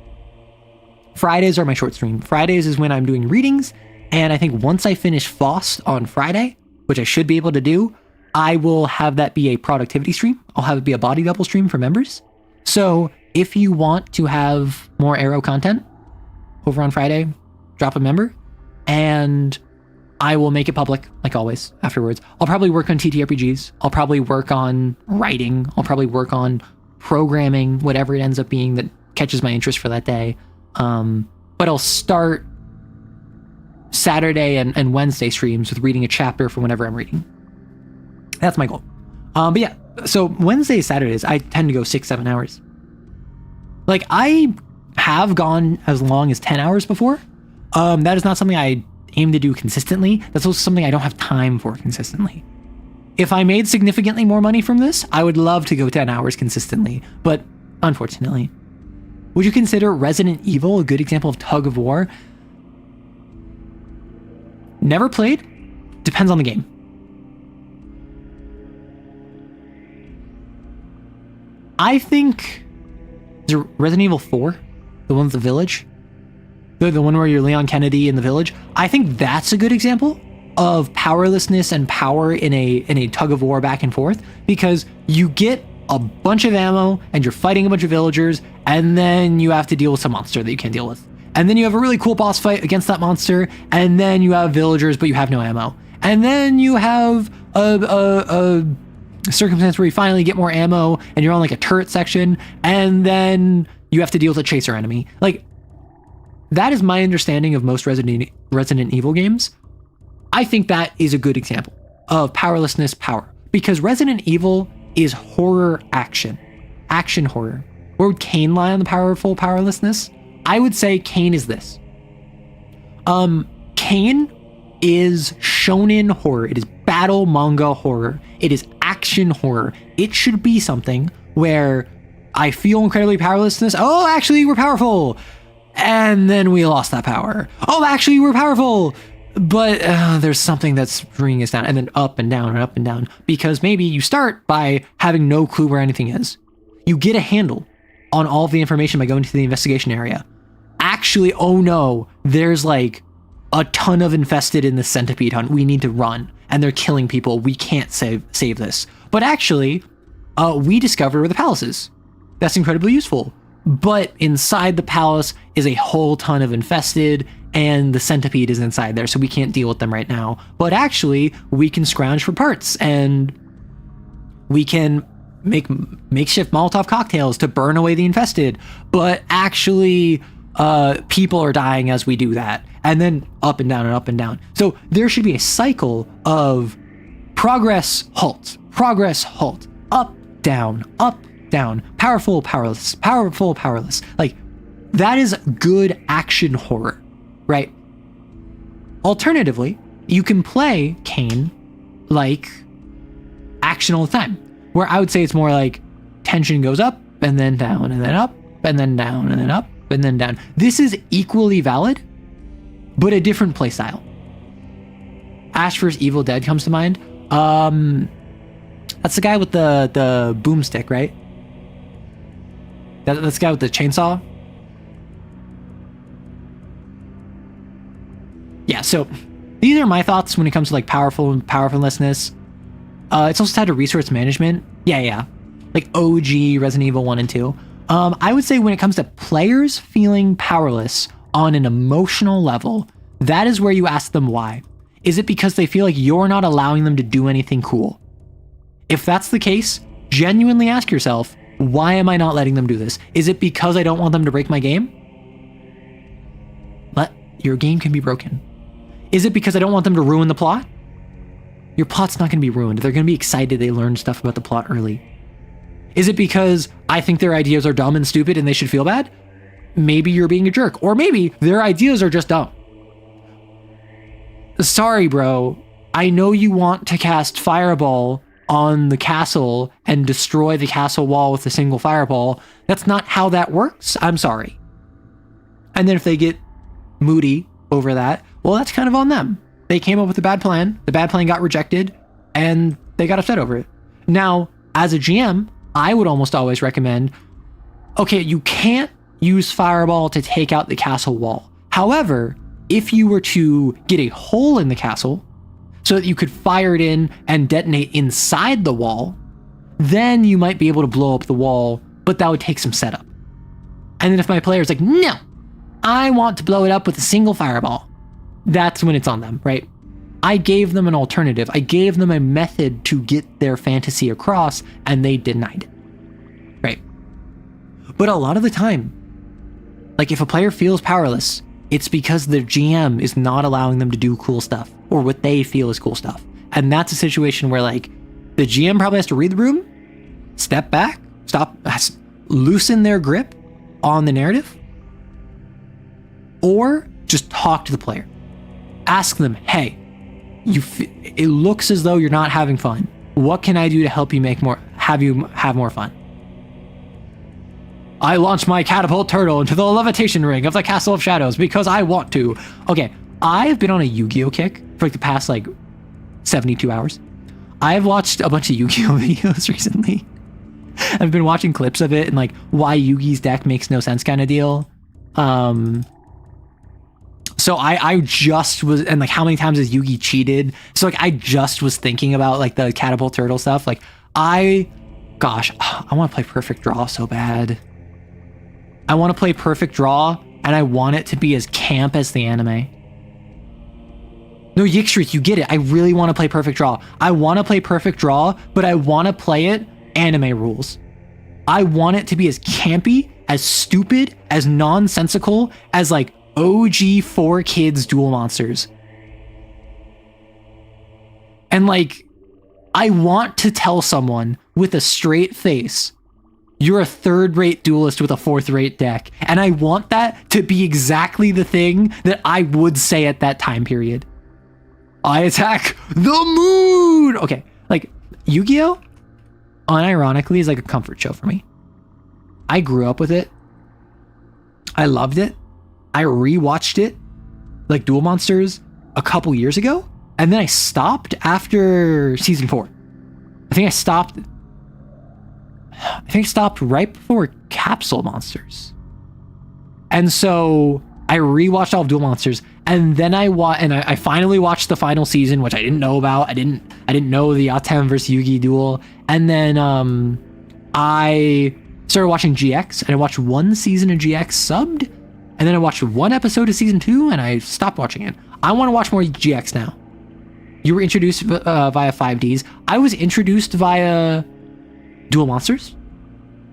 Fridays are my short stream. Fridays is when I'm doing readings. And I think once I finish FOSS on Friday, which I should be able to do, I will have that be a productivity stream. I'll have it be a body double stream for members. So if you want to have more Arrow content over on Friday, drop a member and I will make it public like always afterwards. I'll probably work on TTRPGs. I'll probably work on writing. I'll probably work on programming, whatever it ends up being that catches my interest for that day. But I'll start Saturday and Wednesday streams with reading a chapter for whenever I'm reading. That's my goal. But yeah, so Wednesdays, Saturdays, I tend to go 6-7 hours. Like I have gone as long as 10 hours before. That is not something I aim to do consistently. That's also something I don't have time for consistently. If I made significantly more money from this, I would love to go 10 hours consistently, but unfortunately. Would you consider Resident Evil a good example of tug of war? Never played. Depends on the game. I think... Is it Resident Evil 4? The one with the village? The one where you're Leon Kennedy in the village? I think that's a good example of powerlessness and power in a tug of war back and forth, because you get a bunch of ammo and you're fighting a bunch of villagers, and then you have to deal with some monster that you can't deal with. And then you have a really cool boss fight against that monster, and then you have villagers, but you have no ammo. And then you have a circumstance where you finally get more ammo and you're on like a turret section, and then you have to deal with a chaser enemy. Like, that is my understanding of most Resident Evil games. I think that is a good example of powerlessness power, because Resident Evil is horror action horror. Where would Kane lie on the powerful powerlessness? I would say Kane is this. Kane is shonen horror. It is battle manga horror. It is action horror. It should be something where I feel incredibly powerlessness. Oh, actually, we're powerful. And then we lost that power. Oh, actually, we're powerful. But there's something that's bringing us down, and then up and down and up and down. Because maybe you start by having no clue where anything is. You get a handle on all of the information by going to the investigation area. Actually, oh no, there's like a ton of infested in the centipede hunt. We need to run, and they're killing people. We can't save this. But actually, we discover where the palace is. That's incredibly useful. But inside the palace is a whole ton of infested, and the centipede is inside there, so we can't deal with them right now. But actually, we can scrounge for parts, and we can make makeshift Molotov cocktails to burn away the infested. But actually, people are dying as we do that. And then up and down and up and down. So there should be a cycle of progress, halt, up, down, powerful, powerless, powerful, powerless. Like, that is good action horror, right? Alternatively, you can play Kane like action all the time, where I would say it's more like tension goes up and then down and then up and then down and then up and then down. This is equally valid, but a different playstyle. Ash vs. Evil Dead comes to mind. That's the guy with the boomstick, right? That's the guy with the chainsaw. Yeah, so these are my thoughts when it comes to like powerfulness. It's also tied to resource management. Yeah. Like OG Resident Evil 1 and 2. I would say when it comes to players feeling powerless on an emotional level, that is where you ask them why. Is it because they feel like you're not allowing them to do anything cool? If that's the case, genuinely ask yourself, why am I not letting them do this? Is it because I don't want them to break my game? Your game can be broken. Is it because I don't want them to ruin the plot? Your plot's not going to be ruined. They're going to be excited they learned stuff about the plot early. Is it because I think their ideas are dumb and stupid and they should feel bad? Maybe you're being a jerk. Or maybe their ideas are just dumb. Sorry, bro. I know you want to cast Fireball on the castle and destroy the castle wall with a single fireball. That's not how that works. I'm sorry. And then if they get moody over that, well, that's kind of on them. They came up with a bad plan. The bad plan got rejected and they got upset over it. Now, as a GM, I would almost always recommend, okay, you can't use Fireball to take out the castle wall. However, if you were to get a hole in the castle so that you could fire it in and detonate inside the wall, then you might be able to blow up the wall, but that would take some setup. And then if my player's like, no, I want to blow it up with a single fireball, that's when it's on them, right? I gave them an alternative. I gave them a method to get their fantasy across, and they denied it, right? But a lot of the time, like if a player feels powerless, it's because their GM is not allowing them to do cool stuff or what they feel is cool stuff. And that's a situation where like the GM probably has to read the room, step back, loosen their grip on the narrative, or just talk to the player. Ask them, hey, it looks as though you're not having fun. What can I do to help you have more fun? I launched my catapult turtle into the levitation ring of the Castle of Shadows because I want to. Okay, I've been on a Yu-Gi-Oh kick for like the past 72 hours. I've watched a bunch of Yu-Gi-Oh videos recently. I've been watching clips of it and like why Yugi's deck makes no sense kind of deal. So I just was, and like how many times has Yugi cheated? So like I just was thinking about like the catapult turtle stuff. Like I want to play Perfect Draw so bad. I want to play Perfect Draw and I want it to be as camp as the anime. No, Yikstreak, you get it. I really want to play Perfect Draw. I want to play Perfect Draw, but I want to play it anime rules. I want it to be as campy, as stupid, as nonsensical as like OG 4Kids Duel Monsters. And like, I want to tell someone with a straight face, you're a third-rate duelist with a fourth-rate deck. And I want that to be exactly the thing that I would say at that time period. I attack the moon! Okay, like, Yu-Gi-Oh! Unironically is like a comfort show for me. I grew up with it. I loved it. I rewatched it, like Duel Monsters, a couple years ago. And then I stopped after season 4. I think I stopped right before Capsule Monsters. And so I rewatched all of Duel Monsters, and then I finally watched the final season, which I didn't know about. I didn't know the Atem versus Yugi duel. And then I started watching GX, and I watched one season of GX subbed, And then I watched one episode of season 2 and I stopped watching it. I want to watch more GX now. You were introduced via 5Ds. I was introduced via Duel Monsters.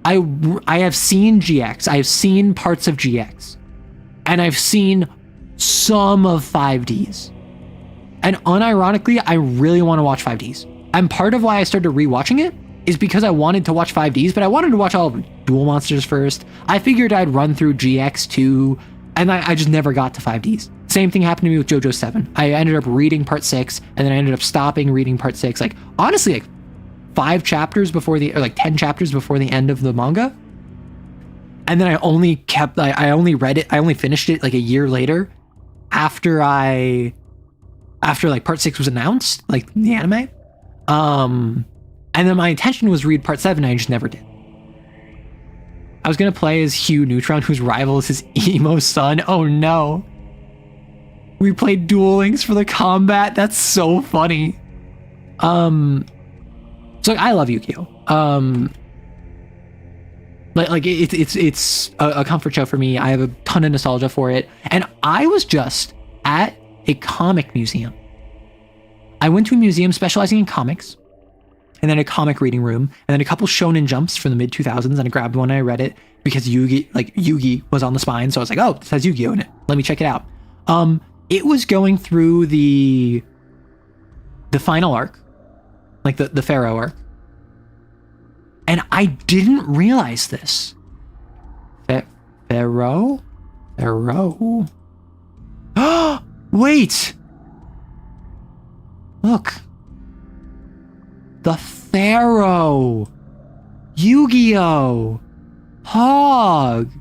I have seen GX. I have seen parts of GX. And I've seen some of 5Ds. And unironically, I really want to watch 5Ds. And part of why I started rewatching it is because I wanted to watch 5Ds, but I wanted to watch all of Duel Monsters first. I figured I'd run through GX too, and I just never got to 5Ds. Same thing happened to me with JoJo 7. I ended up reading part 6, and then I ended up stopping reading part 6. Like, honestly, like 10 chapters before the end of the manga. And then I only read it, I only finished it like a year later after like part 6 was announced, like the anime. And then my intention was read part 7, I just never did. I was gonna play as Hugh Neutron, whose rival is his emo son. Oh no. We played Duel Links for the combat. That's so funny. So I love Yu-Gi-Oh. Like it's a comfort show for me. I have a ton of nostalgia for it. And I was just at a comic museum. I went to a museum specializing in comics, and then a comic reading room, and then a couple Shonen Jumps from the mid 2000s, and I grabbed one and I read it because Yugi was on the spine, so I was like, oh, this has Yu-Gi-Oh in it. Let me check it out. It was going through the final arc, like the Pharaoh arc, and I didn't realize this. Pharaoh? Wait! Look. The Pharaoh! Yu-Gi-Oh! Hog!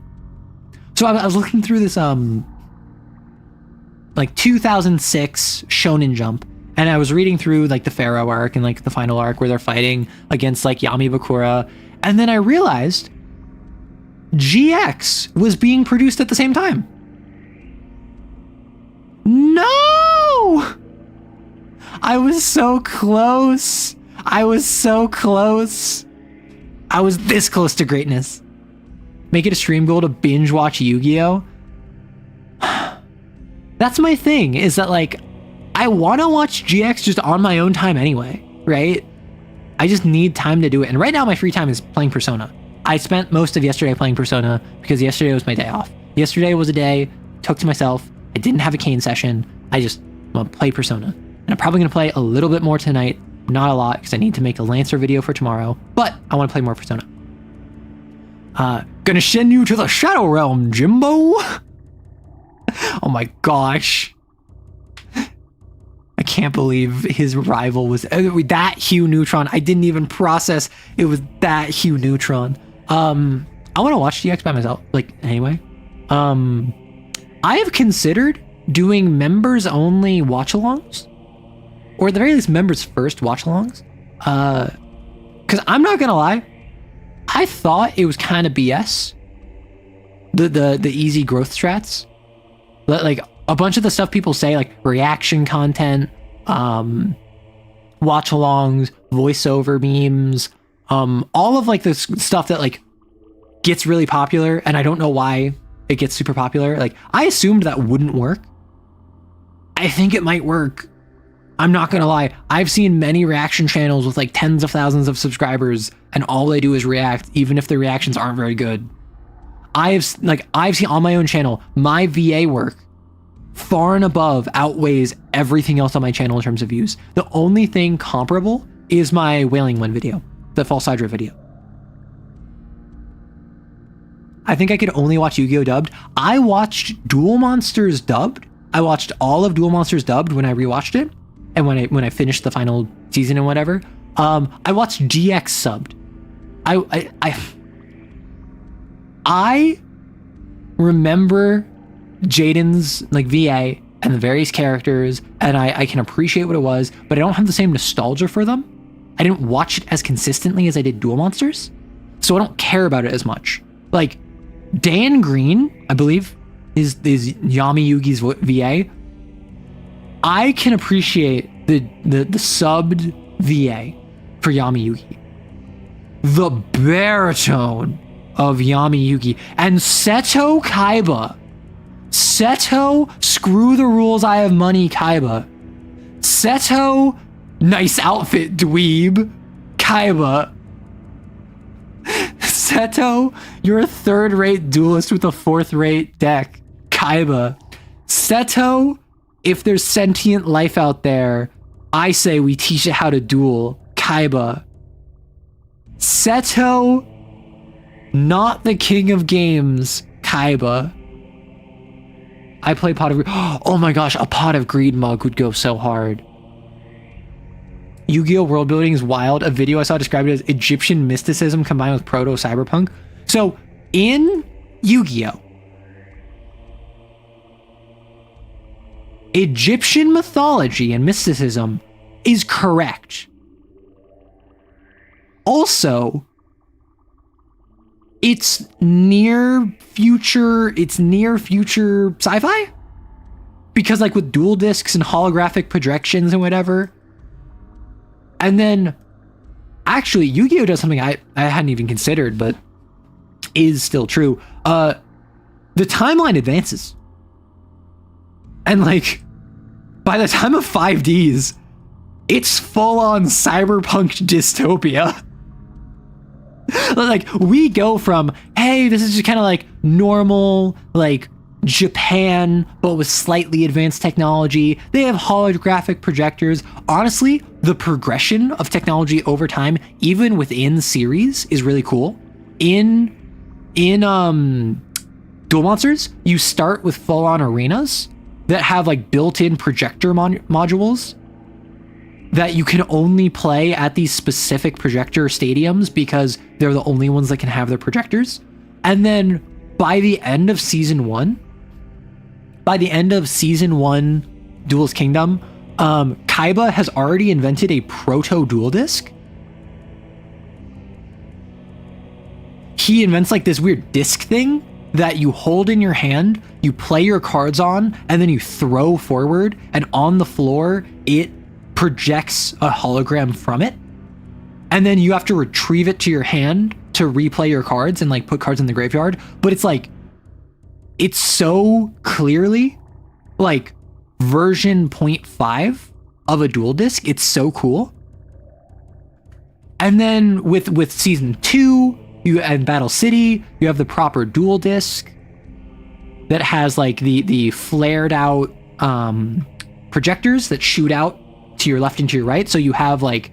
So I was looking through this, like 2006 Shonen Jump, and I was reading through like the Pharaoh arc and like the final arc where they're fighting against like Yami Bakura, and then I realized GX was being produced at the same time. No! I was so close. I was this close to greatness. Make it a stream goal to binge watch Yu-Gi-Oh! That's my thing, is that like, I want to watch GX just on my own time anyway, right? I just need time to do it. And right now my free time is playing Persona. I spent most of yesterday playing Persona because yesterday was my day off. Yesterday was a day, took to myself. I didn't have a Kane session. I just want to play Persona. And I'm probably going to play a little bit more tonight. Not a lot, because I need to make a Lancer video for tomorrow. But I want to play more Persona. Gonna send you to the Shadow Realm, Jimbo. Oh my gosh. I can't believe his rival was that Hugh Neutron. I didn't even process it was that Hugh Neutron. I want to watch GX by myself, like, anyway. I have considered doing members only watch-alongs, or at the very least members first watch-alongs, because I'm not gonna lie, I thought it was kind of BS, the easy growth strats. Like a bunch of the stuff people say, like reaction content, watch-alongs, voiceover memes, all of like this stuff that like gets really popular, and I don't know why it gets super popular. Like, I assumed that wouldn't work. I think it might work. I'm not gonna lie. I've seen many reaction channels with like tens of thousands of subscribers, and all they do is react, even if the reactions aren't very good. I've seen on my own channel, my VA work far and above outweighs everything else on my channel in terms of views. The only thing comparable is my Wailing One video, the False Hydra video. I think I could only watch Yu-Gi-Oh! Dubbed. I watched Duel Monsters dubbed. I watched all of Duel Monsters dubbed when I rewatched it, and when I finished the final season and whatever. I watched GX subbed. I remember Jaden's like VA and the various characters, and I can appreciate what it was, but I don't have the same nostalgia for them. I didn't watch it as consistently as I did Duel Monsters, so I don't care about it as much. Like, Dan Green, I believe, is Yami Yugi's VA. I can appreciate the subbed VA for Yami Yugi. The baritone of Yami Yugi and Seto Kaiba Seto, screw the rules, I have money, Kaiba. Seto, nice outfit, dweeb, Kaiba. Seto, you're a third-rate duelist with a fourth-rate deck, Kaiba. Seto, if there's sentient life out there, I say we teach it how to duel, Kaiba. Seto, not the king of games, Kaiba. I play Pot of Greed. Oh my gosh, a Pot of Greed mug would go so hard. Yu-Gi-Oh! World building is wild. A video I saw described it as Egyptian mysticism combined with proto-cyberpunk. So, in Yu-Gi-Oh! Egyptian mythology and mysticism is correct. Also, it's near future sci-fi? Because like with dual discs and holographic projections and whatever. And then actually Yu-Gi-Oh! Does something I hadn't even considered, but is still true. The timeline advances. And like by the time of 5Ds, it's full-on cyberpunk dystopia. Like we go from, hey, this is just kind of like normal, like Japan, but with slightly advanced technology. They have holographic projectors. Honestly, the progression of technology over time, even within series, is really cool. In Duel Monsters, you start with full-on arenas that have like built-in projector modules that you can only play at these specific projector stadiums because they're the only ones that can have their projectors. And then by the end of season one, Duelist Kingdom, Kaiba has already invented a proto dual disc. He invents like this weird disc thing that you hold in your hand, you play your cards on, and then you throw forward, and on the floor, it projects a hologram from it. And then you have to retrieve it to your hand to replay your cards and like put cards in the graveyard. But it's like, it's so clearly like version 0.5 of a dual disc. It's so cool. And then with season 2, and Battle City, you have the proper dual disc that has like the flared out projectors that shoot out to your left and to your right. So you have like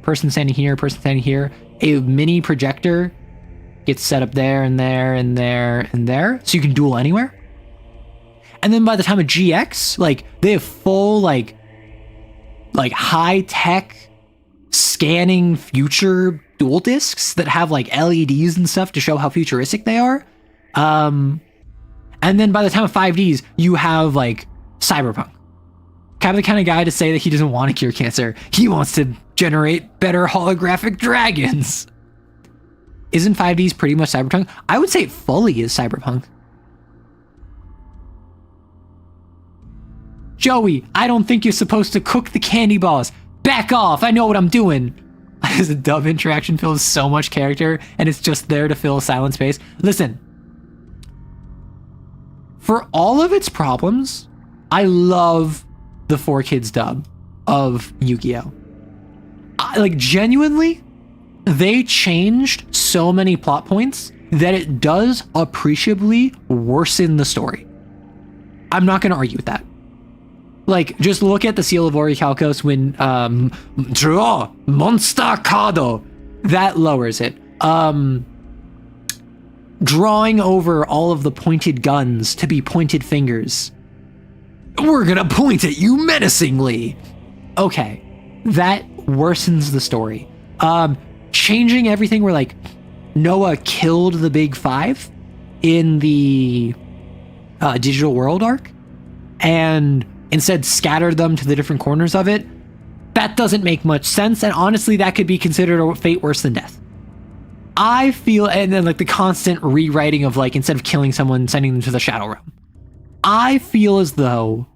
person standing here, a mini projector gets set up there and there and there and there, so you can duel anywhere. And then by the time of GX, like they have full like high tech scanning future dual discs that have like LEDs and stuff to show how futuristic they are. And then by the time of 5Ds, you have like cyberpunk. Kind of the kind of guy to say that he doesn't want to cure cancer. He wants to generate better holographic dragons. Isn't 5Ds pretty much cyberpunk? I would say it fully is cyberpunk. Joey, I don't think you're supposed to cook the candy bars. Back off, I know what I'm doing. The dub interaction fills so much character, and it's just there to fill a silent space. Listen, for all of its problems, I love the 4Kids dub of Yu-Gi-Oh! Like, genuinely, they changed so many plot points that it does appreciably worsen the story. I'm not going to argue with that. Like, just look at the Seal of Orichalcos when, draw monster cardo. That lowers it. Drawing over all of the pointed guns to be pointed fingers. We're gonna point at you menacingly. Okay, that worsens the story. Changing everything where, like, Noah killed the Big Five in the Digital World arc, and instead scattered them to the different corners of it. That doesn't make much sense, and honestly, that could be considered a fate worse than death. I feel, and then like the constant rewriting of like, instead of killing someone, sending them to the Shadow Realm. I feel as though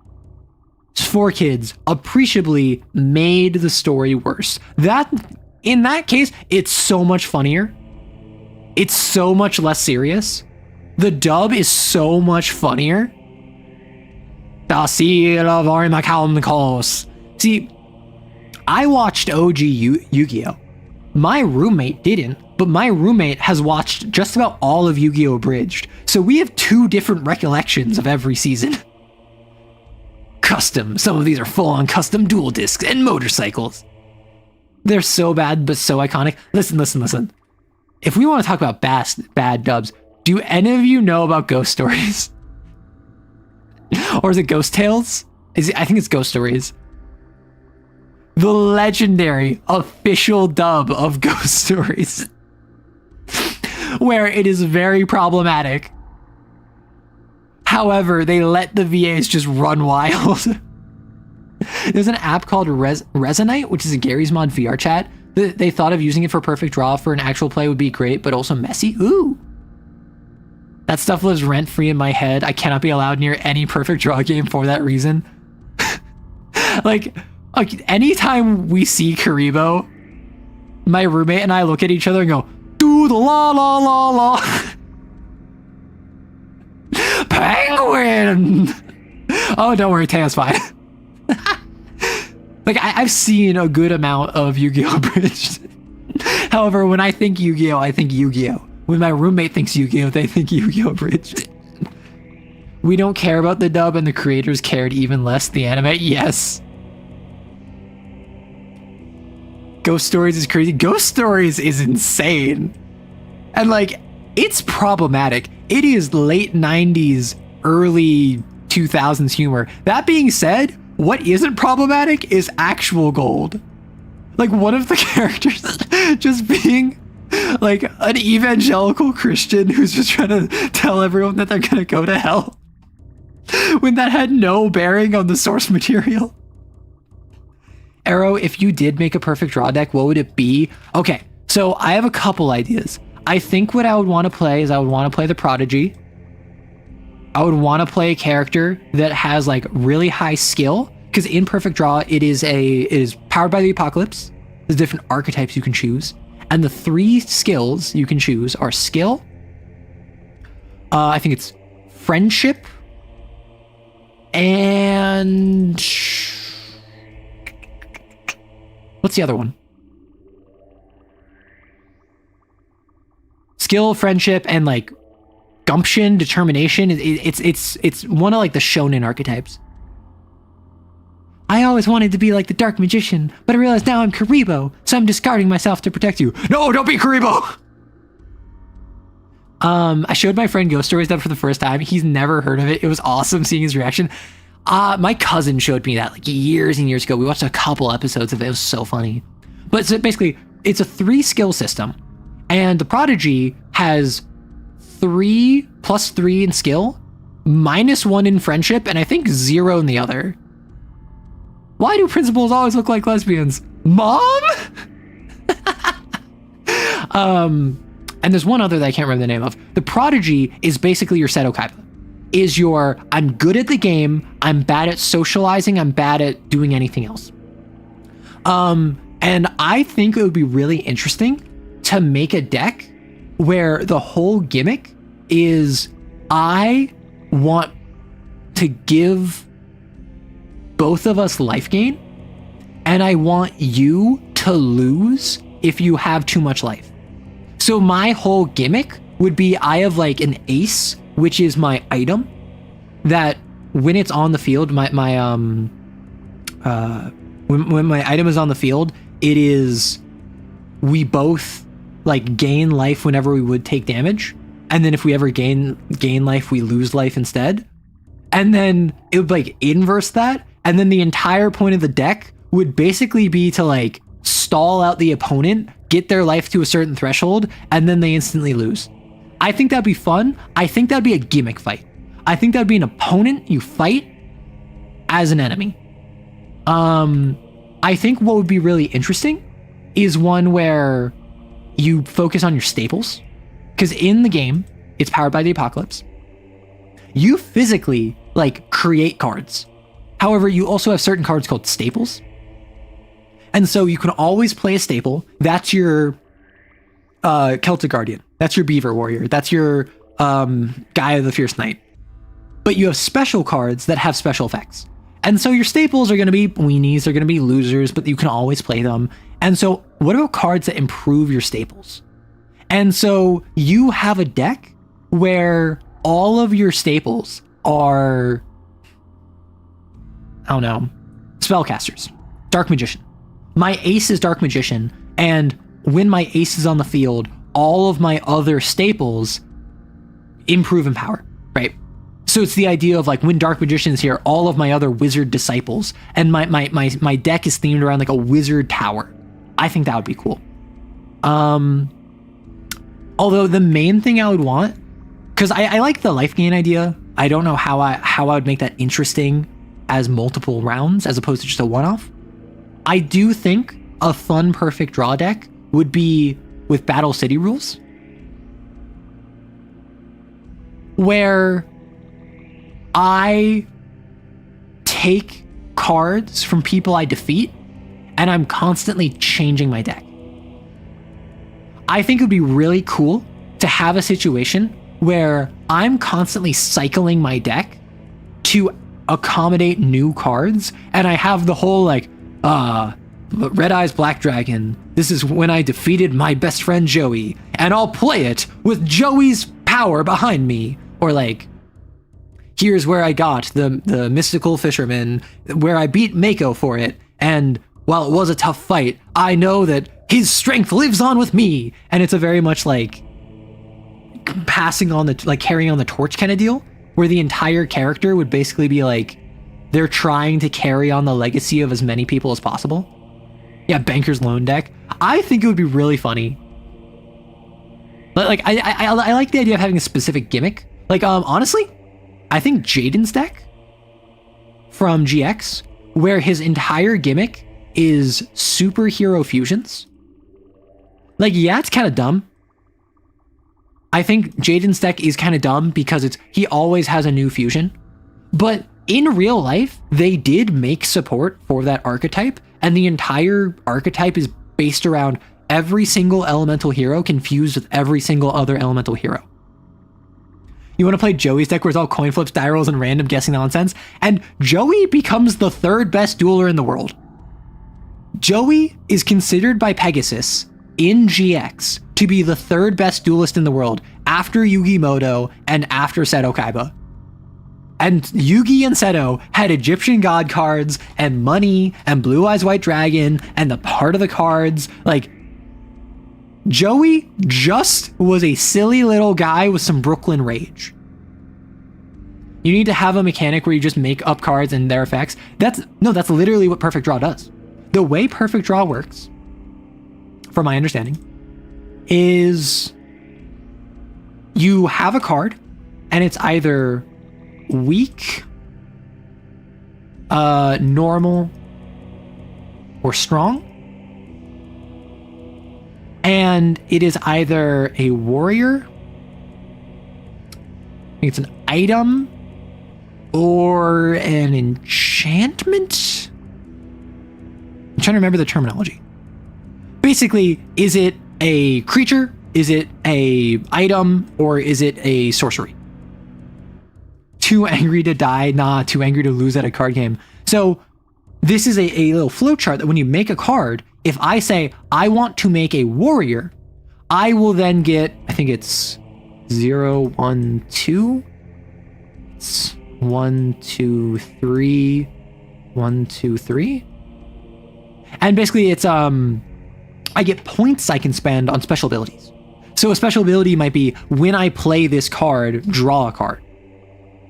4Kids appreciably made the story worse. That, in that case, it's so much funnier. It's so much less serious. The dub is so much funnier. The seal of Ormakalmkos. See, I watched OG Yu-Gi-Oh! My roommate didn't, but my roommate has watched just about all of Yu-Gi-Oh! Abridged, so we have 2 different recollections of every season. Custom. Some of these are full-on custom dual discs and motorcycles. They're so bad, but so iconic. Listen. If we want to talk about bad dubs, do any of you know about Ghost Stories? Or is it Ghost Tales? I think it's Ghost Stories. The legendary official dub of Ghost Stories. Where it is very problematic. However, they let the VAs just run wild. There's an app called Resonite, which is a Gary's Mod VR chat. They thought of using it for Perfect Draw for an actual play would be great, but also messy. Ooh. That stuff lives rent-free in my head. I cannot be allowed near any Perfect Draw game for that reason. Like, anytime we see Karibo, my roommate and I look at each other and go, do the la la la la. Penguin! Oh, don't worry, Taya's fine. Like, I've seen a good amount of Yu-Gi-Oh! Abridged. However, when I think Yu-Gi-Oh!, I think Yu-Gi-Oh! When my roommate thinks Yu-Gi-Oh!, they think Yu-Gi-Oh! Abridged. We don't care about the dub, and the creators cared even less. The anime, yes. Ghost Stories is crazy. Ghost Stories is insane. And, like, it's problematic. It is late 90s, early 2000s humor. That being said, what isn't problematic is actual gold. Like, one of the characters just being like an evangelical Christian who's just trying to tell everyone that they're gonna go to hell when that had no bearing on the source material. Arrow, if you did make a Perfect Draw deck, what would it be? Okay, so I have a couple ideas. I think what I would want to play is I would want to play the Prodigy. I would want to play a character that has like really high skill, because in Perfect Draw it is powered by the Apocalypse. There's different archetypes you can choose, and the 3 skills you can choose are skill. I think it's friendship, and what's the other one? Skill, friendship, and like gumption, determination. It's one of like the shonen archetypes. I always wanted to be like the Dark Magician, but I realized now I'm Karibo, so I'm discarding myself to protect you. No, don't be Karibo! I showed my friend Ghost Stories that for the first time. He's never heard of it. It was awesome seeing his reaction. My cousin showed me that like years and years ago. We watched a couple episodes of it. It was so funny. But so basically, it's a 3 skill system. And the Prodigy has 3 plus 3 in skill, -1 in friendship, and I think 0 in the other. Why do principals always look like lesbians? Mom? And there's one other that I can't remember the name of. The Prodigy is basically your Seto Kaiba. Is your, I'm good at the game, I'm bad at socializing, I'm bad at doing anything else. And I think it would be really interesting to make a deck where the whole gimmick is I want to give both of us life gain, and I want you to lose if you have too much life. So my whole gimmick would be I have like an ace, which is my item that when it's on the field, when my item is on the field, it is we both like gain life whenever we would take damage, and then if we ever gain life, we lose life instead. And then it would like inverse that, and then the entire point of the deck would basically be to like stall out the opponent, get their life to a certain threshold, and then they instantly lose. I think that'd be fun. I think that'd be a gimmick fight. I think that'd be an opponent you fight as an enemy. I think what would be really interesting is one where you focus on your staples, because in the game, it's powered by the Apocalypse. You physically like create cards. However, you also have certain cards called staples. And so you can always play a staple. That's your Celtic Guardian. That's your Beaver Warrior. That's your Gaia the Fierce Knight. but you have special cards that have special effects. And so your staples are going to be weenies, they're going to be losers, but you can always play them. And so what about cards that improve your staples? And so you have a deck where all of your staples are, I don't know, spellcasters, Dark Magician. My ace is Dark Magician, and when my ace is on the field, all of my other staples improve in power, right? So it's the idea of like when Dark Magician is here, all of my other wizard disciples, and my deck is themed around like a wizard tower. I think that would be cool. Although the main thing I would want, because I like the life gain idea. I don't know how I would make that interesting as multiple rounds as opposed to just a one-off. I do think a fun perfect draw deck would be with Battle City rules, where I take cards from people I defeat and I'm constantly changing my deck. I think it would be really cool to have a situation where I'm constantly cycling my deck to accommodate new cards, and I have the whole like, Red Eyes Black Dragon, this is when I defeated my best friend Joey, and I'll play it with Joey's power behind me. Or like, here's where I got the mystical fisherman, where I beat Mako for it, and while it was a tough fight, I know that his strength lives on with me. And it's a very much like passing on the, like carrying on the torch kind of deal, where the entire character would basically be like, they're trying to carry on the legacy of as many people as possible. Yeah, Banker's Loan deck. I think it would be really funny. But like, I like the idea of having a specific gimmick. Like, honestly, I think Jaden's deck from GX, where his entire gimmick is superhero fusions. Like, yeah, it's kind of dumb. I think Jaden's deck is kind of dumb because he always has a new fusion. But in real life, they did make support for that archetype, and the entire archetype is based around every single elemental hero confused with every single other elemental hero. You want to play Joey's deck where it's all coin flips, die rolls, and random guessing nonsense? And Joey becomes the third best dueler in the world. Joey is considered by Pegasus in GX to be the third best duelist in the world after Yugi Moto and after Seto Kaiba. And Yugi and Seto had Egyptian god cards and money and Blue Eyes White Dragon and the part of the cards. Like, Joey just was a silly little guy with some Brooklyn rage. You need to have a mechanic where you just make up cards and their effects. That's literally what Perfect Draw does. The way Perfect Draw works, from my understanding, is you have a card and it's either weak, normal, or strong. And it is either a warrior, I think it's an item, or an enchantment. I'm trying to remember the terminology. Basically, is it a creature? Is it a item? Or is it a sorcery? Too angry to die? Nah, too angry to lose at a card game. So this is a little flowchart that when you make a card, if I say, I want to make a warrior, I will then get, I think it's 0, 1, 2. It's 1, 2, 3, 1, 2, 3. And basically it's, I get points I can spend on special abilities. So a special ability might be, when I play this card, draw a card.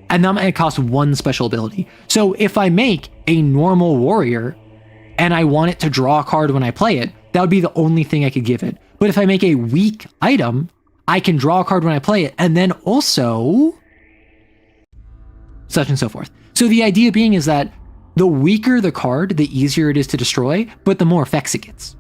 And that might cost 1 special ability. So if I make a normal warrior and I want it to draw a card when I play it, that would be the only thing I could give it. But if I make a weak item, I can draw a card when I play it, and then also such and so forth. So the idea being is that the weaker the card, the easier it is to destroy, but the more effects it gets.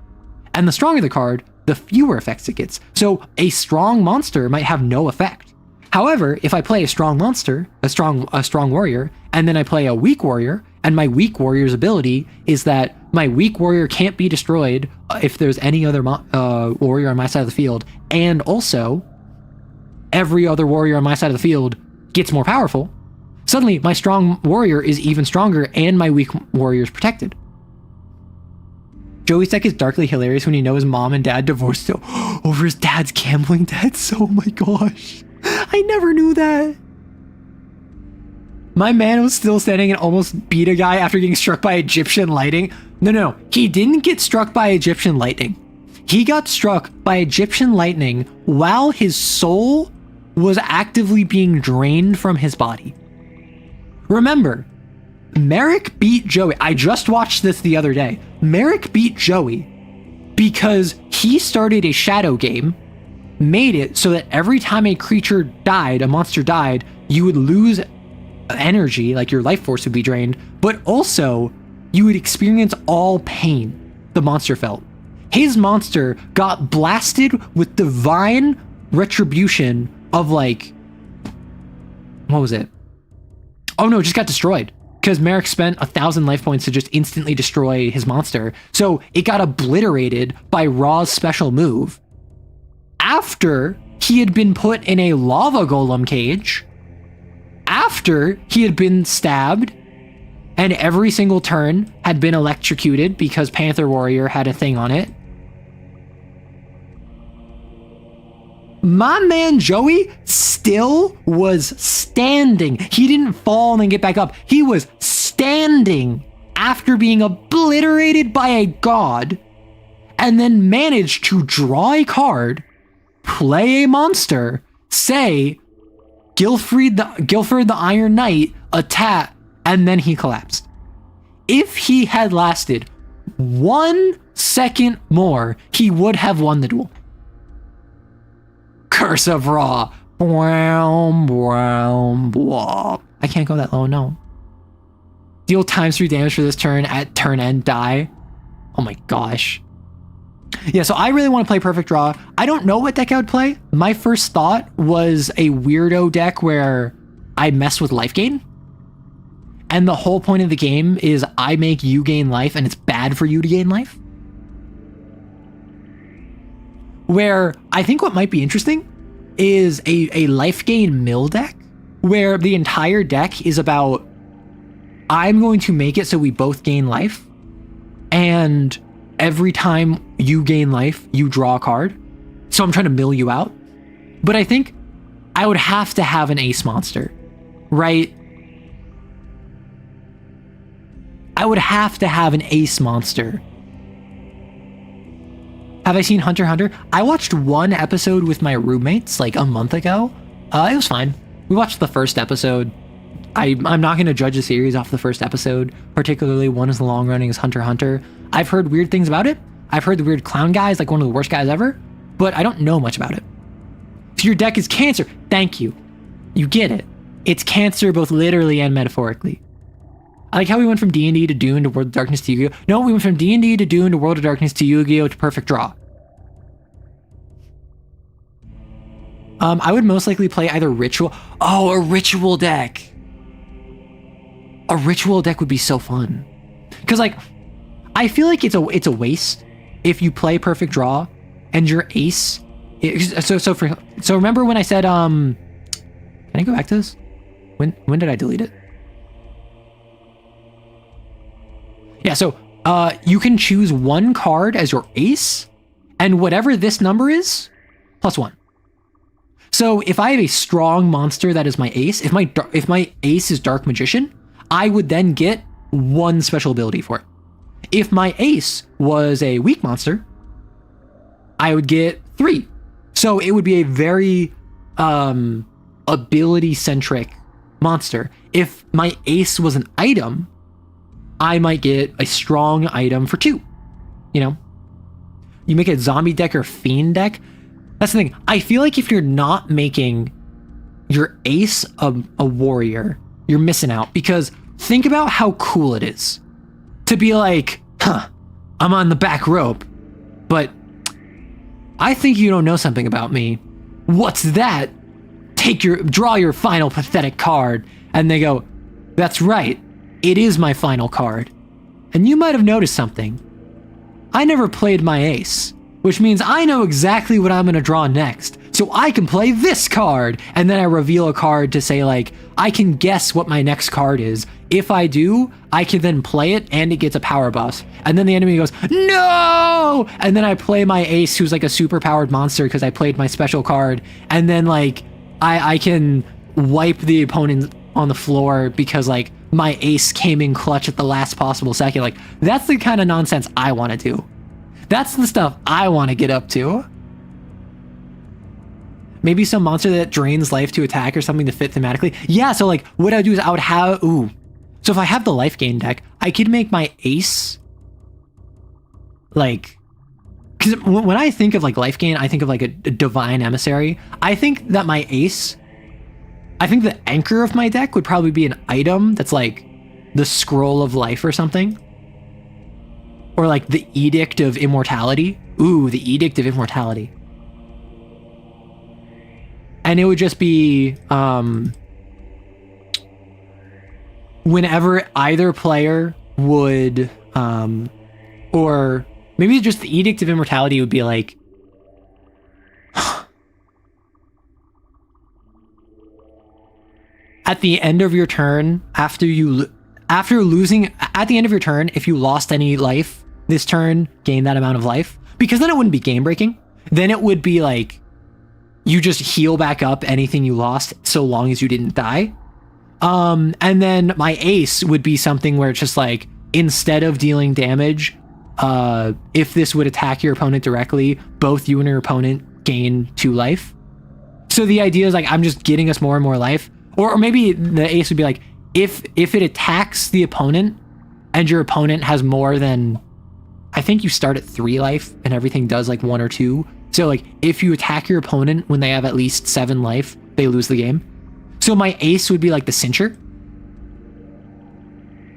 And the stronger the card, the fewer effects it gets. So a strong monster might have no effect. However, if I play a strong monster, a strong warrior, and then I play a weak warrior, and my weak warrior's ability is that my weak warrior can't be destroyed if there's any other warrior on my side of the field, and also every other warrior on my side of the field gets more powerful. Suddenly, my strong warrior is even stronger and my weak warrior is protected. Joey's deck is darkly hilarious when you know his mom and dad divorced over his dad's gambling debts. Oh my gosh. I never knew that. My man was still standing and almost beat a guy after getting struck by Egyptian lightning. No. He didn't get struck by Egyptian lightning. He got struck by Egyptian lightning while his soul was actively being drained from his body. Remember, Merrick beat Joey. I just watched this the other day. Merrick beat Joey because he started a shadow game, made it so that every time a creature died, a monster died, you would lose energy, like your life force would be drained, but also you would experience all pain the monster felt. His monster got blasted with divine retribution of like, what was it? Oh no, it just got destroyed because Merrick spent 1,000 life points to just instantly destroy his monster. So it got obliterated by Raw's special move after he had been put in a lava golem cage, after he had been stabbed and every single turn had been electrocuted because Panther Warrior had a thing on it. My man Joey still was standing. He didn't fall and then get back up. He was standing after being obliterated by a god and then managed to draw a card, play a monster, say, Guilford the Iron Knight, attack, and then he collapsed. If he had lasted 1 second more, he would have won the duel. Curse of Raw. I can't go that low, no. Deal ×3 damage for this turn at turn end, die. Oh my gosh. Yeah, so I really want to play Perfect Draw. I don't know what deck I would play. My first thought was a weirdo deck where I mess with life gain. And the whole point of the game is I make you gain life and it's bad for you to gain life. Where I think what might be interesting is a life gain mill deck where the entire deck is about I'm going to make it so we both gain life, and every time you gain life, you draw a card. So I'm trying to mill you out. But I think I would have to have an ace monster, right? I would have to have an ace monster. Have I seen Hunter x Hunter? I watched one episode with my roommates like a month ago. It was fine. We watched the first episode. I'm not going to judge a series off the first episode, particularly one as long running as Hunter x Hunter. I've heard weird things about it. I've heard the weird clown guy is like one of the worst guys ever, but I don't know much about it. So your deck is Cancer. Thank you. You get it. It's Cancer both literally and metaphorically. I like how we went from D&D to Dune to World of Darkness to Yu-Gi-Oh! No, we went from D&D to Dune to World of Darkness to Yu-Gi-Oh! To Perfect Draw. I would most likely play either Ritual. Oh, a Ritual deck. A Ritual deck would be so fun. Because, like, I feel like it's a waste if you play Perfect Draw and your ace. So remember when I said, can I go back to this? When did I delete it? Yeah, so you can choose one card as your ace, and whatever this number is, +1. So if I have a strong monster that is my ace, if my ace is Dark Magician, I would then get 1 special ability for it. If my ace was a weak monster, I would get 3. So it would be a very ability-centric monster. If my ace was an item, I might get a strong item for 2. You know? You make a zombie deck or fiend deck. That's the thing. I feel like if you're not making your ace a warrior, you're missing out. Because think about how cool it is to be like, I'm on the back rope, but I think you don't know something about me. What's that? Draw your final pathetic card. And they go, that's right. It is my final card. And you might have noticed something. I never played my ace, which means I know exactly what I'm going to draw next. So So I can play this card. And then I reveal a card to say like, I can guess what my next card is. If I do, I can then play it and it gets a power buff. And then the enemy goes, no! And then I play my ace, who's like a super powered monster because I played my special card. And then like, I can wipe the opponent on the floor because like my ace came in clutch at the last possible second. Like, that's the kind of nonsense I want to do. That's the stuff I want to get up to. Maybe some monster that drains life to attack or something to fit thematically. Yeah, so like what I would do is I would have, so if I have the life gain deck, I could make my ace like, because when I think of like life gain, I think of like a divine emissary. I think that my ace, I think the anchor of my deck would probably be an item that's like the scroll of life or something. Or like the edict of immortality. Ooh, the edict of immortality. And it would just be whenever either player would, or maybe just the edict of immortality would be like, at the end of your turn, after losing, at the end of your turn, if you lost any life this turn, gain that amount of life. Because then it wouldn't be game breaking. Then it would be like, you just heal back up anything you lost so long as you didn't die. And then my ace would be something where it's just like, instead of dealing damage, if this would attack your opponent directly, both you and your opponent gain 2 life. So the idea is like, I'm just getting us more and more life. Or maybe the ace would be like, if it attacks the opponent and your opponent has more than, I think you start at 3 life and everything does like 1 or 2. So like if you attack your opponent when they have at least 7 life, they lose the game. So my ace would be like the cincher.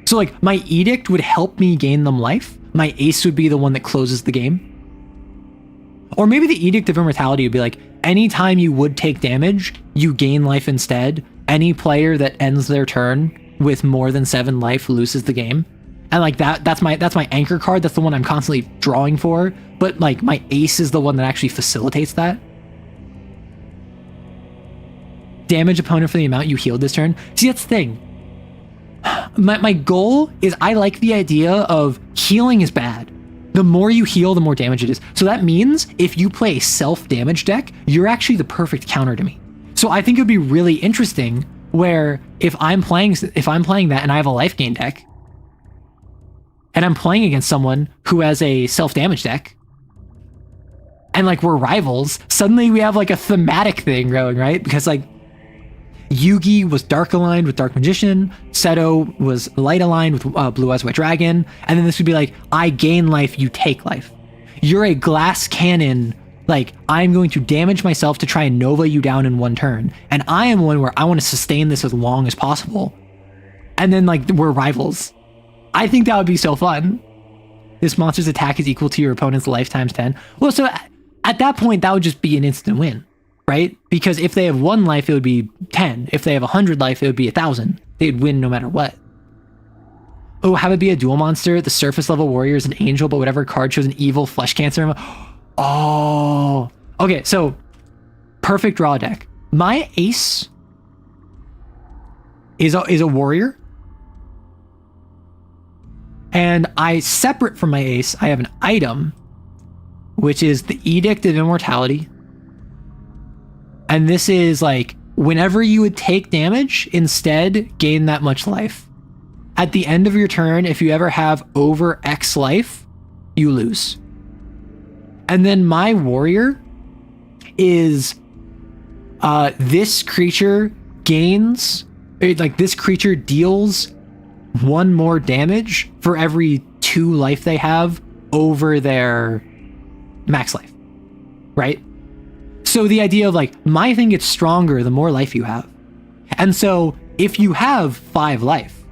So like my edict would help me gain them life. My ace would be the one that closes the game. Or maybe the edict of immortality would be like, anytime you would take damage, you gain life instead. Any player that ends their turn with more than 7 life loses the game. And like that's my anchor card. That's the one I'm constantly drawing for. But like my ace is the one that actually facilitates that. Damage opponent for the amount you healed this turn. See, that's the thing. My goal is, I like the idea of healing is bad. The more you heal, the more damage it is. So that means if you play a self-damage deck, you're actually the perfect counter to me. So I think it would be really interesting where if I'm playing that and I have a life gain deck, and I'm playing against someone who has a self-damage deck, and like we're rivals, suddenly we have like a thematic thing going, right? Because like Yugi was dark aligned with Dark Magician, Seto was light aligned with Blue Eyes White Dragon, and then this would be like, I gain life, you take life. You're a glass cannon, like I'm going to damage myself to try and Nova you down in 1 turn, and I am one where I want to sustain this as long as possible. And then like we're rivals. I think that would be so fun. This monster's attack is equal to your opponent's life times 10. Well, so at that point, that would just be an instant win, right? Because if they have 1 life, it would be 10. If they have 100 life, it would be 1,000. They'd win no matter what. Oh, have it be a dual monster. The surface level warrior is an angel, but whatever card shows an evil flesh cancer. Oh, okay. So perfect draw deck. My ace is a warrior. And separate from my ace, I have an item, which is the Edict of Immortality. And this is like, whenever you would take damage, instead gain that much life. At the end of your turn, if you ever have over X life, you lose. And then my warrior is, this creature deals 1 more damage for every 2 life they have over their max life, right? So the idea of like, my thing gets stronger the more life you have. And so if you have 5 life,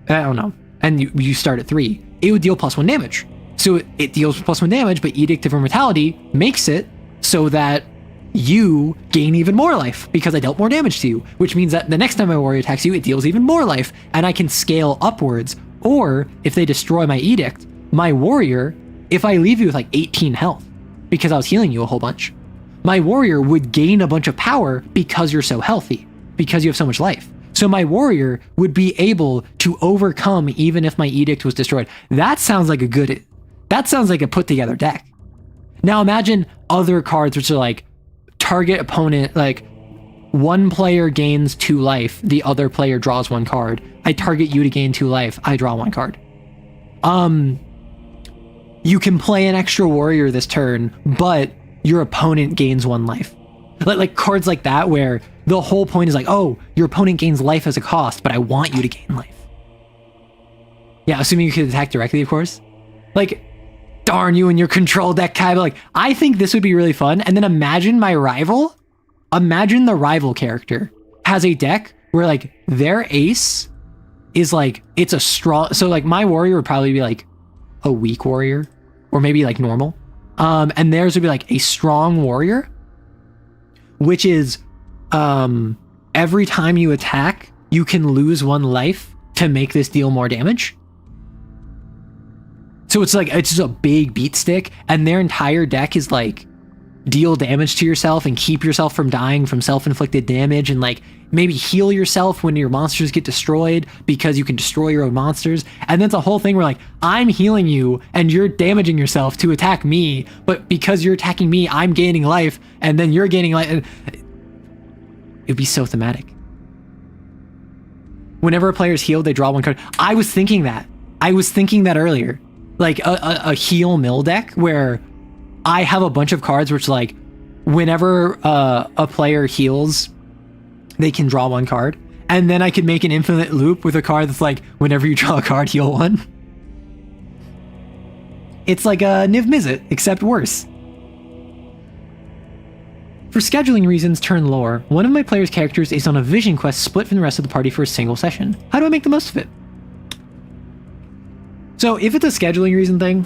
I don't know, and you start at 3, it would deal +1 damage. So it deals +1 damage, but Edict of Immortality makes it so that you gain even more life because I dealt more damage to you, which means that the next time my warrior attacks you, it deals even more life, and I can scale upwards. Or if they destroy my edict, my warrior, if I leave you with like 18 health because I was healing you a whole bunch, my warrior would gain a bunch of power because you're so healthy, because you have so much life. So my warrior would be able to overcome even if my edict was destroyed. That sounds like a put together deck. Now imagine other cards which are like target opponent, like one player gains 2 life, the other player draws 1 card. I target you to gain 2 life, I draw 1 card. You can play an extra warrior this turn, but your opponent gains 1 life. Like cards like that where the whole point is like, oh, your opponent gains life as a cost, but I want you to gain life. Yeah, assuming you could attack directly, of course. Like, darn you and your control deck, Kai. But like, I think this would be really fun. And then imagine the rival character has a deck where like their ace is like, it's a strong, so like my warrior would probably be like a weak warrior or maybe like normal. And theirs would be like a strong warrior, which is every time you attack, you can lose 1 life to make this deal more damage. So it's like, it's just a big beat stick, and their entire deck is like deal damage to yourself and keep yourself from dying from self-inflicted damage, and like maybe heal yourself when your monsters get destroyed because you can destroy your own monsters. And that's a whole thing where like, I'm healing you and you're damaging yourself to attack me, but because you're attacking me, I'm gaining life and then you're gaining life. It'd be so thematic. Whenever a player's healed, they draw 1 card. I was thinking that earlier. Like a heal mill deck where I have a bunch of cards which like whenever a player heals, they can draw 1 card. And then I could make an infinite loop with a card that's like, whenever you draw a card, heal 1. It's like a Niv Mizzet, except worse. For scheduling reasons, turn lore, one of my player's characters is on a vision quest split from the rest of the party for a single session. How do I make the most of it? So if it's a scheduling reason thing,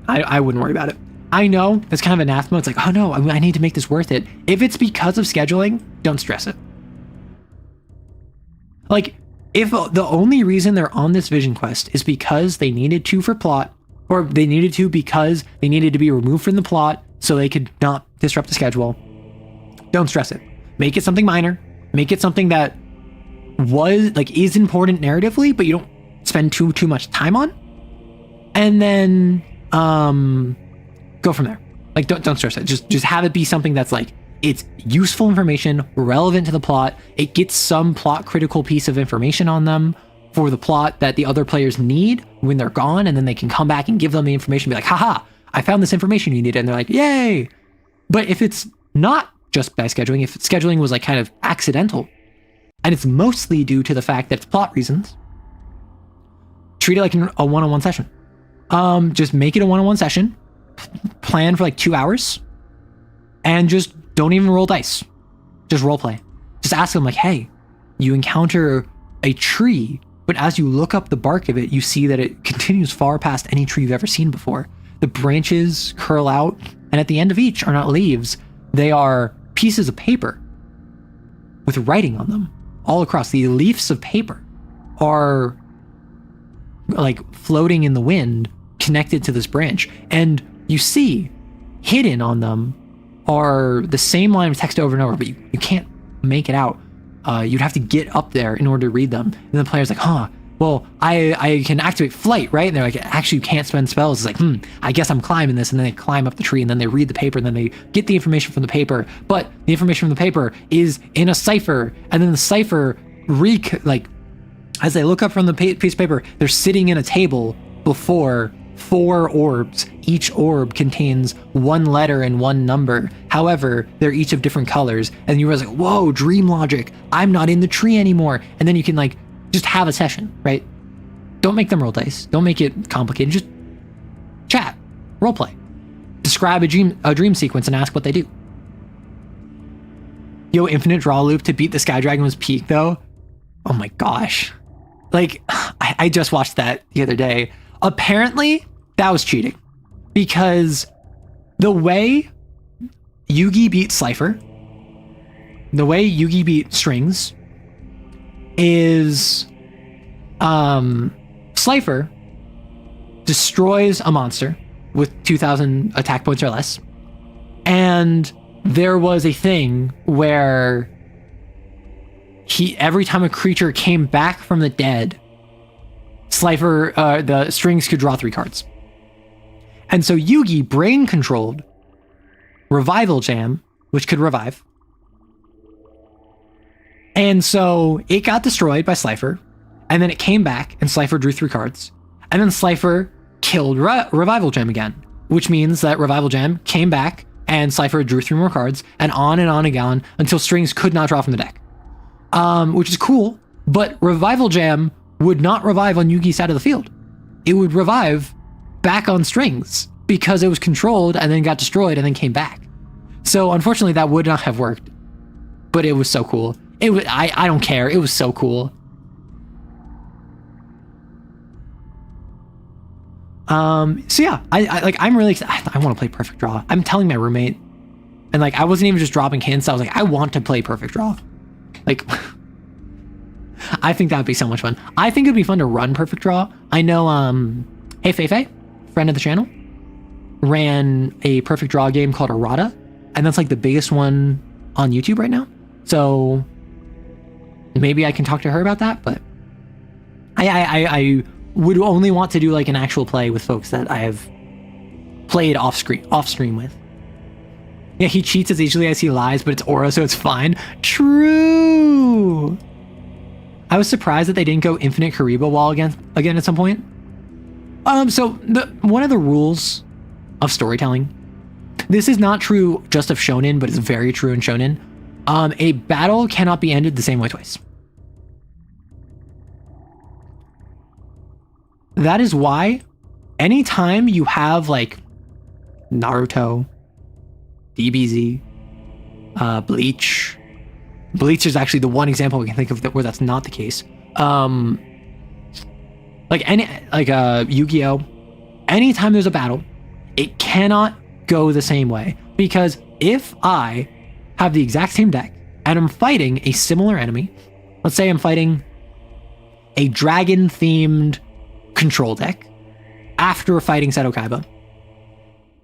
I wouldn't worry about it. I know that's kind of anathema. It's like, oh no, I need to make this worth it. If it's because of scheduling, don't stress it. Like, if the only reason they're on this vision quest is because they needed to for plot, or they needed to because they needed to be removed from the plot so they could not disrupt the schedule, don't stress it. Make it something minor. Make it something that is important narratively, but you don't spend too much time on. And then go from there. Like, don't stress it. Just have it be something that's like, it's useful information, relevant to the plot. It gets some plot critical piece of information on them for the plot that the other players need when they're gone, and then they can come back and give them the information, be like, haha, I found this information you needed, and they're like, yay. But if it's not just by scheduling, if scheduling was like kind of accidental, and it's mostly due to the fact that it's plot reasons, treat it like a one-on-one session. Just make it a one-on-one session, plan for like 2 hours, and just don't even roll dice. Just role play. Just ask them like, hey, you encounter a tree, but as you look up the bark of it, you see that it continues far past any tree you've ever seen before. The branches curl out, and at the end of each are not leaves. They are pieces of paper with writing on them all across. The leaves of paper are like floating in the wind, connected to this branch. And you see hidden on them are the same line of text over and over, but you can't make it out. You'd have to get up there in order to read them. And the player's like, huh, well, I can activate flight, right? And they're like, actually, you can't spend spells. It's like, I guess I'm climbing this. And then they climb up the tree, and then they read the paper, and then they get the information from the paper. But the information from the paper is in a cipher. And then the cipher, as they look up from the piece of paper, they're sitting in a table before 4 orbs. Each orb contains 1 letter and 1 number. However, they're each of different colors. And you realize like, whoa, dream logic. I'm not in the tree anymore. And then you can like just have a session, right? Don't make them roll dice. Don't make it complicated. Just chat, role play, describe a dream sequence and ask what they do. Yo, infinite draw loop to beat the Sky Dragon was peak though. Oh my gosh. Like, I just watched that the other day. Apparently, that was cheating. Because the way Yugi beat Slifer, the way Yugi beat Strings, is Slifer destroys a monster with 2,000 attack points or less. And there was a thing where every time a creature came back from the dead, Slifer, the strings could draw 3 cards. And so Yugi brain controlled Revival Jam, which could revive. And so it got destroyed by Slifer, and then it came back and Slifer drew 3 cards. And then Slifer killed Revival Gem again, which means that Revival Gem came back and Slifer drew 3 more cards, and on again until strings could not draw from the deck. Which is cool, but Revival Jam would not revive on Yugi's side of the field. It would revive back on strings because it was controlled and then got destroyed and then came back. So unfortunately that would not have worked, but it was so cool. I don't care. It was so cool. So yeah, I'm really excited. I want to play Perfect Draw. I'm telling my roommate, and like, I wasn't even just dropping hints. I was like, I want to play Perfect Draw. Like, I think that would be so much fun. I think it'd be fun to run Perfect Draw. I know, Hey Feifei, friend of the channel, ran a Perfect Draw game called Errata, and that's like the biggest one on YouTube right now. So maybe I can talk to her about that, but I would only want to do like an actual play with folks that I have played off stream with. Yeah, he cheats as easily as he lies, but it's aura, so it's fine. True. I was surprised that they didn't go Infinite Kariba Wall again at some point. So one of the rules of storytelling, this is not true just of shonen, but it's very true in shonen. A battle cannot be ended the same way twice. That is why anytime you have like Naruto, DBZ, Bleach is actually the one example we can think of where that's not the case. Yu-Gi-Oh! Anytime there's a battle, it cannot go the same way, because if I have the exact same deck and I'm fighting a similar enemy, let's say I'm fighting a dragon themed control deck after fighting Seto Kaiba,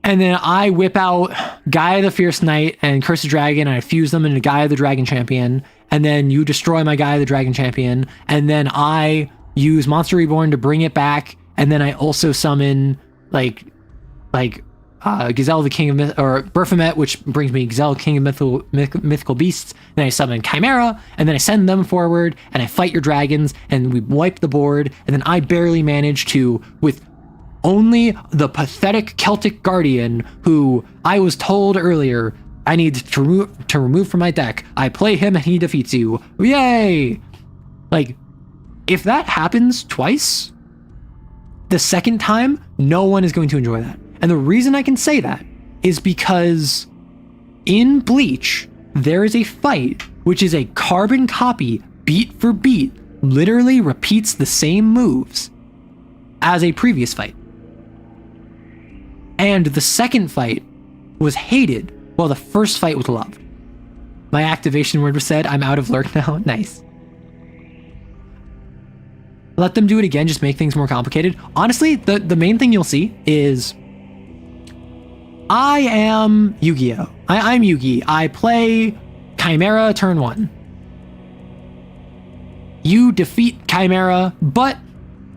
and then I whip out Gaia the Fierce Knight and Curse the Dragon, and I fuse them into Gaia the Dragon Champion, and then you destroy my Gaia the Dragon Champion, and then I use Monster Reborn to bring it back, and then I also summon Gazelle the King of or Baphomet, which brings me Gazelle King of Mythical Beasts. Then I summon Chimera, and then I send them forward, and I fight your dragons, and we wipe the board, and then I barely manage to, with only the pathetic Celtic Guardian, who I was told earlier I need to remove from my deck. I play him and he defeats you. Yay! Like, if that happens twice, the second time, no one is going to enjoy that. And the reason I can say that is because in Bleach, there is a fight which is a carbon copy, beat for beat, literally repeats the same moves as a previous fight. And the second fight was hated, while the first fight was loved. My activation word was said. I'm out of lurk now. Nice. Let them do it again, just make things more complicated. Honestly, the main thing you'll see is I am Yu-Gi-Oh! I'm Yugi. I play Chimera turn 1. You defeat Chimera, but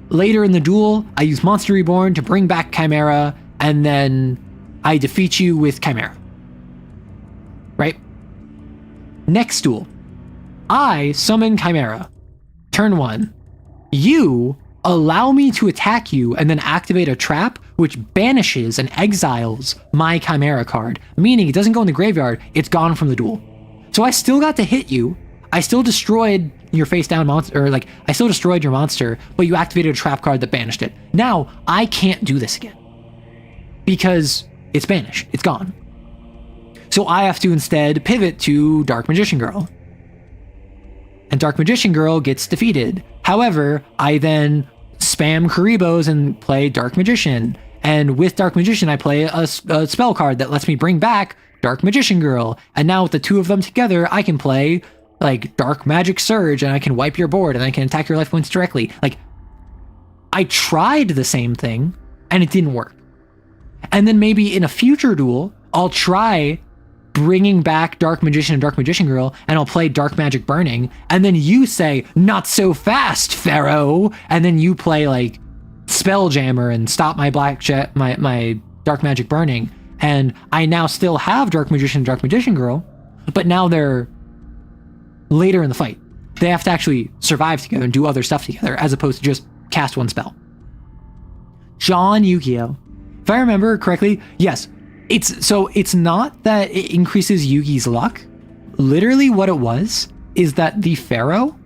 later in the duel, I use Monster Reborn to bring back Chimera, and then I defeat you with Chimera. Right? Next duel, I summon Chimera. Turn 1. You allow me to attack you and then activate a trap which banishes and exiles my Chimera card, meaning it doesn't go in the graveyard, it's gone from the duel. So I still got to hit you, I still destroyed your face down monster, or like, I still destroyed your monster, but you activated a trap card that banished it. Now, I can't do this again, because it's banished, it's gone. So I have to instead pivot to Dark Magician Girl. And Dark Magician Girl gets defeated. However, I then spam Karibos and play Dark Magician. And with Dark Magician, I play a spell card that lets me bring back Dark Magician Girl. And now with the two of them together, I can play like Dark Magic Surge, and I can wipe your board, and I can attack your life points directly. Like, I tried the same thing, and it didn't work. And then maybe in a future duel, I'll try bringing back Dark Magician and Dark Magician Girl, and I'll play Dark Magic Burning, and then you say, not so fast, Pharaoh, and then you play like Spelljammer and stop my my Dark Magic Burning, and I now still have Dark Magician and Dark Magician Girl, but now they're later in the fight. They have to actually survive together and do other stuff together, as opposed to just cast one spell. John Yu-Gi-Oh! If I remember correctly, yes, it's not that it increases Yugi's luck. Literally what it was is that the Pharaoh,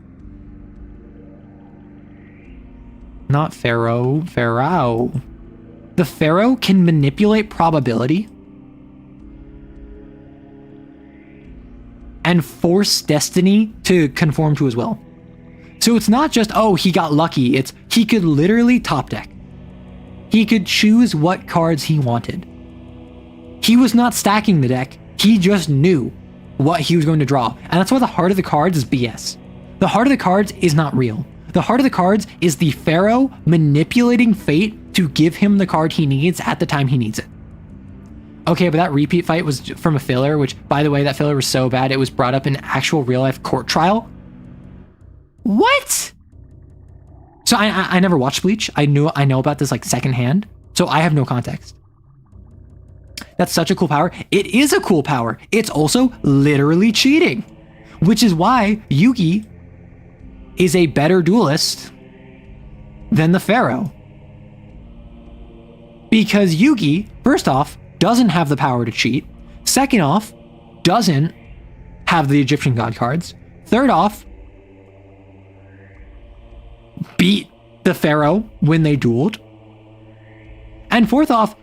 not Pharaoh, the Pharaoh can manipulate probability and force destiny to conform to his will. So it's not just, oh, he got lucky. It's he could literally top deck. He could choose what cards he wanted. He was not stacking the deck. He just knew what he was going to draw. And that's why the heart of the cards is BS. The heart of the cards is not real. The heart of the cards is the Pharaoh manipulating fate to give him the card he needs at the time he needs it. Okay, but that repeat fight was from a filler, which, by the way, that filler was so bad it was brought up in actual real-life court trial. What? So I never watched Bleach. I know about this like secondhand, so I have no context. That's such a cool power. It is a cool power. It's also literally cheating, which is why Yugi is a better duelist than the Pharaoh. Because Yugi, first off, doesn't have the power to cheat. Second off, doesn't have the Egyptian god cards. Third off, beat the Pharaoh when they dueled. And fourth off,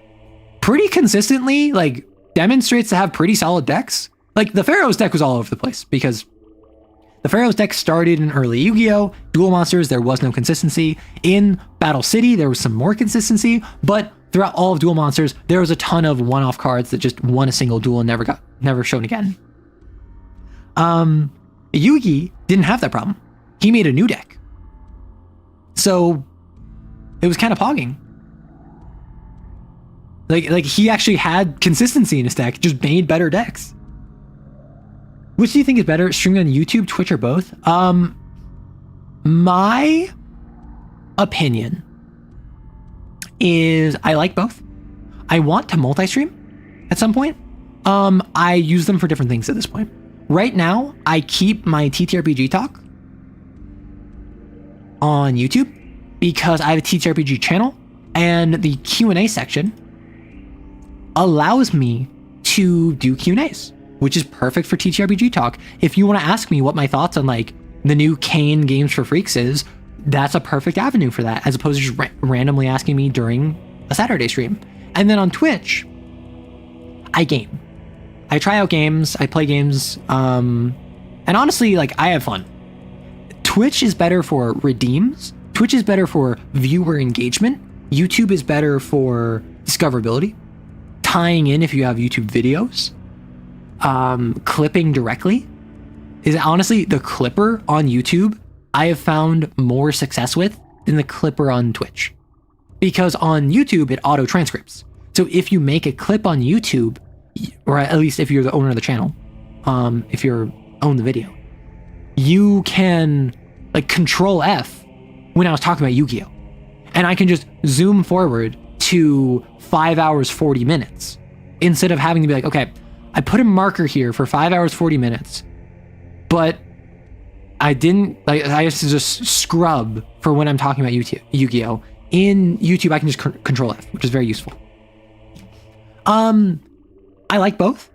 pretty consistently, like, demonstrates to have pretty solid decks. Like, the Pharaoh's deck was all over the place because the Pharaoh's deck started in early Yu-Gi-Oh! Duel Monsters, there was no consistency. In Battle City, there was some more consistency, but throughout all of Duel Monsters, there was a ton of one-off cards that just won a single duel and never shown again. Yugi didn't have that problem. He made a new deck. So it was kind of pogging. Like he actually had consistency in his deck, just made better decks. Which do you think is better, streaming on YouTube, Twitch, or both? My opinion is I like both. I want to multi-stream at some point. I use them for different things at this point. Right now, I keep my TTRPG talk on YouTube because I have a TTRPG channel, and the Q&A section allows me to do Q&As, which is perfect for TTRPG talk. If you want to ask me what my thoughts on like the new Kane Games for Freaks is, that's a perfect avenue for that, as opposed to just randomly asking me during a Saturday stream. And then on Twitch, I game. I try out games, I play games, and honestly, like, I have fun. Twitch is better for redeems. Twitch is better for viewer engagement. YouTube is better for discoverability. Tying in if you have YouTube videos. Clipping directly. Is honestly the clipper on YouTube I have found more success with than the clipper on Twitch. Because on YouTube, it auto transcripts. So if you make a clip on YouTube, or at least if you're the owner of the channel, if you own the video, you can like Control F when I was talking about Yu-Gi-Oh! And I can just zoom forward to 5 hours, 40 minutes instead of having to be like, okay, I put a marker here for 5 hours, 40 minutes, but I didn't, like, I have to just scrub for when I'm talking about Yu-Gi-Oh! In YouTube, I can just Control F, which is very useful. I like both.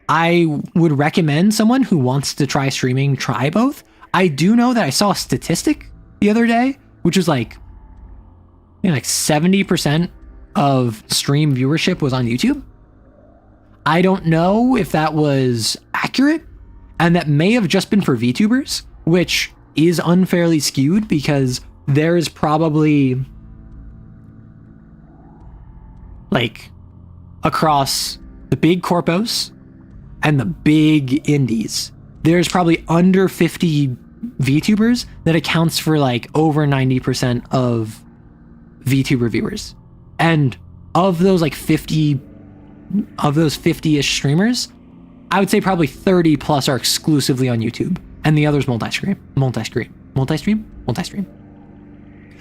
I would recommend someone who wants to try streaming, try both. I do know that I saw a statistic the other day, which was like, you know, like 70% of stream viewership was on YouTube. I don't know if that was accurate, and that may have just been for VTubers, which is unfairly skewed because there is probably, like, across the big corpos and the big indies, there's probably under 50 VTubers that accounts for like over 90% of VTuber viewers. And of those like 50 of those 50-ish streamers, I would say probably 30 plus are exclusively on YouTube, and the others multi-stream.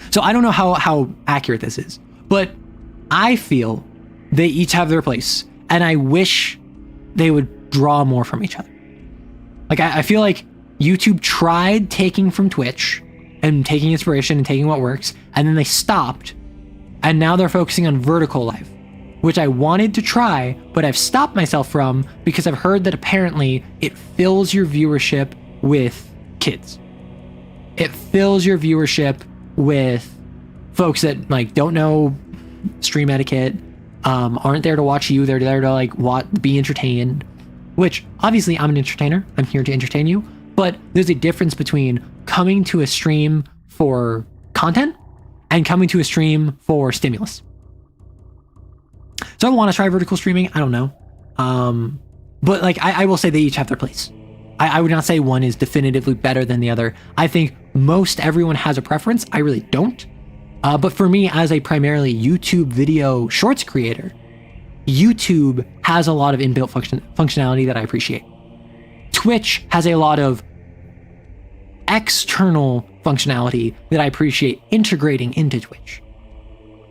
So I don't know how accurate this is, but I feel they each have their place, and I wish they would draw more from each other. Like, I feel like YouTube tried taking from Twitch and taking inspiration and taking what works, and then they stopped, and now they're focusing on vertical life, which I wanted to try, but I've stopped myself from because I've heard that apparently it fills your viewership with kids. It fills your viewership with folks that like don't know stream etiquette, aren't there to watch you, they're there to like be entertained, which obviously I'm an entertainer, I'm here to entertain you, but there's a difference between coming to a stream for content and coming to a stream for stimulus. So I want to try vertical streaming, I don't know. But like I will say they each have their place. I would not say one is definitively better than the other. I think most everyone has a preference. I really don't. But for me, as a primarily YouTube video shorts creator, YouTube has a lot of inbuilt functionality that I appreciate. Twitch has a lot of external functionality that I appreciate integrating into Twitch.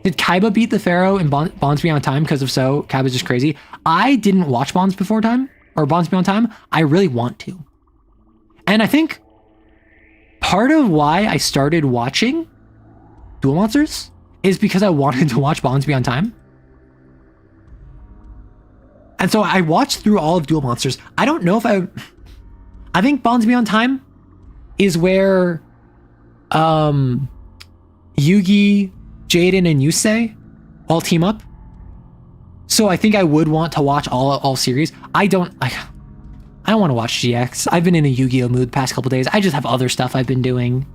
Did Kaiba beat the Pharaoh in Bonds Beyond Time? Because if so, Kaiba's just crazy. I didn't watch Bonds Before Time, or Bonds Beyond Time. I really want to. And I think part of why I started watching Duel Monsters is because I wanted to watch Bonds Beyond Time. And so I watched through all of Duel Monsters. I don't know if I think Bonds Beyond Time is where Yugi, Jaden, and Yusei all team up. So I think I would want to watch all series. I don't want to watch GX. I've been in a Yu-Gi-Oh mood the past couple days. I just have other stuff I've been doing.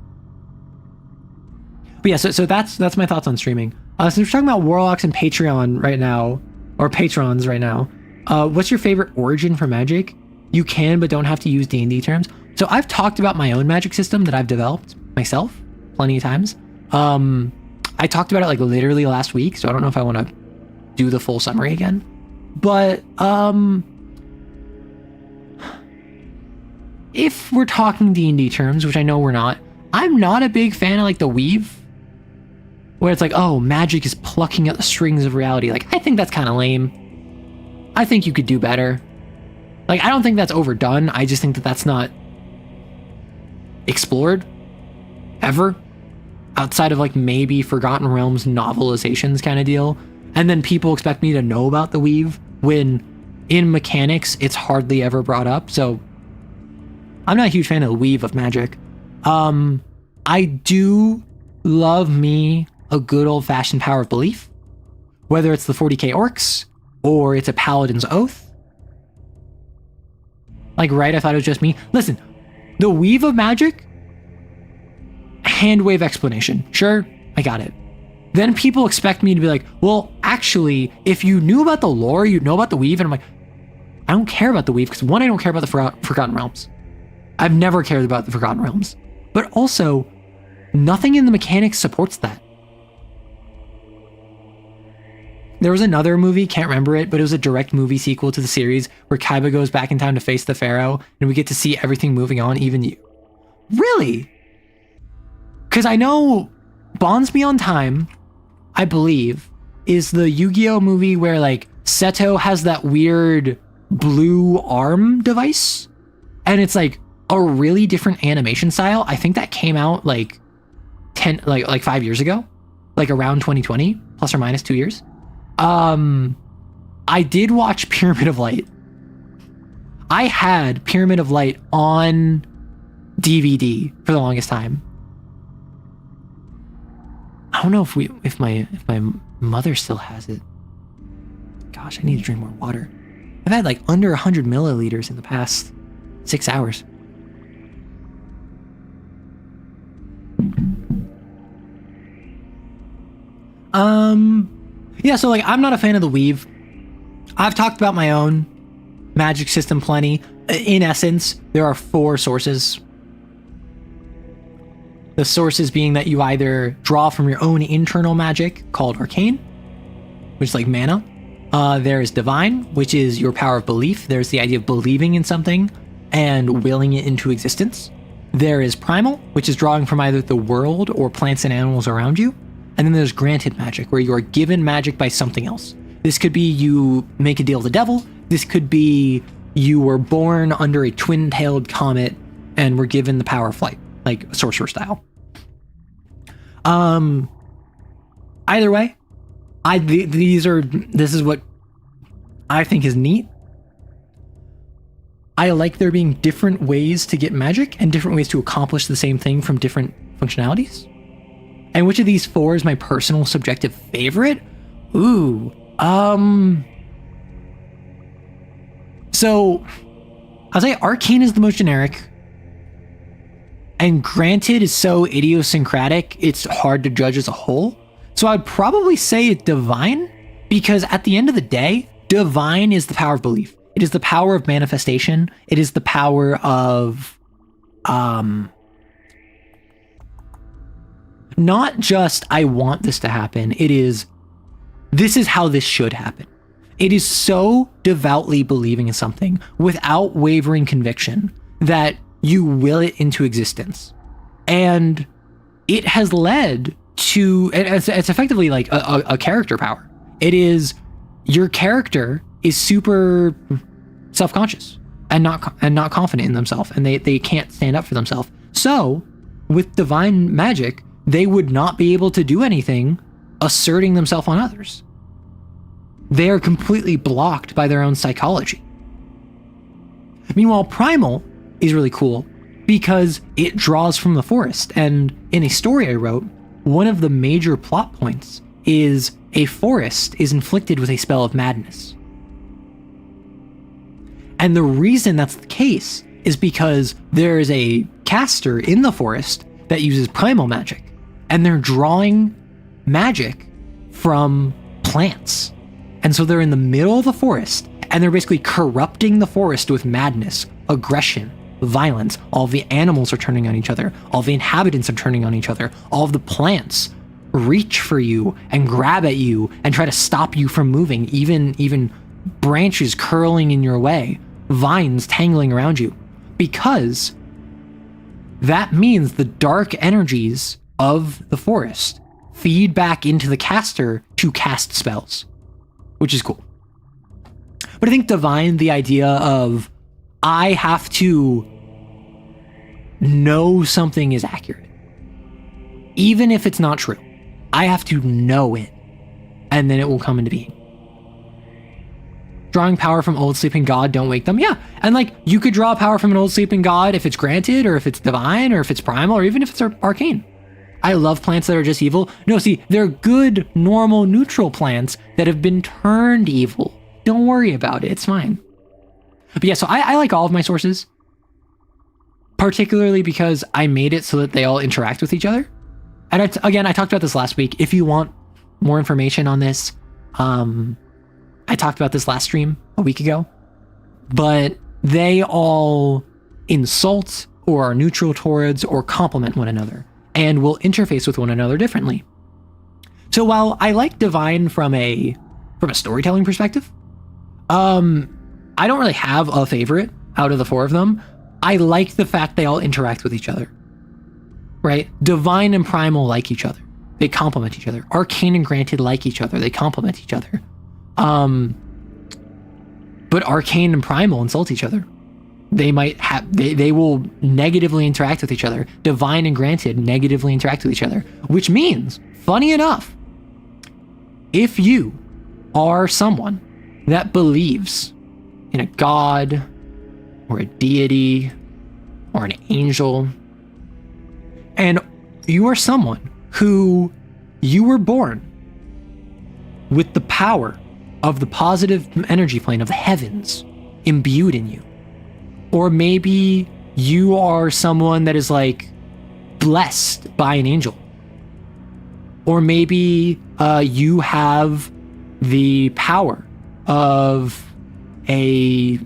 But yeah, so that's my thoughts on streaming. So we're talking about Warlocks and Patreon right now, or patrons right now. What's your favorite origin for Magic? You can, but don't have to use D&D terms. So I've talked about my own Magic system that I've developed myself plenty of times. I talked about it like literally last week, so I don't know if I want to do the full summary again. But if we're talking D&D terms, which I know we're not, I'm not a big fan of like the weave, where it's like, oh, magic is plucking at the strings of reality. Like, I think that's kind of lame. I think you could do better. Like, I don't think that's overdone. I just think that that's not explored ever outside of like maybe Forgotten Realms novelizations kind of deal. And then people expect me to know about the weave when in mechanics it's hardly ever brought up. So I'm not a huge fan of the weave of magic. I do love me a good old-fashioned power of belief, whether it's the 40k orcs or it's a paladin's oath. Like, right, I thought it was just me. Listen, the weave of magic, hand wave explanation. Sure, I got it. Then people expect me to be like, well, actually, if you knew about the lore, you'd know about the weave. And I'm like, I don't care about the weave because one, I don't care about the Forgotten Realms. I've never cared about the Forgotten Realms. But also, nothing in the mechanics supports that. There was another movie, can't remember it, but it was a direct movie sequel to the series where Kaiba goes back in time to face the Pharaoh, and we get to see everything moving on, even you. Really? Because I know Bonds Beyond Time, I believe, is the Yu-Gi-Oh movie where like Seto has that weird blue arm device, and it's like a really different animation style. I think that came out like 5 years ago, like around 2020, plus or minus 2 years. I did watch Pyramid of Light. I had Pyramid of Light on DVD for the longest time. I don't know if my mother still has it. Gosh, I need to drink more water. I've had like under 100 milliliters in the past 6 hours. Yeah, so like I'm not a fan of the weave. I've talked about my own magic system plenty. In essence, there are 4 sources. The sources being that you either draw from your own internal magic called arcane, which is like mana. There is divine, which is your power of belief. There's the idea of believing in something and willing it into existence. There is primal, which is drawing from either the world or plants and animals around you. And then there's granted magic, where you are given magic by something else. This could be you make a deal with the devil. This could be you were born under a twin-tailed comet and were given the power of flight, like sorcerer style. Either way, this is what I think is neat. I like there being different ways to get magic and different ways to accomplish the same thing from different functionalities. And which of these four is my personal subjective favorite? Ooh, so I'll say Arcane is the most generic, and Granted is so idiosyncratic, it's hard to judge as a whole. So I'd probably say Divine, because at the end of the day, Divine is the power of belief. It is the power of manifestation. It is the power of, not just, I want this to happen. It is, this is how this should happen. It is so devoutly believing in something without wavering conviction that you will it into existence. And it has led to, it's effectively like a character power. It is, your character is super self-conscious and not confident in themselves, and they can't stand up for themselves. So with divine magic, they would not be able to do anything asserting themselves on others. They are completely blocked by their own psychology. Meanwhile, primal is really cool because it draws from the forest. And in a story I wrote, one of the major plot points is a forest is inflicted with a spell of madness. And the reason that's the case is because there is a caster in the forest that uses primal magic, and they're drawing magic from plants. And so they're in the middle of the forest, and they're basically corrupting the forest with madness, aggression, violence. All of the animals are turning on each other. All the inhabitants are turning on each other. All of the plants reach for you and grab at you and try to stop you from moving, even branches curling in your way, vines tangling around you, because that means the dark energies of the forest feed back into the caster to cast spells, which is cool. But I think divine, the idea of I have to know something is accurate, even if it's not true. I have to know it, and then it will come into being. Drawing power from old sleeping god, don't wake them. Yeah, and like you could draw power from an old sleeping god if it's granted, or if it's divine, or if it's primal, or even if it's arcane. I love plants that are just evil. No, see, they're good, normal, neutral plants that have been turned evil. Don't worry about it. It's fine. But yeah, so I like all of my sources, particularly because I made it so that they all interact with each other. And I talked about this last week. If you want more information on this, I talked about this last stream a week ago, but they all insult or are neutral towards or complement one another and will interface with one another differently. So while I like divine from a storytelling perspective, I don't really have a favorite out of the four of them. I like the fact they all interact with each other, right? Divine and primal like each other. They complement each other. Arcane and granted like each other. They complement each other. But arcane and primal insult each other. They might have, they will negatively interact with each other. Divine and granted negatively interact with each other, which means, funny enough, if you are someone that believes in a god or a deity or an angel, and you are someone who you were born with the power of the positive energy plane of the heavens imbued in you, or maybe you are someone that is like blessed by an angel, or maybe you have the power of a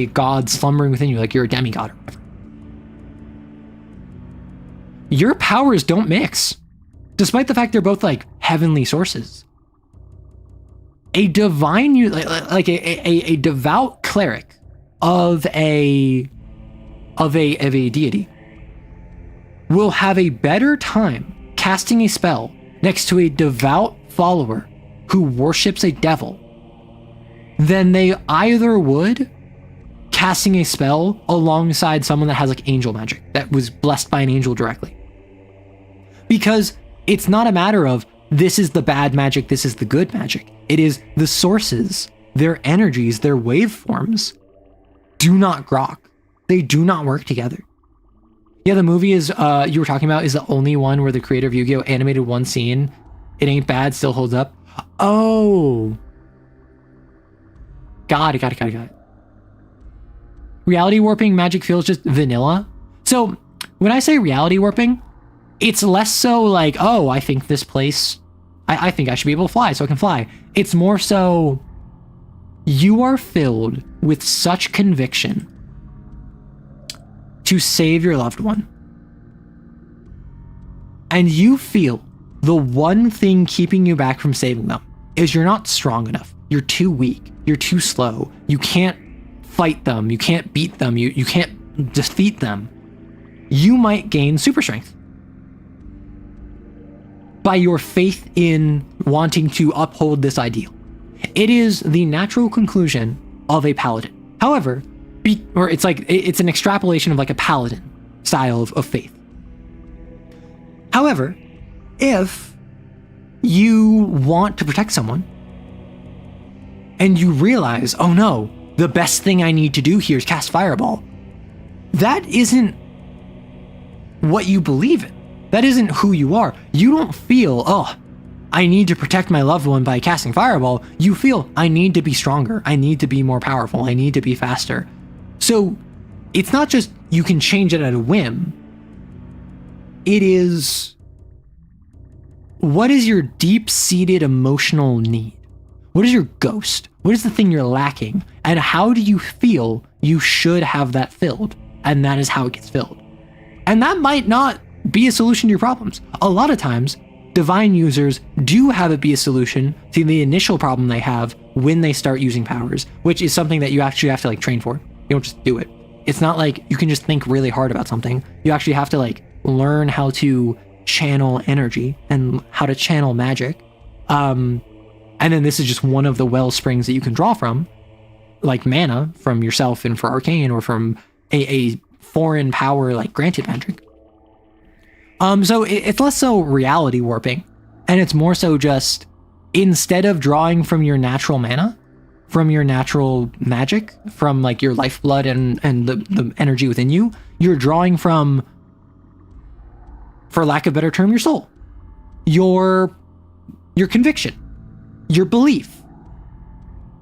god slumbering within you, like you're a demigod or whatever. Your powers don't mix, despite the fact they're both like heavenly sources. a divine, like a devout cleric of a deity will have a better time casting a spell next to a devout follower who worships a devil than they either would casting a spell alongside someone that has like angel magic, that was blessed by an angel directly. Because it's not a matter of this is the bad magic, this is the good magic. It is the sources, their energies, their waveforms do not grok. They do not work together. Yeah, the movie is you were talking about is the only one where the creator of Yu-Gi-Oh! Animated one scene. It ain't bad, still holds up. Oh. Got it. Reality warping magic feels just vanilla. So when I say reality warping, it's less so like, oh, I think this place, I think I should be able to fly, so I can fly. It's more so you are filled with such conviction to save your loved one. And you feel the one thing keeping you back from saving them is you're not strong enough. You're too weak. You're too slow. You can't fight them. You can't beat them. You can't defeat them. You might gain super strength by your faith in wanting to uphold this ideal. It is the natural conclusion of a paladin. However, it's an extrapolation of like a paladin style of faith. However, if you want to protect someone and you realize, oh no, the best thing I need to do here is cast Fireball, that isn't what you believe in. That isn't who you are. You don't feel, oh, I need to protect my loved one by casting Fireball. You feel, I need to be stronger. I need to be more powerful. I need to be faster. So it's not just you can change it at a whim. It is, what is your deep-seated emotional need? What is your ghost? What is the thing you're lacking? And how do you feel you should have that filled? And that is how it gets filled. And that might not be a solution to your problems. A lot of times, divine users do have it be a solution to the initial problem they have when they start using powers, which is something that you actually have to like train for. You don't just do it. It's not like you can just think really hard about something. You actually have to like learn how to channel energy and how to channel magic. And then this is just one of the well springs that you can draw from, like mana from yourself and for arcane, or from a foreign power like granted magic. So it's less so reality warping, and it's more so just, instead of drawing from your natural mana, from your natural magic, from like your lifeblood and the energy within you, you're drawing from, for lack of a better term, your soul, your conviction, your belief.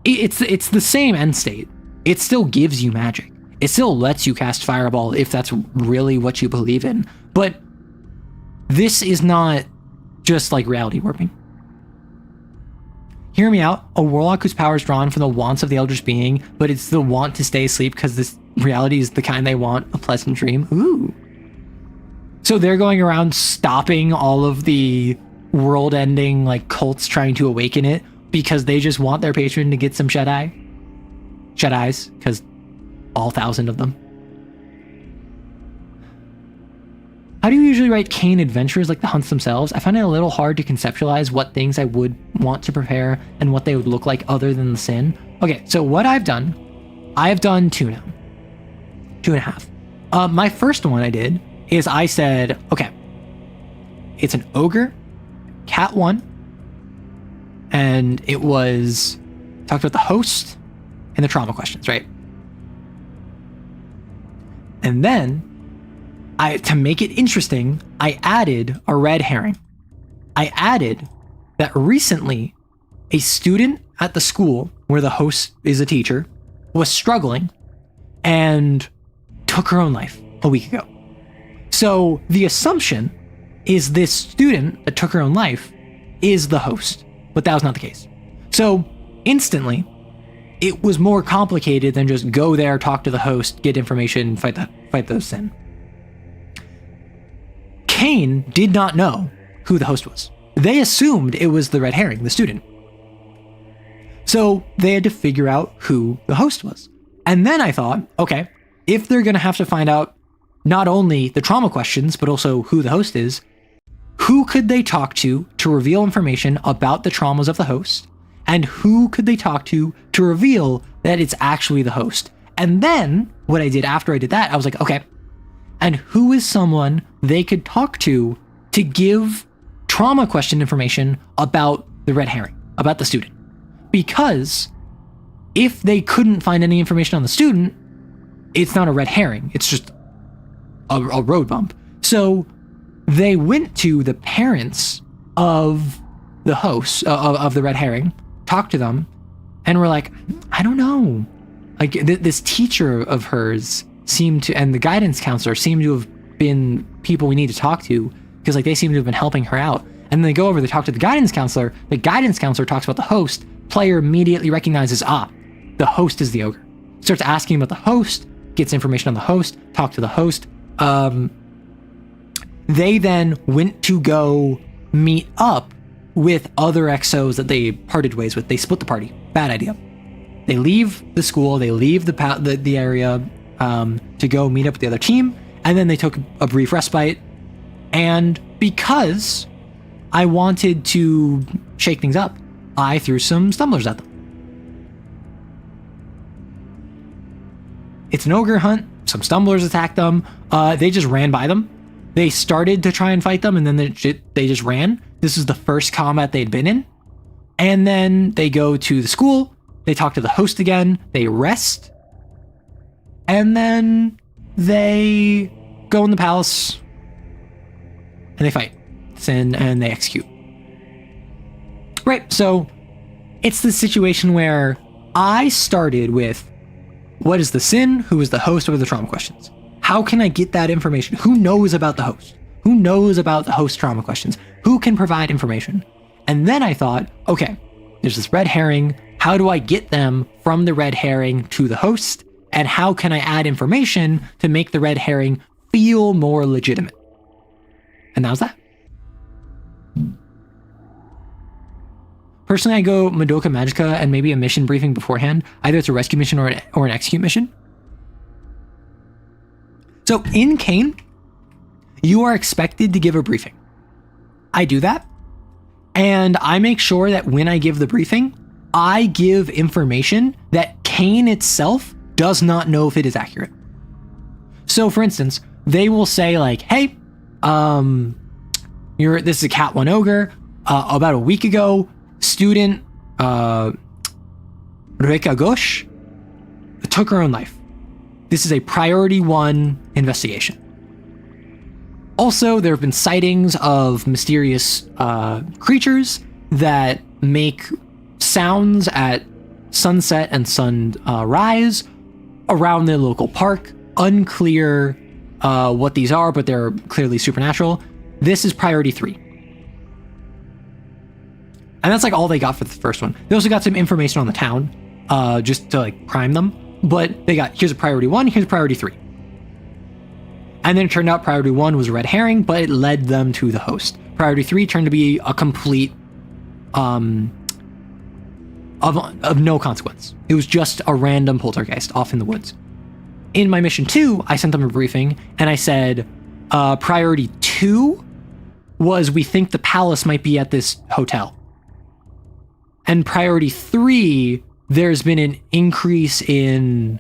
It's the same end state. It still gives you magic. It still lets you cast Fireball if that's really what you believe in. But this is not just like reality warping. Hear me out. A warlock whose power is drawn from the wants of the Eldritch Being, but it's the want to stay asleep because this reality is the kind they want, a pleasant dream. Ooh. So they're going around stopping all of the world-ending like cults trying to awaken it because they just want their patron to get some Shut-Eyes, because all 1,000 of them. How do you usually write Kane adventures like the hunts themselves? I find it a little hard to conceptualize what things I would want to prepare and what they would look like other than the sin. Okay, so what I've done 2 now. 2.5. My first one I did is I said, okay, it's an ogre, cat 1, and it was, talked about the host and the trauma questions, right? And then, to make it interesting, I added a red herring. I added that recently a student at the school where the host is a teacher was struggling and took her own life a week ago. So the assumption is this student that took her own life is the host, but that was not the case. So instantly, it was more complicated than just go there, talk to the host, get information, fight the sin. Kane did not know who the host was. They assumed it was the red herring, the student. So they had to figure out who the host was. And then I thought, okay, if they're going to have to find out not only the trauma questions, but also who the host is, who could they talk to reveal information about the traumas of the host? And who could they talk to reveal that it's actually the host? And then what I did after I did that, I was like, okay, and who is someone they could talk to give trauma question information about the red herring, about the student? Because if they couldn't find any information on the student, it's not a red herring. It's just a road bump. So they went to the parents of the host of the red herring, talked to them, and were like, I don't know. Like this teacher of hers seemed to, and the guidance counselor seemed to have been people we need to talk to, because like they seem to have been helping her out. And then they go over, they talk to the guidance counselor. The guidance counselor talks about the host. Player immediately recognizes, the host is the ogre. Starts asking about the host, gets information on the host, talk to the host. They then went to go meet up with other XOs that they parted ways with. They split the party. Bad idea. They leave the school, they leave the area to go meet up with the other team, and then they took a brief respite. And because I wanted to shake things up, I threw some stumblers at them. It's an ogre hunt. Some stumblers attacked them. They just ran by them. They started to try and fight them, and then they just ran. This is the first combat they'd been in. And then they go to the school. They talk to the host again. They rest. And then they go in the palace. And they fight. And they execute. Right, so it's the situation where I started with, what is the sin? Who is the host? What are the trauma questions? How can I get that information? Who knows about the host? Who knows about the host trauma questions? Who can provide information? And then I thought, okay, there's this red herring. How do I get them from the red herring to the host? And how can I add information to make the red herring feel more legitimate? And that was that. Personally, I go Madoka Magica and maybe a mission briefing beforehand. Either it's a rescue mission or an execute mission. So in Kane, you are expected to give a briefing. I do that. And I make sure that when I give the briefing, I give information that Kane itself does not know if it is accurate. So for instance, they will say like, hey, this is a Cat 1 ogre. About a week ago, student Reka Ghosh took her own life. This is a priority 1 investigation. Also, there have been sightings of mysterious creatures that make sounds at sunset and sunrise around the local park. Unclear what these are, but they're clearly supernatural. This is priority 3. And that's like all they got for the first one. They also got some information on the town, just to like prime them. But they got, here's a priority 1, here's a priority 3. And then it turned out priority 1 was a red herring, but it led them to the host. Priority 3 turned to be a complete, of no consequence. It was just a random poltergeist off in the woods. In my mission 2, I sent them a briefing and I said, priority 2 was we think the palace might be at this hotel. And priority 3, there's been an increase in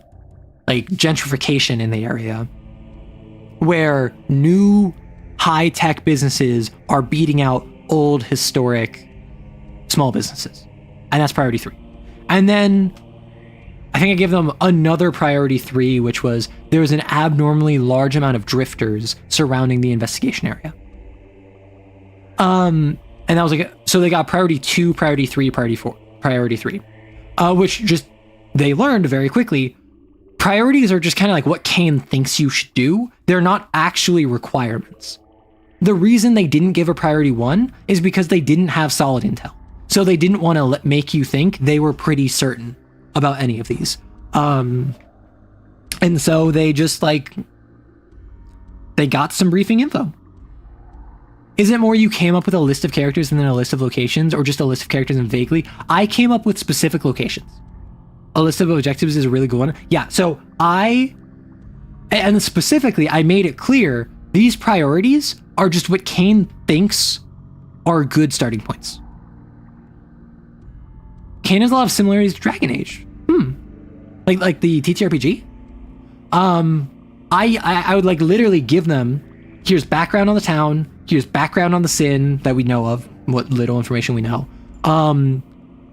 like gentrification in the area where new high-tech businesses are beating out old historic small businesses. And that's priority 3. And then I think I gave them another priority 3, which was there was an abnormally large amount of drifters surrounding the investigation area. And that was like, so they got priority 2, priority 3, priority 4, priority 3, which just, they learned very quickly. Priorities are just kind of like what Kane thinks you should do. They're not actually requirements. The reason they didn't give a priority 1 is because they didn't have solid intel. So they didn't want to make you think they were pretty certain about any of these. And so they just like, they got some briefing info. Is it more you came up with a list of characters and then a list of locations, or just a list of characters and vaguely? I came up with specific locations. A list of objectives is a really good one. Yeah, so and specifically, I made it clear these priorities are just what Kane thinks are good starting points. Kane has a lot of similarities to Dragon Age. Like the TTRPG. I would like literally give them, here's background on the town, here's background on the sin that we know of, what little information we know.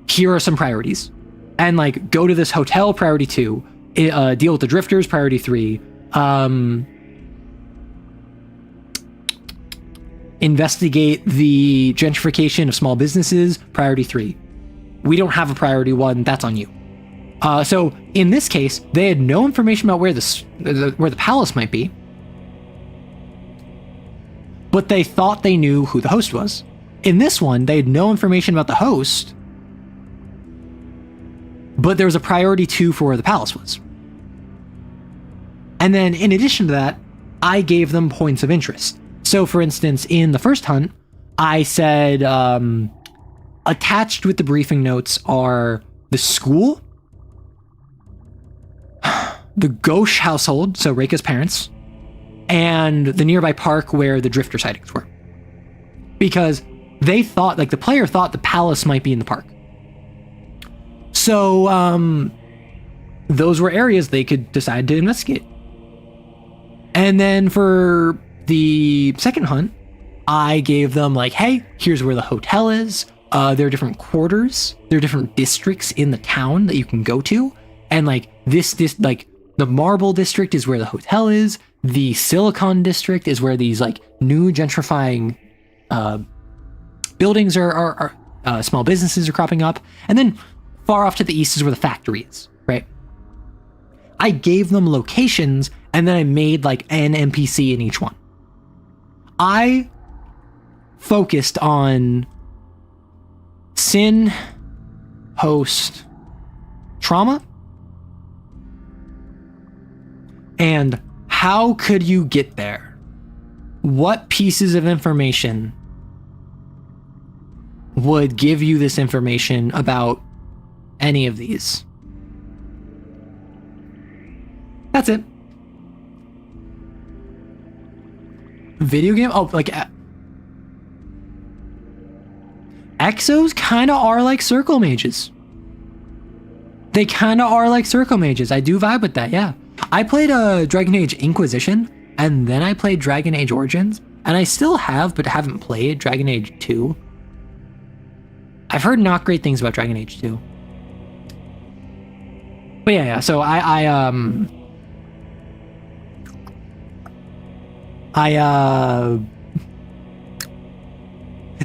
Here are some priorities. And like, go to this hotel, priority 2. Deal with the drifters, priority 3. Investigate the gentrification of small businesses, priority 3. We don't have a priority 1, that's on you. So in this case, they had no information about where the palace might be, but they thought they knew who the host was. In this one, they had no information about the host, but there was a priority 2 for where the palace was. And then in addition to that, I gave them points of interest. So for instance, in the first hunt, I said, attached with the briefing notes are the school, the Gauche household, so Reika's parents, and the nearby park where the drifter sightings were. Because they thought, like the player thought the palace might be in the park. So those were areas they could decide to investigate. And then for the second hunt, I gave them like, hey, here's where the hotel is. There are different quarters. There are different districts in the town that you can go to. And like this like the Marble District is where the hotel is. The Silicon District is where these like new gentrifying buildings are small businesses are cropping up. And then far off to the east is where the factory is, right? I gave them locations and then I made like an NPC in each one. I focused on sin, host, trauma, and how could you get there? What pieces of information would give you this information about any of these? That's it. Video game? Oh, like Exos kind of are like circle mages. They kind of are like circle mages. I do vibe with that, yeah. I played Dragon Age Inquisition, and then I played Dragon Age Origins, and I still have, but haven't played Dragon Age 2. I've heard not great things about Dragon Age 2. But yeah, so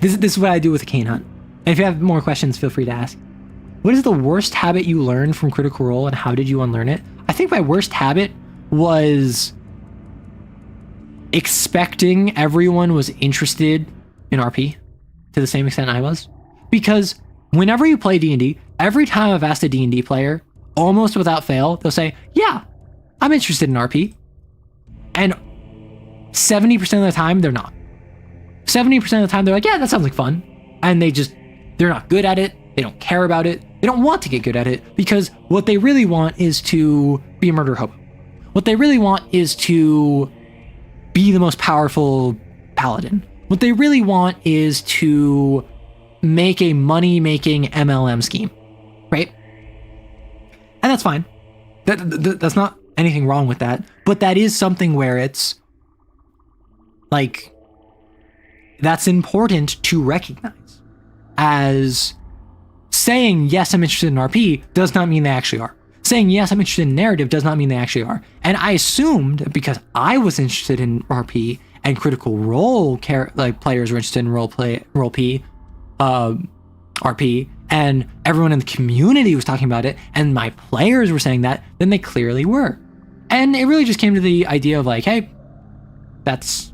this is what I do with a cane hunt. And if you have more questions, feel free to ask. What is the worst habit you learned from Critical Role, and how did you unlearn it? I think my worst habit was expecting everyone was interested in RP to the same extent I was. Because whenever you play D&D, every time I've asked a D&D player, almost without fail, they'll say, yeah, I'm interested in RP. And 70% of the time, they're not. 70% of the time, they're like, yeah, that sounds like fun. And they're not good at it. They don't care about it. They don't want to get good at it, because what they really want is to be a murder hobo. What they really want is to be the most powerful paladin. What they really want is to make a money-making MLM scheme, right? And that's fine. That's not anything wrong with that. But that is something where it's like, that's important to recognize. As saying, yes, I'm interested in RP does not mean they actually are. Saying, yes, I'm interested in narrative does not mean they actually are. And I assumed, because I was interested in RP and Critical Role players were interested in RP, and everyone in the community was talking about it, and my players were saying that, then they clearly were. And it really just came to the idea of like, hey, that's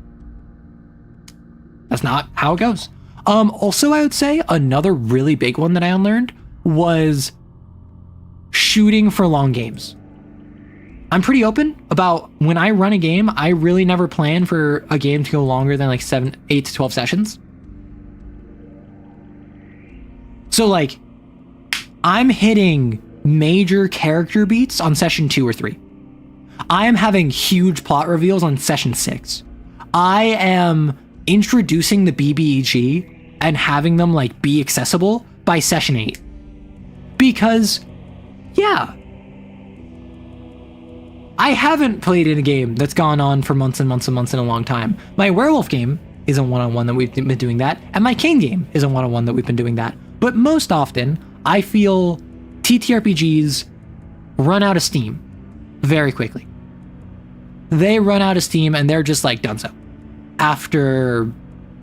not how it goes. Also, I would say another really big one that I unlearned was shooting for long games. I'm pretty open about when I run a game. I really never plan for a game to go longer than like 8 to 12 sessions. So like, I'm hitting major character beats on session 2 or 3. I am having huge plot reveals on session 6. I am introducing the BBEG and having them like be accessible by session 8. Because, yeah, I haven't played in a game that's gone on for months and months and months in a long time. My werewolf game is a one-on-one that we've been doing that, and my cane game is a one-on-one that we've been doing that. But most often, I feel TTRPGs run out of steam very quickly. They run out of steam and they're just like done so. After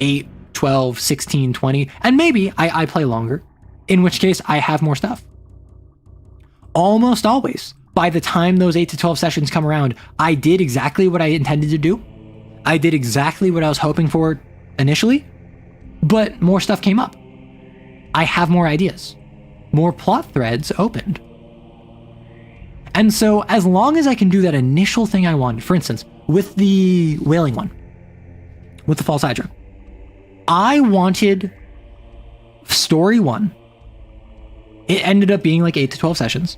8, 12, 16, 20, and maybe I play longer, in which case I have more stuff. Almost always, by the time those 8 to 12 sessions come around, I did exactly what I intended to do. I did exactly what I was hoping for initially, but more stuff came up. I have more ideas. More plot threads opened. And so as long as I can do that initial thing I wanted, for instance, with the whaling one, with the false hydra, I wanted story 1. It ended up being like 8 to 12 sessions.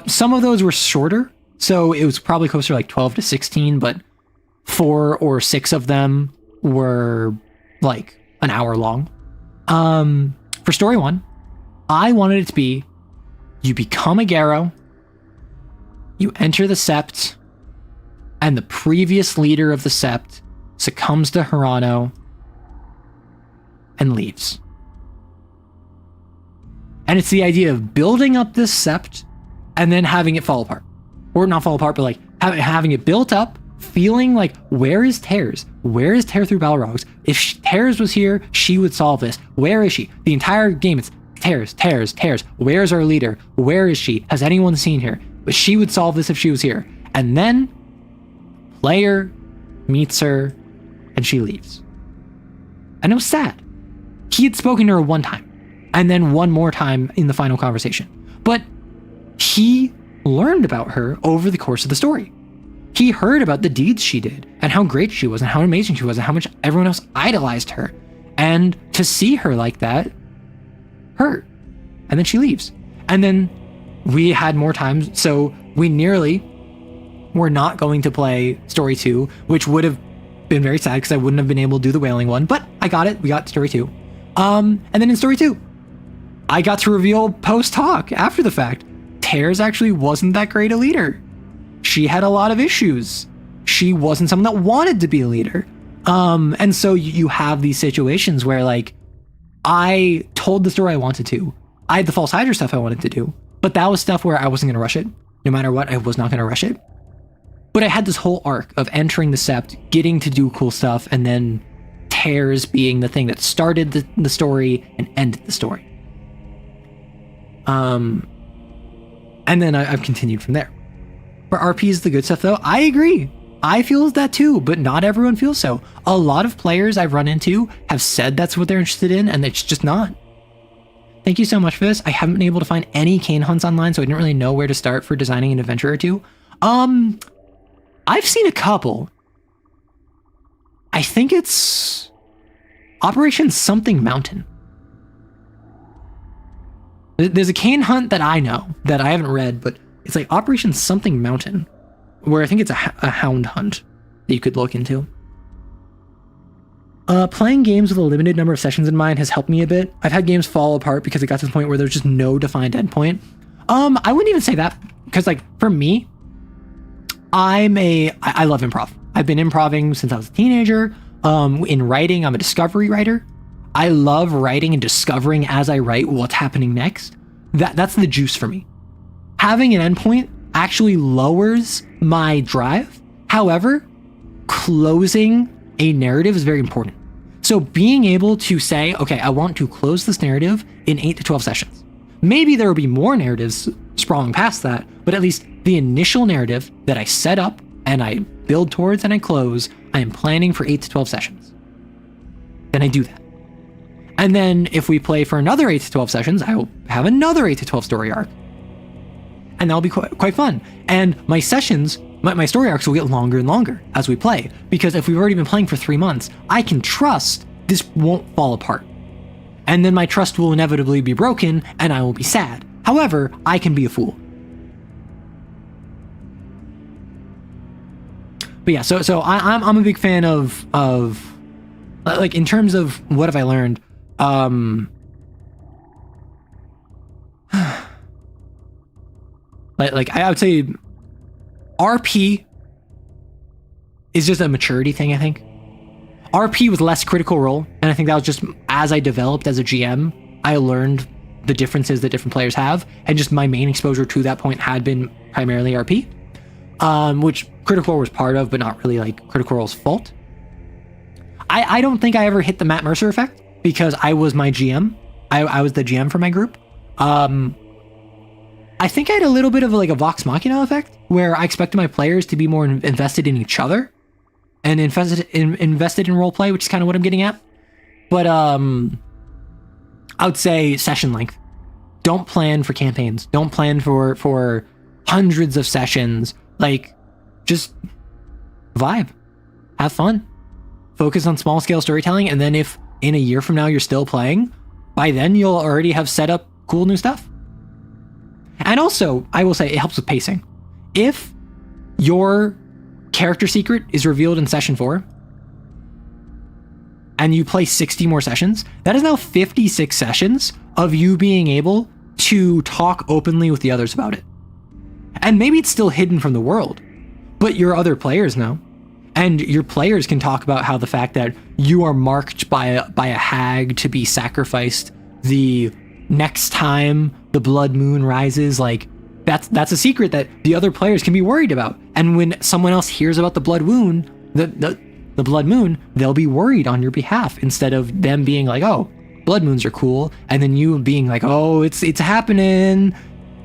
Some of those were shorter, so it was probably closer to like 12 to 16, but 4 or 6 of them were like an hour long. For story 1, I wanted it to be, you become a Garrow, you enter the Sept, and the previous leader of the Sept succumbs to Hirano and leaves. And it's the idea of building up this Sept and then having it fall apart. Or not fall apart, but like having it built up, feeling like, where is Tears? Where is Tear through Balrogs? If Tears was here, she would solve this. Where is she? The entire game, it's Tears, Tears, Tears. Where's our leader? Where is she? Has anyone seen her? But she would solve this if she was here. And then player meets her and she leaves. And it was sad. He had spoken to her one time and then one more time in the final conversation. But he learned about her over the course of the story. He heard about the deeds she did and how great she was and how amazing she was and how much everyone else idolized her. And to see her like that hurt. And then she leaves. And then we had more time, so we nearly were not going to play story 2, which would have been very sad because I wouldn't have been able to do the whaling one, but I got it. We got story 2. And then in story 2, I got to reveal post-talk after the fact, Tears actually wasn't that great a leader. She had a lot of issues. She wasn't someone that wanted to be a leader. And so you have these situations where like, I told the story I wanted to. I had the false hydra stuff I wanted to do, but that was stuff where I wasn't going to rush it. No matter what, I was not going to rush it. But I had this whole arc of entering the Sept, getting to do cool stuff, and then Tears being the thing that started the story and ended the story. And then I've continued from there. For RPs, the good stuff though, I agree. I feel that too, but not everyone feels so. A lot of players I've run into have said that's what they're interested in, and it's just not. Thank you so much for this. I haven't been able to find any cane hunts online, so I didn't really know where to start for designing an adventure or two. I've seen a couple. I think it's Operation Something Mountain. There's a cane hunt that I know that I haven't read, but it's like Operation Something Mountain, where I think it's a hound hunt that you could look into. Playing games with a limited number of sessions in mind has helped me a bit. I've had games fall apart because it got to the point where there's just no defined endpoint. I wouldn't even say that, because like for me, I love improv. I've been improving since I was a teenager. In writing, I'm a discovery writer. I love writing and discovering as I write what's happening next. That's the juice for me. Having an endpoint actually lowers my drive. However, closing a narrative is very important. So being able to say, okay, I want to close this narrative in 8 to 12 sessions. Maybe there will be more narratives sprawling past that, but at least the initial narrative that I set up and I build towards and I close, I am planning for 8 to 12 sessions. Then I do that. And then if we play for another 8 to 12 sessions, I will have another 8 to 12 story arc. and that'll be quite fun. And my sessions, my story arcs will get longer and longer as we play, because if we've already been playing for 3 months, I can trust this won't fall apart. And then my trust will inevitably be broken and I will be sad. However, I can be a fool. But yeah, so I'm a big fan of like, in terms of what have I learned, like I would say RP is just a maturity thing, I think. RP was less Critical Role, and I think that was just as I developed as a GM, I learned the differences that different players have, and just my main exposure to that point had been primarily RP, which Critical Role was part of, but not really like Critical Role's fault. I don't think I ever hit the Matt Mercer effect, because I was my GM. I was the GM for my group. I think I had a little bit of like a Vox Machina effect, where I expected my players to be more invested in each other and invested in roleplay, which is kind of what I'm getting at. But I would say session length. Don't plan for campaigns. Don't plan for hundreds of sessions. Like, just vibe, have fun, focus on small scale storytelling, and then if in a year from now you're still playing, by then you'll already have set up cool new stuff. And also, I will say it helps with pacing. If your character secret is revealed in session 4 and you play 60 more sessions, that is now 56 sessions of you being able to talk openly with the others about it. And maybe it's still hidden from the world, but your other players know. And your players can talk about how the fact that you are marked by a hag to be sacrificed the next time the blood moon rises, like that's a secret that the other players can be worried about. And when someone else hears about the blood moon, the blood moon, they'll be worried on your behalf, instead of them being like, oh, blood moons are cool, and then you being like, oh, it's happening,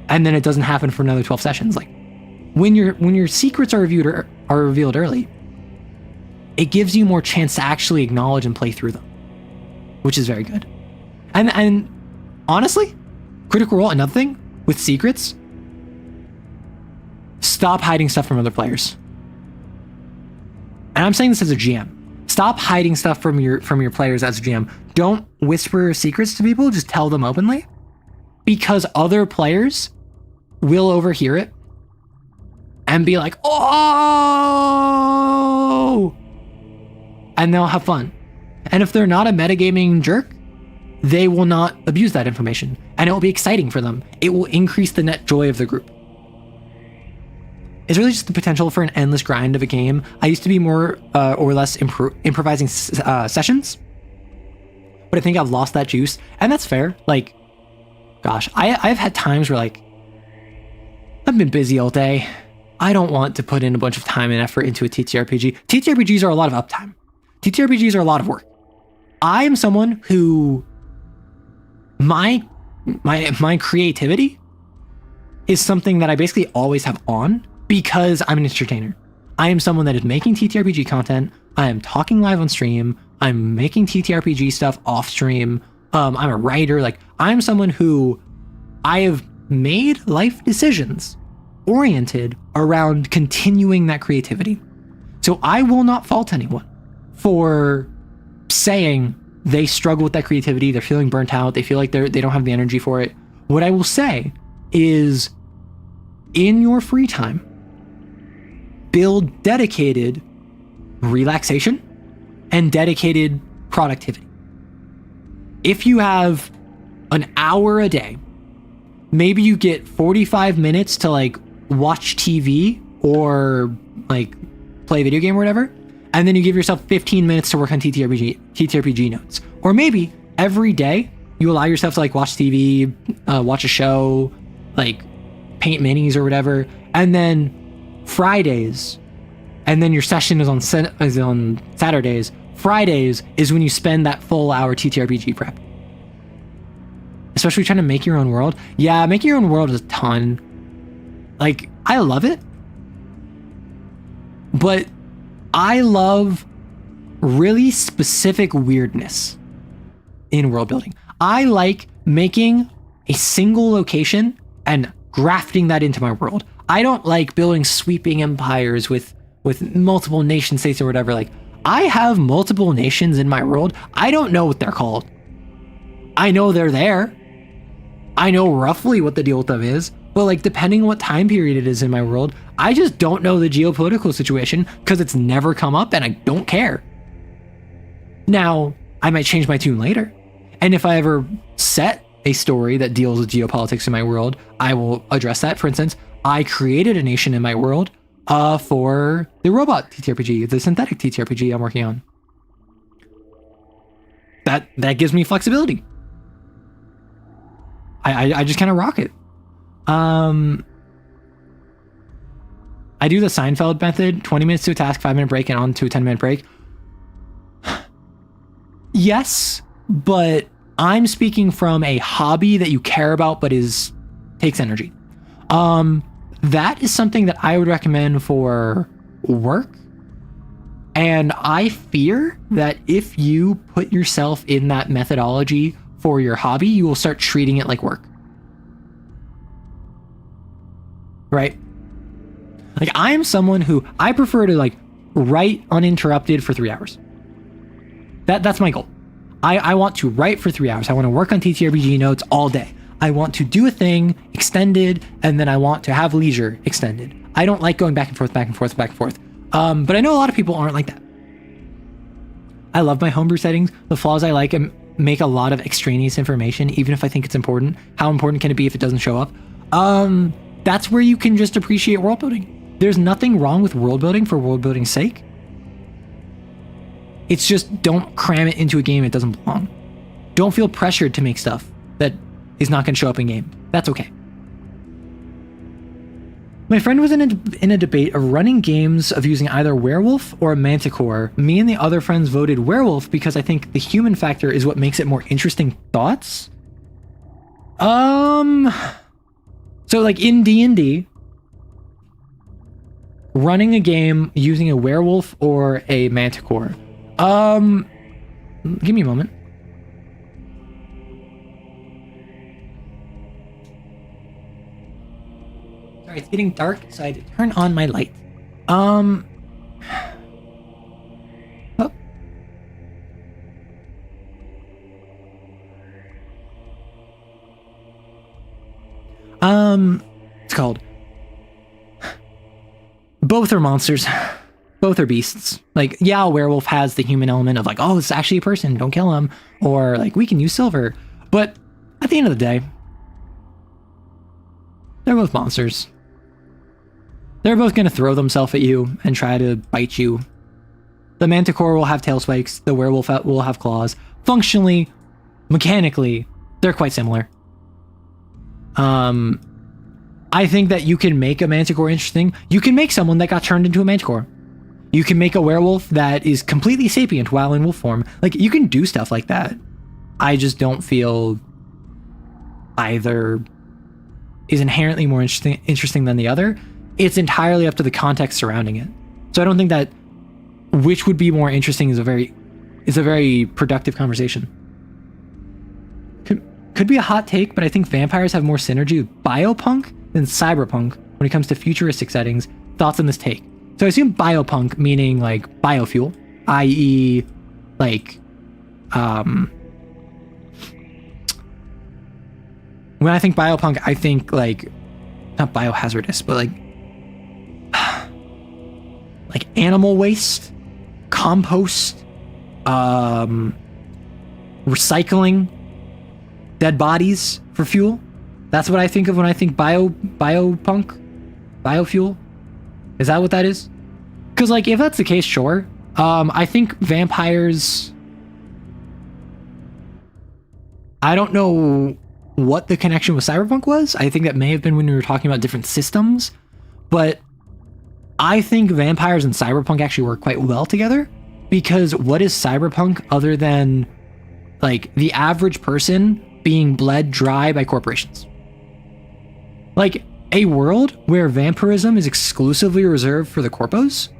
and then it doesn't happen for another 12 sessions. Like, when your secrets are revealed early, it gives you more chance to actually acknowledge and play through them, which is very good. And honestly, Critical Role, another thing with secrets, stop hiding stuff from other players. And I'm saying this as a GM. Stop hiding stuff from your players as a GM. Don't whisper secrets to people, just tell them openly, because other players will overhear it and be like, oh, and they'll have fun. And if they're not a metagaming jerk, they will not abuse that information, and it will be exciting for them. It will increase the net joy of the group. It's really just the potential for an endless grind of a game. I used to be more or less improvising sessions, but I think I've lost that juice, and that's fair. Like, gosh, I've had times where, like, I've been busy all day. I don't want to put in a bunch of time and effort into a TTRPG. TTRPGs are a lot of uptime. TTRPGs are a lot of work. I am someone who my creativity is something that I basically always have on, because I'm an entertainer. I am someone that is making TTRPG content. I am talking live on stream. I'm making TTRPG stuff off stream. I'm a writer. Like, I'm someone who I have made life decisions oriented around continuing that creativity. So I will not fault anyone for saying they struggle with that creativity. They're feeling burnt out. They feel like they don't have the energy for it. What I will say is, in your free time, build dedicated relaxation and dedicated productivity. If you have an hour a day, maybe you get 45 minutes to like watch TV or like play a video game or whatever, and then you give yourself 15 minutes to work on TTRPG notes. Or maybe every day you allow yourself to like watch TV, watch a show, like paint minis or whatever, and then Fridays, and then your session is on Saturdays. Fridays is when you spend that full hour TTRPG prep. Especially trying to make your own world. Yeah, making your own world is a ton. Like, I love it, but I love really specific weirdness in world building. I like making a single location and grafting that into my world. I don't like building sweeping empires with multiple nation states or whatever. Like, I have multiple nations in my world. I don't know what they're called. I know they're there. I know roughly what the deal with them is, but like, depending on what time period it is in my world, I just don't know the geopolitical situation because it's never come up and I don't care. Now, I might change my tune later. And if I ever set a story that deals with geopolitics in my world, I will address that. For instance, I created a nation in my world for the robot TTRPG, the synthetic TTRPG I'm working on. That gives me flexibility. I just kind of rock it. I do the Seinfeld method, 20 minutes to a task, 5-minute break, and on to a 10-minute break. Yes, but I'm speaking from a hobby that you care about but takes energy. That is something that I would recommend for work. And I fear that if you put yourself in that methodology for your hobby, you will start treating it like work. Right? Like, I am someone who I prefer to like write uninterrupted for 3 hours. That's my goal. I want to write for 3 hours. I want to work on TTRPG notes all day. I want to do a thing extended, and then I want to have leisure extended. I don't like going back and forth, back and forth, back and forth. But I know a lot of people aren't like that. I love my homebrew settings. The flaws I like make a lot of extraneous information, even if I think it's important. How important can it be if it doesn't show up? That's where you can just appreciate world building. There's nothing wrong with world building for world building's sake. It's just, don't cram it into a game it doesn't belong. Don't feel pressured to make stuff that is not going to show up in game. That's okay. My friend was in a debate of running games of using either werewolf or manticore. Me and the other friends voted werewolf because I think the human factor is what makes it more interesting. Thoughts? So like in D&D, running a game using a werewolf or a manticore. Give me a moment. Sorry, it's getting dark, so I had to turn on my light. Oh. It's called. Both are monsters. Both are beasts. Like, yeah, a werewolf has the human element of like, oh, it's actually a person, don't kill him. Or like, we can use silver. But at the end of the day, they're both monsters. They're both going to throw themselves at you and try to bite you. The manticore will have tail spikes. The werewolf will have claws. Functionally, mechanically, they're quite similar. I think that you can make a manticore interesting. You can make someone that got turned into a manticore. You can make a werewolf that is completely sapient while in wolf form. Like, you can do stuff like that. I just don't feel either is inherently more interesting than the other. It's entirely up to the context surrounding it. So I don't think that which would be more interesting is a very productive conversation. Could be a hot take, but I think vampires have more synergy with biopunk than cyberpunk when it comes to futuristic settings. Thoughts on this take? So I assume biopunk meaning like biofuel, i.e. like when I think biopunk, I think like not biohazardous, but like animal waste, compost, recycling, dead bodies for fuel. That's what I think of when I think biopunk, biofuel. Is that what that is? Because like, if that's the case, sure. I think vampires, I don't know what the connection with cyberpunk was. I think that may have been when we were talking about different systems, but I think vampires and cyberpunk actually work quite well together, because what is cyberpunk other than like the average person being bled dry by corporations? Like a world where vampirism is exclusively reserved for the corpos,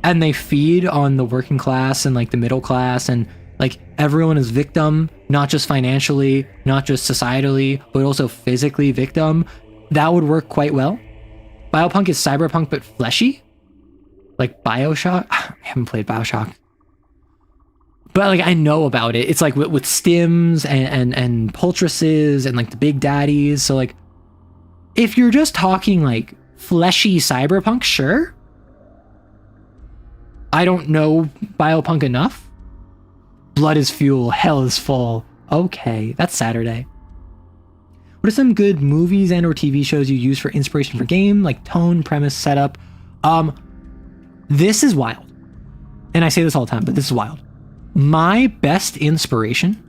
and they feed on the working class and like the middle class, and like everyone is victim, not just financially, not just societally, but also physically victim. that would work quite well. Biopunk is cyberpunk but fleshy, like Bioshock. I haven't played Bioshock, but like I know about it. It's like with stims and poultices and like the big daddies. So like, if you're just talking like fleshy cyberpunk, sure. I don't know Biopunk enough. Blood is fuel, hell is full. Okay, that's Saturday. What are some good movies and or TV shows you use for inspiration for game, like tone, premise, setup? This is wild. And I say this all the time, but this is wild. My best inspiration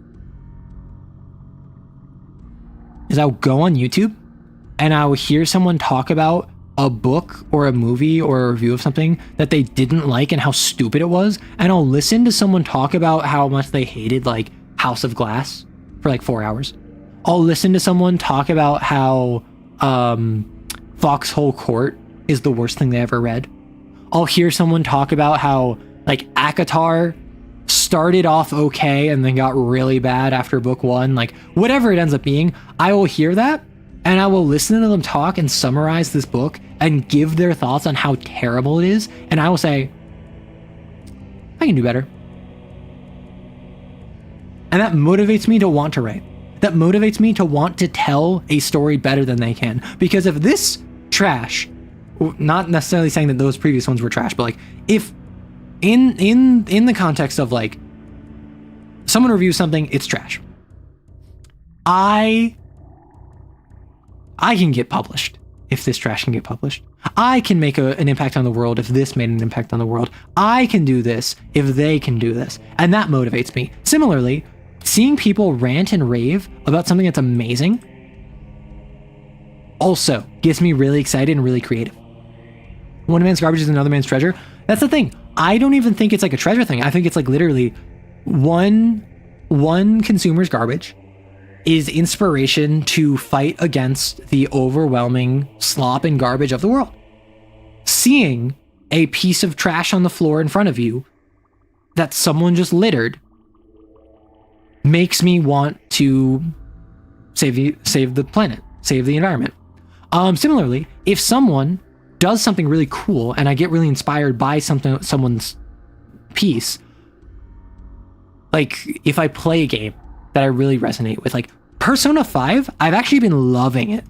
is I'll go on YouTube and I'll hear someone talk about a book or a movie or a review of something that they didn't like and how stupid it was. And I'll listen to someone talk about how much they hated like House of Glass for like 4 hours. I'll listen to someone talk about how Foxhole Court is the worst thing they ever read. I'll hear someone talk about how like ACOTAR started off okay and then got really bad after book one. Like whatever it ends up being, I will hear that and I will listen to them talk and summarize this book and give their thoughts on how terrible it is. And I will say, I can do better. And that motivates me to want to write. That motivates me to want to tell a story better than they can. Because if this trash, not necessarily saying that those previous ones were trash, but like if in the context of like someone reviews something, it's trash. I can get published if this trash can get published. I can make an impact on the world if this made an impact on the world. I can do this if they can do this. And that motivates me. Similarly, seeing people rant and rave about something that's amazing also gets me really excited and really creative. One man's garbage is another man's treasure. That's the thing. I don't even think it's like a treasure thing. I think it's like literally one consumer's garbage is inspiration to fight against the overwhelming slop and garbage of the world. Seeing a piece of trash on the floor in front of you that someone just littered makes me want to save the planet, save the environment. Similarly, if someone does something really cool and I get really inspired by someone's piece, like if I play a game that I really resonate with, like Persona 5, I've actually been loving it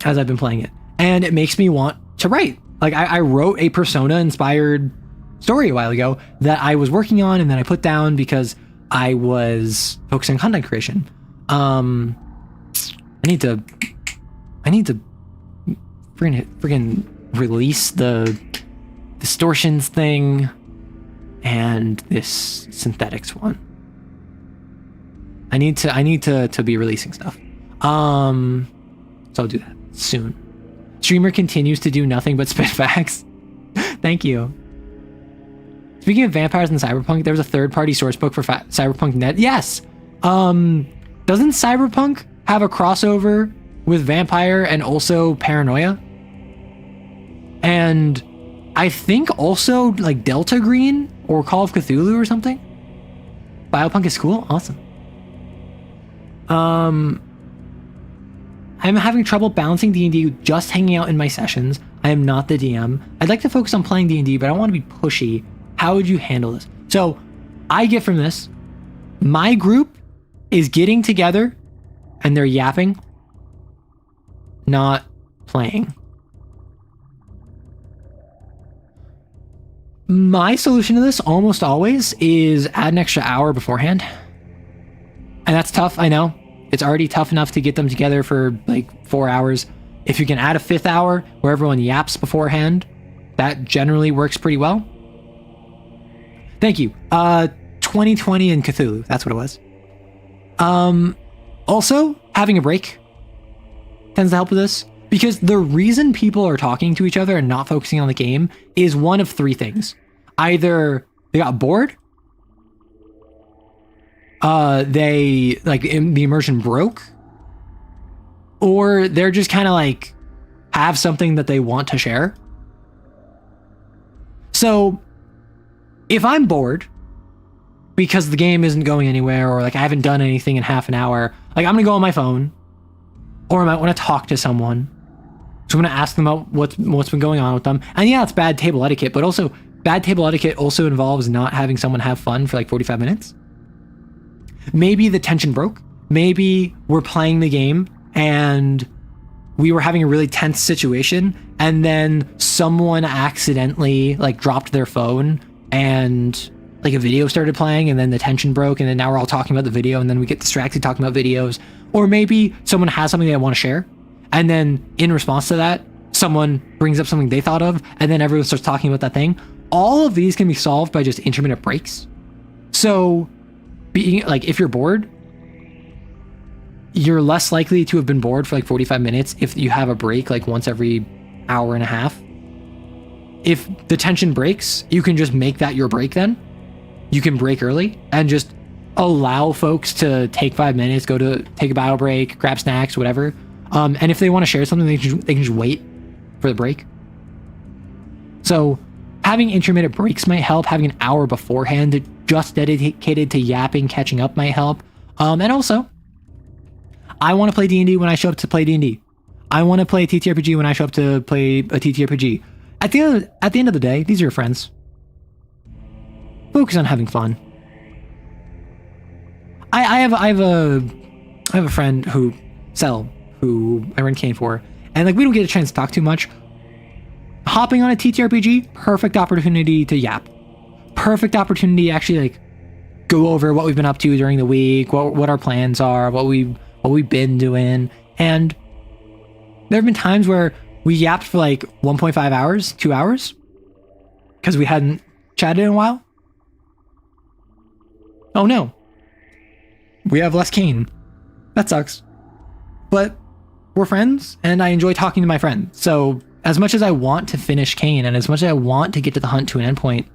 as I've been playing it, and it makes me want to write. Like I wrote a Persona inspired story a while ago that I was working on and then I put down because I was focusing on content creation. I need to friggin' release the distortions thing and this synthetics one. I need to be releasing stuff. So I'll do that soon. Streamer continues to do nothing but spit facts. Thank you. Speaking of vampires and cyberpunk, there was a third-party source book for Cyberpunk Net. Yes. Doesn't Cyberpunk have a crossover with vampire and also paranoia? And I think also like Delta Green or Call of Cthulhu or something. Biopunk is cool. Awesome. I'm having trouble balancing D&D with just hanging out in my sessions. I am not the DM. I'd like to focus on playing D&D, but I don't want to be pushy. How would you handle this? So I get from this, my group is getting together and they're yapping, not playing. My solution to this almost always is add an extra hour beforehand. And that's tough, I know. It's already tough enough to get them together for like 4 hours. If you can add a 5th hour where everyone yaps beforehand, that generally works pretty well. Thank you. 2020 and Cthulhu, that's what it was. Also, having a break tends to help with this, because the reason people are talking to each other and not focusing on the game is one of 3 things. Either they got bored, they like the immersion broke, or they're just kind of like have something that they want to share. So if I'm bored because the game isn't going anywhere, or like I haven't done anything in half an hour, like I'm gonna go on my phone or I might want to talk to someone. So I'm going to ask them about what's been going on with them. And yeah, it's bad table etiquette, but also bad table etiquette also involves not having someone have fun for like 45 minutes. Maybe the tension broke. Maybe we're playing the game and we were having a really tense situation, and then someone accidentally like dropped their phone and like a video started playing, and then the tension broke, and then now we're all talking about the video, and then we get distracted talking about videos. Or maybe someone has something they want to share, and then in response to that, someone brings up something they thought of, and then everyone starts talking about that thing. All of these can be solved by just intermittent breaks. So being like, if you're bored, you're less likely to have been bored for like 45 minutes if you have a break like once every hour and a half. If the tension breaks, you can just make that your break then. You can break early and just allow folks to take 5 minutes, go to take a battle break, grab snacks, whatever. And if they want to share something, they can just wait for the break. So having intermittent breaks might help. Having an hour beforehand just dedicated to yapping, catching up might help. And also, I want to play D&D when I show up to play D&D. I want to play TTRPG when I show up to play a TTRPG. At the end of the day, these are your friends. Focus on having fun. I have a friend who I run Kane for, and like we don't get a chance to talk too much. Hopping on a TTRPG, perfect opportunity to yap. Perfect opportunity to actually like go over what we've been up to during the week, what our plans are, what we've been doing. And there have been times where we yapped for like 1.5 hours, 2 hours, because we hadn't chatted in a while. Oh no. We have less Kane. That sucks. But we're friends, and I enjoy talking to my friend. So as much as I want to finish Kane, and as much as I want to get to the hunt to an endpoint,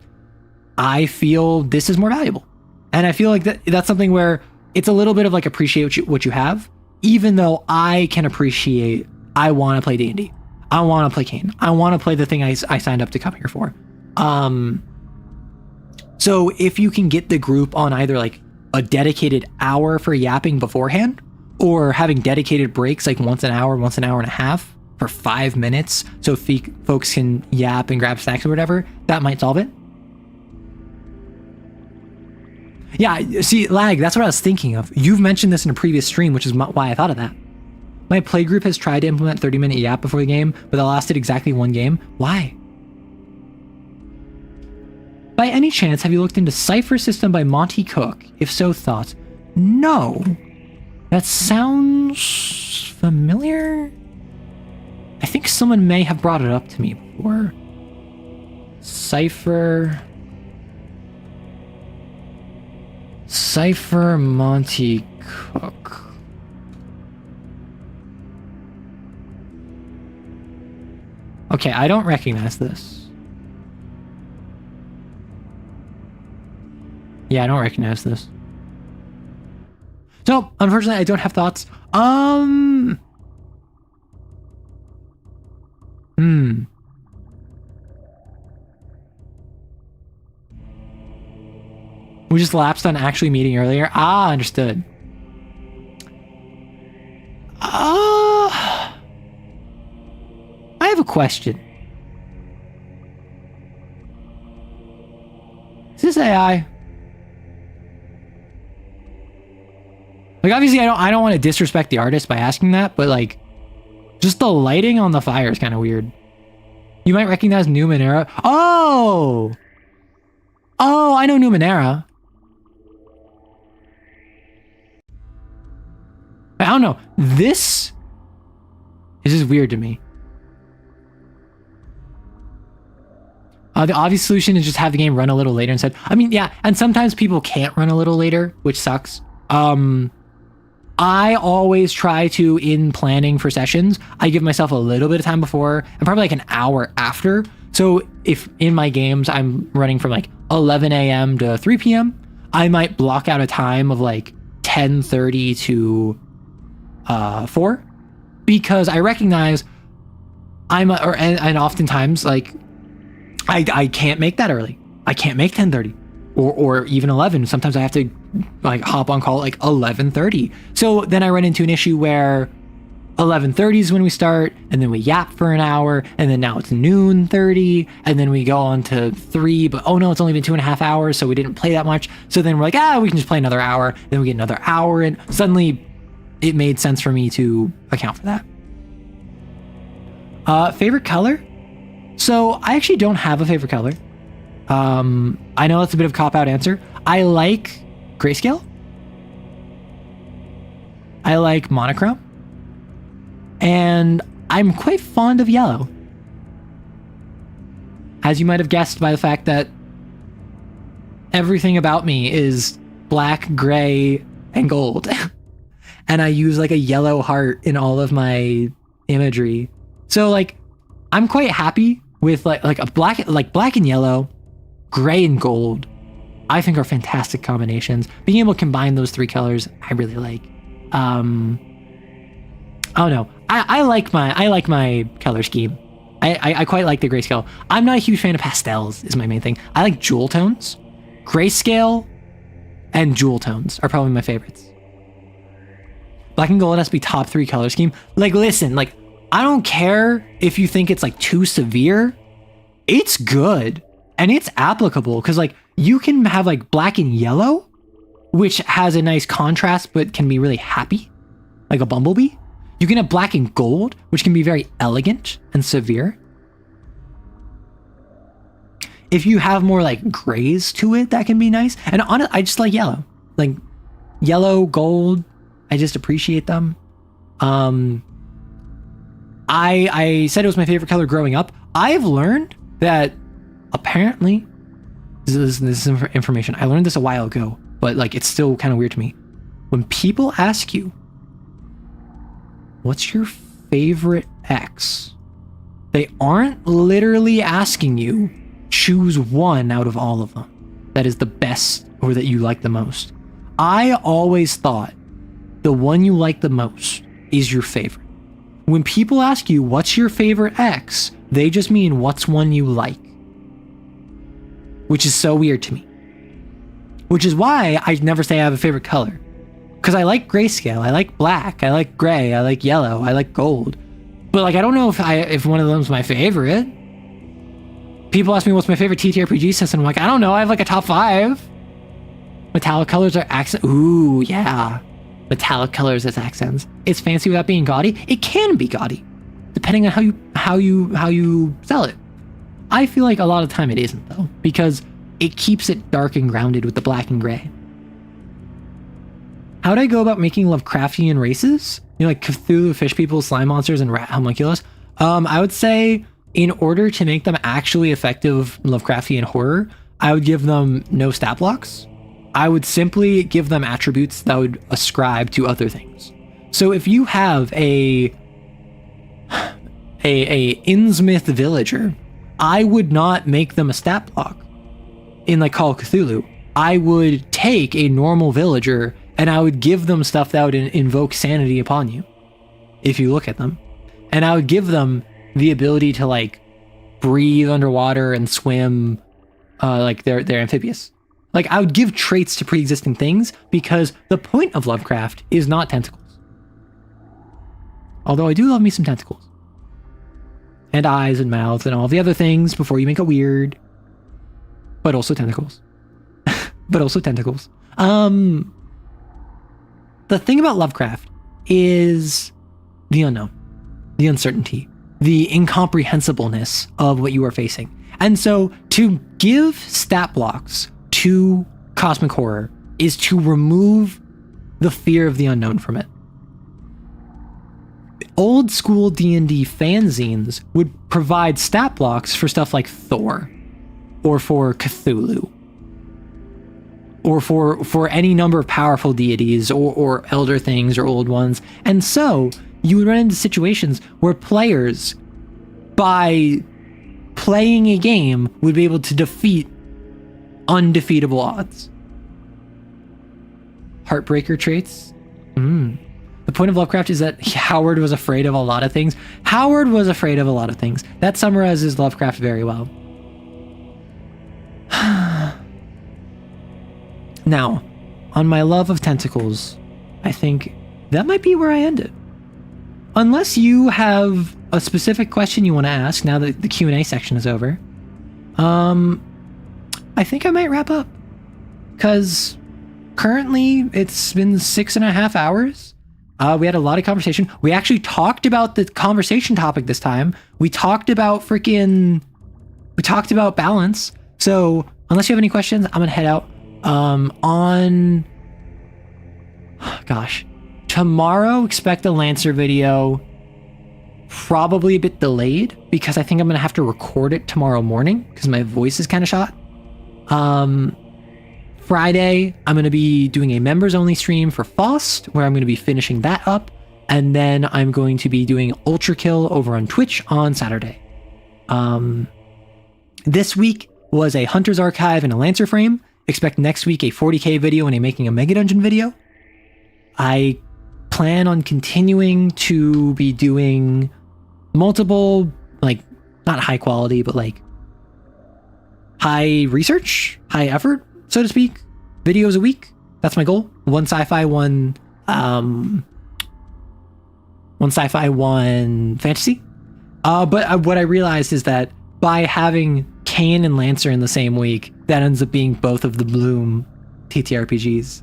I feel this is more valuable. And I feel like that's something where it's a little bit of like appreciate what you have, even though I can appreciate, I want to play D&D. I want to play Kane. I want to play the thing I signed up to come here for. So if you can get the group on either like a dedicated hour for yapping beforehand, or having dedicated breaks like once an hour and a half for 5 minutes, so folks can yap and grab snacks or whatever, that might solve it. Yeah, see, lag, that's what I was thinking of. You've mentioned this in a previous stream, which is why I thought of that. My playgroup has tried to implement 30-minute yap before the game, but that lasted exactly one game. Why? By any chance, have you looked into Cipher System by Monty Cook? If so, thoughts? No. That sounds familiar? I think someone may have brought it up to me before. Cipher Monty Cook. Okay, I don't recognize this. Yeah, I don't recognize this. So, unfortunately, I don't have thoughts. We just lapsed on actually meeting earlier. Ah, understood. I have a question. Is this AI? Like, obviously, I don't want to disrespect the artist by asking that, but like, just the lighting on the fire is kind of weird. You might recognize Numenera. Oh, I know Numenera. I don't know. This is just weird to me. The obvious solution is just have the game run a little later instead. I mean, yeah, and sometimes people can't run a little later, which sucks. I always try to, in planning for sessions, I give myself a little bit of time before and probably like an hour after. So if in my games I'm running from like 11 a.m. to 3 p.m., I might block out a time of like 10:30 to 4, because I recognize and oftentimes like I can't make that early. I can't make 10:30 or even 11. Sometimes I have to like hop on call at like 11:30. So then I run into an issue where 11:30 is when we start, and then we yap for an hour, and then now it's noon 30, and then we go on to 3, but oh no, it's only been 2.5 hours, so we didn't play that much. So then we're like, we can just play another hour. Then we get another hour, and suddenly it made sense for me to account for that. Favorite color? So I actually don't have a favorite color. I know that's a bit of a cop-out answer. I like grayscale. I like monochrome. And I'm quite fond of yellow. As you might have guessed by the fact that everything about me is black, gray, and gold. And I use like a yellow heart in all of my imagery. So like, I'm quite happy with like a black and yellow, gray and gold. I think are fantastic combinations. Being able to combine those 3 colors, I really like. Oh no, I like my color scheme. I quite like the grayscale. I'm not a huge fan of pastels, is my main thing. I like jewel tones. Grayscale and jewel tones are probably my favorites. Black and gold has to be top 3 color scheme. Like, listen, like, I don't care if you think it's like too severe. It's good and it's applicable because like you can have like black and yellow, which has a nice contrast but can be really happy, like a bumblebee. You can have black and gold, which can be very elegant and severe. If you have more like grays to it, that can be nice. And honestly, I just like yellow. Like yellow, gold, I just appreciate them. I said it was my favorite color growing up. I've learned that apparently, this is information. I learned this a while ago, but like it's still kind of weird to me. When people ask you, what's your favorite X? They aren't literally asking you, choose one out of all of them that is the best or that you like the most. I always thought the one you like the most is your favorite. When people ask you, what's your favorite X? They just mean, what's one you like? Which is so weird to me. Which is why I never say I have a favorite color. Because I like grayscale, I like black, I like gray, I like yellow, I like gold. But like, I don't know if one of them's my favorite. People ask me what's my favorite TTRPG system. I'm like, I don't know, I have like a top 5. Metallic colors are accent. Ooh, yeah. Metallic colors as accents. It's fancy without being gaudy. It can be gaudy, depending on how you sell it. I feel like a lot of the time it isn't though, because it keeps it dark and grounded with the black and gray. How do I go about making Lovecraftian races? You know, like Cthulhu, fish people, slime monsters, and rat homunculus. I would say in order to make them actually effective Lovecraftian horror, I would give them no stat blocks. I would simply give them attributes that would ascribe to other things. So if you have a Innsmouth villager, I would not make them a stat block in like Call of Cthulhu. I would take a normal villager and I would give them stuff that would invoke sanity upon you if you look at them. And I would give them the ability to like breathe underwater and swim, like they're amphibious. Like, I would give traits to pre-existing things because the point of Lovecraft is not tentacles. Although I do love me some tentacles. And eyes and mouths and all the other things before you make it weird. But also tentacles. But also tentacles. The thing about Lovecraft is the unknown, the uncertainty, the incomprehensibleness of what you are facing. And so to give stat blocks to cosmic horror is to remove the fear of the unknown from it. Old school D&D fanzines would provide stat blocks for stuff like Thor, or for Cthulhu, or for any number of powerful deities, or elder things, or old ones. And so you would run into situations where players, by playing a game, would be able to defeat undefeatable odds. Heartbreaker traits. The point of Lovecraft is that Howard was afraid of a lot of things. Howard was afraid of a lot of things. That summarizes Lovecraft very well. Now, on my love of tentacles, I think that might be where I end it. unless you have a specific question you want to ask now that the Q&A section is over, I think I might wrap up. Because currently it's been 6.5 hours. We had a lot of conversation. We actually talked about the conversation topic this time. We talked about balance. So unless you have any questions, I'm gonna head out. Tomorrow, expect a Lancer video, probably a bit delayed because I think I'm gonna have to record it tomorrow morning because my voice is kind of shot. Friday, I'm going to be doing a members only stream for Faust, where I'm going to be finishing that up. And then I'm going to be doing Ultra Kill over on Twitch on Saturday. This week was a Hunter's Archive and a Lancer frame. Expect next week a 40k video and a Making a Mega Dungeon video. I plan on continuing to be doing multiple, like, not high quality, but like high research, high effort, so to speak, videos a week. That's my goal. One sci-fi, one fantasy. But what I realized is that by having Kane and Lancer in the same week, that ends up being both of the Bloom TTRPGs.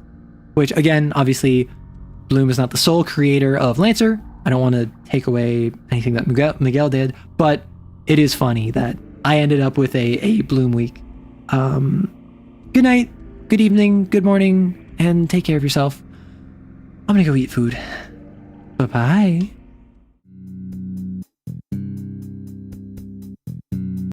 Which, again, obviously, Bloom is not the sole creator of Lancer. I don't want to take away anything that Miguel did, but it is funny that I ended up with a Bloom week. Good night, good evening, good morning, and take care of yourself. I'm gonna go eat food. Bye-bye.